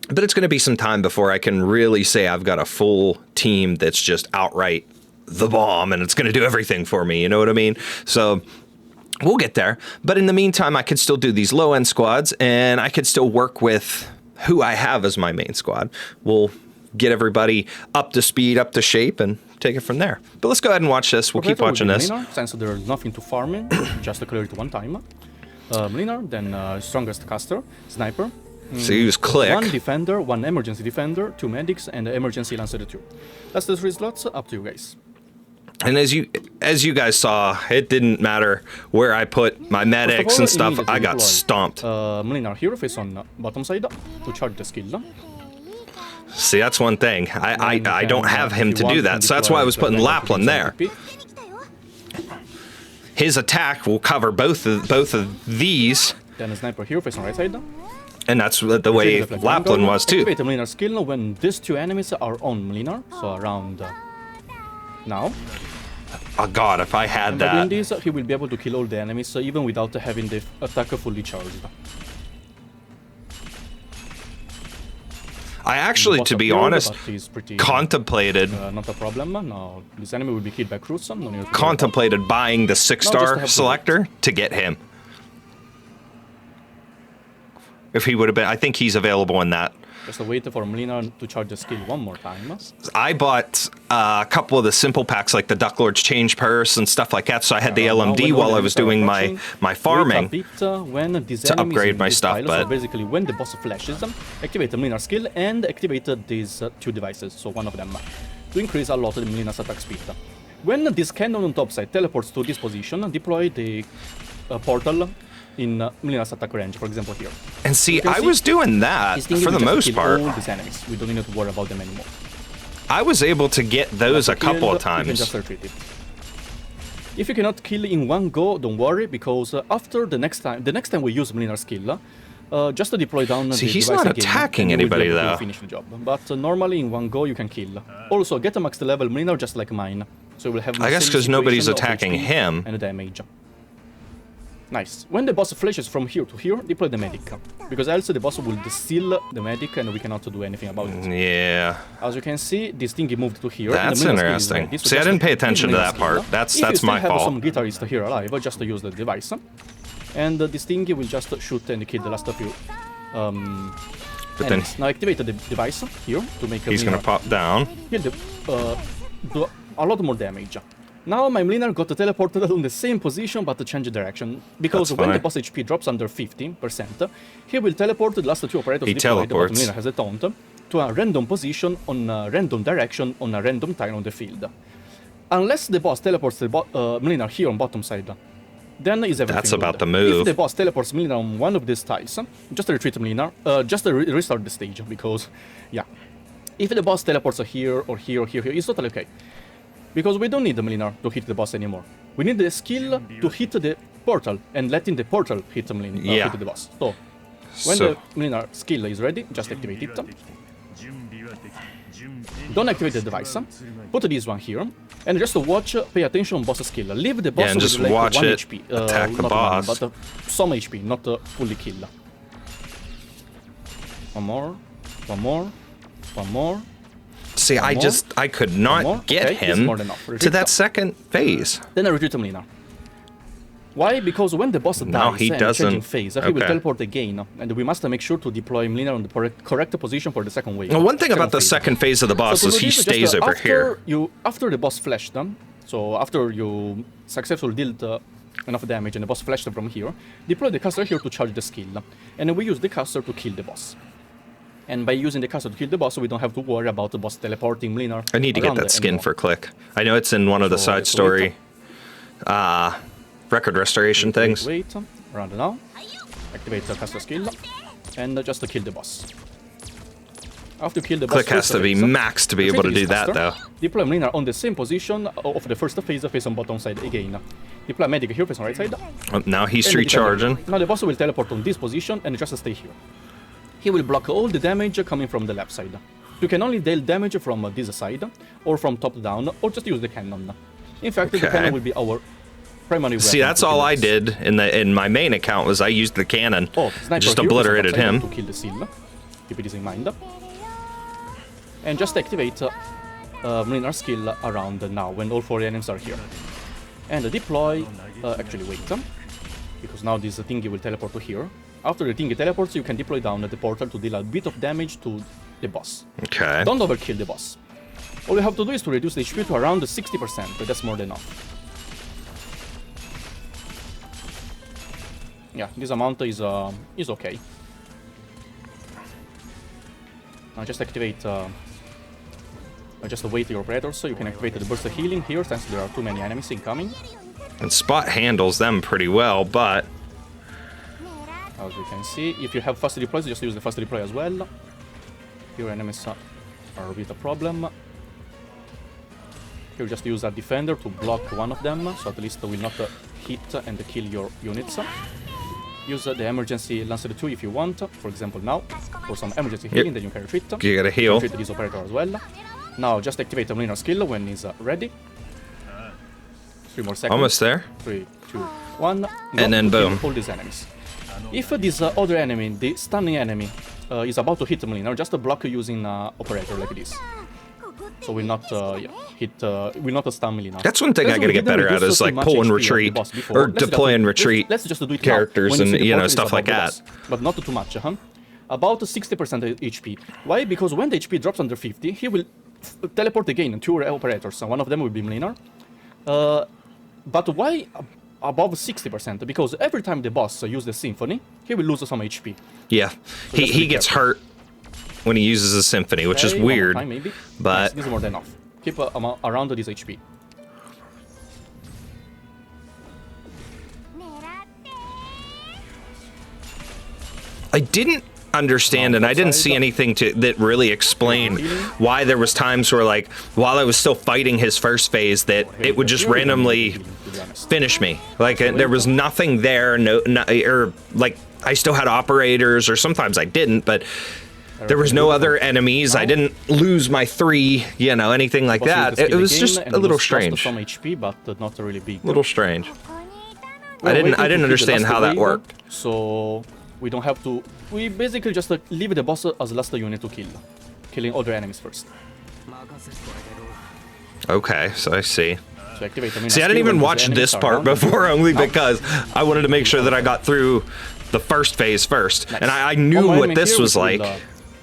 But it's going to be some time before I can really say I've got a full team that's just outright the bomb, and it's going to do everything for me. You know what I mean? So we'll get there. But in the meantime, I could still do these low-end squads, and I could still work with who I have as my main squad. We'll get everybody up to speed, up to shape, and take it from there. But let's go ahead and watch this. We'll keep watching this. Melina, since there's nothing to farm in, just to clear it one time. Melina, then strongest caster, sniper, So you use click. 1 defender, 1 emergency defender, 2 medics, and emergency lancer 2. That's the 3 slots, up to you guys. And as you guys saw, it didn't matter where I put my medics and stuff. I got stomped. Mlinar here face on bottom side to charge the skill. See, that's one thing. I don't have him to do that, so that's why I was putting Lapland there. His attack will cover both of these. Then a sniper here face on right side. And that's the way Lapland was too. Activate the Mlinar skill when these 2 enemies are on Mlinar, so around now. Oh god, if I had and that. By doing this, he will be able to kill all the enemies, even without having the attack fully charged. I actually, to be honest, contemplated. Not a problem. Now this enemy will be killed by Cruz. Contemplated buying the 6-star selector to get him. If he would have been, I think he's available in that. Just wait for Mlinar to charge the skill one more time. I bought a couple of the simple packs, like the Duck Lord's Change Purse and stuff like that, so I had the LMD while I was doing my farming to upgrade my stuff. But so basically, when the boss flashes, activate the Mlinar skill and activate these 2 devices, so one of them, to increase a lot the Mlinar's attack speed. When this cannon on top side teleports to this position, deploy the portal in Mlinar's attack range, for example here. And see, I was doing that for the most part. All these enemies. We don't need to worry about them anymore. I was able to get those a couple of times. You can just retreat it. If you cannot kill in one go, don't worry, because after the next time we use Mlinar skill, just to deploy down. See, he's not attacking anybody though. Finish the job. But normally in one go you can kill. Also, get a max level Mlinar just like mine, so we'll have. I guess because nobody's attacking him. And damage. Nice. When the boss flashes from here to here, deploy the medic, because else the boss will steal the medic and we cannot do anything about it. Yeah. As you can see, this thing moved to here. That's interesting. See, I didn't pay attention to that part. That's my fault. If you have some guitarist here alive, just use the device, and this thing will just shoot and kill the last few. But then now activate the device here to make. He's gonna pop down. Do a lot more damage. Now my Mlinar got teleported on the same position but to change direction, because when the boss HP drops under 50%, he will teleport the last 2 operators deployed, but Mlinar has a taunt, to a random position on a random direction on a random tile on the field. Unless the boss teleports the Mlinar here on bottom side, then is everything That's about good. the move. If the boss teleports Mlinar on one of these tiles, just retreat Mlinar, just restart the stage, because, yeah. If the boss teleports here or here or here, it's totally okay. Because we don't need the Mlinar to hit the boss anymore. We need the skill to hit the portal and letting the portal hit the hit the boss. So, when the Mlinar skill is ready, just activate it. Don't activate the device. Put this one here, and just watch, pay attention on boss skill. Leave the boss and just with like watch 1 it HP. attack the not boss. 1, but some HP, not fully kill. One more. See, I could not get him to that second phase. Then I retreat to Mlinar. Why? Because when the boss dies and changing phase, he will teleport again, and we must make sure to deploy Mlinar on the correct position for the second wave. Well, one thing about the second phase of the boss is he stays over here. After the boss flashed, so after you successfully dealt enough damage and the boss flashed from here, deploy the caster here to charge the skill, and we use the caster to kill the boss. And by using the caster to kill the boss, we don't have to worry about the boss teleporting Mlinar. I need to get that skin for Click. I know it's in one of the side story record restoration things. Wait, around now. Activate the caster skill, and just to kill the boss. After you kill the boss, Click has to be maxed to be able to do that, though. Deploy Mlinar on the same position of the first phase, face on bottom side again. Deploy medic here, face on right side. Now he's recharging. Now the boss will teleport on this position and just stay here. He will block all the damage coming from the left side. You can only deal damage from this side, or from top down, or just use the cannon. In fact, the cannon will be our primary weapon. See, that's all I did in my main account was I used the cannon. Just obliterated him. To kill the seal. Keep this in mind. And just activate Mlinar skill around now when all 4 enemies are here. And deploy. Actually, wait. Because now this thingy will teleport to here. After the thingy teleports, you can deploy down the portal to deal a bit of damage to the boss. Okay. Don't overkill the boss. All you have to do is to reduce the HP to around 60%, but that's more than enough. Yeah, this amount is okay. Now just activate, just await your operator, so you can activate the burst of healing here, since there are too many enemies incoming. And Spot handles them pretty well, but... As you can see, if you have fast deploys, just use the fast deploy as well. Your enemies are a bit a problem. Here just use a defender to block one of them, so at least will not hit and kill your units. Use the emergency Lancer 2 if you want, for example now, for some emergency healing, then you can retreat. You gotta heal. Retreat this operator as well. Now just activate the Mlinar skill when he's ready. 3 more seconds. Almost there. 3, 2, 1. And then boom. All these enemies. If this other enemy, the stunning enemy, is about to hit Mlinar, just block using operator like this. So will not will not stun Mlinar. That's one thing I gotta get better at is like pull and retreat or deploy and retreat characters and stuff like that. But not too much, About 60% HP. Why? Because when the HP drops under 50, he will teleport again 2 operators. One of them will be Mlinar. But why above 60%? Because every time the boss uses the Symphony, he will lose some HP. Yeah, so he gets hurt when he uses the Symphony, which is weird. Time, maybe. But yes, this is more than enough. Keep around this HP. I didn't understand, and I didn't see anything that really explained why there was times where, like, while I was still fighting his first phase, that it would just randomly finish me. Like, there was nothing there, or like I still had operators, or sometimes I didn't, but there was no other enemies. I didn't lose my 3, anything like that. It was just a little strange. Some HP, but not really big. Little strange. I didn't understand how that worked. So we don't have to. We basically just leave the boss as last unit to kill, killing other enemies first. Okay, so I see. So activate the see, I didn't even watch this part before, only because I wanted to make sure that I got through the first phase first, and I knew what this was like.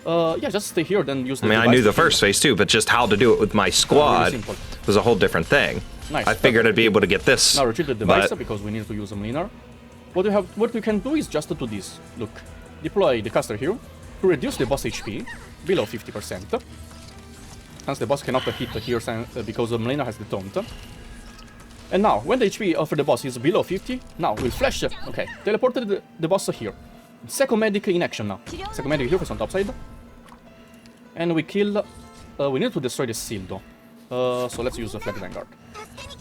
Yeah, just stay here, then use the I knew the first phase too, but just how to do it with my squad was a whole different thing. Nice. I figured I'd be able to get this. Now retreat the device because we need to use a Mlinar. What we can do is just to do this. Look, deploy the caster here to reduce the boss HP below 50%. Since the boss cannot hit here because Mlinar has the taunt. And now, when the HP of the boss is below 50, now we'll flash. Okay, teleported the boss here. Second medic in action now. Second medic here on top side. And we kill. We need to destroy the seal though. So let's use a Flag Vanguard.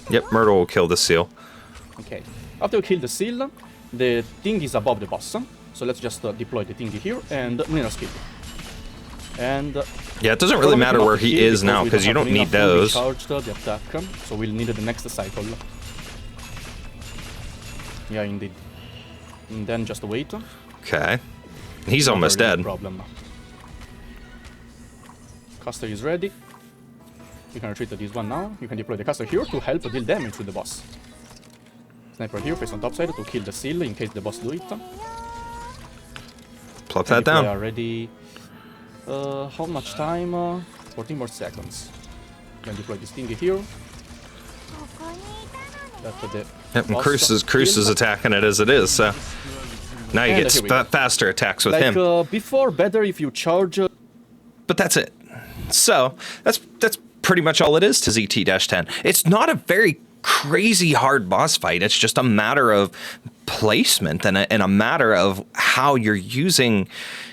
Yep, Myrtle will kill the seal. Okay. After we kill the seal, the thing is above the boss. So let's just deploy the thingy here and Mlinar skill. And yeah, it doesn't really matter where he is now because you don't need those. Charged the attack, so we'll need the next cycle. Yeah, indeed. And then just wait. Okay. He's almost dead. Problem. Caster is ready. You can retreat to this one now. You can deploy the caster here to help deal damage to the boss. Sniper here, face on top side to kill the seal in case the boss do it. Plop that down. We are ready. How much time? 14 more seconds. Then deploy this thingy here. Yep, and Cruz is attacking it as it is, so now you get faster attacks with him. Before, better if you charge. But that's it. So that's pretty much all it is to ZT-10. It's not a very crazy hard boss fight. It's just a matter of placement and a matter of how you're using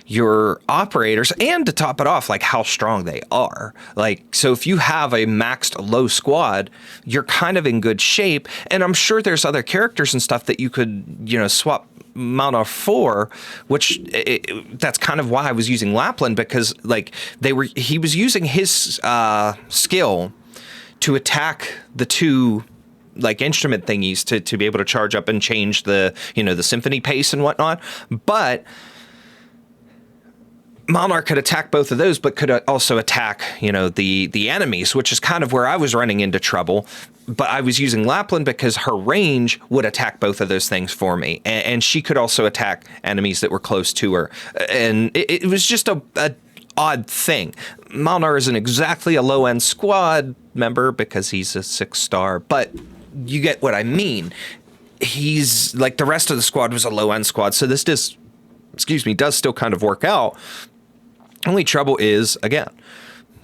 your operators, and to top it off, like how strong they are. Like, so if you have a maxed low squad, you're kind of in good shape. And I'm sure there's other characters and stuff that you could, swap Mana for, which that's kind of why I was using Lapland, because like he was using his skill to attack the 2 like instrument thingies to be able to charge up and change the the symphony pace and whatnot. But Malnar could attack both of those, but could also attack, the enemies, which is kind of where I was running into trouble. But I was using Lapland because her range would attack both of those things for me. And she could also attack enemies that were close to her. And it was just a odd thing. Malnar isn't exactly a low-end squad member because he's a 6-star, but you get what I mean. He's like the rest of the squad was a low-end squad, so this does still kind of work out. Only trouble is, again,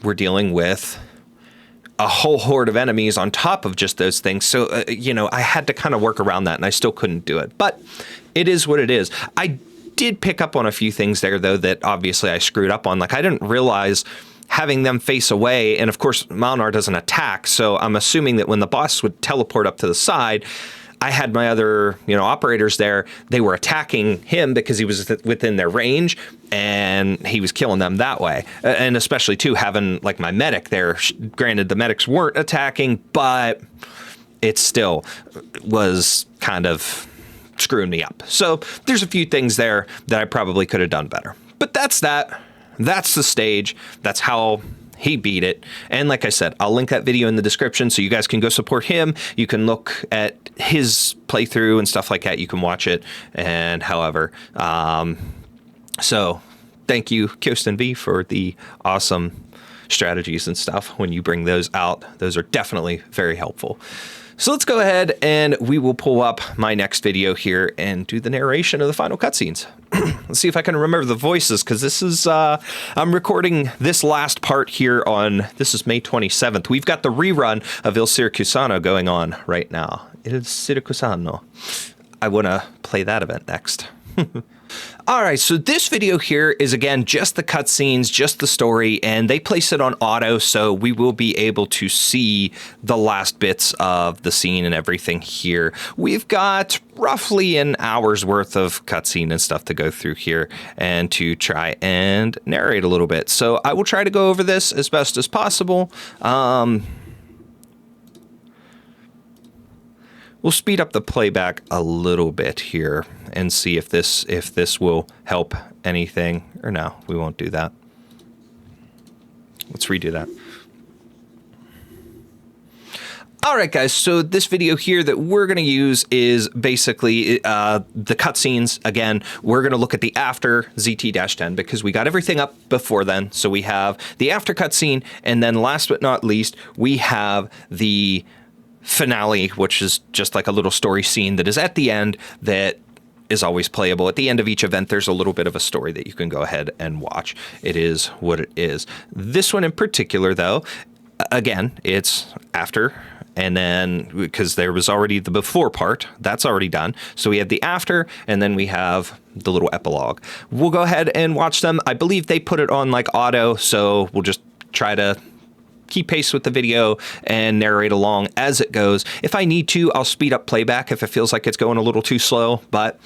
we're dealing with a whole horde of enemies on top of just those things. So, you know, I had to kind of work around that, and I still couldn't do it. But it is what it is. I did pick up on a few things there, though, that obviously I screwed up on. Like, I didn't realize having them face away, and of course, Malnar doesn't attack, so I'm assuming that when the boss would teleport up to the side, I had my other, you know, operators there. They were attacking him because he was within their range, and he was killing them that way. And especially, too, having, like, my medic there. Granted, the medics weren't attacking, but it still was kind of screwing me up. So there's a few things there that I probably could have done better. But that's that. That's the stage. That's how he beat it. And like I said, I'll link that video in the description so you guys can go support him. You can look at his playthrough and stuff like that. You can watch it and however. So thank you, KyostinV, for the awesome strategies and stuff when you bring those out. Those are definitely very helpful. So let's go ahead and we will pull up my next video here and do the narration of the final cutscenes. Let's see if I can remember the voices, because this is, I'm recording this last part here on, this is May 27th. We've got the rerun of Il Circusano going on right now. Il Circusano. I want to play that event next. All right, so this video here is, again, just the cutscenes, just the story, and they place it on auto, so we will be able to see the last bits of the scene and everything here. We've got roughly an hour's worth of cutscene and stuff to go through here and to try and narrate a little bit. So I will try to go over this as best as possible. We'll speed up the playback a little bit here and see if this will help anything. Or no, we won't do that. Let's redo that. All right, guys, so this video here that we're going to use is basically the cutscenes. Again, we're going to look at the after ZT-10 because we got everything up before then. So we have the after cutscene, and then last but not least, we have the finale, which is just like a little story scene that is at the end that is always playable. At the end of each event, there's a little bit of a story that you can go ahead and watch. It is what it is. This one in particular, though, again, it's after, and then because there was already the before part, that's already done. So we have the after, and then we have the little epilogue. We'll go ahead and watch them. I believe they put it on like auto, so we'll just try to keep pace with the video and narrate along as it goes. If I need to, I'll speed up playback if it feels like it's going a little too slow, but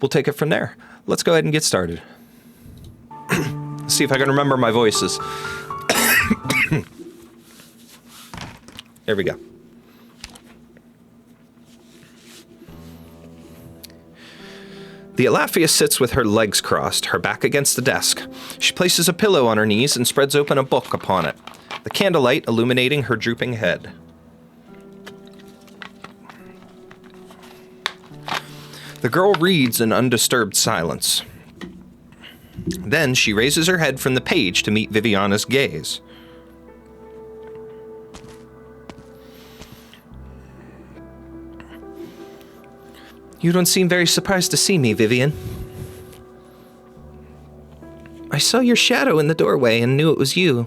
we'll take it from there. Let's go ahead and get started. Let's see if I can remember my voices. There we go. The Alafia sits with her legs crossed, her back against the desk. She places a pillow on her knees and spreads open a book upon it, the candlelight illuminating her drooping head. The girl reads in undisturbed silence. Then she raises her head from the page to meet Viviana's gaze. You don't seem very surprised to see me, Vivian. I saw your shadow in the doorway and knew it was you.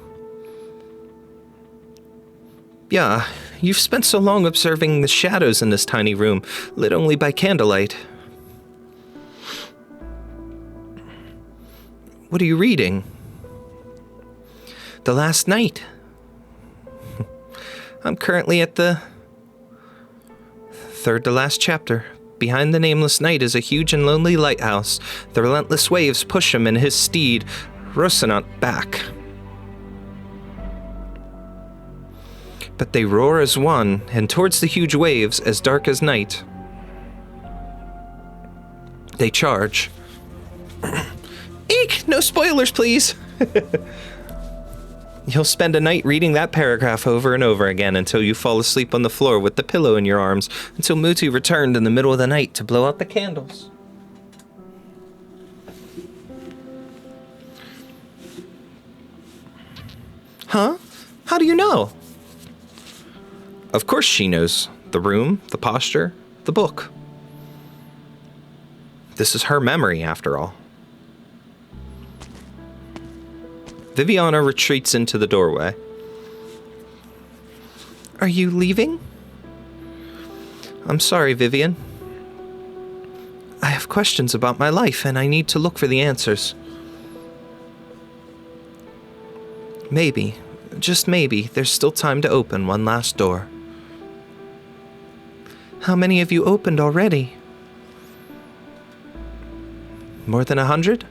Yeah, you've spent so long observing the shadows in this tiny room, lit only by candlelight. What are you reading? The Last Night. I'm currently at the third to last chapter. Behind the nameless night is a huge and lonely lighthouse. The relentless waves push him and his steed, Rocinante, back. But they roar as one, and towards the huge waves, as dark as night, they charge. Eek! No spoilers, please! You'll spend a night reading that paragraph over and over again until you fall asleep on the floor with the pillow in your arms, until Muti returned in the middle of the night to blow out the candles. Huh? How do you know? Of course she knows. The room, the posture, the book. This is her memory, after all. Viviana retreats into the doorway. Are you leaving? I'm sorry, Vivian. I have questions about my life, and I need to look for the answers. Maybe, just maybe, there's still time to open one last door. How many have you opened already? More than 100?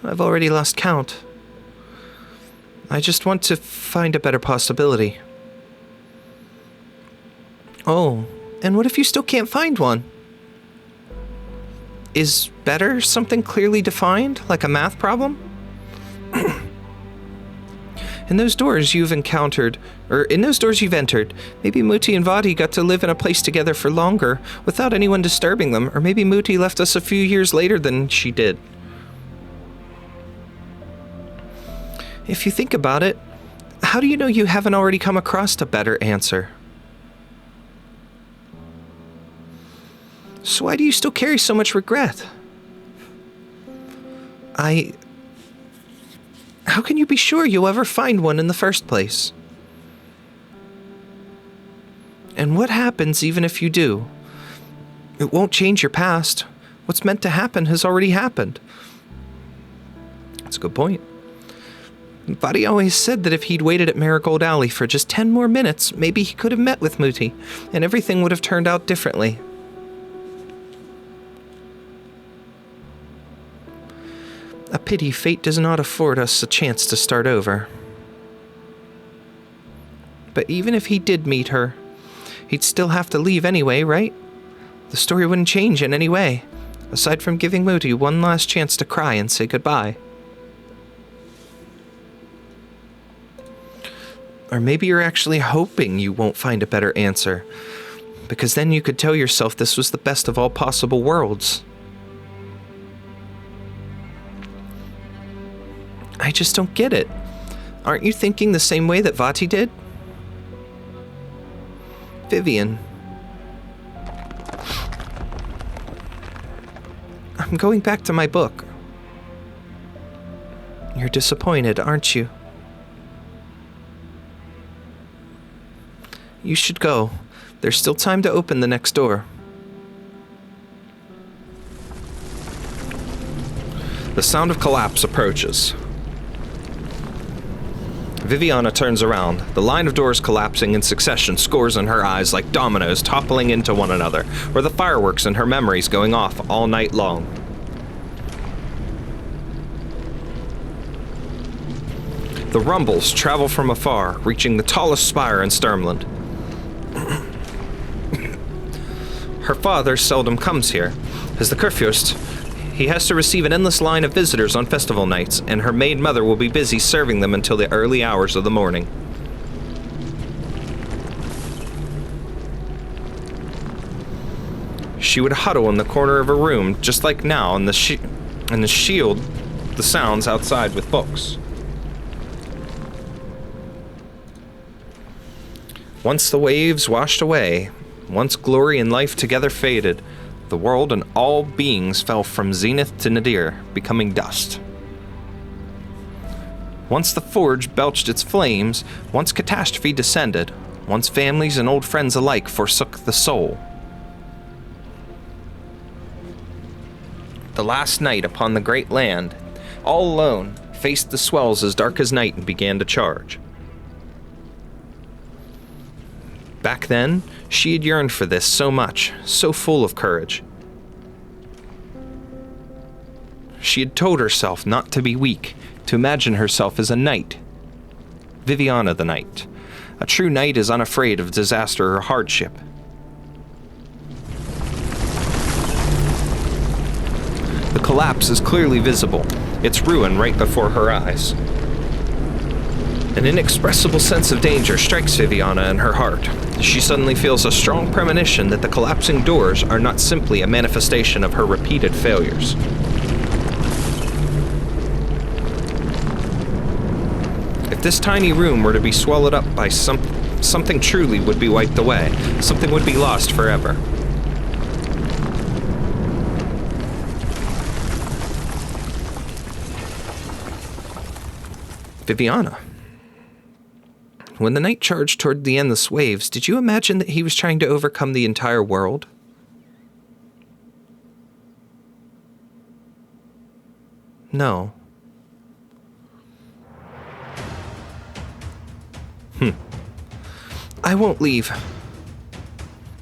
I've already lost count. I just want to find a better possibility. Oh, and what if you still can't find one? Is better something clearly defined, like a math problem? In those doors you've entered, maybe Muti and Vati got to live in a place together for longer, without anyone disturbing them, or maybe Muti left us a few years later than she did. If you think about it, how do you know you haven't already come across a better answer? So why do you still carry so much regret? How can you be sure you'll ever find one in the first place? And what happens even if you do? It won't change your past. What's meant to happen has already happened. That's a good point. Vati always said that if he'd waited at Marigold Alley for just 10 more minutes, maybe he could have met with Muti, and everything would have turned out differently. A pity fate does not afford us a chance to start over. But even if he did meet her, he'd still have to leave anyway, right? The story wouldn't change in any way, aside from giving Muti one last chance to cry and say goodbye. Or maybe you're actually hoping you won't find a better answer, because then you could tell yourself this was the best of all possible worlds. I just don't get it. Aren't you thinking the same way that Vati did? Vivian. I'm going back to my book. You're disappointed, aren't you? You should go. There's still time to open the next door. The sound of collapse approaches. Viviana turns around, the line of doors collapsing in succession, scores in her eyes like dominoes toppling into one another, or the fireworks in her memories going off all night long. The rumbles travel from afar, reaching the tallest spire in Sturmland. Her father seldom comes here. As the Kurfürst, he has to receive an endless line of visitors on festival nights, and her maid mother will be busy serving them until the early hours of the morning. She would huddle in the corner of her room, just like now, and shield the sounds outside with books. Once the waves washed away, once glory and life together faded, the world and all beings fell from zenith to nadir, becoming dust. Once the forge belched its flames, once catastrophe descended, once families and old friends alike forsook the soul. The last night upon the great land, all alone, faced the swells as dark as night and began to charge. Back then, she had yearned for this so much, so full of courage. She had told herself not to be weak, to imagine herself as a knight. Viviana the knight. A true knight is unafraid of disaster or hardship. The collapse is clearly visible, its ruin right before her eyes. An inexpressible sense of danger strikes Viviana in her heart. She suddenly feels a strong premonition that the collapsing doors are not simply a manifestation of her repeated failures. If this tiny room were to be swallowed up by something truly would be wiped away, something would be lost forever. Viviana. When the knight charged toward the endless waves, did you imagine that he was trying to overcome the entire world? No. I won't leave.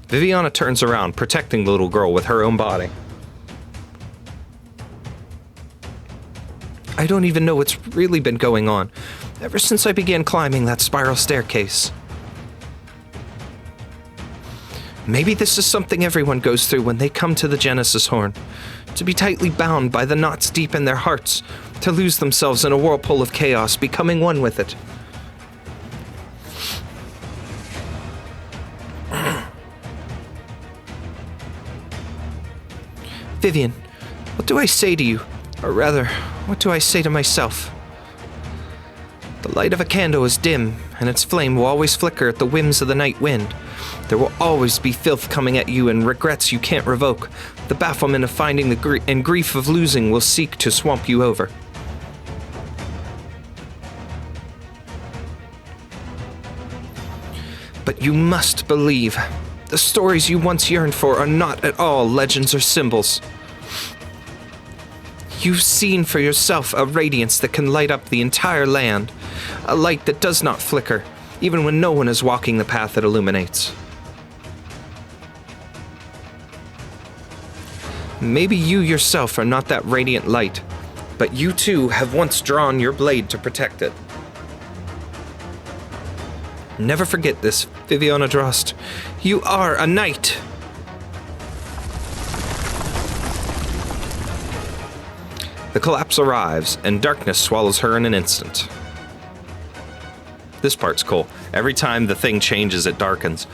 Viviana turns around, protecting the little girl with her own body. I don't even know what's really been going on, ever since I began climbing that spiral staircase. Maybe this is something everyone goes through when they come to the Genesis Horn. To be tightly bound by the knots deep in their hearts, to lose themselves in a whirlpool of chaos, becoming one with it. Vivian, what do I say to you? Or rather, what do I say to myself? The light of a candle is dim, and its flame will always flicker at the whims of the night wind. There will always be filth coming at you and regrets you can't revoke. The bafflement of finding and grief of losing will seek to swamp you over. But you must believe. The stories you once yearned for are not at all legends or symbols. You've seen for yourself a radiance that can light up the entire land, a light that does not flicker, even when no one is walking the path it illuminates. Maybe you yourself are not that radiant light, but you too have once drawn your blade to protect it. Never forget this, Viviana Drost. You are a knight! The collapse arrives, and darkness swallows her in an instant. This part's cool. Every time the thing changes, it darkens.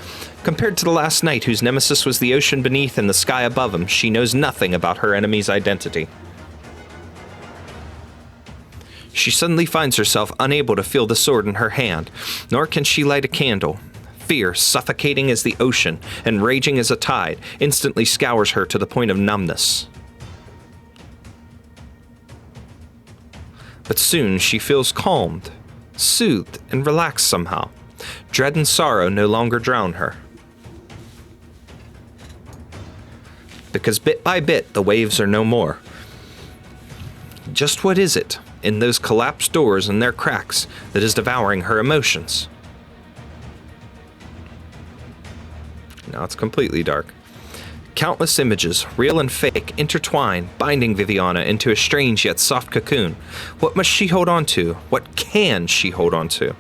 Compared to the last knight, whose nemesis was the ocean beneath and the sky above him, she knows nothing about her enemy's identity. She suddenly finds herself unable to feel the sword in her hand, nor can she light a candle. Fear, suffocating as the ocean and raging as a tide, instantly scours her to the point of numbness. But soon she feels calmed, soothed, and relaxed somehow. Dread and sorrow no longer drown her. Because bit by bit, the waves are no more. Just what is it, in those collapsed doors and their cracks, that is devouring her emotions? Now it's completely dark. Countless images, real and fake, intertwine, binding Viviana into a strange yet soft cocoon. What must she hold on to? What can she hold on to?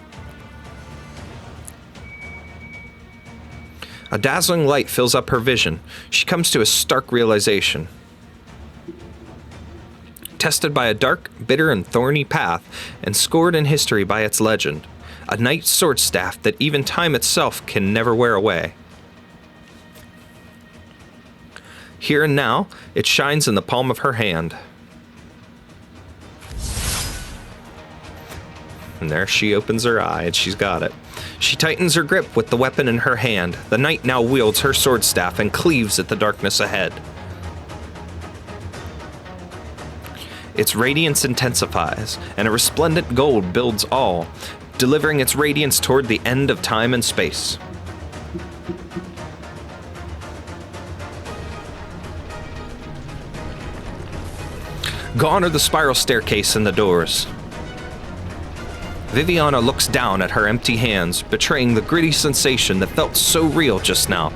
A dazzling light fills up her vision. She comes to a stark realization. Tested by a dark, bitter, and thorny path, and scored in history by its legend, a knight's sword staff that even time itself can never wear away. Here and now, it shines in the palm of her hand. And there she opens her eye, and she's got it. She tightens her grip with the weapon in her hand. The knight now wields her sword staff and cleaves at the darkness ahead. Its radiance intensifies, and a resplendent gold builds all, delivering its radiance toward the end of time and space. Gone are the spiral staircase and the doors. Viviana looks down at her empty hands, betraying the gritty sensation that felt so real just now.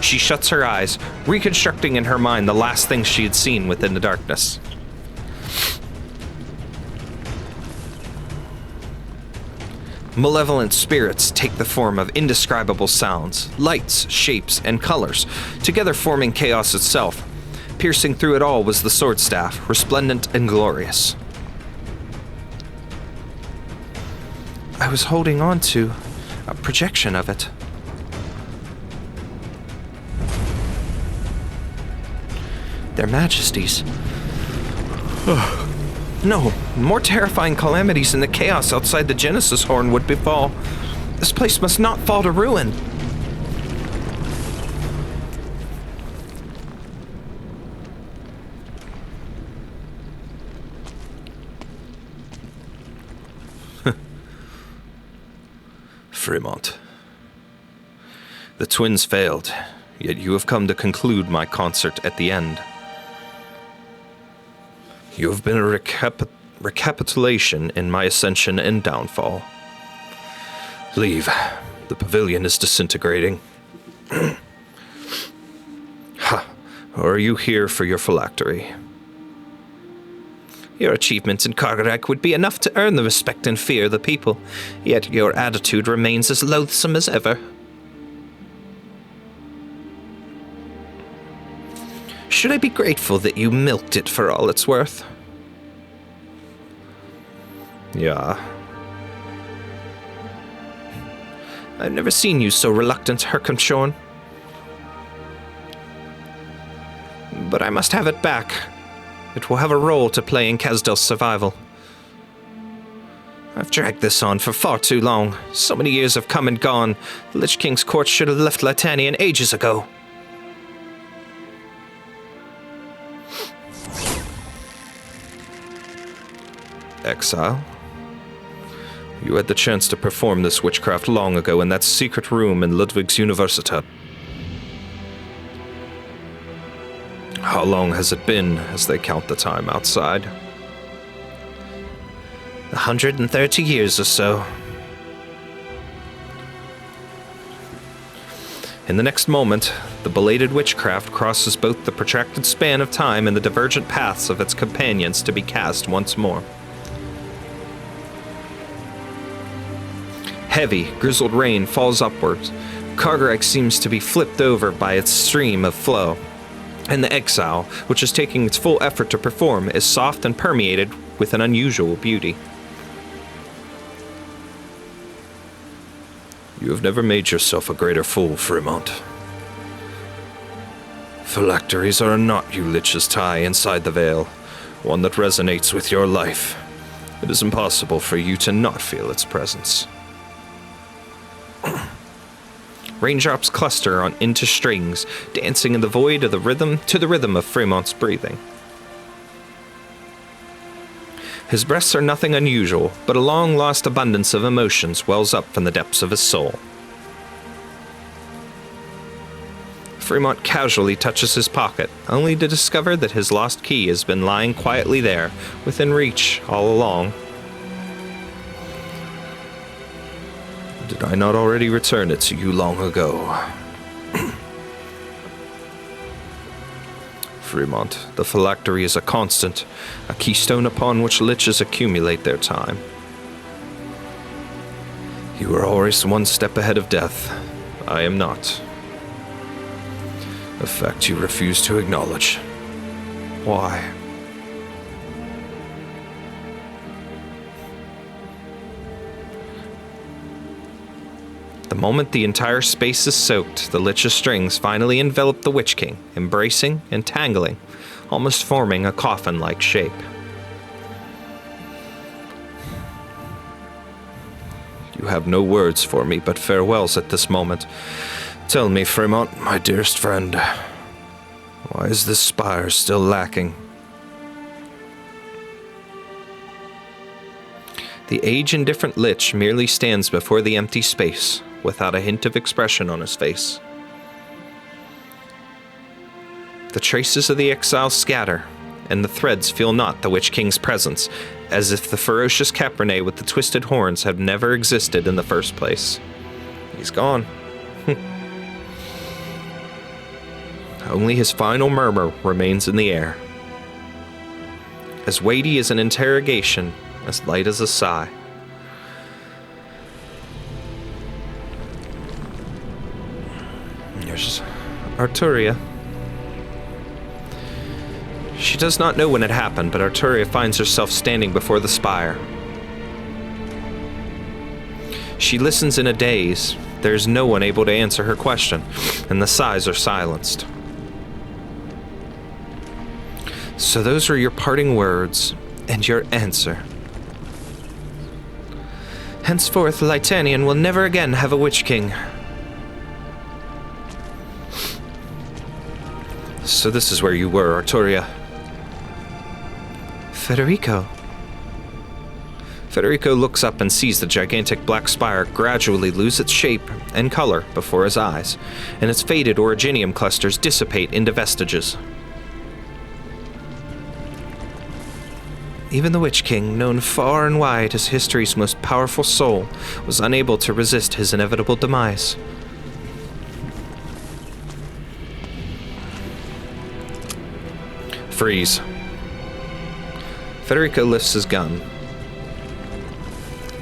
She shuts her eyes, reconstructing in her mind the last thing she had seen within the darkness. Malevolent spirits take the form of indescribable sounds, lights, shapes, and colors, together forming chaos itself. Piercing through it all was the sword staff, resplendent and glorious. I was holding on to a projection of it. Their Majesties. No, more terrifying calamities than the chaos outside the Genesis Horn would befall. This place must not fall to ruin. Fremont. The twins failed, yet you have come to conclude my concert at the end. You have been a recapitulation in my ascension and downfall. Leave. The pavilion is disintegrating. Ha! Or are you here for your phylactery? Your achievements in Kargarak would be enough to earn the respect and fear of the people, yet your attitude remains as loathsome as ever. Should I be grateful that you milked it for all it's worth? Yeah. I've never seen you so reluctant, Herkamshorn. But I must have it back. It will have a role to play in Kasdal's survival. I've dragged this on for far too long. So many years have come and gone. The Lich King's court should have left Leithanien ages ago. Exile? You had the chance to perform this witchcraft long ago in that secret room in Ludwig's Universität. How long has it been, as they count the time outside? 130 years or so. In the next moment, the belated witchcraft crosses both the protracted span of time and the divergent paths of its companions to be cast once more. Heavy, grizzled rain falls upwards. Kargarak seems to be flipped over by its stream of flow. And the exile, which is taking its full effort to perform, is soft and permeated with an unusual beauty. You have never made yourself a greater fool, Fremont. Phylacteries are a knot you liches tie inside the veil, one that resonates with your life. It is impossible for you to not feel its presence. Raindrops cluster into strings, dancing in the void of the rhythm of Fremont's breathing. His breaths are nothing unusual, but a long-lost abundance of emotions wells up from the depths of his soul. Fremont casually touches his pocket, only to discover that his lost key has been lying quietly there, within reach all along. Did I not already return it to you long ago? Fremont, the phylactery is a constant, a keystone upon which liches accumulate their time. You are always one step ahead of death. I am not. A fact you refuse to acknowledge. Why? The moment the entire space is soaked, the lich's strings finally envelop the Witch King, embracing and tangling, almost forming a coffin-like shape. You have no words for me but farewells at this moment. Tell me, Fremont, my dearest friend, why is this spire still lacking? The age-indifferent lich merely stands before the empty space, without a hint of expression on his face. The traces of the exile scatter, and the threads feel not the Witch King's presence, as if the ferocious Cabernet with the twisted horns had never existed in the first place. He's gone. Only his final murmur remains in the air. As weighty as an interrogation, as light as a sigh. There's Arturia. She does not know when it happened, but Arturia finds herself standing before the spire. She listens in a daze. There's no one able to answer her question, and the sighs are silenced. So those were your parting words, and your answer. Henceforth, Leithanien will never again have a Witch King. So this is where you were, Arturia. Federico. Federico looks up and sees the gigantic black spire gradually lose its shape and color before his eyes, and its faded originium clusters dissipate into vestiges. Even the Witch King, known far and wide as history's most powerful soul, was unable to resist his inevitable demise. Freeze. Federico lifts his gun.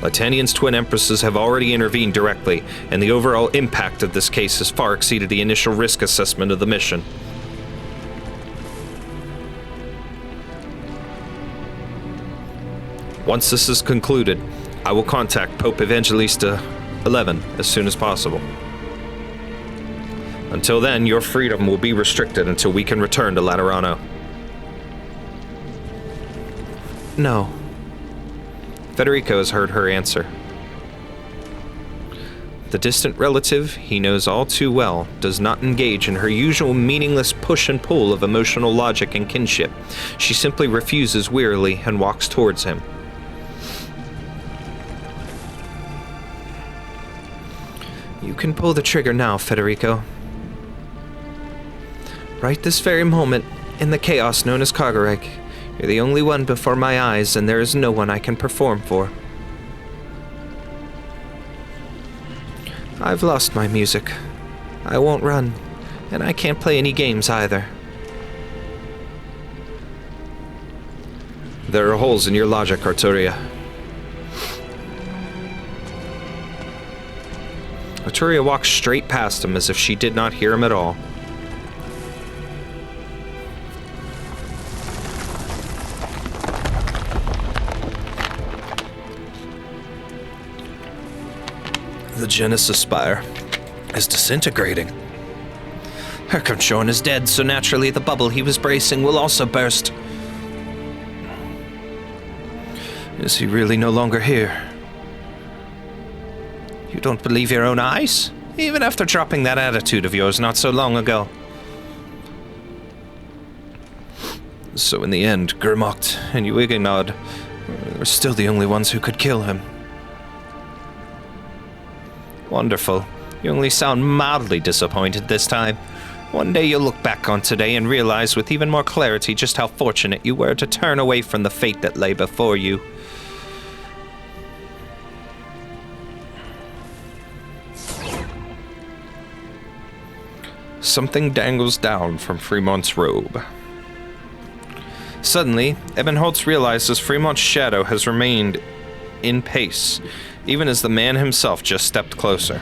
Leithannien's twin empresses have already intervened directly, and the overall impact of this case has far exceeded the initial risk assessment of the mission. Once this is concluded, I will contact Pope Evangelista 11 as soon as possible. Until then, your freedom will be restricted until we can return to Laterano. No. Federico has heard her answer. The distant relative he knows all too well does not engage in her usual meaningless push and pull of emotional logic and kinship. She simply refuses wearily and walks towards him. You can pull the trigger now, Federico. Right this very moment, in the chaos known as Cargareg, you're the only one before my eyes, and there is no one I can perform for. I've lost my music. I won't run, and I can't play any games either. There are holes in your logic, Arturia. Arturia walks straight past him as if she did not hear him at all. The Genesis Spire is disintegrating. Arknights is dead, so naturally the bubble he was bracing will also burst. Is he really no longer here? You don't believe your own eyes? Even after dropping that attitude of yours not so long ago. So in the end, Grimmocht and Yuiginod were still the only ones who could kill him. Wonderful. You only sound mildly disappointed this time. One day you'll look back on today and realize with even more clarity just how fortunate you were to turn away from the fate that lay before you. Something dangles down from Fremont's robe. Suddenly, Ebenholtz realizes Fremont's shadow has remained in pace, even as the man himself just stepped closer.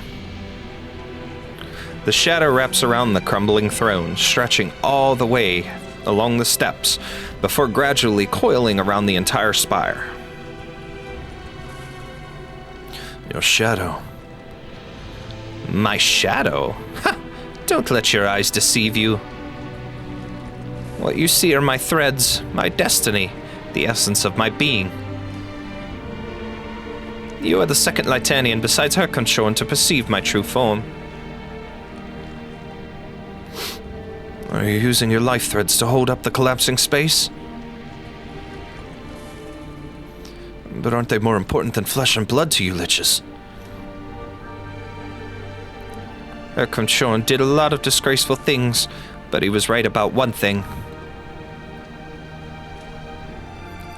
The shadow wraps around the crumbling throne, stretching all the way along the steps, before gradually coiling around the entire spire. Your shadow. My shadow? Ha! Don't let your eyes deceive you. What you see are my threads, my destiny, the essence of my being. You are the second Leithanien besides Arknights to perceive my true form. Are you using your life threads to hold up the collapsing space? But aren't they more important than flesh and blood to you liches? Arknights did a lot of disgraceful things, but he was right about one thing.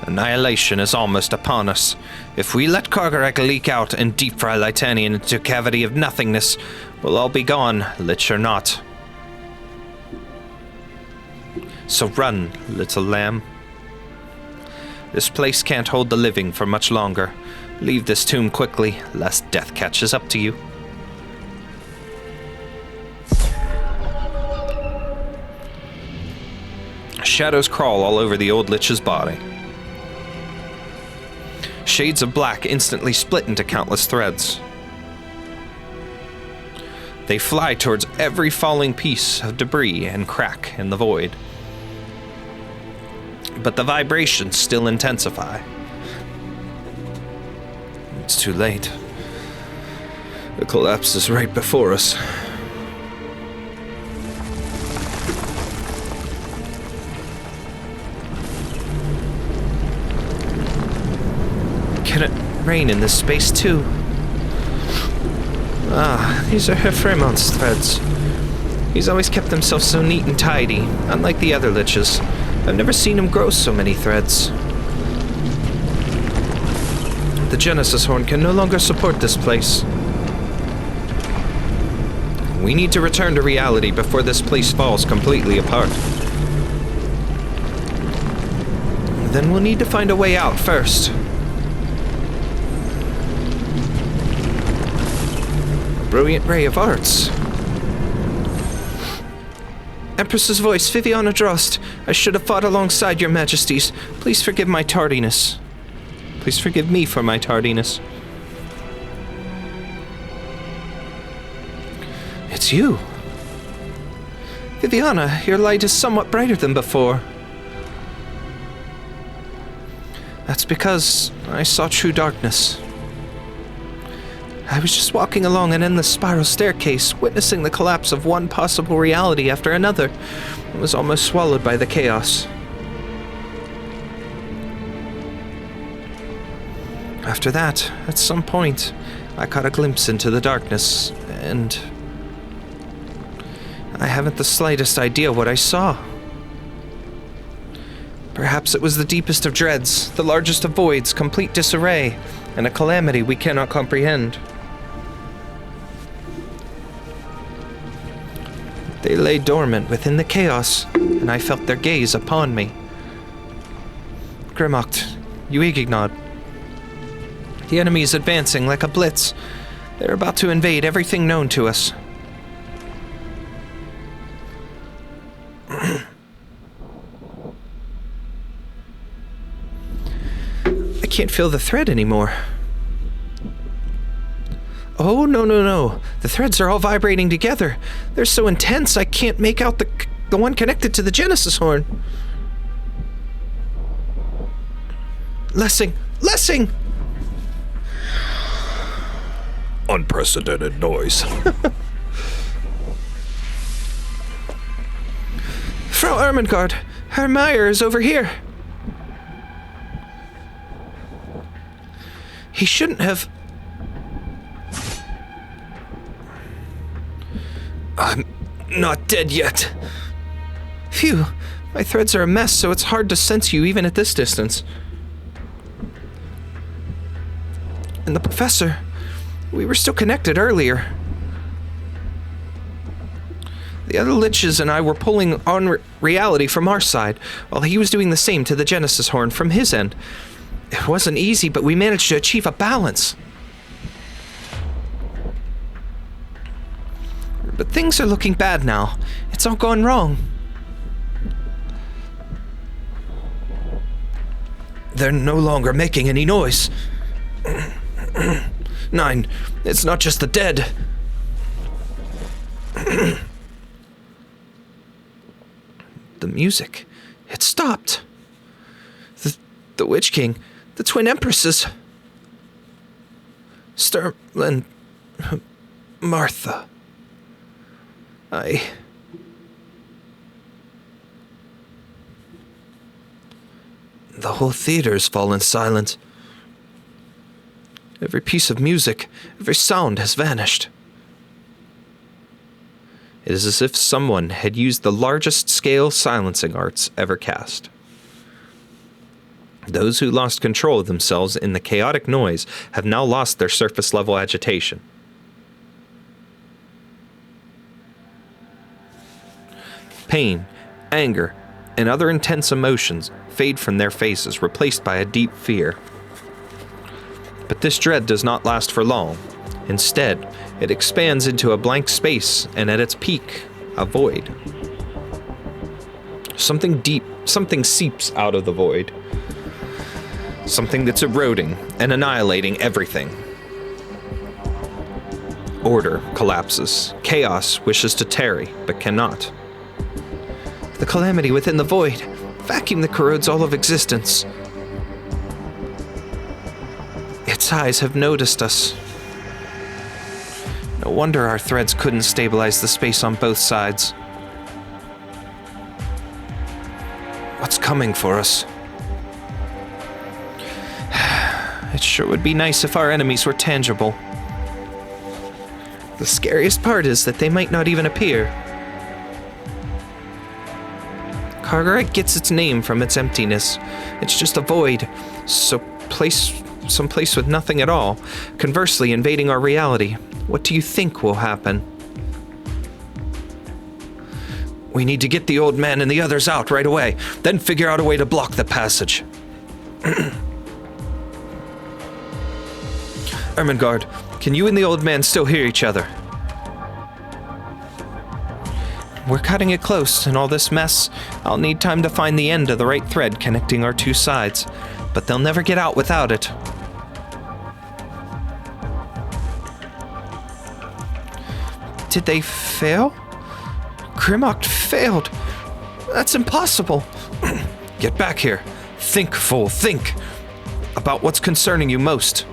Annihilation is almost upon us. If we let Cargareg leak out and deep fry Leithanien into a cavity of nothingness, we'll all be gone, lich or not. So run, little lamb. This place can't hold the living for much longer. Leave this tomb quickly, lest death catches up to you. Shadows crawl all over the old lich's body. Shades of black instantly split into countless threads. They fly towards every falling piece of debris and crack in the void. But the vibrations still intensify. It's too late. The collapse is right before us. Can it rain in this space too? Ah, these are Hefremont's threads. He's always kept himself so neat and tidy, unlike the other liches. I've never seen him grow so many threads. The Genesis Horn can no longer support this place. We need to return to reality before this place falls completely apart. Then we'll need to find a way out first. A brilliant ray of arts. Empress's voice, Viviana Drost. I should have fought alongside your majesties. Please forgive my tardiness. Please forgive me for my tardiness. It's you. Viviana, your light is somewhat brighter than before. That's because I saw true darkness. I was just walking along an endless spiral staircase, witnessing the collapse of one possible reality after another. I was almost swallowed by the chaos. After that, at some point, I caught a glimpse into the darkness, and I haven't the slightest idea what I saw. Perhaps it was the deepest of dreads, the largest of voids, complete disarray, and a calamity we cannot comprehend. They lay dormant within the chaos, and I felt their gaze upon me. Grimocht, Uigignod. The enemy is advancing like a blitz. They're about to invade everything known to us. I can't feel the thread anymore. Oh, no. The threads are all vibrating together. They're so intense I can't make out the one connected to the Genesis Horn. Lessing! Unprecedented noise. Frau Ermengarde, Herr Meyer is over here. He shouldn't have... I'm not dead yet. Phew, my threads are a mess, so it's hard to sense you even at this distance. And the professor, we were still connected earlier. The other liches and I were pulling on reality from our side, while he was doing the same to the Genesis Horn from his end. It wasn't easy, but we managed to achieve a balance. But things are looking bad now. It's all gone wrong. They're no longer making any noise. 9, it's not just the dead. The music, it stopped. The Witch King, the Twin Empresses. Sterling, Martha. The whole theater's fallen silent. Every piece of music, every sound has vanished. It is as if someone had used the largest scale silencing arts ever cast. Those who lost control of themselves in the chaotic noise have now lost their surface level agitation. Pain, anger, and other intense emotions fade from their faces, replaced by a deep fear. But this dread does not last for long. Instead, it expands into a blank space, and at its peak, a void. Something deep, something seeps out of the void. Something that's eroding and annihilating everything. Order collapses. Chaos wishes to tarry, but cannot. The calamity within the void, vacuum that corrodes all of existence. Its eyes have noticed us. No wonder our threads couldn't stabilize the space on both sides. What's coming for us? It sure would be nice if our enemies were tangible. The scariest part is that they might not even appear. Kargarik gets its name from its emptiness. It's just a void, someplace with nothing at all, conversely invading our reality. What do you think will happen? We need to get the old man and the others out right away, then figure out a way to block the passage. Ermengarde, can you and the old man still hear each other? We're cutting it close. In all this mess, I'll need time to find the end of the right thread connecting our two sides, but they'll never get out without it. Did they fail? Grimlock failed. That's impossible. Get back here. Think, fool, think about what's concerning you most.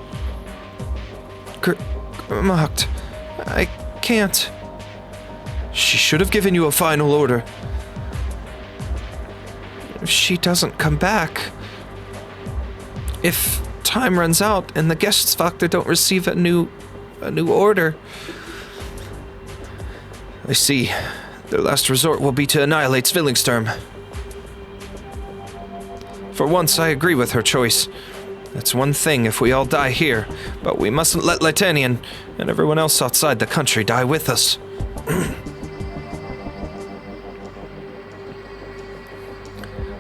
Grimlock, I can't. She should have given you a final order. If she doesn't come back, if time runs out and the Gestsvakter don't receive a new order, I see. Their last resort will be to annihilate Zwillingsturme. For once, I agree with her choice. It's one thing if we all die here, but we mustn't let Leithanien and everyone else outside the country die with us.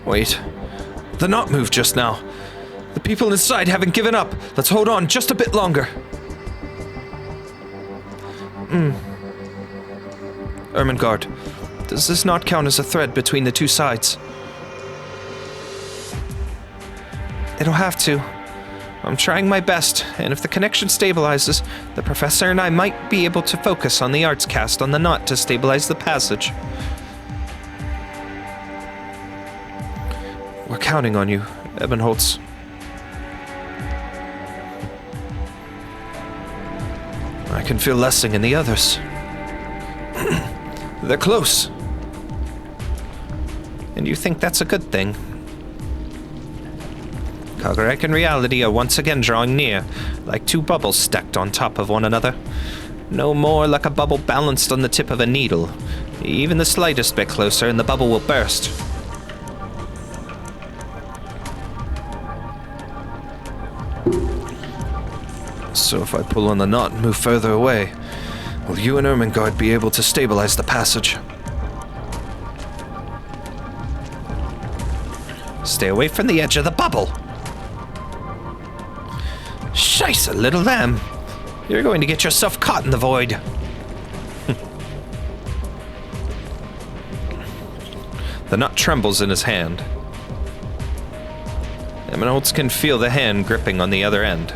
Wait. The knot moved just now. The people inside haven't given up. Let's hold on just a bit longer. Ermengarde, does this not count as a thread between the two sides? It'll have to. I'm trying my best, and if the connection stabilizes, the professor and I might be able to focus on the arts cast on the knot to stabilize the passage. We're counting on you, Ebenholz. I can feel Lessing and the others. They're close. And you think that's a good thing? Kargarik and reality are once again drawing near, like two bubbles stacked on top of one another. No more like a bubble balanced on the tip of a needle. Even the slightest bit closer and the bubble will burst. So if I pull on the knot and move further away, will you and Ermengarde be able to stabilize the passage? Stay away from the edge of the bubble! Scheisse, little lamb! You're going to get yourself caught in the void! The knot trembles in his hand. Ebenholz can feel the hand gripping the other end.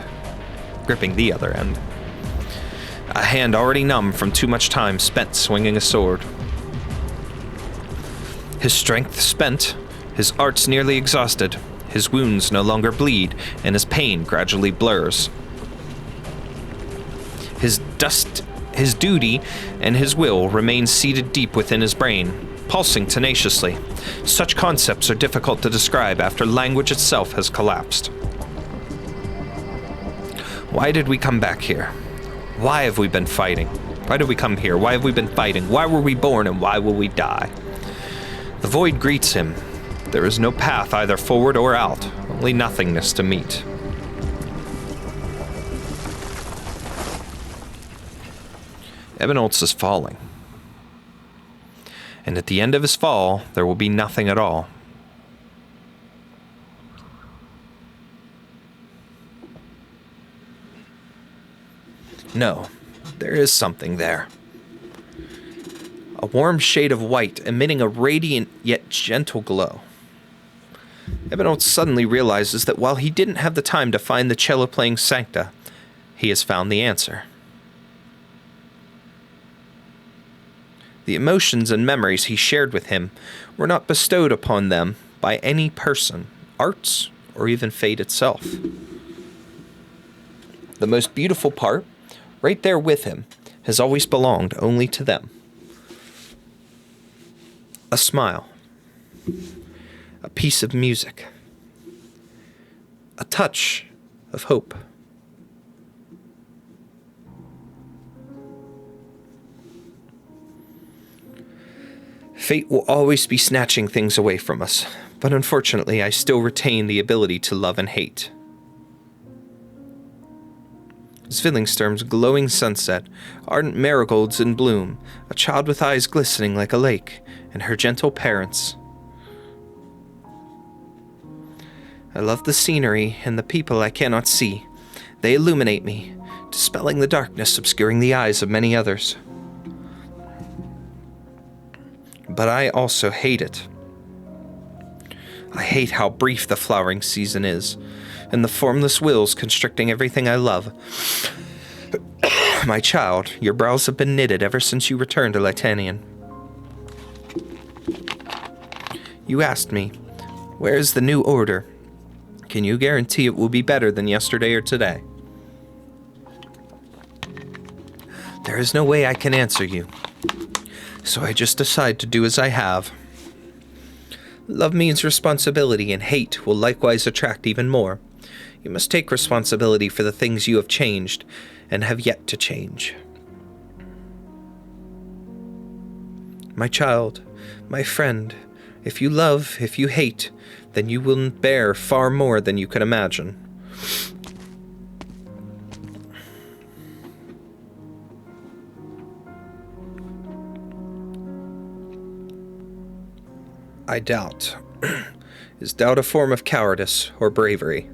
A hand already numb from too much time spent swinging a sword. His strength spent, his arts nearly exhausted, his wounds no longer bleed, and his pain gradually blurs. His duty and his will remain seated deep within his brain, pulsing tenaciously. Such concepts are difficult to describe after language itself has collapsed. Why did we come back here? Why have we been fighting? Why did we come here? Why have we been fighting? Why were we born and why will we die? The void greets him. There is no path either forward or out, only nothingness to meet. Ebenholz is falling. And at the end of his fall, there will be nothing at all. No, there is something there. A warm shade of white emitting a radiant yet gentle glow. Ebenholz suddenly realizes that while he didn't have the time to find the cello-playing sancta, he has found the answer. The emotions and memories he shared with him were not bestowed upon them by any person, arts, or even fate itself. The most beautiful part, right there with him, has always belonged only to them. A smile. A piece of music. A touch of hope. Fate will always be snatching things away from us, but unfortunately I still retain the ability to love and hate. Zwillingsturme's glowing sunset, ardent marigolds in bloom, a child with eyes glistening like a lake, and her gentle parents. I love the scenery and the people I cannot see. They illuminate me, dispelling the darkness obscuring the eyes of many others. But I also hate it. I hate how brief the flowering season is, and the formless wills constricting everything I love. My child, your brows have been knitted ever since you returned to Leithanien. You asked me, where is the new order? Can you guarantee it will be better than yesterday or today? There is no way I can answer you, so I just decide to do as I have. Love means responsibility, and hate will likewise attract even more. You must take responsibility for the things you have changed and have yet to change. My child, my friend, if you love, if you hate, then you will bear far more than you can imagine. I doubt. Is doubt a form of cowardice or bravery?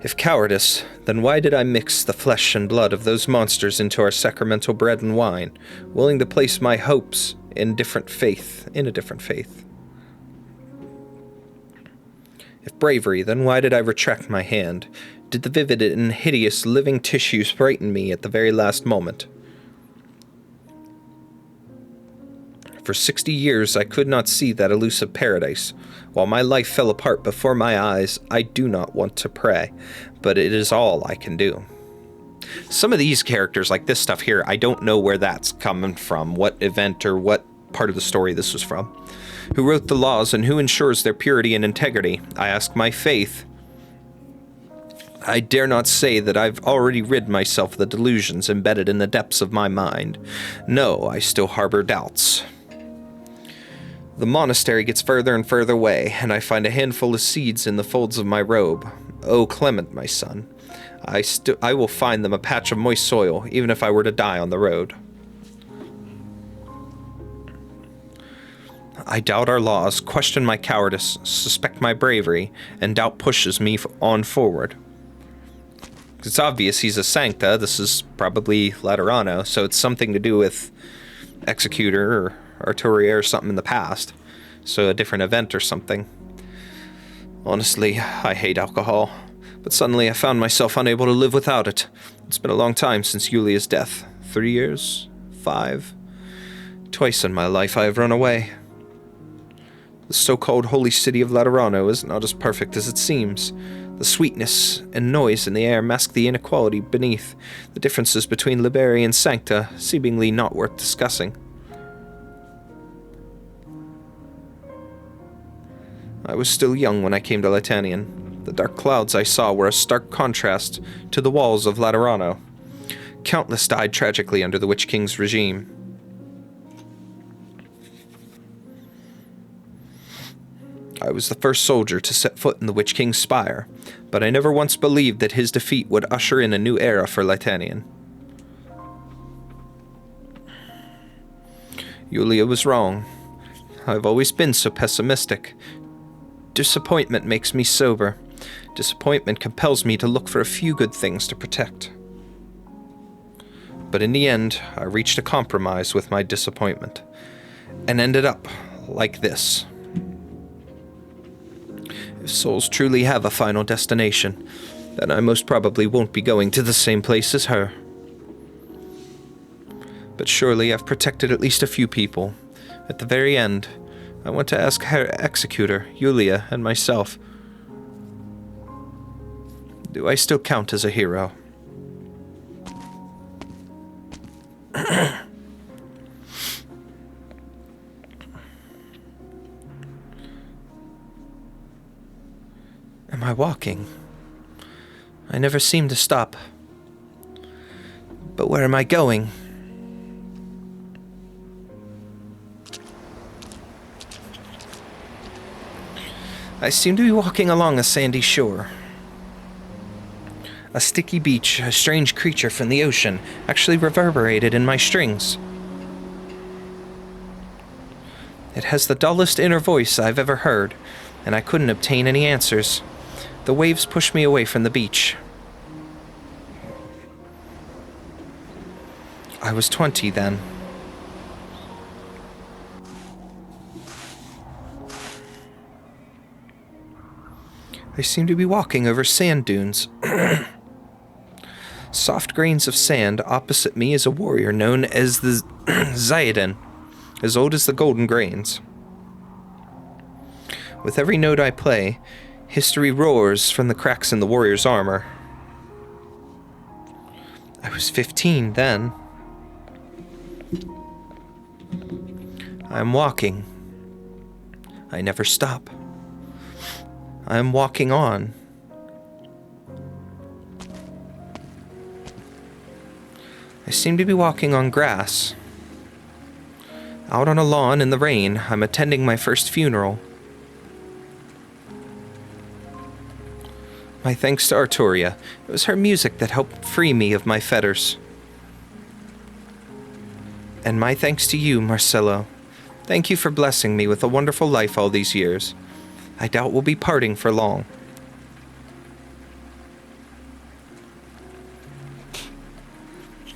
If cowardice, then why did I mix the flesh and blood of those monsters into our sacramental bread and wine, willing to place my hopes in a different faith? If bravery, then why did I retract my hand? Did the vivid and hideous living tissues frighten me at the very last moment? For 60 years I could not see that elusive paradise. While my life fell apart before my eyes, I do not want to pray, but it is all I can do. Some of these characters, like this stuff here, I don't know where that's coming from, what event or what part of the story this was from. Who wrote the laws and who ensures their purity and integrity? I ask my faith. I dare not say that I've already rid myself of the delusions embedded in the depths of my mind. No, I still harbor doubts. The monastery gets further and further away, and I find a handful of seeds in the folds of my robe. Oh, Clement, my son, I will find them a patch of moist soil, even if I were to die on the road. I doubt our laws, question my cowardice, suspect my bravery, and doubt pushes me on forward. It's obvious he's a Sancta. This is probably Laterano, so it's something to do with Executor or Arturia or something in the past. So a different event or something. Honestly, I hate alcohol, but suddenly I found myself unable to live without it. It's been a long time since Yulia's death. 3 years? 5? Twice in my life I have run away. The so-called holy city of Laterano is not as perfect as it seems. The sweetness and noise in the air mask the inequality beneath, the differences between Liberi and Sancta seemingly not worth discussing. I was still young when I came to Leithanien. The dark clouds I saw were a stark contrast to the walls of Laterano. Countless died tragically under the Witch King's regime. I was the first soldier to set foot in the Witch King's spire, but I never once believed that his defeat would usher in a new era for Leithanien. Yulia was wrong. I've always been so pessimistic. Disappointment makes me sober. Disappointment compels me to look for a few good things to protect. But in the end, I reached a compromise with my disappointment, and ended up like this. If souls truly have a final destination, then I most probably won't be going to the same place as her. But surely I've protected at least a few people. At the very end, I want to ask her executor, Yulia, and myself, do I still count as a hero? Am I walking? I never seem to stop. But where am I going? I seem to be walking along a sandy shore. A sticky beach, a strange creature from the ocean, actually reverberated in my strings. It has the dullest inner voice I've ever heard, and I couldn't obtain any answers. The waves pushed me away from the beach. I was 20 then. I seem to be walking over sand dunes. Soft grains of sand. Opposite me is a warrior known as the Zayden, as old as the golden grains. With every note I play, history roars from the cracks in the warrior's armor. I was 15 then. I am walking. I never stop. I am walking on. I seem to be walking on grass. Out on a lawn in the rain, I'm attending my first funeral. My thanks to Arturia. It was her music that helped free me of my fetters. And my thanks to you, Marcello. Thank you for blessing me with a wonderful life all these years. I doubt we'll be parting for long.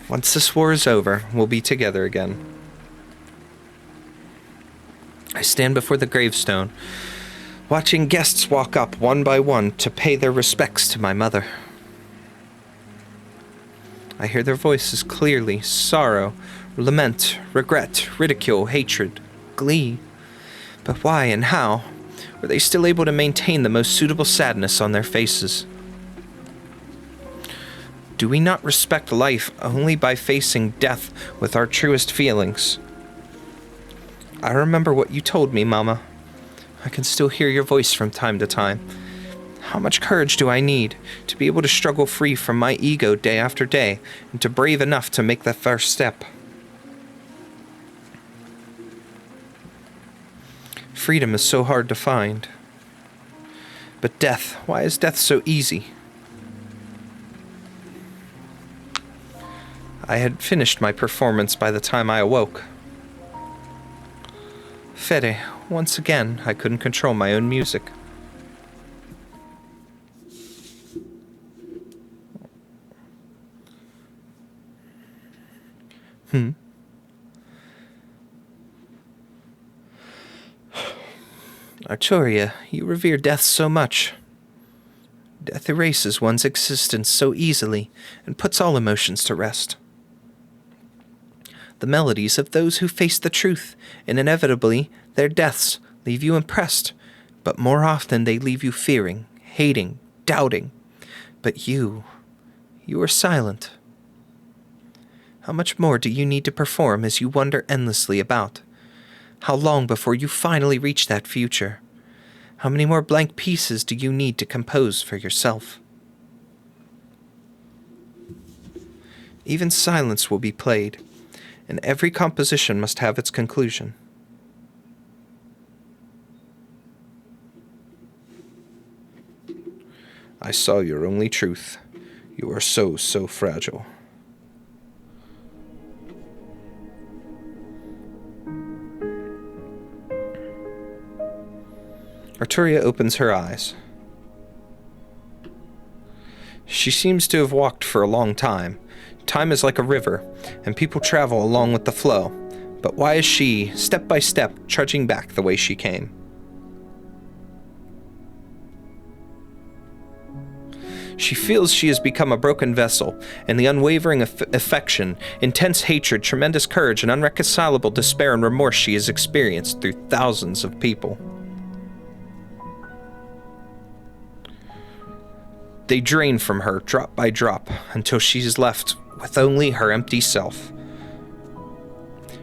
Once this war is over, we'll be together again. I stand before the gravestone, watching guests walk up one by one to pay their respects to my mother. I hear their voices clearly: sorrow, lament, regret, ridicule, hatred, glee. But why and how were they still able to maintain the most suitable sadness on their faces? Do we not respect life only by facing death with our truest feelings? I remember what you told me, Mama. I can still hear your voice from time to time. How much courage do I need to be able to struggle free from my ego day after day, and to brave enough to make that first step? Freedom is so hard to find. But death, why is death so easy? I had finished my performance by the time I awoke. Fede, once again, I couldn't control my own music. Arturia, you revere death so much. Death erases one's existence so easily and puts all emotions to rest. The melodies of those who face the truth, and inevitably their deaths, leave you impressed, but more often they leave you fearing, hating, doubting. But you are silent. How much more do you need to perform as you wonder endlessly about? How long before you finally reach that future? How many more blank pieces do you need to compose for yourself? Even silence will be played, and every composition must have its conclusion. I saw your only truth. You are so fragile. Arturia opens her eyes. She seems to have walked for a long time. Time is like a river, and people travel along with the flow. But why is she, step by step, trudging back the way she came? She feels she has become a broken vessel, and the unwavering affection, intense hatred, tremendous courage, and unreconcilable despair and remorse she has experienced through thousands of people. They drain from her, drop by drop, until she is left with only her empty self.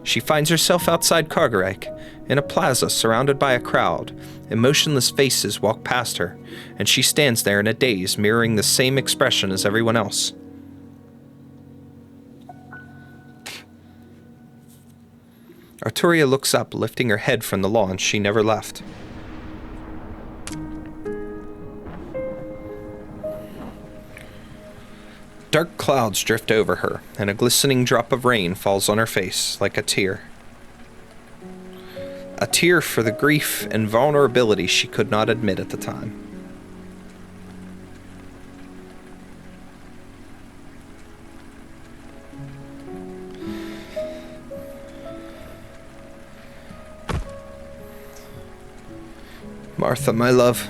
She finds herself outside Kargarek, in a plaza surrounded by a crowd. Emotionless faces walk past her, and she stands there in a daze, mirroring the same expression as everyone else. Arturia looks up, lifting her head from the lawn she never left. Dark clouds drift over her, and a glistening drop of rain falls on her face like a tear. A tear for the grief and vulnerability she could not admit at the time. Martha, my love,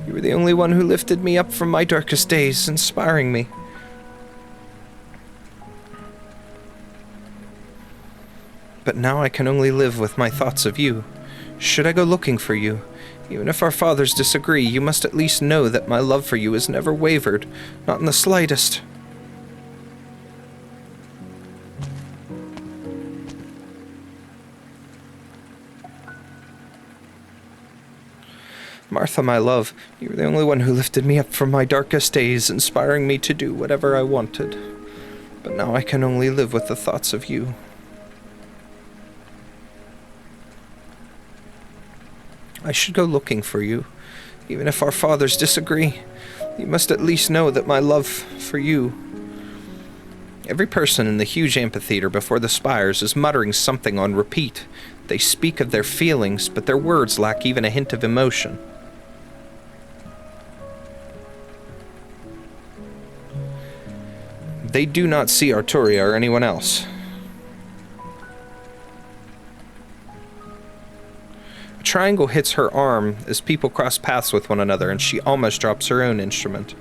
you were the only one who lifted me up from my darkest days, inspiring me. But now I can only live with my thoughts of you. Should I go looking for you? Even if our fathers disagree, you must at least know that my love for you has never wavered, not in the slightest. Martha, my love, you were the only one who lifted me up from my darkest days, inspiring me to do whatever I wanted. But now I can only live with the thoughts of you. I should go looking for you. Even if our fathers disagree, you must at least know that my love for you... Every person in the huge amphitheater before the spires is muttering something on repeat. They speak of their feelings, but their words lack even a hint of emotion. They do not see Arturia or anyone else. A triangle hits her arm as people cross paths with one another, and she almost drops her own instrument.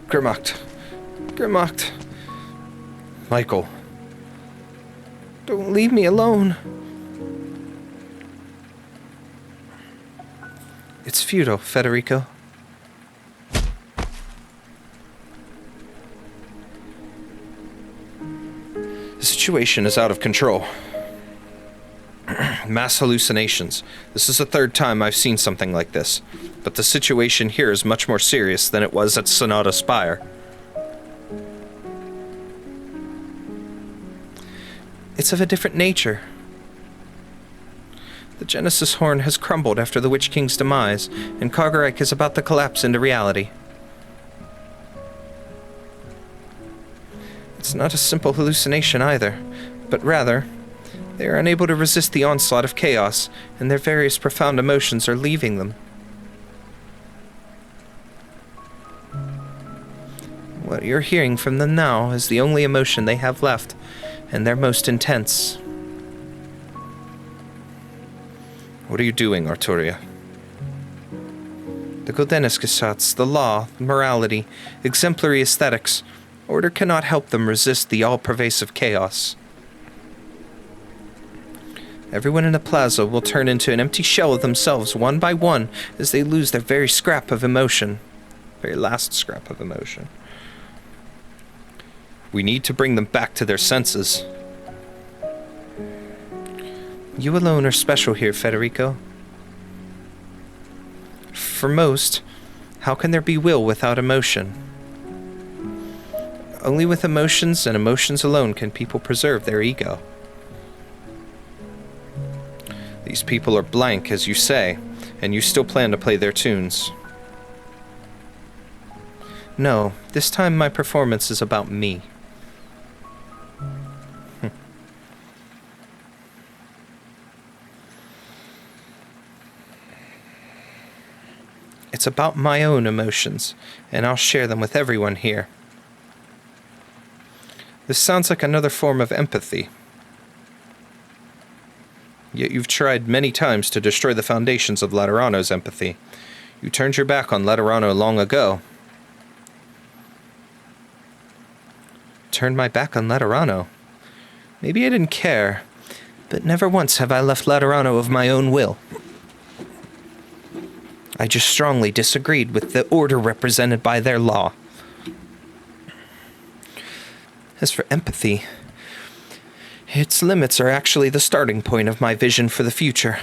Grimmacht. Grimmacht. Michael. Don't leave me alone. It's futile, Federico. The situation is out of control. Mass hallucinations. This is the third time I've seen something like this, but the situation here is much more serious than it was at Sonata Spire. It's of a different nature. The Genesis Horn has crumbled after the Witch King's demise, and Kargarek is about to collapse into reality. It's not a simple hallucination either, but rather... they are unable to resist the onslaught of chaos, and their various profound emotions are leaving them. What you're hearing from them now is the only emotion they have left, and their most intense. What are you doing, Arturia? The Goldenisgesatz, the law, morality, exemplary aesthetics, order cannot help them resist the all-pervasive chaos. Everyone in the plaza will turn into an empty shell of themselves one by one as they lose their very scrap of emotion. Very last scrap of emotion. We need to bring them back to their senses. You alone are special here, Federico. For most, how can there be will without emotion? Only with emotions and emotions alone can people preserve their ego. These people are blank, as you say, and you still plan to play their tunes. No, this time my performance is about me. It's about my own emotions, and I'll share them with everyone here. This sounds like another form of empathy. Yet you've tried many times to destroy the foundations of Laterano's empathy. You turned your back on Laterano long ago. Turned my back on Laterano? Maybe I didn't care, but never once have I left Laterano of my own will. I just strongly disagreed with the order represented by their law. As for empathy, Its limits are actually the starting point of my vision for the future.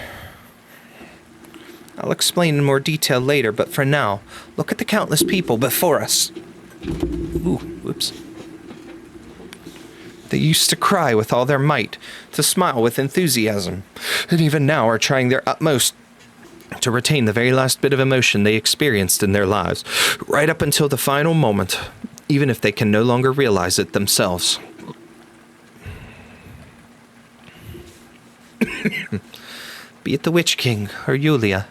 I'll explain in more detail later, but for now, look at the countless people before us. Ooh, whoops. They used to cry with all their might, to smile with enthusiasm, and even now are trying their utmost to retain the very last bit of emotion they experienced in their lives, right up until the final moment, even if they can no longer realize it themselves. Be it the Witch King or Yulia,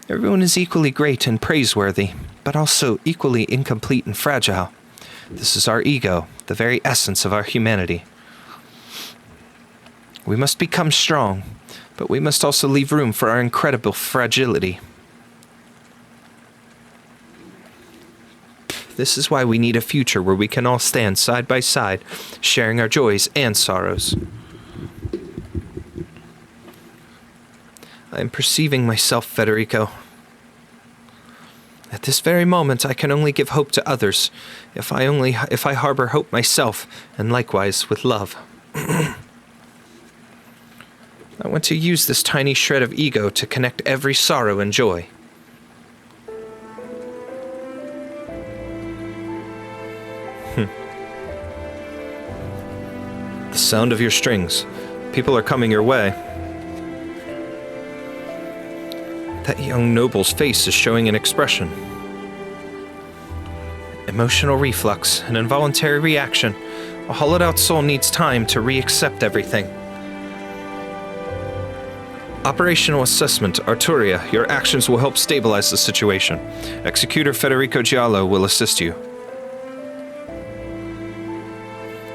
everyone is equally great and praiseworthy, but also equally incomplete and fragile. This is our ego, the very essence of our humanity. We must become strong, but we must also leave room for our incredible fragility. This is why we need a future where we can all stand side by side, sharing our joys and sorrows. I am perceiving myself, Federico. At this very moment, I can only give hope to others, if I harbor hope myself, and likewise with love. I want to use this tiny shred of ego to connect every sorrow and joy. The sound of your strings. People are coming your way. That young noble's face is showing an expression. Emotional reflux, an involuntary reaction. A hollowed-out soul needs time to re-accept everything. Operational assessment. Arturia, your actions will help stabilize the situation. Executor Federico Giallo will assist you.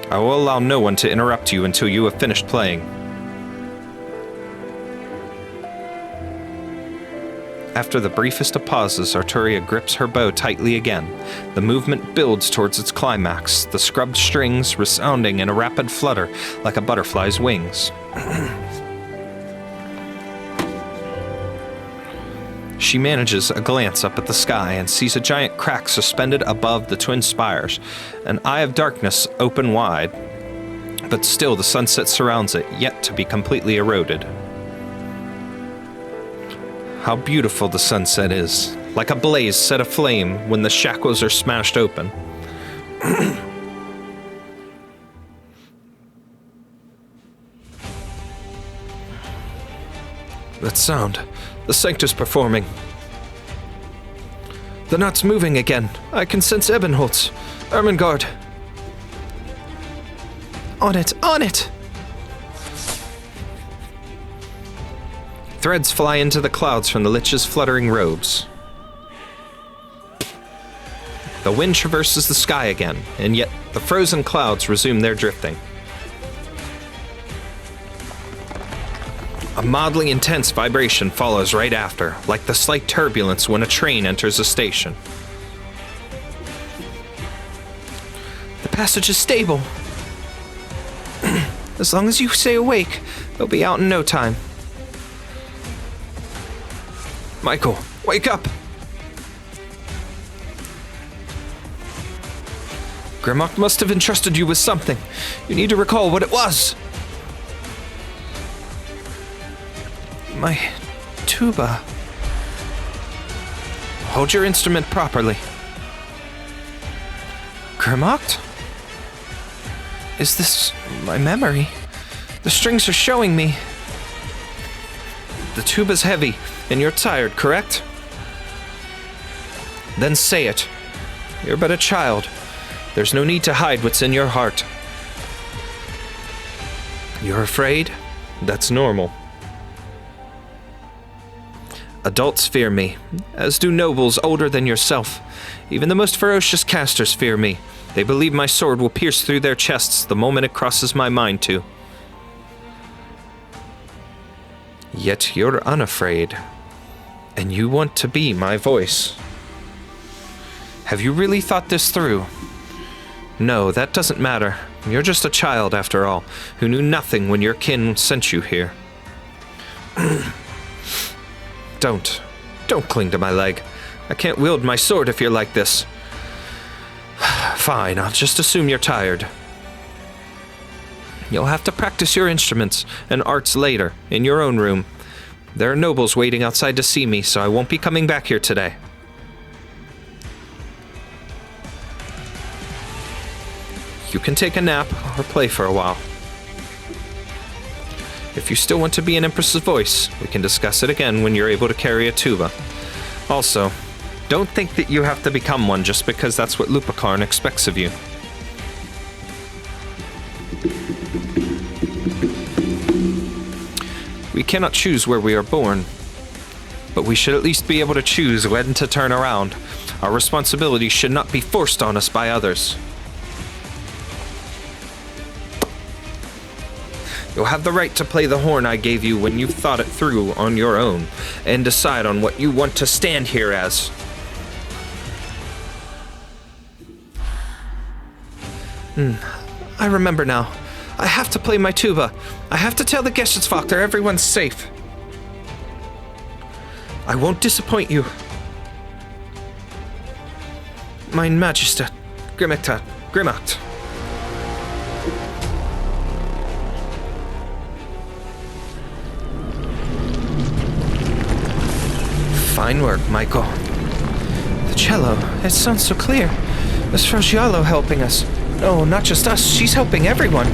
I will allow no one to interrupt you until you have finished playing. After the briefest of pauses, Arturia grips her bow tightly again. The movement builds towards its climax, the scrubbed strings resounding in a rapid flutter like a butterfly's wings. She manages a glance up at the sky and sees a giant crack suspended above the twin spires, an eye of darkness open wide, but still the sunset surrounds it, yet to be completely eroded. How beautiful the sunset is, like a blaze set aflame when the shackles are smashed open. That sound, the Sanctus performing. The knot's moving again. I can sense Ebenholz. Ermengarde. On it, on it! Threads fly into the clouds from the Lich's fluttering robes. The wind traverses the sky again, and yet the frozen clouds resume their drifting. A mildly intense vibration follows right after, like the slight turbulence when a train enters a station. The passage is stable. As long as you stay awake, they'll be out in no time. Michael, wake up! Grimmock must have entrusted you with something. You need to recall what it was. My tuba. Hold your instrument properly. Grimmock? Is this my memory? The strings are showing me. The tuba's heavy, and you're tired, correct? Then say it. You're but a child. There's no need to hide what's in your heart. You're afraid? That's normal. Adults fear me, as do nobles older than yourself. Even the most ferocious casters fear me. They believe my sword will pierce through their chests the moment it crosses my mind to. Yet you're unafraid, and you want to be my voice. Have you really thought this through? No, that doesn't matter. You're just a child, after all, who knew nothing when your kin sent you here. Don't cling to my leg. I can't wield my sword if you're like this. Fine, I'll just assume you're tired. You'll have to practice your instruments and arts later, in your own room. There are nobles waiting outside to see me, so I won't be coming back here today. You can take a nap or play for a while. If you still want to be an Empress's voice, we can discuss it again when you're able to carry a tuba. Also, don't think that you have to become one just because that's what Lupikarn expects of you. We cannot choose where we are born, but we should at least be able to choose when to turn around. Our responsibilities should not be forced on us by others. You'll have the right to play the horn I gave you when you've thought it through on your own, and decide on what you want to stand here as. I remember now. I have to play my tuba. I have to tell the Geschitzvater everyone's safe. I won't disappoint you. Mein Majestat, Grimmacht. Fine work, Michael. The cello, it sounds so clear. Miss Fraggiolo helping us. No, not just us, she's helping everyone.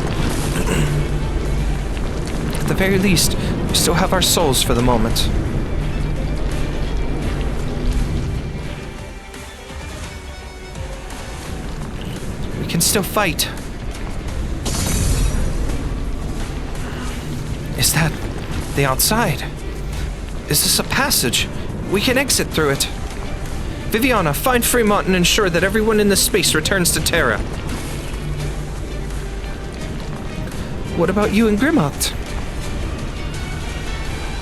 At the very least, we still have our souls for the moment. We can still fight. Is that the outside? Is this a passage? We can exit through it. Viviana, find Fremont and ensure that everyone in this space returns to Terra. What about you and Grimmacht?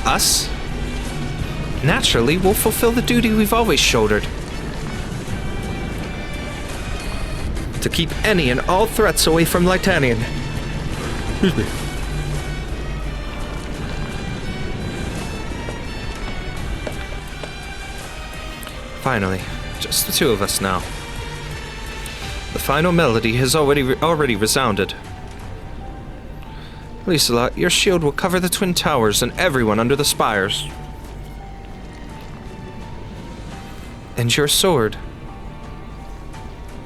Us? Naturally, we'll fulfill the duty we've always shouldered. To keep any and all threats away from Leithanien. Excuse me. Finally, just the two of us now. The final melody has already resounded. Liselot, your shield will cover the Twin Towers and everyone under the spires. And your sword.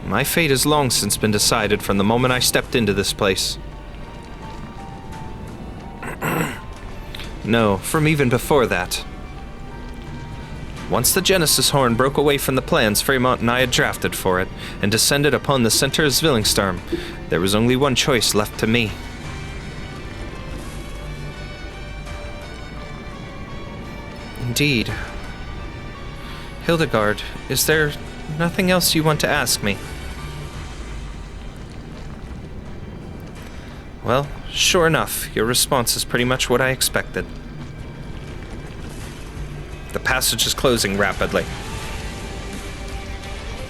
My fate has long since been decided from the moment I stepped into this place. No, from even before that. Once the Genesis Horn broke away from the plans Fremont and I had drafted for it, and descended upon the center of Zwillingsturme, there was only one choice left to me. Indeed. Hildegard, is there nothing else you want to ask me? Well, sure enough, your response is pretty much what I expected. The passage is closing rapidly.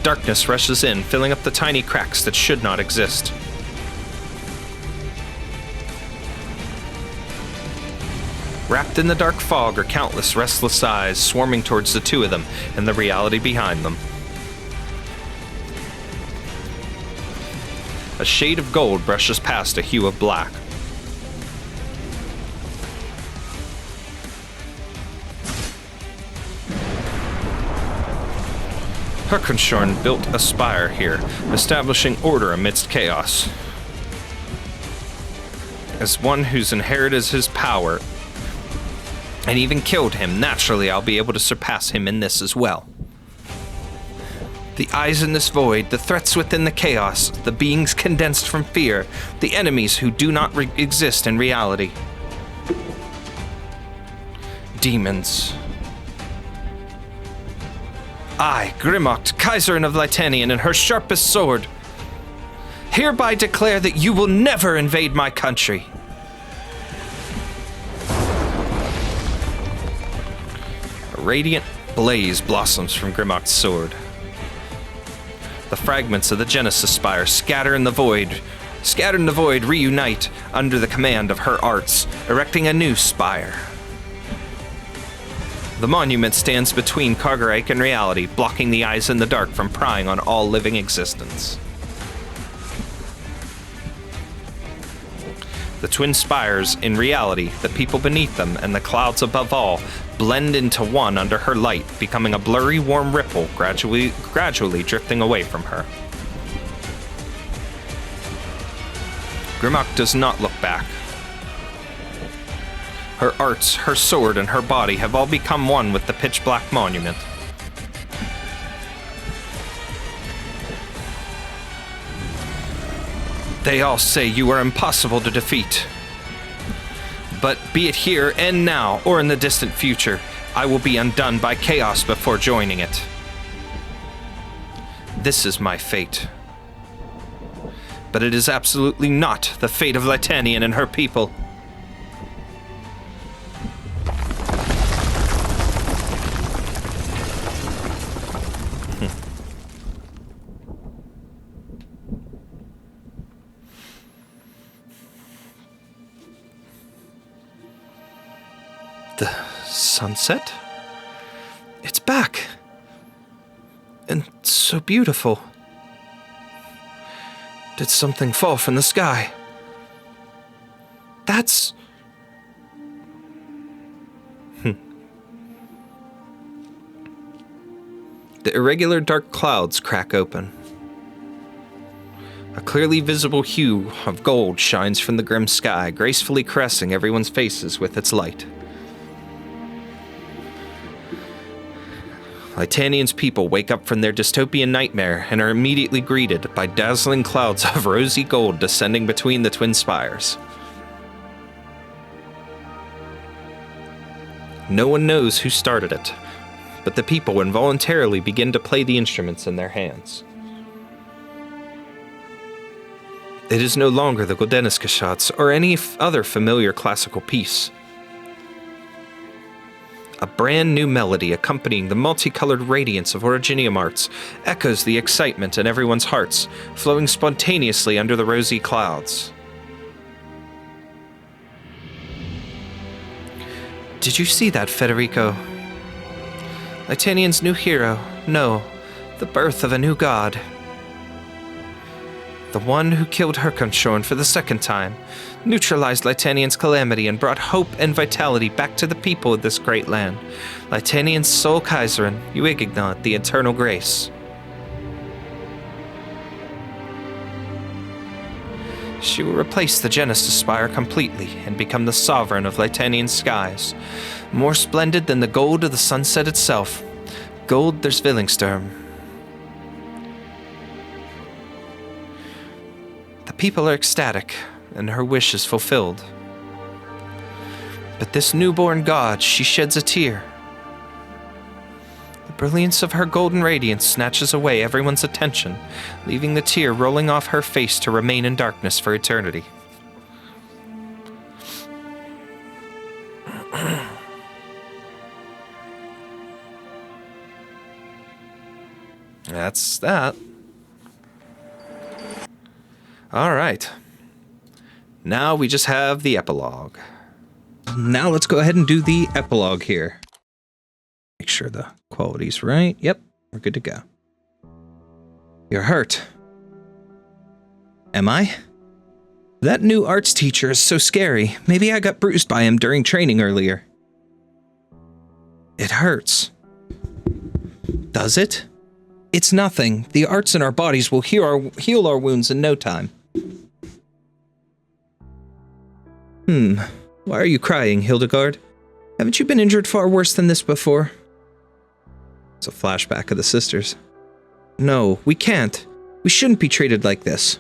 Darkness rushes in, filling up the tiny cracks that should not exist. Wrapped in the dark fog are countless restless eyes swarming towards the two of them and the reality behind them. A shade of gold brushes past a hue of black. Herkenshorn built a spire here, establishing order amidst chaos. As one who's inherited his power, and even killed him, naturally I'll be able to surpass him in this as well. The eyes in this void, the threats within the chaos, the beings condensed from fear, the enemies who do not exist in reality. Demons. I, Grimmacht, Kaiserin of Leithanien, and her sharpest sword, hereby declare that you will never invade my country. A radiant blaze blossoms from Grimmacht's sword. The fragments of the Genesis Spire scattered in the void, reunite under the command of her arts, erecting a new spire. The monument stands between Kargarike and reality, blocking the eyes in the dark from prying on all living existence. The twin spires, in reality, the people beneath them, and the clouds above all, blend into one under her light, becoming a blurry, warm ripple, gradually drifting away from her. Grimok does not look back. Her arts, her sword, and her body have all become one with the pitch-black monument. They all say you are impossible to defeat. But be it here and now, or in the distant future, I will be undone by chaos before joining it. This is my fate. But it is absolutely not the fate of Leithanien and her people. The sunset? It's back. And so beautiful. Did something fall from the sky? That's... The irregular dark clouds crack open. A clearly visible hue of gold shines from the grim sky, gracefully caressing everyone's faces with its light. Leithanien's people wake up from their dystopian nightmare and are immediately greeted by dazzling clouds of rosy gold descending between the twin spires. No one knows who started it, but the people involuntarily begin to play the instruments in their hands. It is no longer the Goldeneskashats or any other familiar classical piece. A brand new melody accompanying the multicolored radiance of Originium arts echoes the excitement in everyone's hearts, flowing spontaneously under the rosy clouds. Did you see that, Federico? Leithanien's new hero, no, the birth of a new god. The one who killed Herkonshorn for the second time, neutralized Leithanien's calamity and brought hope and vitality back to the people of this great land. Leithanien's sole Kaiserin, Uigignot, the eternal grace. She will replace the Genesis Spire completely and become the sovereign of Leithanien's skies, more splendid than the gold of the sunset itself. Gold der Zwillingsturme. The people are ecstatic, and her wish is fulfilled. But this newborn god, she sheds a tear. The brilliance of her golden radiance snatches away everyone's attention, leaving the tear rolling off her face to remain in darkness for eternity. That's that. All right. Now we just have the epilogue. Now let's go ahead and do the epilogue here. Make sure the quality's right. Yep, we're good to go. You're hurt. Am I? That new arts teacher is so scary. Maybe I got bruised by him during training earlier. It hurts. Does it? It's nothing. The arts in our bodies will heal our wounds in no time. Why are you crying, Hildegard? Haven't you been injured far worse than this before? It's a flashback of the sisters. No, we can't. We shouldn't be treated like this.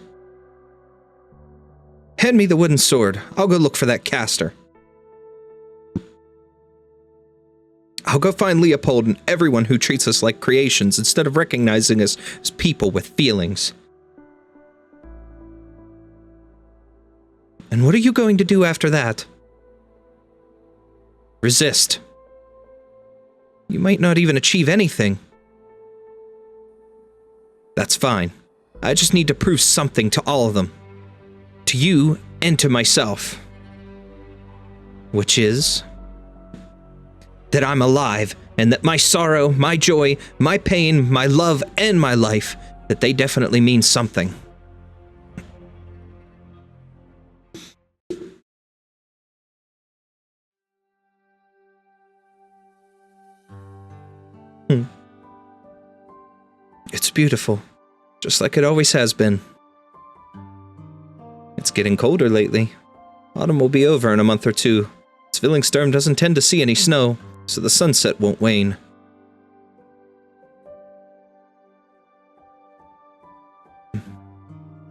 Hand me the wooden sword. I'll go look for that caster. I'll go find Leopold and everyone who treats us like creations instead of recognizing us as people with feelings. And what are you going to do after that? Resist. You might not even achieve anything. That's fine. I just need to prove something to all of them. To you and to myself. Which is... that I'm alive, and that my sorrow, my joy, my pain, my love, and my life, that they definitely mean something. It's beautiful, just like it always has been. It's getting colder lately. Autumn will be over in a month or two. Zwillingsturme doesn't tend to see any snow, so the sunset won't wane.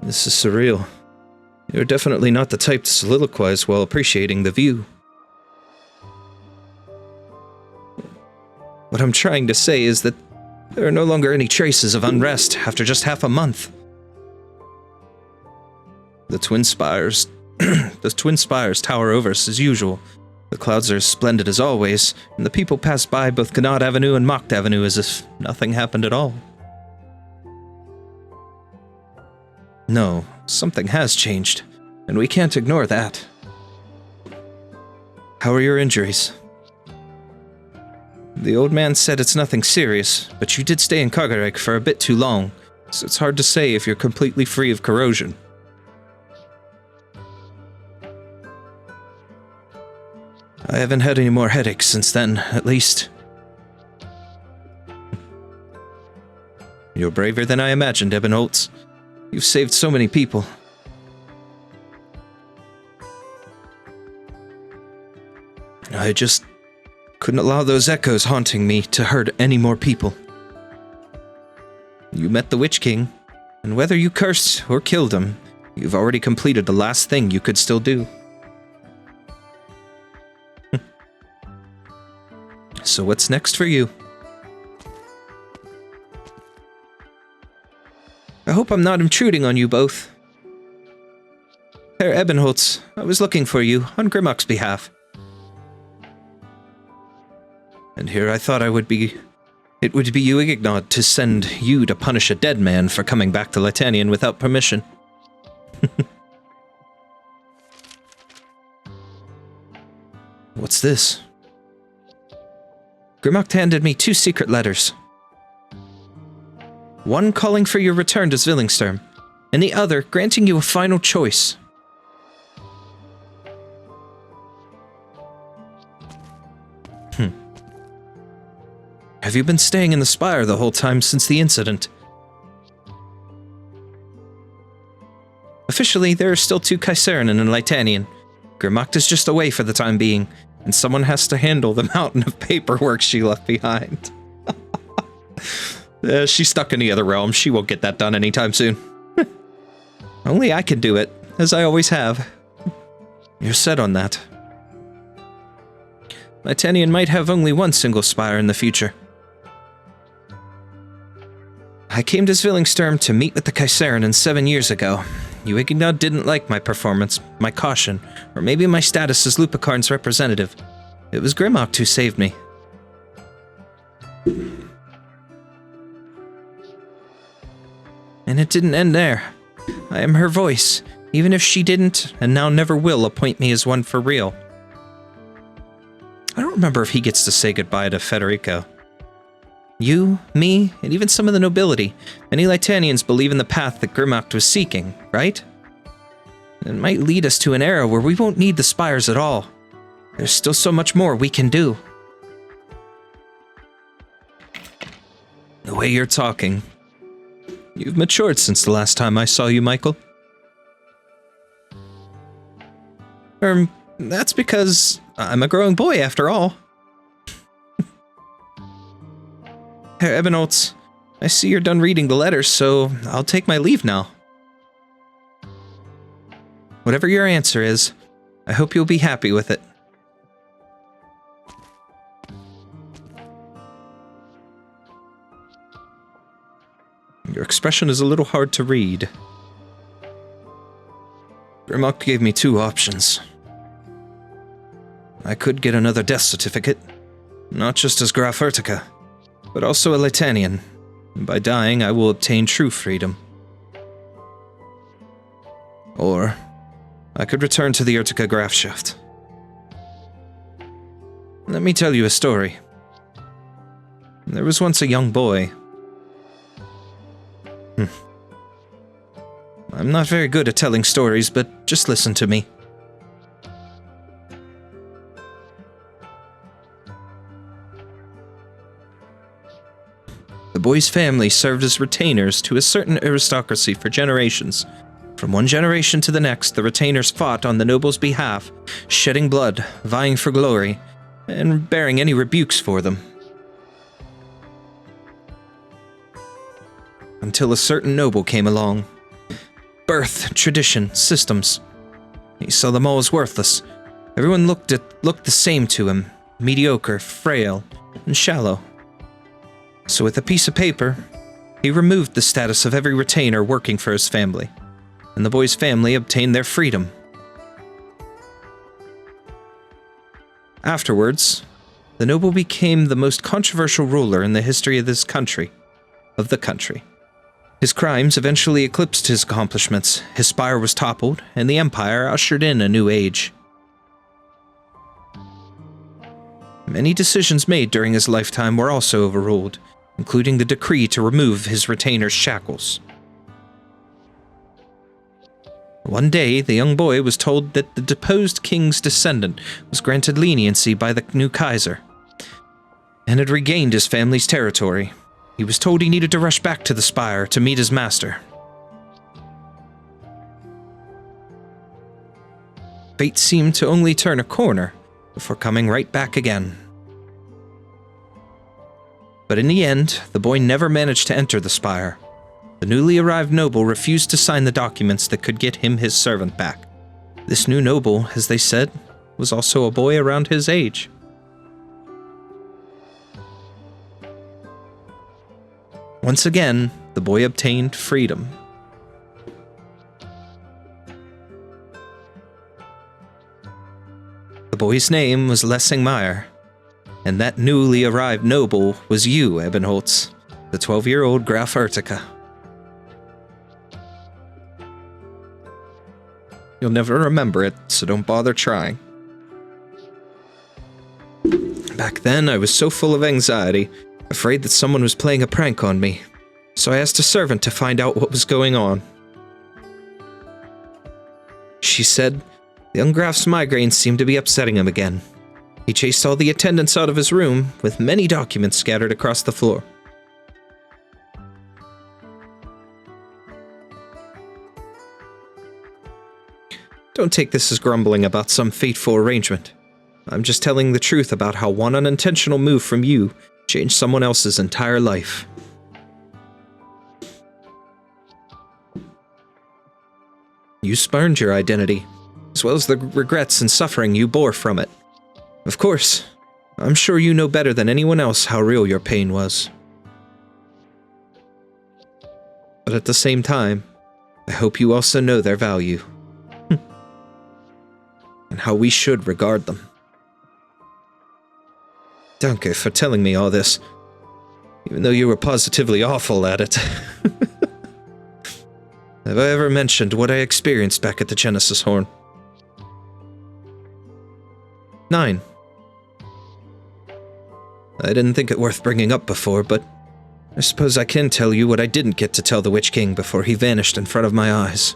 This is surreal. You're definitely not the type to soliloquize while appreciating the view. What I'm trying to say is that there are no longer any traces of unrest after just half a month. The twin spires tower over us as usual. The clouds are as splendid as always, and the people pass by both Gnad Avenue and Macht Avenue as if nothing happened at all. No, something has changed, and we can't ignore that. How are your injuries? The old man said it's nothing serious, but you did stay in Kagarek for a bit too long, so it's hard to say if you're completely free of corrosion. I haven't had any more headaches since then, at least. You're braver than I imagined, Ebenholz. You've saved so many people. I just couldn't allow those echoes haunting me to hurt any more people. You met the Witch King, and whether you cursed or killed him, you've already completed the last thing you could still do. So what's next for you? I hope I'm not intruding on you both. Herr Ebenholz, I was looking for you on Grimmock's behalf. And here I thought it would be you, Ignod, to send you to punish a dead man for coming back to Leithanien without permission. What's this? Grimmock handed me 2 secret letters. One calling for your return to Zwillingsturme, and the other granting you a final choice. Have you been staying in the spire the whole time since the incident? Officially, there are still 2 Kaiserinnen in Leithanien. Grimmock is just away for the time being, and someone has to handle the mountain of paperwork she left behind. She's stuck in the other realm. She won't get that done anytime soon. Only I can do it, as I always have. You're set on that. Leithanien might have only one single spire in the future. I came to Zwillingsturme to meet with the Kaiserinnen 7 years ago. You Ignod didn't like my performance, my caution, or maybe my status as Lupikarn's representative. It was Grimmock who saved me. And it didn't end there. I am her voice, even if she didn't, and now never will, appoint me as one for real. I don't remember if he gets to say goodbye to Federico. You, me, and even some of the nobility, many Leithanians believe in the path that Grimmock was seeking, right? It might lead us to an era where we won't need the spires at all. There's still so much more we can do. The way you're talking, you've matured since the last time I saw you, Michael. That's because I'm a growing boy after all. Herr Ebenholz, I see you're done reading the letters, so I'll take my leave now. Whatever your answer is, I hope you'll be happy with it. Your expression is a little hard to read. Grimmock gave me 2 options. I could get another death certificate, not just as Graf Urtica, but also a Leithanian. By dying, I will obtain true freedom. Or I could return to the Urtica Grafschaft. Let me tell you a story. There was once a young boy. I'm not very good at telling stories, but just listen to me. The boy's family served as retainers to a certain aristocracy for generations. From one generation to the next, the retainers fought on the noble's behalf, shedding blood, vying for glory, and bearing any rebukes for them. Until a certain noble came along. Birth, tradition, systems. He saw them all as worthless. Everyone looked the same to him, mediocre, frail, and shallow. So with a piece of paper, he removed the status of every retainer working for his family, and the boy's family obtained their freedom. Afterwards, the noble became the most controversial ruler in the history of the country. His crimes eventually eclipsed his accomplishments, his spire was toppled, and the empire ushered in a new age. Many decisions made during his lifetime were also overruled, including the decree to remove his retainer's shackles. One day, the young boy was told that the deposed king's descendant was granted leniency by the new Kaiser, and had regained his family's territory. He was told he needed to rush back to the spire to meet his master. Fate seemed to only turn a corner before coming right back again. But in the end, the boy never managed to enter the spire. The newly arrived noble refused to sign the documents that could get him his servant back. This new noble, as they said, was also a boy around his age. Once again, the boy obtained freedom. The boy's name was Lessingmeyer, and that newly arrived noble was you, Ebenholz, the 12-year-old Graf Urtica. You'll never remember it, so don't bother trying. Back then, I was so full of anxiety, afraid that someone was playing a prank on me, so I asked a servant to find out what was going on. She said the young Graf's migraines seemed to be upsetting him again. He chased all the attendants out of his room, with many documents scattered across the floor. Don't take this as grumbling about some fateful arrangement. I'm just telling the truth about how one unintentional move from you changed someone else's entire life. You spurned your identity, as well as the regrets and suffering you bore from it. Of course, I'm sure you know better than anyone else how real your pain was. But at the same time, I hope you also know their value. And how we should regard them. Danke for telling me all this, even though you were positively awful at it. Have I ever mentioned what I experienced back at the Genesis Horn? 9. I didn't think it worth bringing up before, but I suppose I can tell you what I didn't get to tell the Witch King before he vanished in front of my eyes.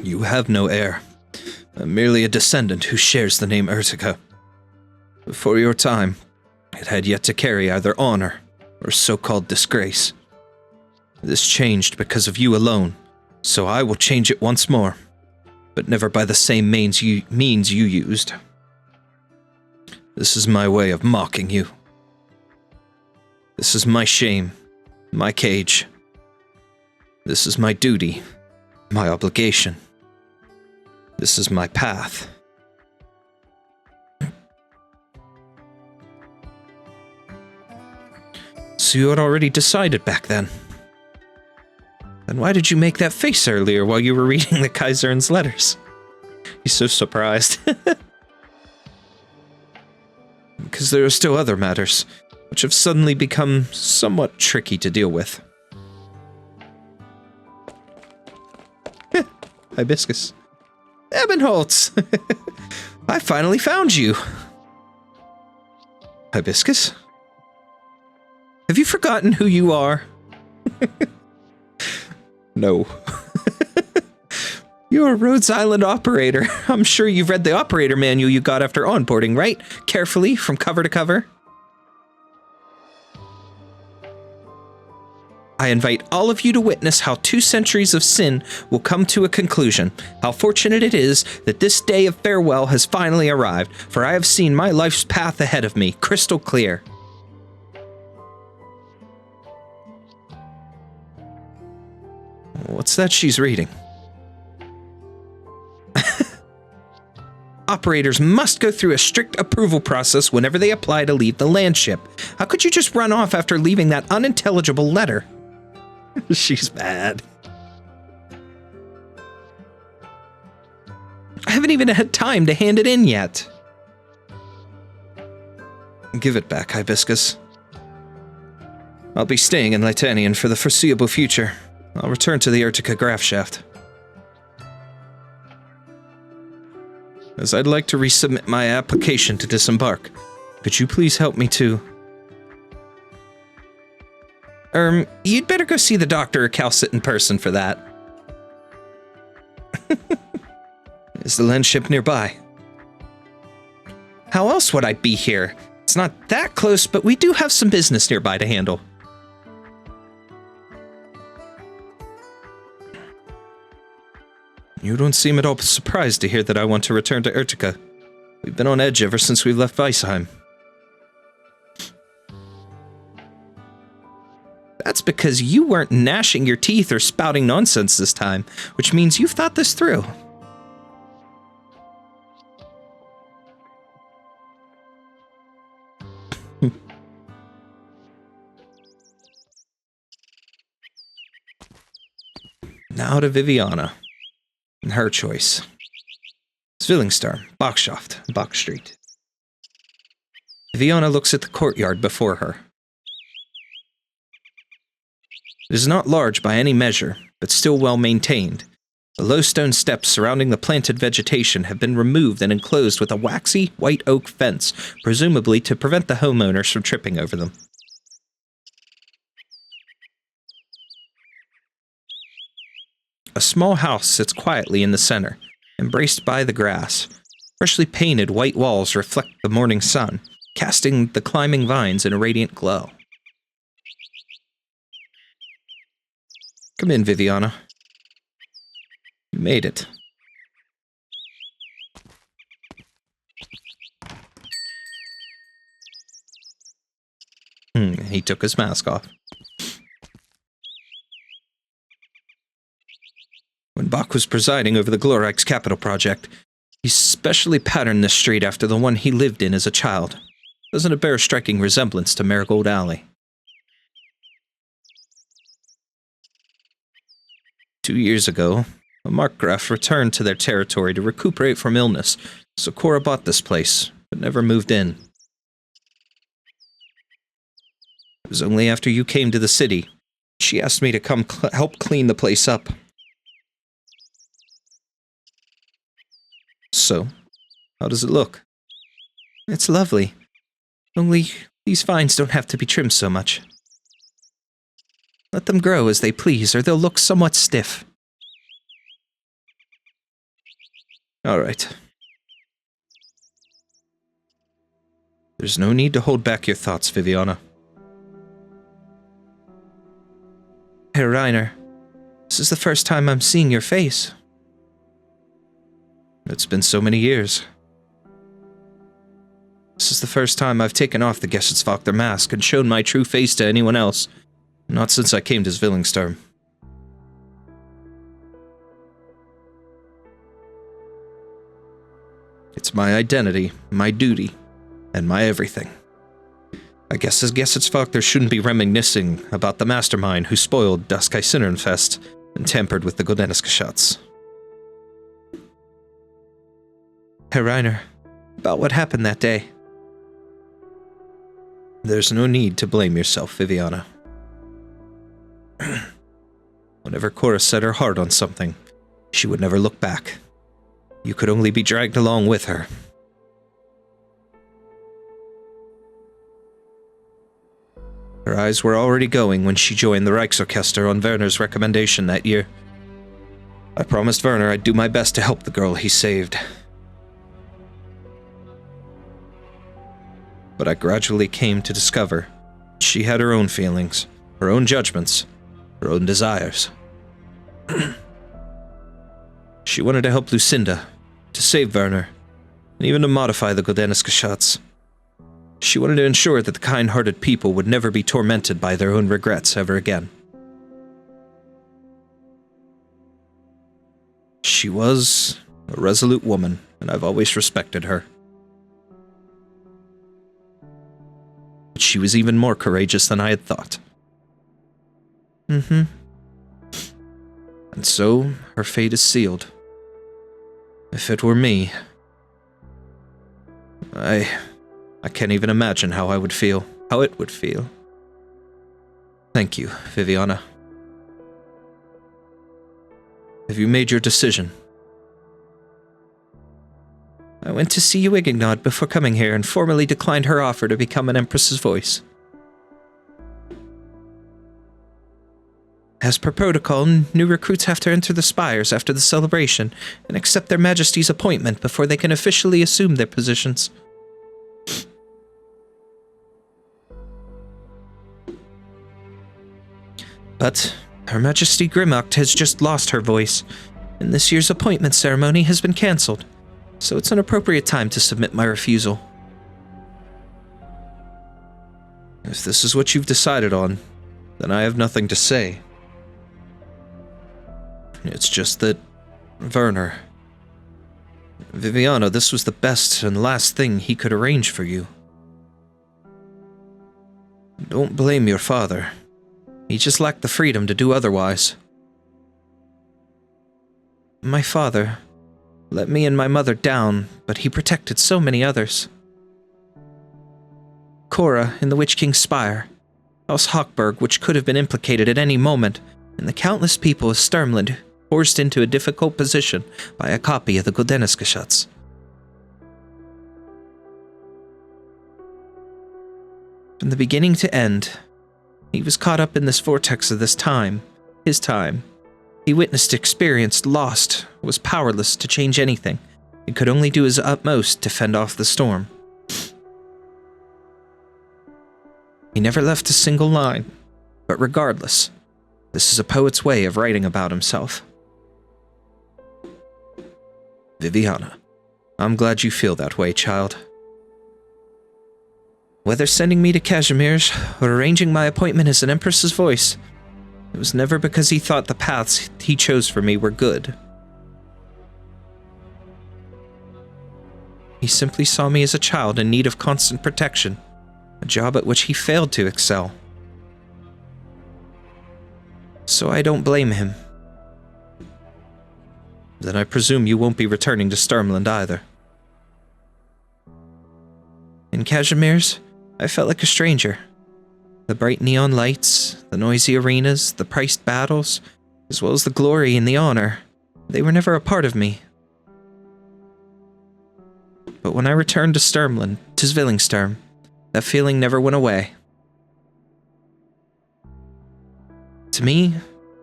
You have no heir. I'm merely a descendant who shares the name Urtica. Before your time, it had yet to carry either honor or so-called disgrace. This changed because of you alone, so I will change it once more, but never by the same means you used. This is my way of mocking you. This is my shame, my cage. This is my duty, my obligation. This is my path. So you had already decided back then. Then why did you make that face earlier while you were reading the Kaiser's letters? He's so surprised. Because there are still other matters, which have suddenly become somewhat tricky to deal with. Hibiscus. Ebenholz! I finally found you! Hibiscus? Have you forgotten who you are? No. You're a Rhodes Island operator. I'm sure you've read the operator manual you got after onboarding, right? Carefully, from cover to cover. I invite all of you to witness how 2 centuries of sin will come to a conclusion. How fortunate it is that this day of farewell has finally arrived, for I have seen my life's path ahead of me, crystal clear. What's that she's reading? Operators must go through a strict approval process whenever they apply to leave the landship. How could you just run off after leaving that unintelligible letter? She's bad. I haven't even had time to hand it in yet. Give it back, Hibiscus. I'll be staying in Leithanien for the foreseeable future. I'll return to the Urtica graph shaft. As I'd like to resubmit my application to disembark. Could you please help me to... you'd better go see the doctor or Calcit in person for that. Is the landship nearby? How else would I be here? It's not that close, but we do have some business nearby to handle. You don't seem at all surprised to hear that I want to return to Urtica. We've been on edge ever since we left Weisheim. That's because you weren't gnashing your teeth or spouting nonsense this time, which means you've thought this through. Now to Viviana. And her choice. Zwillingsturme, Bockschaft, Bock Street. Viviana looks at the courtyard before her. It is not large by any measure, but still well maintained. The low stone steps surrounding the planted vegetation have been removed and enclosed with a waxy white oak fence, presumably to prevent the homeowners from tripping over them. A small house sits quietly in the center, embraced by the grass. Freshly painted white walls reflect the morning sun, casting the climbing vines in a radiant glow. Come in, Viviana. You made it. He took his mask off. When Bach was presiding over the Glorreich's capital project, he specially patterned this street after the one he lived in as a child. Doesn't it bear a striking resemblance to Marigold Alley? 2 years ago, a Markgraf returned to their territory to recuperate from illness, so Cora bought this place, but never moved in. It was only after you came to the city, she asked me to come help clean the place up. So, how does it look? It's lovely. Only, these vines don't have to be trimmed so much. Let them grow as they please, or they'll look somewhat stiff. All right. There's no need to hold back your thoughts, Viviana. Herr Reiner, this is the first time I'm seeing your face. It's been so many years. This is the first time I've taken off the Gesichtsvachter mask and shown my true face to anyone else. Not since I came to Zwillingsturme. It's my identity, my duty, and my everything. I guess as Gesichtsvachter shouldn't be reminiscing about the mastermind who spoiled Das Kaiserinnenfest and tampered with the Godenischatz. Herr Reiner, about what happened that day. There's no need to blame yourself, Viviana. Whenever Cora set her heart on something, she would never look back. You could only be dragged along with her. Her eyes were already going when she joined the Reichsorchester on Werner's recommendation that year. I promised Werner I'd do my best to help the girl he saved. But I gradually came to discover she had her own feelings, her own judgments, her own desires. She wanted to help Lucinda, to save Werner, and even to modify the Goldeneskashots. She wanted to ensure that the kind-hearted people would never be tormented by their own regrets ever again. She was a resolute woman, and I've always respected her. But she was even more courageous than I had thought. And so, her fate is sealed. If it were me, I can't even imagine how I would feel, how it would feel. Thank you, Viviana. Have you made your decision? I went to see Uigignod before coming here and formally declined her offer to become an Empress's voice. As per protocol, new recruits have to enter the spires after the celebration and accept their Majesty's appointment before they can officially assume their positions. But Her Majesty Grimmacht has just lost her voice, and this year's appointment ceremony has been cancelled, so it's an appropriate time to submit my refusal. If this is what you've decided on, then I have nothing to say. It's just that, Werner, Viviana, this was the best and last thing he could arrange for you. Don't blame your father. He just lacked the freedom to do otherwise. My father let me and my mother down, but he protected so many others. Cora in the Witch King's Spire, House Hochberg, which could have been implicated at any moment, and the countless people of Sturmland forced into a difficult position by a copy of the Goldeneskashots. From the beginning to end, he was caught up in this vortex of this time, his time. He witnessed, experienced, lost, was powerless to change anything, and could only do his utmost to fend off the storm. He never left a single line, but regardless, this is a poet's way of writing about himself. Viviana, I'm glad you feel that way, child. Whether sending me to Casimir's or arranging my appointment as an Empress's voice, it was never because he thought the paths he chose for me were good. He simply saw me as a child in need of constant protection, a job at which he failed to excel. So I don't blame him. Then I presume you won't be returning to Sturmland either. In Casimir's, I felt like a stranger. The bright neon lights, the noisy arenas, the priced battles, as well as the glory and the honor, they were never a part of me. But when I returned to Sturmland, to Zwillingsturm, that feeling never went away. To me,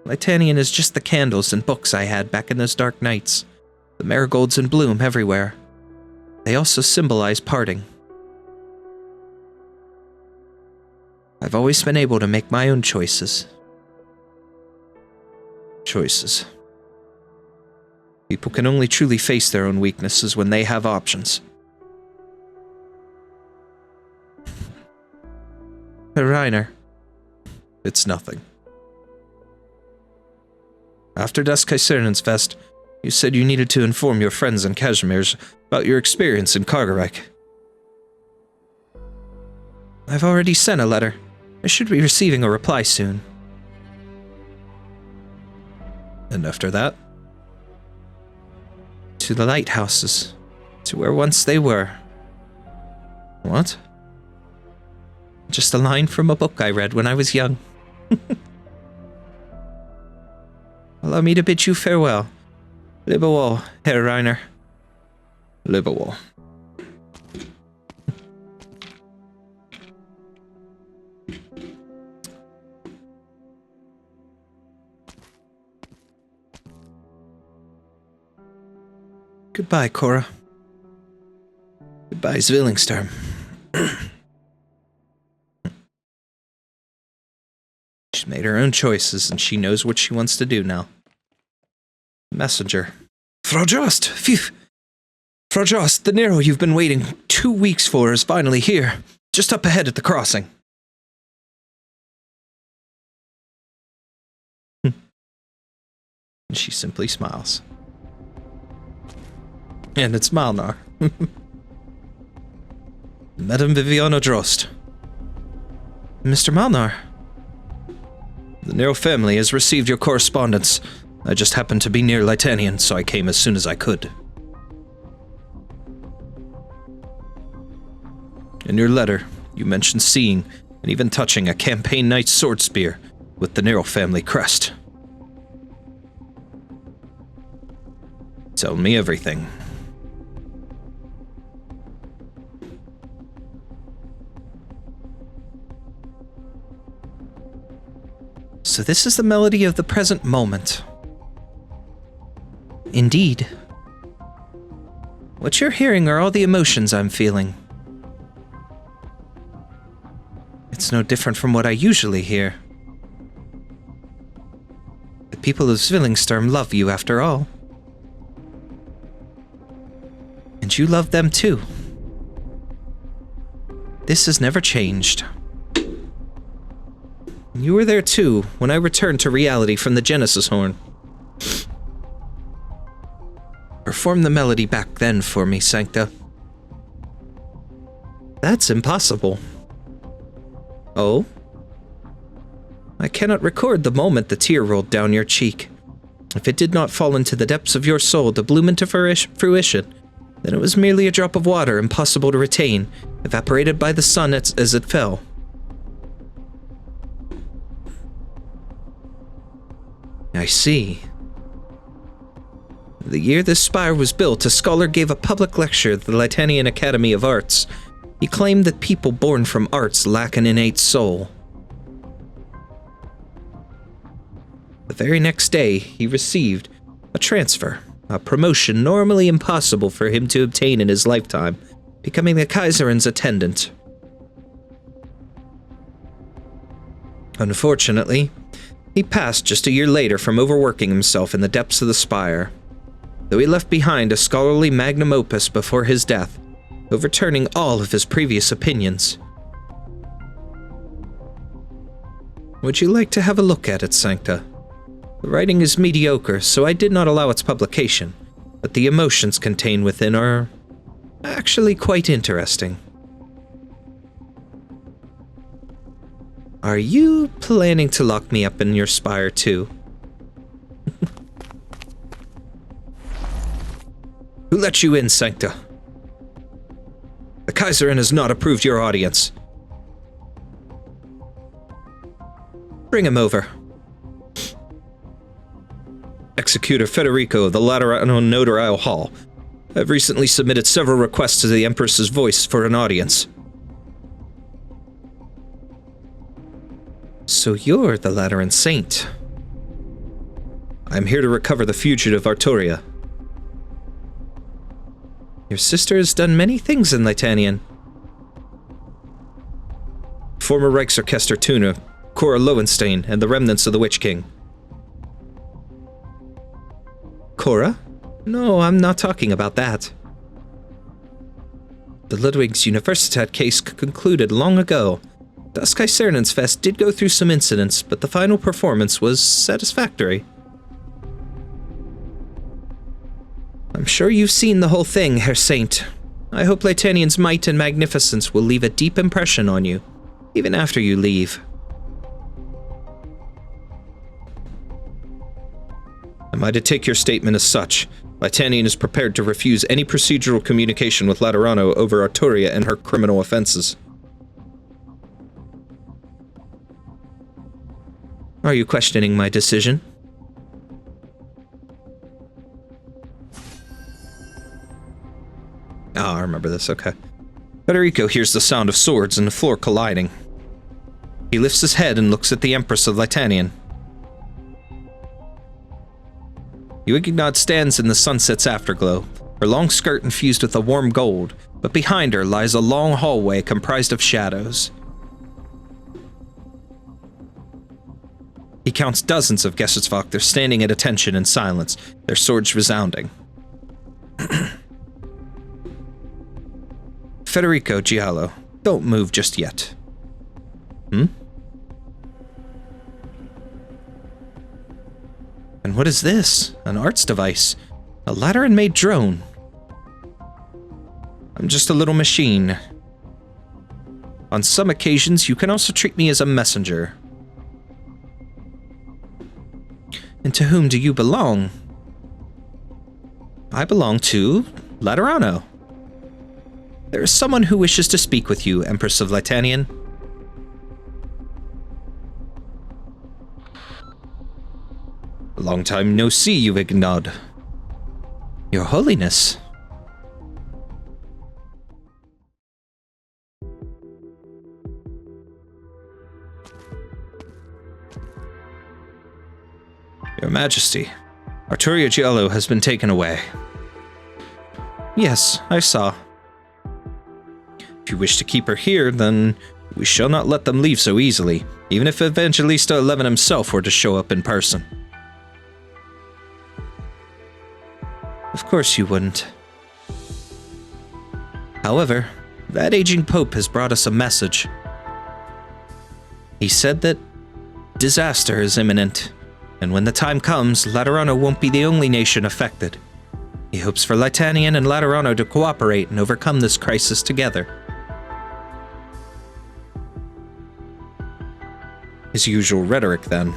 Leithanien is just the candles and books I had back in those dark nights, the marigolds in bloom everywhere. They also symbolize parting. I've always been able to make my own choices. Choices. People can only truly face their own weaknesses when they have options. Reiner, it's nothing. After Das Kaiserinnensfest, you said you needed to inform your friends in Casimir's about your experience in Kargarek. I've already sent a letter. I should be receiving a reply soon. And after that? To the lighthouses, to where once they were. What? Just a line from a book I read when I was young. Allow me to bid you farewell. Liebewall, Herr Reiner. Liebewall. Goodbye, Cora. Goodbye, Zwillingsturm. She's made her own choices, and she knows what she wants to do now. Messenger. Frau Jost! Phew! Frau Jost, the Nero you've been waiting 2 weeks for is finally here. Just up ahead at the crossing. And she simply smiles. And it's Malnar. Madame Viviana Drost. Mr. Malnar. The Nero family has received your correspondence. I just happened to be near Leithanien, so I came as soon as I could. In your letter, you mentioned seeing, and even touching, a campaign knight's sword spear with the Nero family crest. Tell me everything. So this is the melody of the present moment. Indeed. What you're hearing are all the emotions I'm feeling. It's no different from what I usually hear. The people of Zwillingsturm love you, after all. And you love them too. This has never changed. You were there too, when I returned to reality from the Genesis horn. Perform the melody back then for me, Sancta. That's impossible. Oh? I cannot record the moment the tear rolled down your cheek. If it did not fall into the depths of your soul to bloom into fruition, then it was merely a drop of water impossible to retain, evaporated by the sun as it fell. I see. The year this spire was built, a scholar gave a public lecture at the Leithanien Academy of Arts. He claimed that people born from arts lack an innate soul. The very next day, he received a transfer, a promotion normally impossible for him to obtain in his lifetime, becoming the Kaiserin's attendant. Unfortunately, he passed just a year later from overworking himself in the depths of the spire, though he left behind a scholarly magnum opus before his death, overturning all of his previous opinions. Would you like to have a look at it, Sancta? The writing is mediocre, so I did not allow its publication, but the emotions contained within are actually quite interesting. Are you planning to lock me up in your spire too? Who let you in, Sancta? The Kaiserin has not approved your audience. Bring him over. Executor Federico of the Laterano Notarial Hall. I've recently submitted several requests to the Empress's voice for an audience. So you're the Lateran Saint. I'm here to recover the fugitive Artoria. Your sister has done many things in Leithanien. Former Reichsorchester tuner, Cora Lowenstein, and the remnants of the Witch King. Cora? No, I'm not talking about that. The Ludwig's Universität case concluded long ago. Das Kaiserinnensfest did go through some incidents, but the final performance was satisfactory. I'm sure you've seen the whole thing, Herr Saint. I hope Leithanien's might and magnificence will leave a deep impression on you, even after you leave. Am I to take your statement as such? Leithanien is prepared to refuse any procedural communication with Laterano over Artoria and her criminal offenses. Are you questioning my decision? Ah, I remember this, okay. Federico hears the sound of swords and the floor colliding. He lifts his head and looks at the Empress of Leithanien. Uignod stands in the sunset's afterglow, her long skirt infused with a warm gold, but behind her lies a long hallway comprised of shadows. He counts dozens of Gessertsvakter standing at attention in silence, their swords resounding. Federico Giallo, don't move just yet. And what is this? An arts device. A Lateran-made drone. I'm just a little machine. On some occasions, you can also treat me as a messenger. And to whom do you belong? I belong to Laterano. There is someone who wishes to speak with you, Empress of Leithanien. Long time no see, you Ignod. Your Holiness. Your Majesty, Arturia Giallo has been taken away. Yes, I saw. If you wish to keep her here, then we shall not let them leave so easily, even if Evangelista 11 himself were to show up in person. Of course you wouldn't. However, that aging Pope has brought us a message. He said that disaster is imminent, and when the time comes, Laterano won't be the only nation affected. He hopes for Leithanien and Laterano to cooperate and overcome this crisis together. His usual rhetoric, then.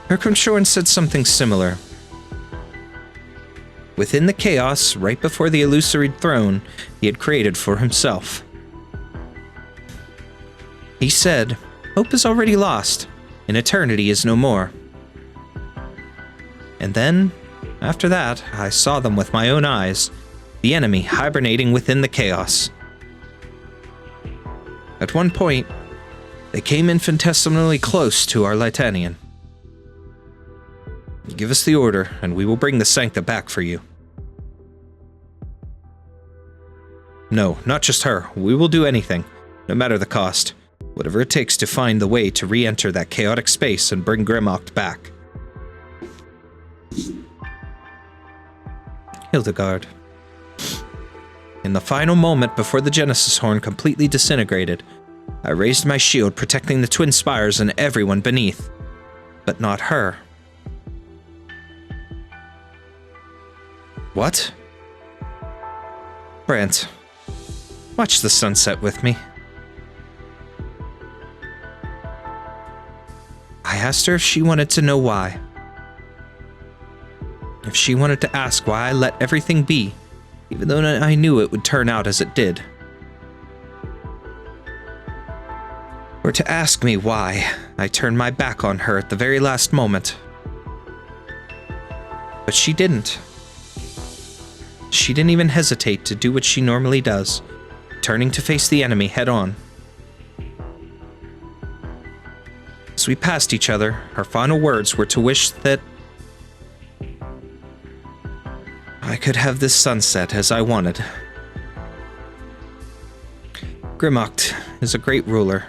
Hercomshorn said something similar. Within the chaos, right before the illusory throne he had created for himself. He said, hope is already lost, and eternity is no more. And then, after that, I saw them with my own eyes, the enemy hibernating within the chaos. At one point, they came infinitesimally close to our Leithanien. Give us the order, and we will bring the Sancta back for you. No, not just her. We will do anything, no matter the cost. Whatever it takes to find the way to re-enter that chaotic space and bring Grimocht back. Hildegard. In the final moment before the Genesis Horn completely disintegrated, I raised my shield protecting the twin spires and everyone beneath. But not her. What? Brant, watch the sunset with me. I asked her if she wanted to know why. If she wanted to ask why I let everything be, even though I knew it would turn out as it did. Or to ask me why I turned my back on her at the very last moment. But she didn't. She didn't even hesitate to do what she normally does, turning to face the enemy head on. As we passed each other, her final words were to wish that I could have this sunset as I wanted. Grimocht is a great ruler.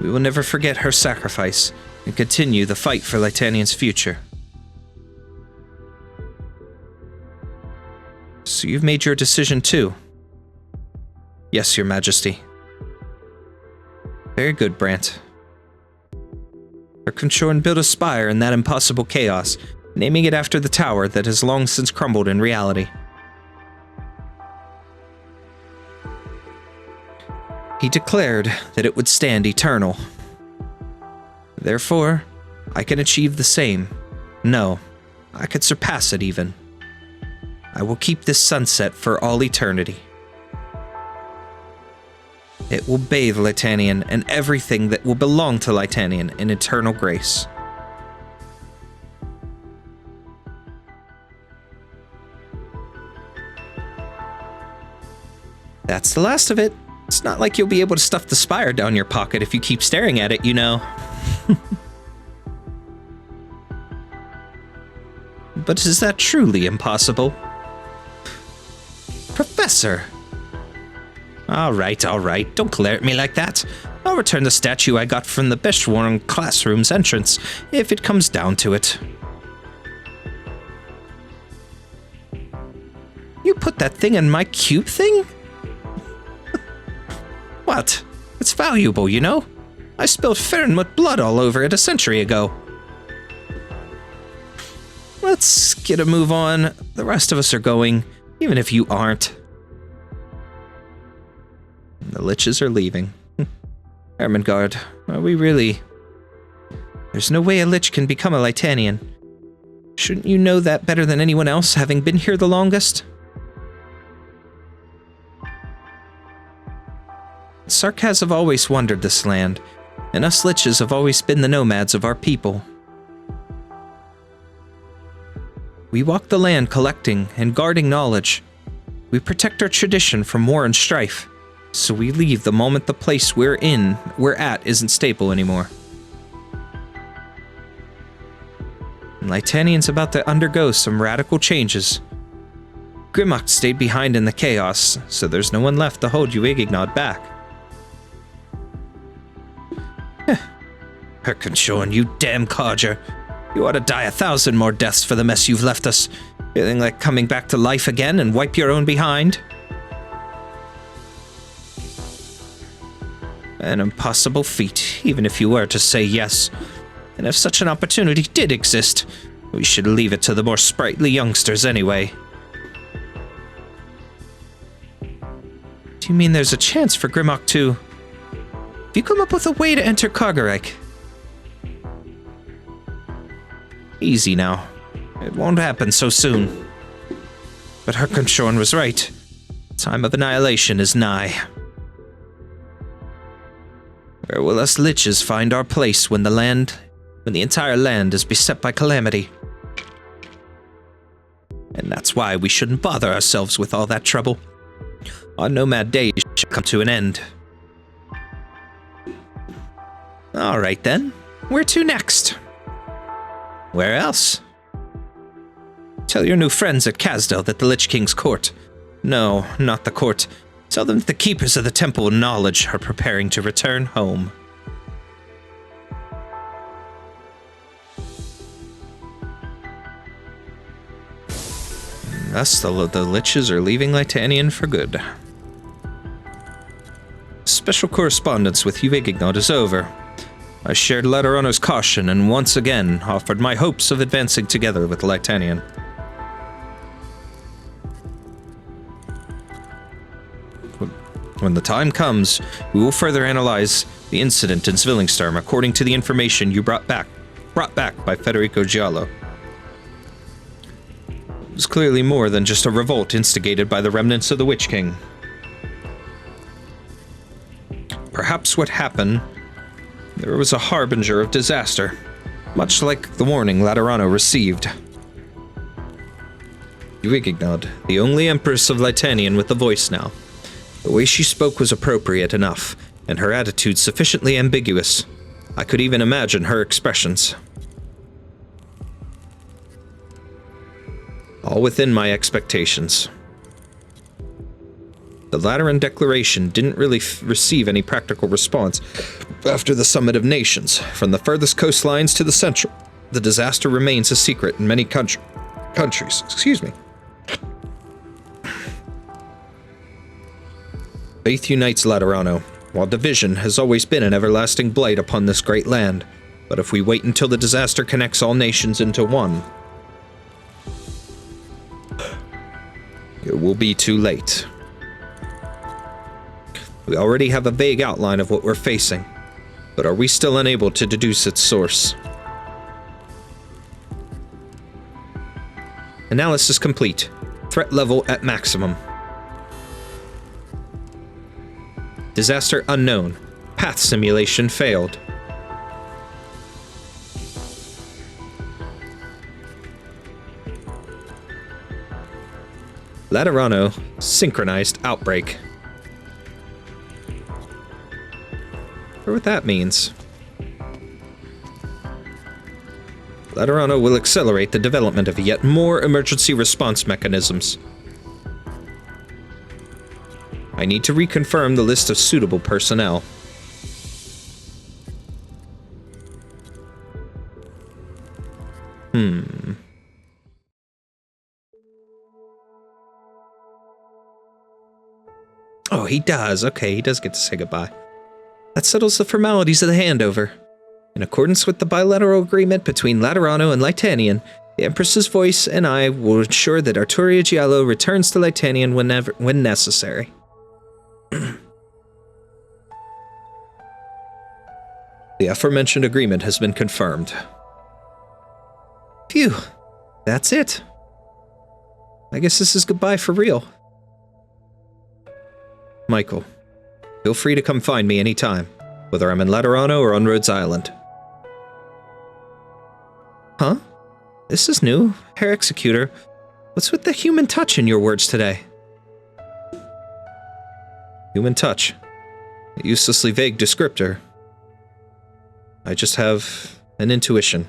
We will never forget her sacrifice and continue the fight for Leithanien's future. So you've made your decision too? Yes, Your Majesty. Very good, Brant. Hercomshorn built a spire in that impossible chaos, naming it after the tower that has long since crumbled in reality. He declared that it would stand eternal. Therefore, I can achieve the same. No, I could surpass it even. I will keep this sunset for all eternity. It will bathe Leithanien and everything that will belong to Leithanien in eternal grace. That's the last of it. It's not like you'll be able to stuff the spire down your pocket if you keep staring at it, you know. But is that truly impossible? Professor! Alright, don't glare at me like that. I'll return the statue I got from the Beshwarn classroom's entrance, if it comes down to it. You put that thing in my cube thing? What? It's valuable, you know? I spilled Fernmut blood all over it a century ago. Let's get a move on. The rest of us are going, even if you aren't. The liches are leaving. Ermengarde, are we really... There's no way a lich can become a Leithanien. Shouldn't you know that better than anyone else, having been here the longest? Sarkaz have always wandered this land, and us liches have always been the nomads of our people. We walk the land collecting and guarding knowledge. We protect our tradition from war and strife, so we leave the moment the place we're at isn't stable anymore. Leithannien's about to undergo some radical changes. Grimmacht stayed behind in the chaos, so there's no one left to hold Zwillingsturme back. Arknights, you damn codger. You ought to die 1,000 more deaths for the mess you've left us. Feeling like coming back to life again and wipe your own behind? An impossible feat, even if you were to say yes. And if such an opportunity did exist, we should leave it to the more sprightly youngsters anyway. Do you mean there's a chance for Grimmacht to... Have you come up with a way to enter Kargarek? Easy now. It won't happen so soon. But Arknights was right. Time of annihilation is nigh. Where will us liches find our place when the entire land is beset by calamity? And that's why we shouldn't bother ourselves with all that trouble. Our nomad days shall come to an end. Alright then, where to next? Where else? Tell your new friends at Kasdel that the Lich King's court. No, not the court. Tell them that the keepers of the Temple of Knowledge are preparing to return home. Thus, the liches are leaving Leithanien for good. Special correspondence with Zwillingsturme is over. I shared Leithanen's caution and once again offered my hopes of advancing together with Leithanien. When the time comes, we will further analyze the incident in Zwillingsturme according to the information you brought back by Federico Giallo. It was clearly more than just a revolt instigated by the remnants of the Witch King. Perhaps what happened, there was a harbinger of disaster, much like the warning Laterano received. Zwillingsturme, the only Empress of Leithanien with a voice now. The way she spoke was appropriate enough, and her attitude sufficiently ambiguous. I could even imagine her expressions. All within my expectations. The Lateran Declaration didn't really receive any practical response after the Summit of Nations. From the furthest coastlines to the central, the disaster remains a secret in many countries. Excuse me. Faith unites Laterano, while division has always been an everlasting blight upon this great land. But if we wait until the disaster connects all nations into one, it will be too late. We already have a vague outline of what we're facing, but are we still unable to deduce its source? Analysis complete. Threat level at maximum. Disaster unknown. Path simulation failed. Laterano synchronized outbreak. I wonder what that means. Laterano will accelerate the development of yet more emergency response mechanisms. I need to reconfirm the list of suitable personnel. Oh, he does. Okay, he does get to say goodbye. That settles the formalities of the handover. In accordance with the bilateral agreement between Laterano and Leithanien, the Empress's voice and I will ensure that Arturia Giallo returns to Leithanien when necessary. The aforementioned agreement has been confirmed. Phew, that's it. I guess this is goodbye for real. Michael, feel free to come find me anytime, whether I'm in Laterano or on Rhodes Island. Huh? This is new, Herr Executor. What's with the human touch in your words today? Human touch. A uselessly vague descriptor. I just have an intuition.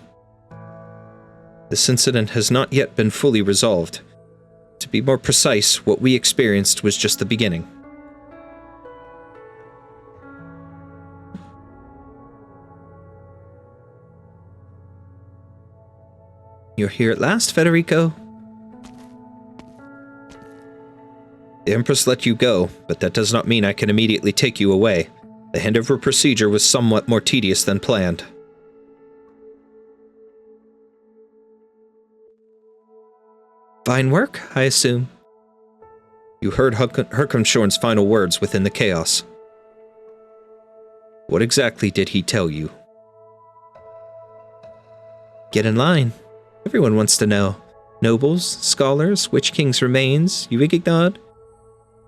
This incident has not yet been fully resolved. To be more precise, what we experienced was just the beginning. You're here at last, Federico. The Empress let you go, but that does not mean I can immediately take you away. The handover procedure was somewhat more tedious than planned. Fine work, I assume. You heard Herkomshorn's final words within the chaos. What exactly did he tell you? Get in line. Everyone wants to know. Nobles, scholars, Witch King's remains, Uigignod.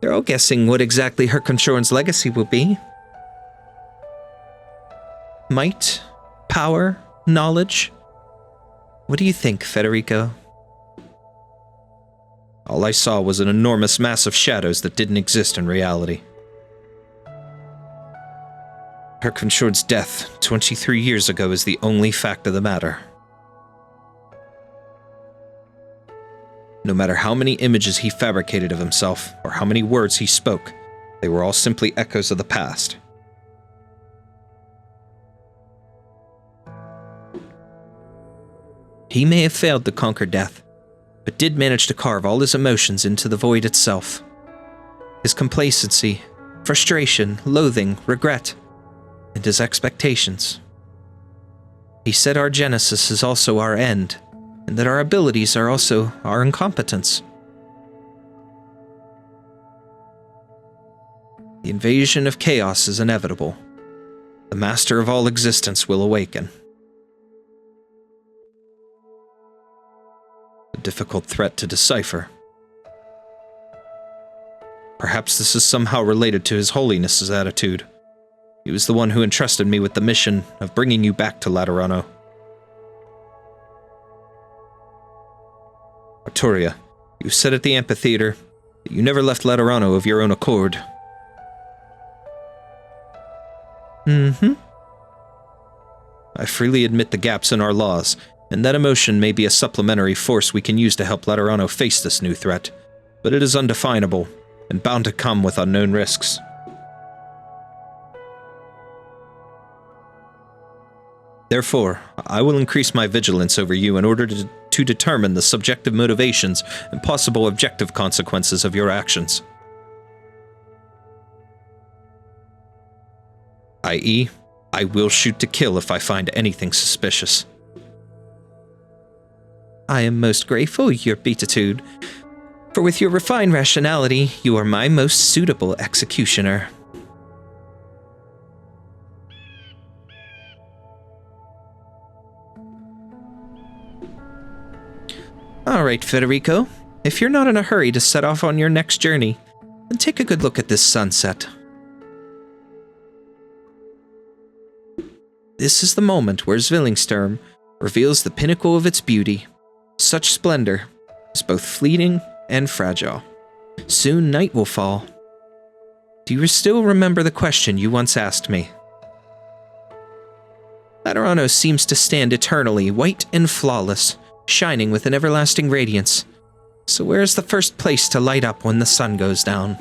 They're all guessing what exactly Herkomshorn's legacy will be. Might, power, knowledge. What do you think, Federico? All I saw was an enormous mass of shadows that didn't exist in reality. Herkomshorn's death 23 years ago is the only fact of the matter. No matter how many images he fabricated of himself, or how many words he spoke, they were all simply echoes of the past. He may have failed to conquer death, but did manage to carve all his emotions into the void itself. His complacency, frustration, loathing, regret, and his expectations. He said our genesis is also our end, and that our abilities are also our incompetence. The invasion of chaos is inevitable. The master of all existence will awaken. A difficult threat to decipher. Perhaps this is somehow related to His Holiness's attitude. He was the one who entrusted me with the mission of bringing you back to Laterano. Arturia, you said at the amphitheater that you never left Laterano of your own accord. I freely admit the gaps in our laws, and that emotion may be a supplementary force we can use to help Laterano face this new threat, but it is undefinable, and bound to come with unknown risks. Therefore, I will increase my vigilance over you in order to determine the subjective motivations and possible objective consequences of your actions. I.e., I will shoot to kill if I find anything suspicious. I am most grateful, your beatitude, for with your refined rationality, you are my most suitable executioner. Alright, Federico. If you're not in a hurry to set off on your next journey, then take a good look at this sunset. This is the moment where Zwillingsturme reveals the pinnacle of its beauty. Such splendor is both fleeting and fragile. Soon night will fall. Do you still remember the question you once asked me? Laterano seems to stand eternally, white and flawless, shining with an everlasting radiance. So where's the first place to light up when the sun goes down?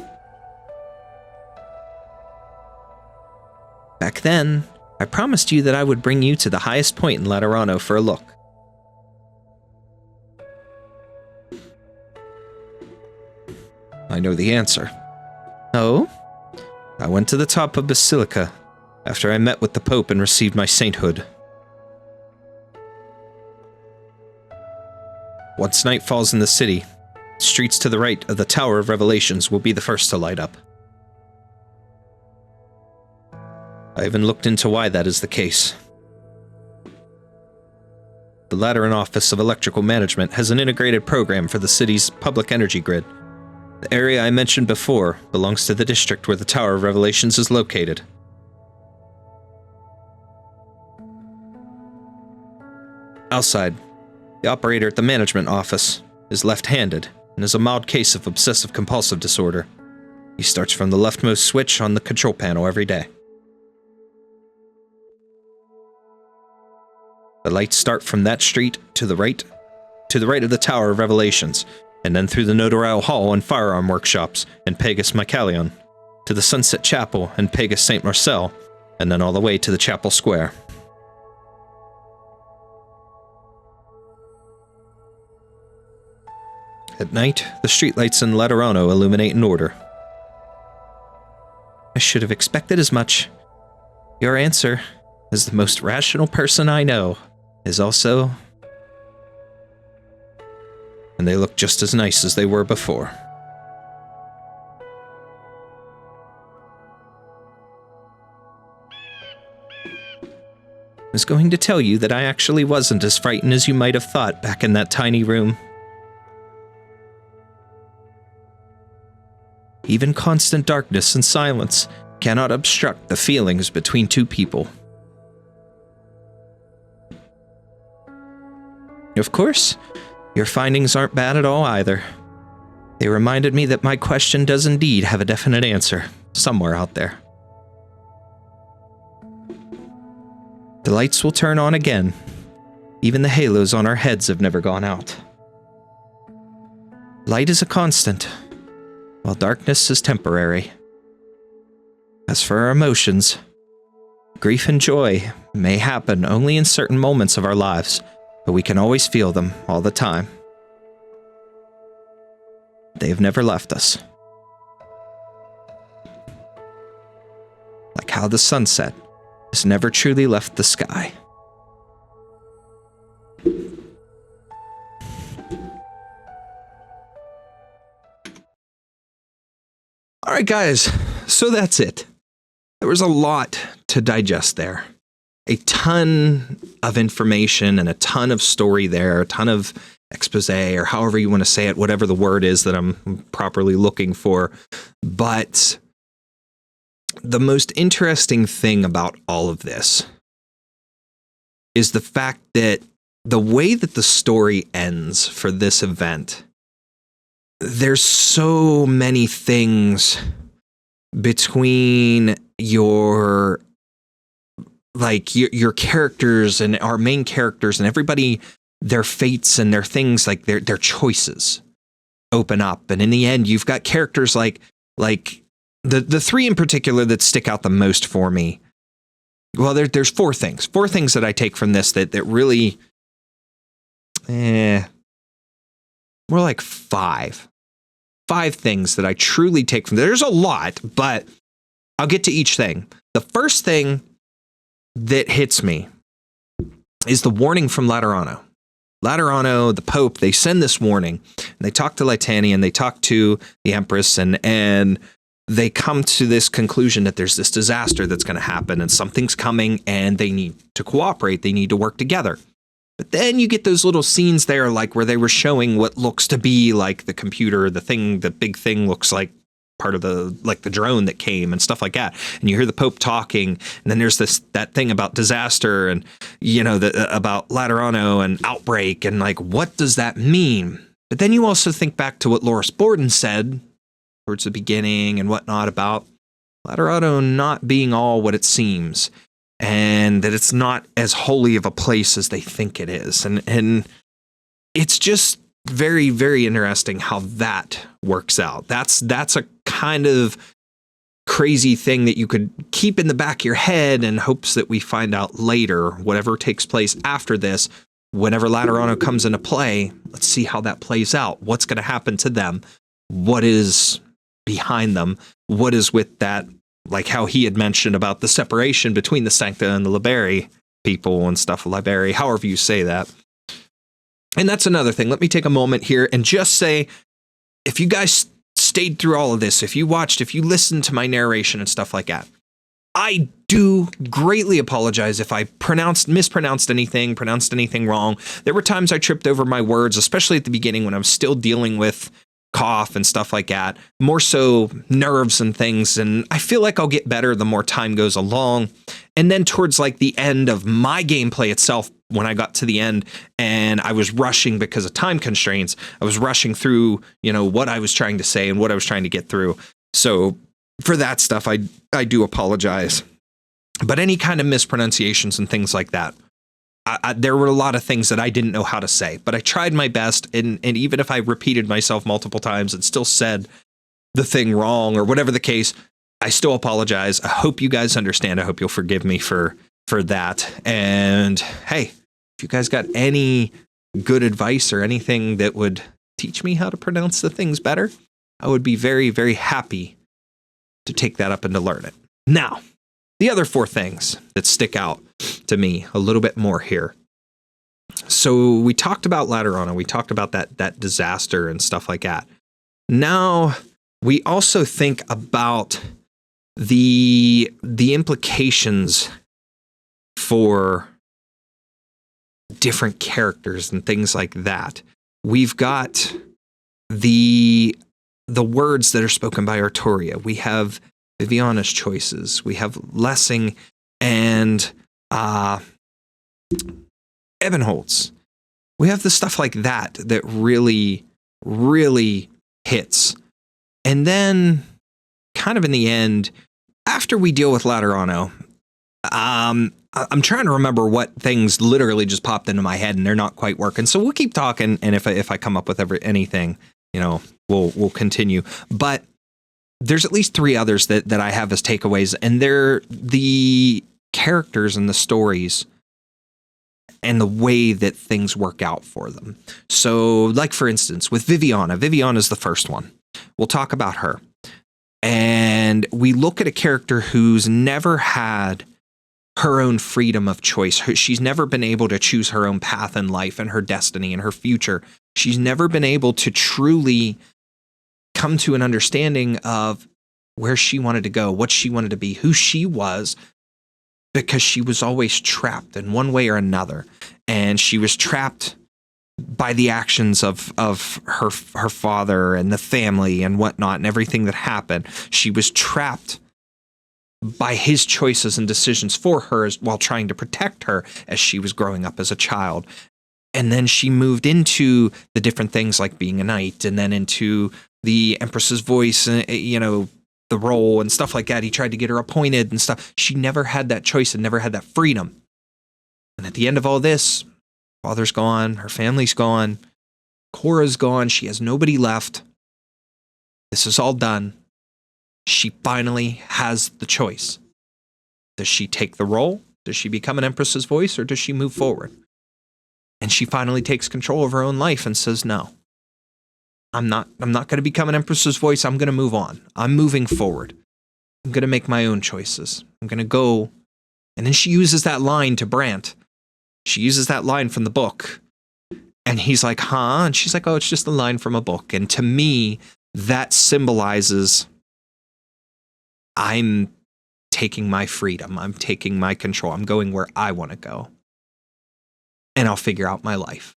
Back then, I promised you that I would bring you to the highest point in Laterano for a look. I know the answer. Oh? I went to the top of Basilica after I met with the Pope and received my sainthood. Once night falls in the city, streets to the right of the Tower of Revelations will be the first to light up. I even looked into why that is the case. The Lateran Office of Electrical Management has an integrated program for the city's public energy grid. The area I mentioned before belongs to the district where the Tower of Revelations is located. Outside, the operator at the management office is left-handed and has a mild case of obsessive-compulsive disorder. He starts from the leftmost switch on the control panel every day. The lights start from that street to the right of the Tower of Revelations, and then through the Notarial Hall and Firearm Workshops and Pegas Mycalion, to the Sunset Chapel and Pegas St. Marcel, and then all the way to the Chapel Square. At night, the streetlights in Laterano illuminate in order. I should have expected as much. Your answer, as the most rational person I know, is also... And they look just as nice as they were before. I was going to tell you that I actually wasn't as frightened as you might have thought back in that tiny room. Even constant darkness and silence cannot obstruct the feelings between two people. Of course, your findings aren't bad at all either. They reminded me that my question does indeed have a definite answer, somewhere out there. The lights will turn on again. Even the halos on our heads have never gone out. Light is a constant, while darkness is temporary. As for our emotions, grief and joy may happen only in certain moments of our lives, but we can always feel them all the time. They've never left us. Like how the sunset has never truly left the sky. All right, guys, so that's it. There was a lot to digest there. A ton of information and a ton of story there, a ton of expose, or however you want to say it, whatever the word is that I'm properly looking for. But the most interesting thing about all of this is the fact that the way that the story ends for this event, there's so many things between your characters and our main characters and everybody, their fates and their things, like their choices open up. And in the end, you've got characters like the three in particular that stick out the most for me. Well, there's four things that I take from this that really, more like five things that I truly take from. There's a lot, but I'll get to each thing. The first thing that hits me is the warning from Laterano. Laterano, the Pope, they send this warning. And they talk to Leithanien, they talk to the Empress, and they come to this conclusion that there's this disaster that's going to happen and something's coming and they need to cooperate. They need to work together. But then you get those little scenes there, like where they were showing what looks to be like the computer, the big thing looks like part of the drone that came and stuff like that. And you hear the Pope talking, and then there's that thing about disaster and, about Laterano and outbreak and like, what does that mean? But then you also think back to what Loris Borden said towards the beginning and whatnot about Laterano not being all what it seems. and that it's not as holy of a place as they think it is. And it's just very, very interesting how that works out. That's a kind of crazy thing that you could keep in the back of your head in hopes that we find out later, whatever takes place after this, whenever Laterano comes into play. Let's see how that plays out. What's going to happen to them? What is behind them? What is with that, like how he had mentioned about the separation between the Sancta and the Liberi people and stuff, Liberi, however you say that. And that's another thing. Let me take a moment here and just say, if you guys stayed through all of this, if you watched, if you listened to my narration and stuff like that, I do greatly apologize if I mispronounced anything, pronounced anything wrong. There were times I tripped over my words, especially at the beginning when I was still dealing with cough and stuff like that, more so nerves and things. And I feel like I'll get better the more time goes along. And then towards like the end of my gameplay itself, when I got to the end and I was rushing because of time constraints, I was rushing through, what I was trying to say and what I was trying to get through. So for that stuff, I do apologize. But any kind of mispronunciations and things like that, there were a lot of things that I didn't know how to say, but I tried my best. And even if I repeated myself multiple times and still said the thing wrong or whatever the case, I still apologize. I hope you guys understand. I hope you'll forgive me for that. And hey, if you guys got any good advice or anything that would teach me how to pronounce the things better, I would be very, very happy to take that up and to learn it. Now, the other 4 things that stick out to me a little bit more here. So we talked about Laterano. We talked about that disaster and stuff like that. Now we also think about the implications for different characters and things like that. We've got the words that are spoken by Arturia. We have Viviana's choices. We have Lessing and Ebenholz. We have the stuff like that really, really hits. And then kind of in the end, after we deal with Laterano, I'm trying to remember what things literally just popped into my head and they're not quite working. So we'll keep talking. And if I come up with anything, we'll continue. But there's at least 3 others that I have as takeaways, and they're the characters and the stories and the way that things work out for them. So like, for instance, with Viviana's the first one. We'll talk about her. And we look at a character who's never had her own freedom of choice. She's never been able to choose her own path in life and her destiny and her future. She's never been able to truly come to an understanding of where she wanted to go, what she wanted to be, who she was, because she was always trapped in one way or another. And she was trapped by the actions of her father and the family and whatnot and everything that happened. She was trapped by his choices and decisions for her while trying to protect her as she was growing up as a child. And then she moved into the different things like being a knight, and then into the Empress's voice, the role and stuff like that. He tried to get her appointed and stuff. She never had that choice and never had that freedom. And at the end of all this, father's gone, her family's gone, Cora's gone, she has nobody left. This is all done. She finally has the choice. Does she take the role? Does she become an Empress's voice, or does she move forward? And she finally takes control of her own life and says, no, I'm not going to become an Empress's voice. I'm going to move on. I'm moving forward. I'm going to make my own choices. I'm going to go. And then she uses that line to Brandt. She uses that line from the book. And he's like, huh? And she's like, oh, it's just a line from a book. And to me, that symbolizes I'm taking my freedom. I'm taking my control. I'm going where I want to go. And I'll figure out my life.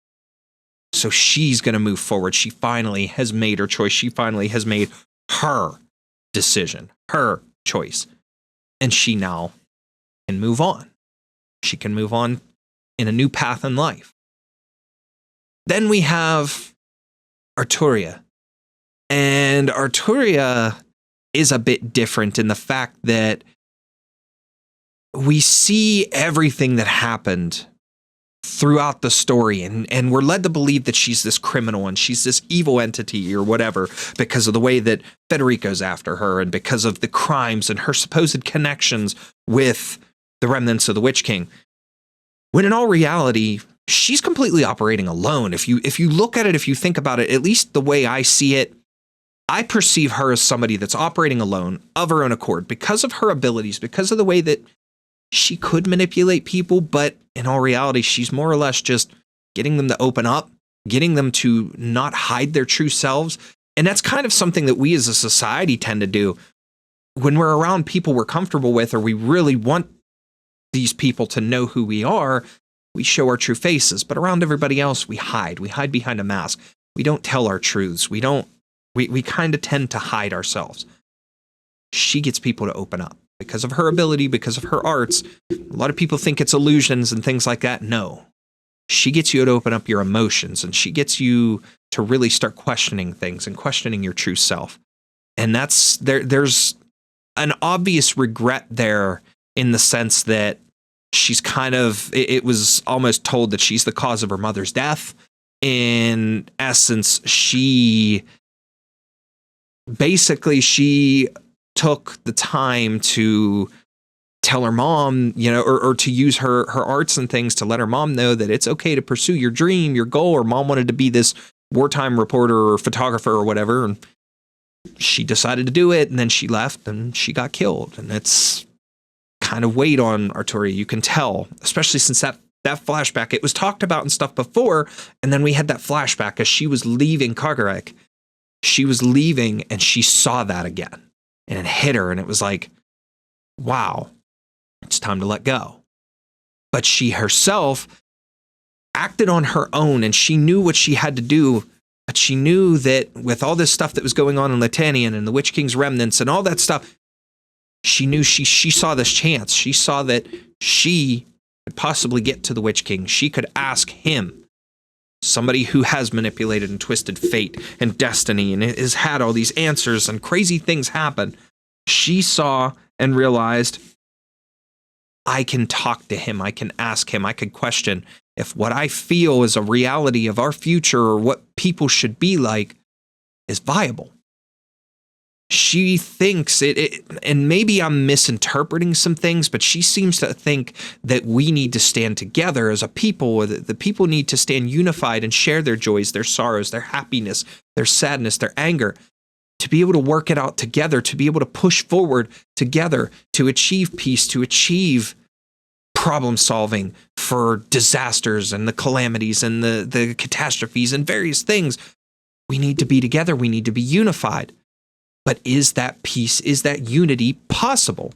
So she's going to move forward. She finally has made her choice. She finally has made her decision, her choice. And she now can move on. She can move on in a new path in life. Then we have Arturia. And Arturia is a bit different in the fact that we see everything that happened throughout the story, and we're led to believe that she's this criminal and she's this evil entity or whatever because of the way that Federico's after her and because of the crimes and her supposed connections with the remnants of the Witch King. When in all reality, she's completely operating alone. If you look at it, if you think about it, at least the way I see it, I perceive her as somebody that's operating alone of her own accord because of her abilities, because of the way that she could manipulate people, but in all reality, she's more or less just getting them to open up, getting them to not hide their true selves. And that's kind of something that we as a society tend to do when we're around people we're comfortable with, or we really want these people to know who we are. We show our true faces, but around everybody else, we hide behind a mask. We don't tell our truths. We kind of tend to hide ourselves. She gets people to open up. Because of her ability, because of her arts, a lot of people think it's illusions and things like that. No. She gets you to open up your emotions, and she gets you to really start questioning things and questioning your true self. And there's an obvious regret there in the sense that she's kind of, it was almost told that she's the cause of her mother's death. In essence, she took the time to tell her mom, or to use her arts and things to let her mom know that it's okay to pursue your dream, your goal. Her mom wanted to be this wartime reporter or photographer or whatever, and she decided to do it, and then she left and she got killed. And it's kind of weighed on Arturia. You can tell, especially since that flashback, it was talked about and stuff before, and then we had that flashback as she was leaving Kargarek. She was leaving and she saw that again. And it hit her, and it was like, wow, it's time to let go. But she herself acted on her own, and she knew what she had to do. But she knew that with all this stuff that was going on in Leithanien and the Witch King's remnants and all that stuff, she knew she saw this chance. She saw that she could possibly get to the Witch King. She could ask him, somebody who has manipulated and twisted fate and destiny and has had all these answers and crazy things happen. She saw and realized, I can talk to him. I can ask him. I could question if what I feel is a reality of our future or what people should be like is viable. She thinks it, and maybe I'm misinterpreting some things, but she seems to think that we need to stand together as a people, or that the people need to stand unified and share their joys, their sorrows, their happiness, their sadness, their anger, to be able to work it out together, to be able to push forward together, to achieve peace, to achieve problem solving for disasters and the calamities and the catastrophes and various things. We need to be together. We need to be unified. But is that peace, is that unity possible?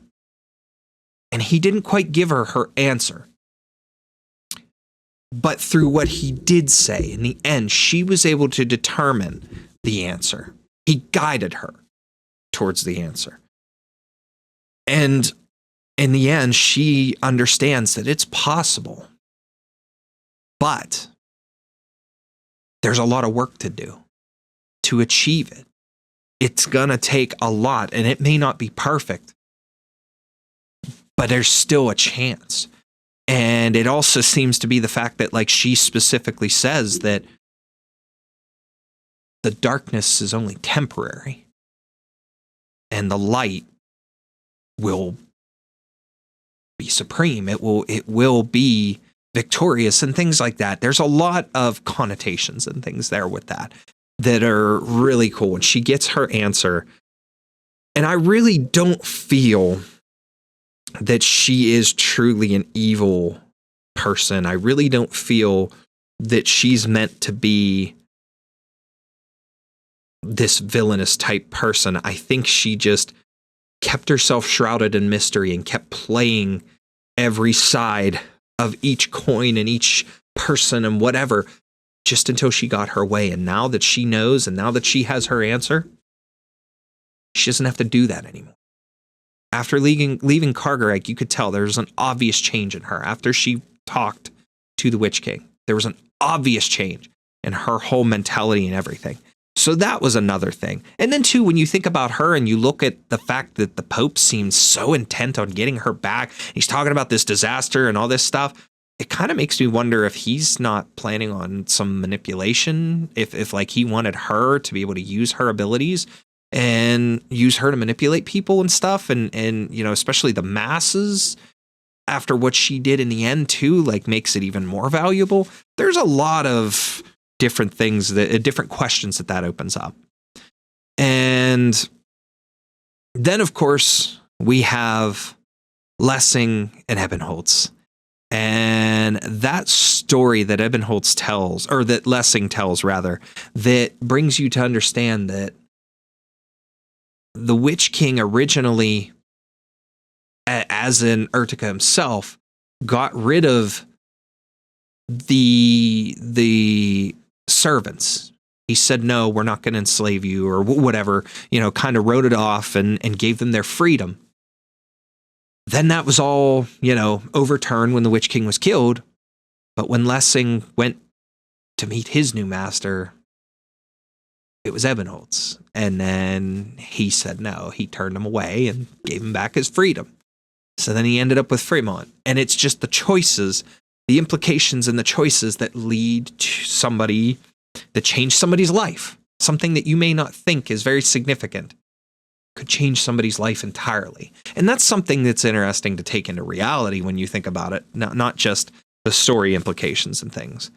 And he didn't quite give her answer. But through what he did say, in the end, she was able to determine the answer. He guided her towards the answer. And in the end, she understands that it's possible. But there's a lot of work to do to achieve it. It's going to take a lot, and it may not be perfect, but there's still a chance. And it also seems to be the fact that, like she specifically says, that the darkness is only temporary and the light will be supreme. It will be victorious and things like that. There's a lot of connotations and things there with that are really cool. And she gets her answer. And I really don't feel that she is truly an evil person. I really don't feel that she's meant to be this villainous type person. I think she just kept herself shrouded in mystery and kept playing every side of each coin and each person and whatever, just until she got her way. And now that she knows, and now that she has her answer, she doesn't have to do that anymore. After leaving Kargarek, you could tell there was an obvious change in her. After she talked to the Witch King, there was an obvious change in her whole mentality and everything. So that was another thing. And then too, when you think about her and you look at the fact that the Pope seems so intent on getting her back, he's talking about this disaster and all this stuff. It kind of makes me wonder if he's not planning on some manipulation, if like he wanted her to be able to use her abilities and use her to manipulate people and stuff. And you know, especially the masses after what she did in the end too, like makes it even more valuable. There's a lot of different things different questions that opens up. And then of course we have Lessing and Ebenholz. And that story that Ebenholz tells, or that Lessing tells rather, that brings you to understand that the Witch King originally, as in Urtica himself, got rid of the servants. He said, no, we're not going to enslave you or whatever, you know, kind of wrote it off and gave them their freedom. Then that was all, you know, overturned when the Witch King was killed. But when Lessing went to meet his new master, it was Ebenholz. And then he said no. He turned him away and gave him back his freedom. So then he ended up with Fremont. And it's just the choices, the implications and the choices that lead to somebody that changed somebody's life. Something that you may not think is very significant could change somebody's life entirely. And that's something that's interesting to take into reality when you think about it, not just the story implications and things.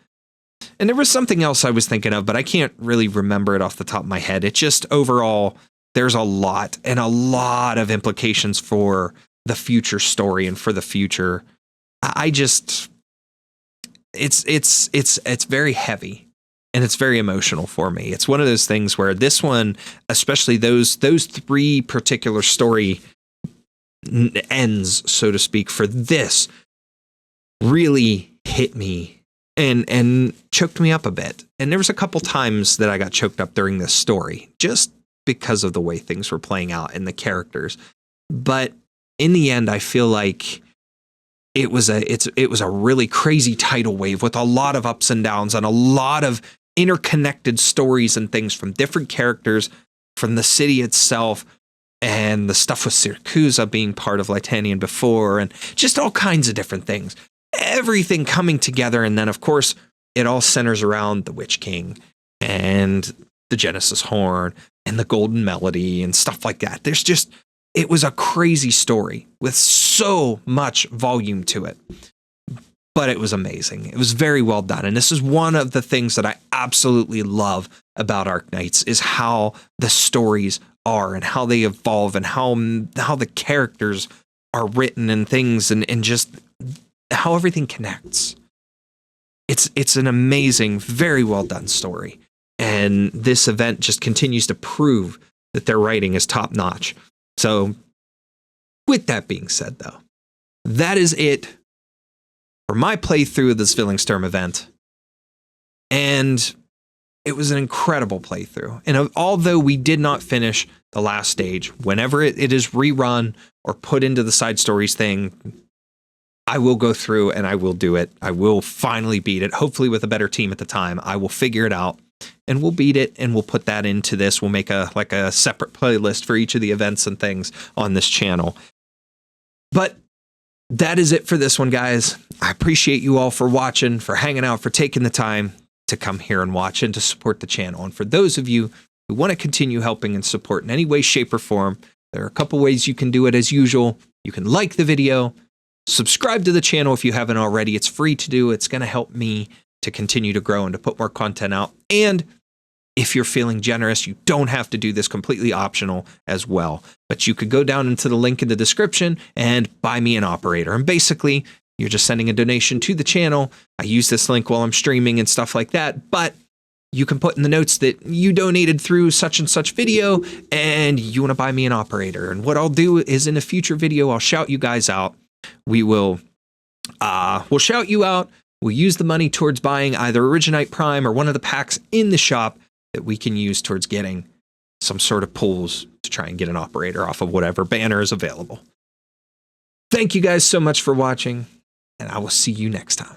And there was something else I was thinking of, but I can't really remember it off the top of my head. It just overall, there's a lot of implications for the future story and for the future. It's very heavy. And it's very emotional for me. It's one of those things where this one, especially those three particular story ends, so to speak, for this really hit me and choked me up a bit. And there was a couple times that I got choked up during this story just because of the way things were playing out and the characters. But in the end, I feel like it was a really crazy tidal wave with a lot of ups and downs and a lot of interconnected stories and things from different characters, from the city itself, and the stuff with Syracusa being part of Leithanien before, and just all kinds of different things. Everything coming together, and then of course it all centers around the Witch King and the Genesis horn and the Golden Melody and stuff like that. It was a crazy story with so much volume to it. But it was amazing. It was very well done. And this is one of the things that I absolutely love about Arknights is how the stories are and how they evolve and how the characters are written and things and just how everything connects. It's an amazing, very well done story. And this event just continues to prove that their writing is top notch. So with that being said, though, that is it for my playthrough of the Zwillingsturme event. And it was an incredible playthrough. And although we did not finish the last stage, whenever it is rerun or put into the side stories thing, I will go through and I will do it. I will finally beat it, hopefully with a better team at the time. I will figure it out and we'll beat it and we'll put that into this. We'll make a separate playlist for each of the events and things on this channel. But that is it for this one, guys. I appreciate you all for watching, for hanging out, for taking the time to come here and watch and to support the channel. And for those of you who want to continue helping and support in any way, shape, or form, there are a couple ways you can do it as usual. You can like the video, subscribe to the channel if you haven't already. It's free to do. It's going to help me to continue to grow and to put more content out. And if you're feeling generous, you don't have to do this, completely optional as well. But you could go down into the link in the description and buy me an operator. And basically, you're just sending a donation to the channel. I use this link while I'm streaming and stuff like that. But you can put in the notes that you donated through such and such video and you want to buy me an operator. And what I'll do is in a future video, I'll shout you guys out. We'll shout you out. We'll use the money towards buying either Originite Prime or one of the packs in the shop that we can use towards getting some sort of pulls to try and get an operator off of whatever banner is available. Thank you guys so much for watching, and I will see you next time.